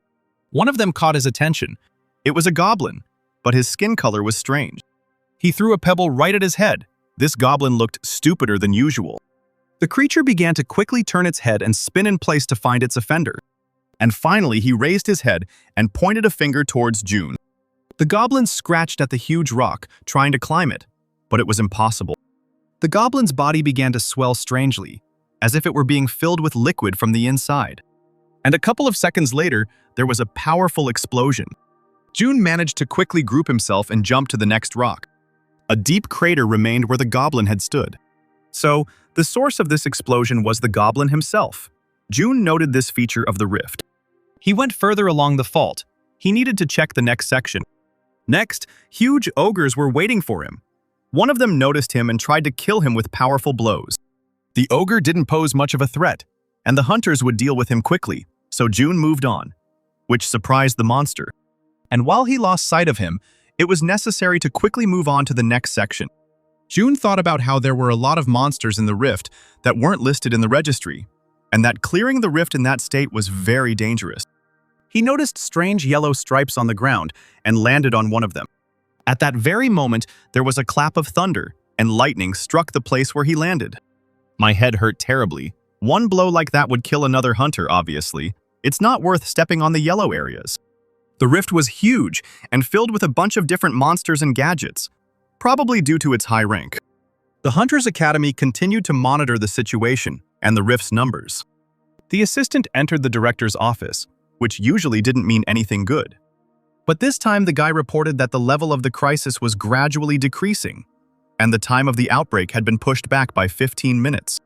One of them caught his attention. It was a goblin, but his skin color was strange. He threw a pebble right at his head. This goblin looked stupider than usual. The creature began to quickly turn its head and spin in place to find its offender. And finally, he raised his head and pointed a finger towards June. The goblin scratched at the huge rock, trying to climb it, but it was impossible. The goblin's body began to swell strangely, as if it were being filled with liquid from the inside. And a couple of seconds later, there was a powerful explosion. June managed to quickly group himself and jump to the next rock. A deep crater remained where the goblin had stood. So, the source of this explosion was the goblin himself. June noted this feature of the rift. He went further along the fault. He needed to check the next section. Next, huge ogres were waiting for him. One of them noticed him and tried to kill him with powerful blows. The ogre didn't pose much of a threat, and the hunters would deal with him quickly, so June moved on, which surprised the monster. And while he lost sight of him, it was necessary to quickly move on to the next section. June thought about how there were a lot of monsters in the rift that weren't listed in the registry, and that clearing the rift in that state was very dangerous. He noticed strange yellow stripes on the ground and landed on one of them. At that very moment, there was a clap of thunder, and lightning struck the place where he landed. My head hurt terribly. One blow like that would kill another hunter, obviously. It's not worth stepping on the yellow areas. The rift was huge and filled with a bunch of different monsters and gadgets, probably due to its high rank. The Hunters Academy continued to monitor the situation and the rift's numbers. The assistant entered the director's office, which usually didn't mean anything good. But this time the guy reported that the level of the crisis was gradually decreasing, and the time of the outbreak had been pushed back by 15 minutes.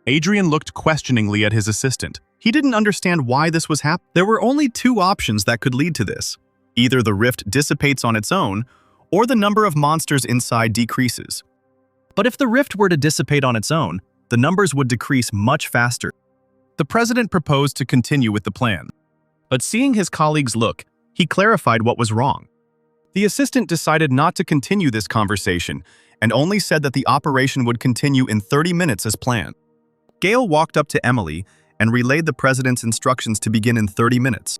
Adrian looked questioningly at his assistant. He didn't understand why this was happening. There were only two options that could lead to this. Either the rift dissipates on its own, or the number of monsters inside decreases. But if the rift were to dissipate on its own, the numbers would decrease much faster. The president proposed to continue with the plan. But seeing his colleagues look, he clarified what was wrong. The assistant decided not to continue this conversation and only said that the operation would continue in 30 minutes as planned. Gale walked up to Emily and relayed the president's instructions to begin in 30 minutes.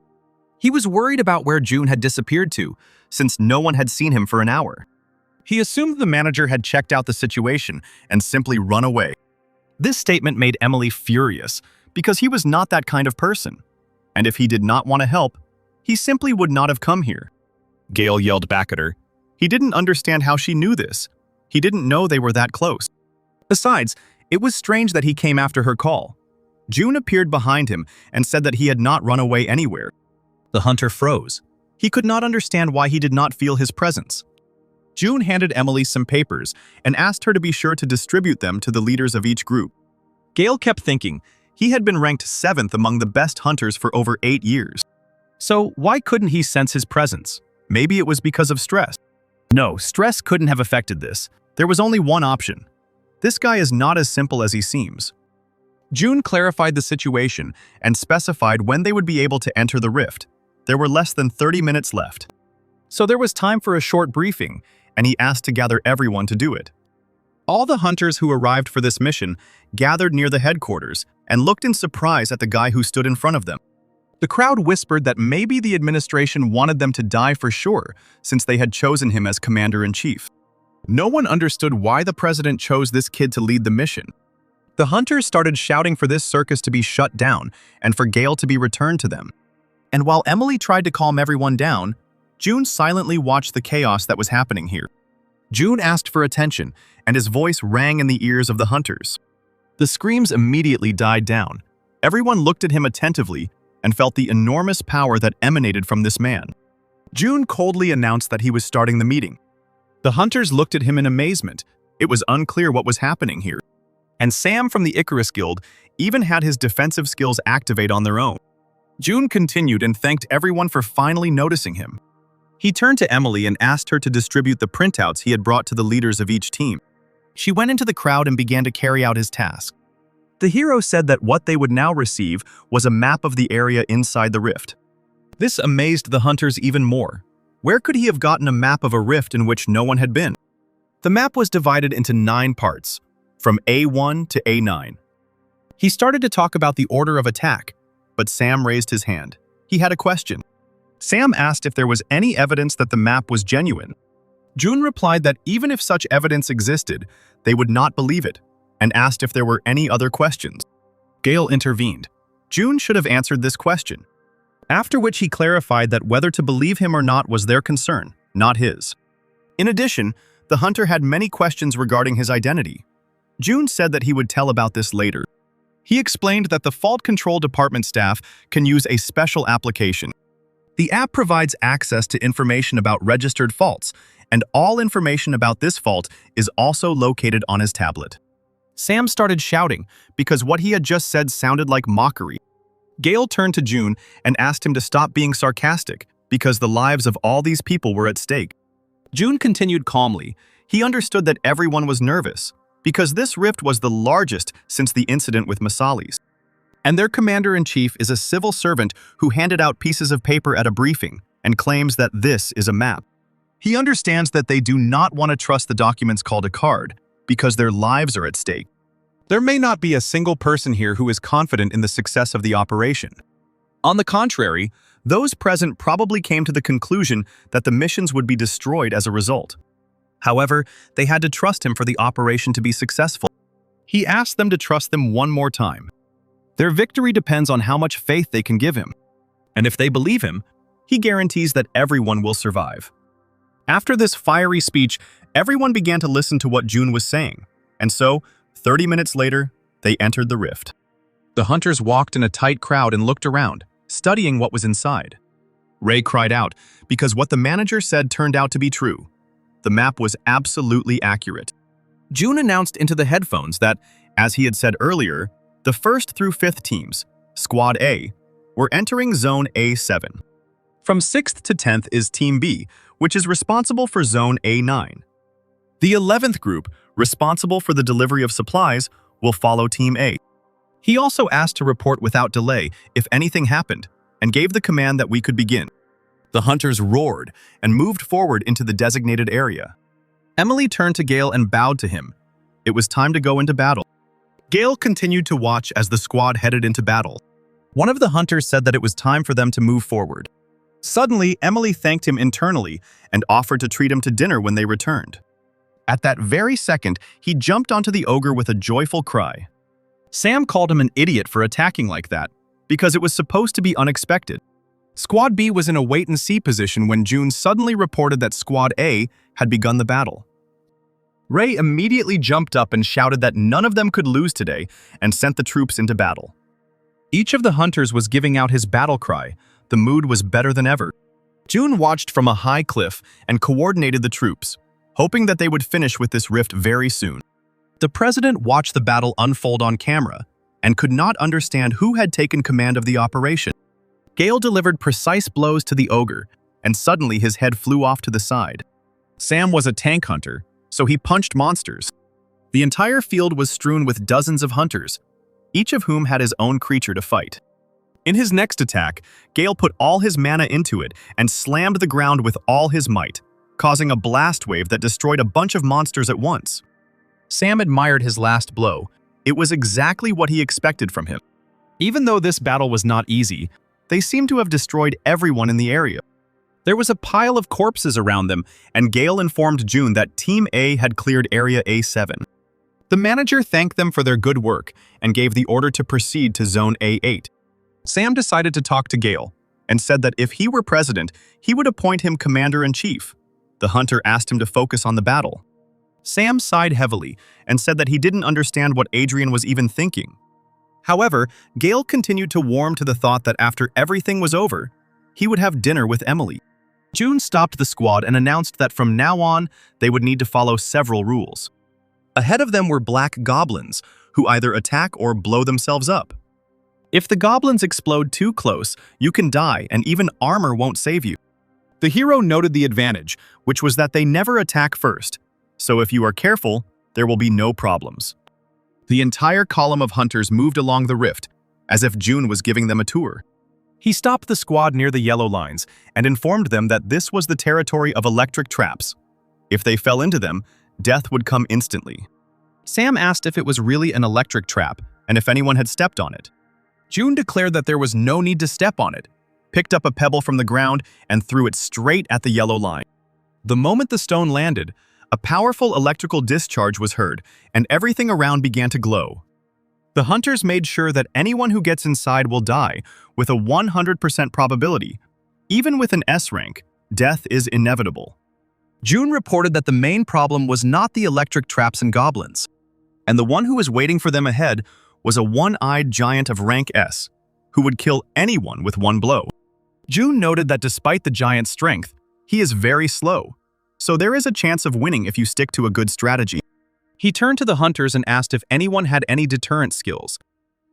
He was worried about where June had disappeared to, since no one had seen him for an hour. He assumed the manager had checked out the situation and simply run away. This statement made Emily furious because he was not that kind of person. And if he did not want to help, he simply would not have come here. Gale yelled back at her. He didn't understand how she knew this. He didn't know they were that close. Besides, it was strange that he came after her call. June appeared behind him and said that he had not run away anywhere. The hunter froze. He could not understand why he did not feel his presence. June handed Emily some papers and asked her to be sure to distribute them to the leaders of each group. Gale kept thinking he had been ranked 7th among the best hunters for over 8 years. So why couldn't he sense his presence? Maybe it was because of stress. No, stress couldn't have affected this. There was only one option. This guy is not as simple as he seems. June clarified the situation and specified when they would be able to enter the rift. There were less than 30 minutes left. So there was time for a short briefing, and he asked to gather everyone to do it. All the hunters who arrived for this mission gathered near the headquarters and looked in surprise at the guy who stood in front of them. The crowd whispered that maybe the administration wanted them to die for sure, since they had chosen him as commander-in-chief. No one understood why the president chose this kid to lead the mission. The hunters started shouting for this circus to be shut down and for Gale to be returned to them. And while Emily tried to calm everyone down, June silently watched the chaos that was happening here. June asked for attention, and his voice rang in the ears of the hunters. The screams immediately died down. Everyone looked at him attentively and felt the enormous power that emanated from this man. June coldly announced that he was starting the meeting. The hunters looked at him in amazement. It was unclear what was happening here. And Sam from the Icarus Guild even had his defensive skills activate on their own. June continued and thanked everyone for finally noticing him. He turned to Emily and asked her to distribute the printouts he had brought to the leaders of each team. She went into the crowd and began to carry out his task. The hero said that what they would now receive was a map of the area inside the rift. This amazed the hunters even more. Where could he have gotten a map of a rift in which no one had been? The map was divided into 9 parts, from A1 to A9. He started to talk about the order of attack, but Sam raised his hand. He had a question. Sam asked if there was any evidence that the map was genuine. June replied that even if such evidence existed, they would not believe it, and asked if there were any other questions. Gale intervened. June should have answered this question. After which he clarified that whether to believe him or not was their concern, not his. In addition, the hunter had many questions regarding his identity. June said that he would tell about this later. He explained that the Fault Control Department staff can use a special application. The app provides access to information about registered faults, and all information about this fault is also located on his tablet. Sam started shouting because what he had just said sounded like mockery. Gale turned to June and asked him to stop being sarcastic because the lives of all these people were at stake. June continued calmly. He understood that everyone was nervous because this rift was the largest since the incident with Masali's. And their commander-in-chief is a civil servant who handed out pieces of paper at a briefing and claims that this is a map. He understands that they do not want to trust the documents called a card because their lives are at stake. There may not be a single person here who is confident in the success of the operation. On the contrary, those present probably came to the conclusion that the missions would be destroyed as a result. However, they had to trust him for the operation to be successful. He asked them to trust them one more time. Their victory depends on how much faith they can give him. And if they believe him, he guarantees that everyone will survive. After this fiery speech, everyone began to listen to what June was saying. And so, 30 minutes later, they entered the rift. The hunters walked in a tight crowd and looked around, studying what was inside. Ray cried out because what the manager said turned out to be true. The map was absolutely accurate. June announced into the headphones that, as he had said earlier, the 1st through 5th teams, Squad A, were entering Zone A7. From 6th to 10th is Team B, which is responsible for Zone A9. The 11th group, responsible for the delivery of supplies, will follow Team A. He also asked to report without delay if anything happened, and gave the command that we could begin. The hunters roared and moved forward into the designated area. Emily turned to Gale and bowed to him. It was time to go into battle. Gale continued to watch as the squad headed into battle. One of the hunters said that it was time for them to move forward. Suddenly, Emily thanked him internally and offered to treat him to dinner when they returned. At that very second, he jumped onto the ogre with a joyful cry. Sam called him an idiot for attacking like that, because it was supposed to be unexpected. Squad B was in a wait-and-see position when June suddenly reported that Squad A had begun the battle. Ray immediately jumped up and shouted that none of them could lose today and sent the troops into battle. Each of the hunters was giving out his battle cry. The mood was better than ever. June watched from a high cliff and coordinated the troops, hoping that they would finish with this rift very soon. The president watched the battle unfold on camera and could not understand who had taken command of the operation. Gale delivered precise blows to the ogre, and suddenly his head flew off to the side. Sam was a tank hunter, so he punched monsters. The entire field was strewn with dozens of hunters, each of whom had his own creature to fight. In his next attack, Gale put all his mana into it and slammed the ground with all his might, causing a blast wave that destroyed a bunch of monsters at once. Sam admired his last blow. It was exactly what he expected from him. Even though this battle was not easy, they seemed to have destroyed everyone in the area. There was a pile of corpses around them, and Gale informed June that Team A had cleared Area A7. The manager thanked them for their good work and gave the order to proceed to Zone A8. Sam decided to talk to Gale and said that if he were president, he would appoint him commander-in-chief. The hunter asked him to focus on the battle. Sam sighed heavily and said that he didn't understand what Adrian was even thinking. However, Gale continued to warm to the thought that after everything was over, he would have dinner with Emily. June stopped the squad and announced that from now on, they would need to follow several rules. Ahead of them were black goblins, who either attack or blow themselves up. If the goblins explode too close, you can die and even armor won't save you. The hero noted the advantage, which was that they never attack first, so if you are careful, there will be no problems. The entire column of hunters moved along the rift, as if June was giving them a tour. He stopped the squad near the yellow lines and informed them that this was the territory of electric traps. If they fell into them, death would come instantly. Sam asked if it was really an electric trap and if anyone had stepped on it. June declared that there was no need to step on it, picked up a pebble from the ground and threw it straight at the yellow line. The moment the stone landed, a powerful electrical discharge was heard and everything around began to glow. The hunters made sure that anyone who gets inside will die with a 100% probability. Even with an S rank, death is inevitable. June reported that the main problem was not the electric traps and goblins, and the one who was waiting for them ahead was a one-eyed giant of rank S, who would kill anyone with one blow. June noted that despite the giant's strength, he is very slow, so there is a chance of winning if you stick to a good strategy. He turned to the hunters and asked if anyone had any deterrent skills.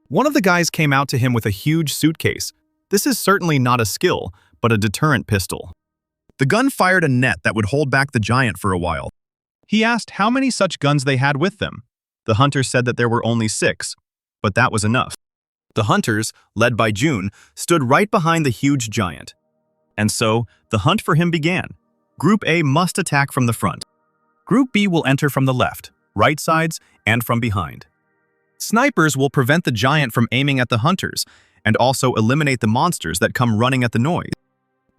One of the guys came out to him with a huge suitcase. This is certainly not a skill, but a deterrent pistol. The gun fired a net that would hold back the giant for a while. He asked how many such guns they had with them. The hunters said that there were only 6, but that was enough. The hunters, led by June, stood right behind the huge giant. And so, the hunt for him began. Group A must attack from the front. Group B will enter from the left, right sides, and from behind. Snipers will prevent the giant from aiming at the hunters, and also eliminate the monsters that come running at the noise.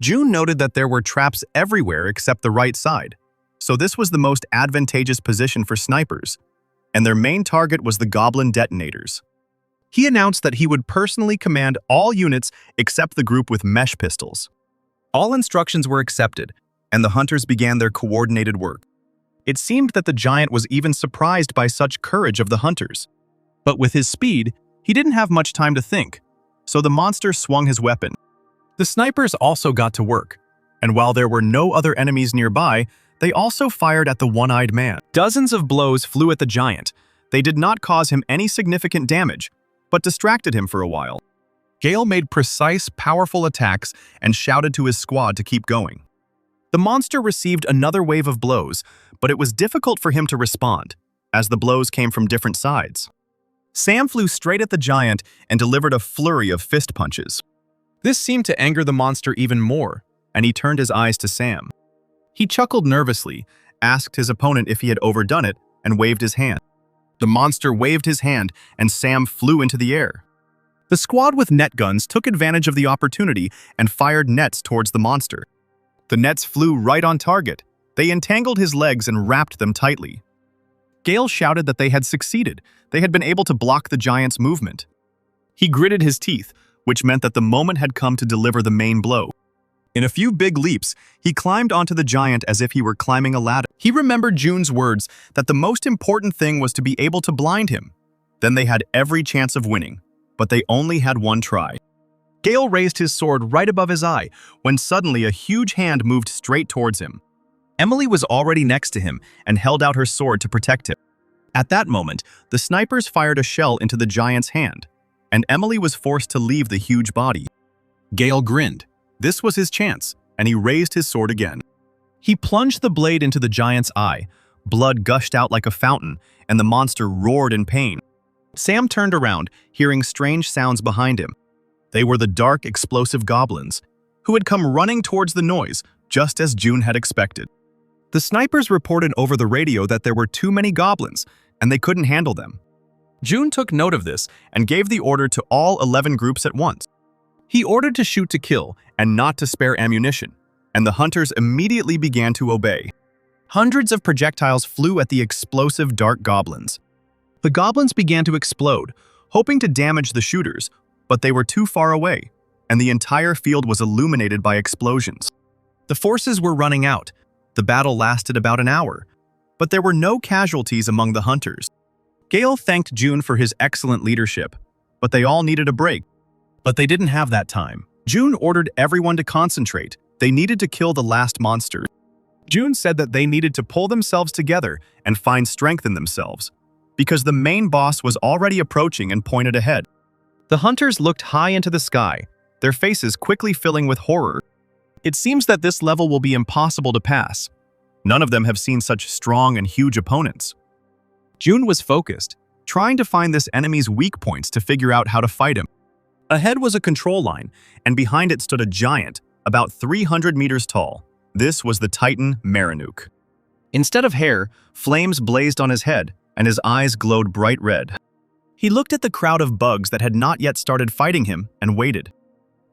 June noted that there were traps everywhere except the right side, so this was the most advantageous position for snipers, and their main target was the goblin detonators. He announced that he would personally command all units except the group with mesh pistols. All instructions were accepted, and the hunters began their coordinated work. It seemed that the giant was even surprised by such courage of the hunters. But with his speed, he didn't have much time to think, so the monster swung his weapon. The snipers also got to work, and while there were no other enemies nearby, they also fired at the one-eyed man. Dozens of blows flew at the giant. They did not cause him any significant damage, but distracted him for a while. Gale made precise, powerful attacks and shouted to his squad to keep going. The monster received another wave of blows, but it was difficult for him to respond, as the blows came from different sides. Sam flew straight at the giant and delivered a flurry of fist punches. This seemed to anger the monster even more, and he turned his eyes to Sam. He chuckled nervously, asked his opponent if he had overdone it, and waved his hand. The monster waved his hand, and Sam flew into the air. The squad with net guns took advantage of the opportunity and fired nets towards the monster. The nets flew right on target. They entangled his legs and wrapped them tightly. Gale shouted that they had succeeded. They had been able to block the giant's movement. He gritted his teeth, which meant that the moment had come to deliver the main blow. In a few big leaps, he climbed onto the giant as if he were climbing a ladder. He remembered June's words that the most important thing was to be able to blind him. Then they had every chance of winning, but they only had one try. Gale raised his sword right above his eye when suddenly a huge hand moved straight towards him. Emily was already next to him and held out her sword to protect him. At that moment, the snipers fired a shell into the giant's hand, and Emily was forced to leave the huge body. Gale grinned. This was his chance, and he raised his sword again. He plunged the blade into the giant's eye. Blood gushed out like a fountain, and the monster roared in pain. Sam turned around, hearing strange sounds behind him. They were the dark, explosive goblins, who had come running towards the noise, just as June had expected. The snipers reported over the radio that there were too many goblins, and they couldn't handle them. June took note of this and gave the order to all 11 groups at once. He ordered to shoot to kill and not to spare ammunition, and the hunters immediately began to obey. Hundreds of projectiles flew at the explosive dark goblins. The goblins began to explode, hoping to damage the shooters, but they were too far away, and the entire field was illuminated by explosions. The forces were running out. The battle lasted about an hour, but there were no casualties among the hunters. Gale thanked June for his excellent leadership, but they all needed a break. But they didn't have that time. June ordered everyone to concentrate. They needed to kill the last monster. June said that they needed to pull themselves together and find strength in themselves, because the main boss was already approaching and pointed ahead. The hunters looked high into the sky, their faces quickly filling with horror. It seems that this level will be impossible to pass. None of them have seen such strong and huge opponents. June was focused, trying to find this enemy's weak points to figure out how to fight him. Ahead was a control line, and behind it stood a giant, about 300 meters tall. This was the Titan Marinuk. Instead of hair, flames blazed on his head, and his eyes glowed bright red. He looked at the crowd of bugs that had not yet started fighting him and waited.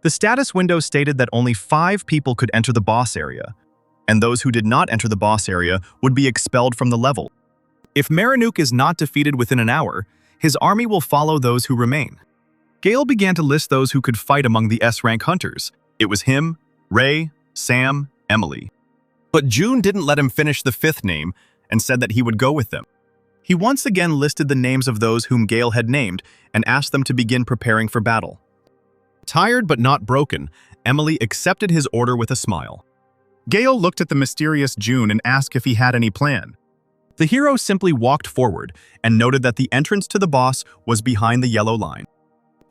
The status window stated that only 5 people could enter the boss area, and those who did not enter the boss area would be expelled from the level. If Marinuk is not defeated within an hour, his army will follow those who remain. Gale began to list those who could fight among the S-rank hunters. It was him, Ray, Sam, Emily. But June didn't let him finish the 5th name and said that he would go with them. He once again listed the names of those whom Gale had named and asked them to begin preparing for battle. Tired but not broken, Emily accepted his order with a smile. Gale looked at the mysterious June and asked if he had any plan. The hero simply walked forward and noted that the entrance to the boss was behind the yellow line.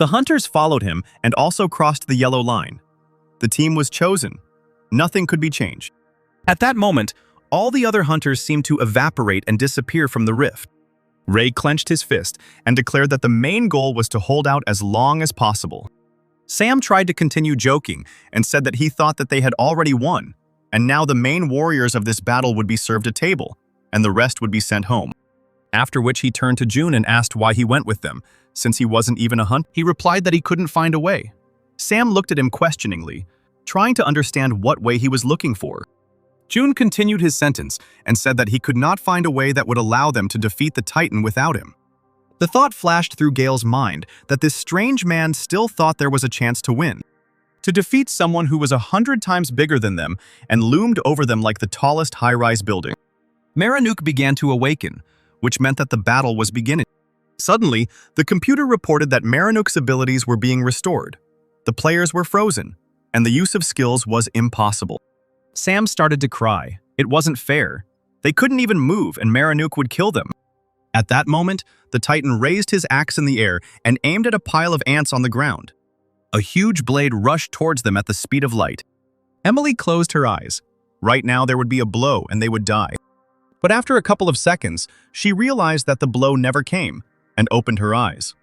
The hunters followed him and also crossed the yellow line. The team was chosen. Nothing could be changed. At that moment, all the other hunters seemed to evaporate and disappear from the rift. Ray clenched his fist and declared that the main goal was to hold out as long as possible. Sam tried to continue joking and said that he thought that they had already won, and now the main warriors of this battle would be served a table, and the rest would be sent home. After which he turned to June and asked why he went with them, since he wasn't even a hunter. He replied that he couldn't find a way. Sam looked at him questioningly, trying to understand what way he was looking for. June continued his sentence and said that he could not find a way that would allow them to defeat the Titan without him. The thought flashed through Gale's mind that this strange man still thought there was a chance to win. To defeat someone who was 100 times bigger than them and loomed over them like the tallest high-rise building. Maranook began to awaken, which meant that the battle was beginning. Suddenly, the computer reported that Maranook's abilities were being restored. The players were frozen, and the use of skills was impossible. Sam started to cry. It wasn't fair. They couldn't even move, and Maranook would kill them. At that moment, the Titan raised his axe in the air and aimed at a pile of ants on the ground. A huge blade rushed towards them at the speed of light. Emily closed her eyes. Right now, there would be a blow, and they would die. But after a couple of seconds, she realized that the blow never came, and opened her eyes.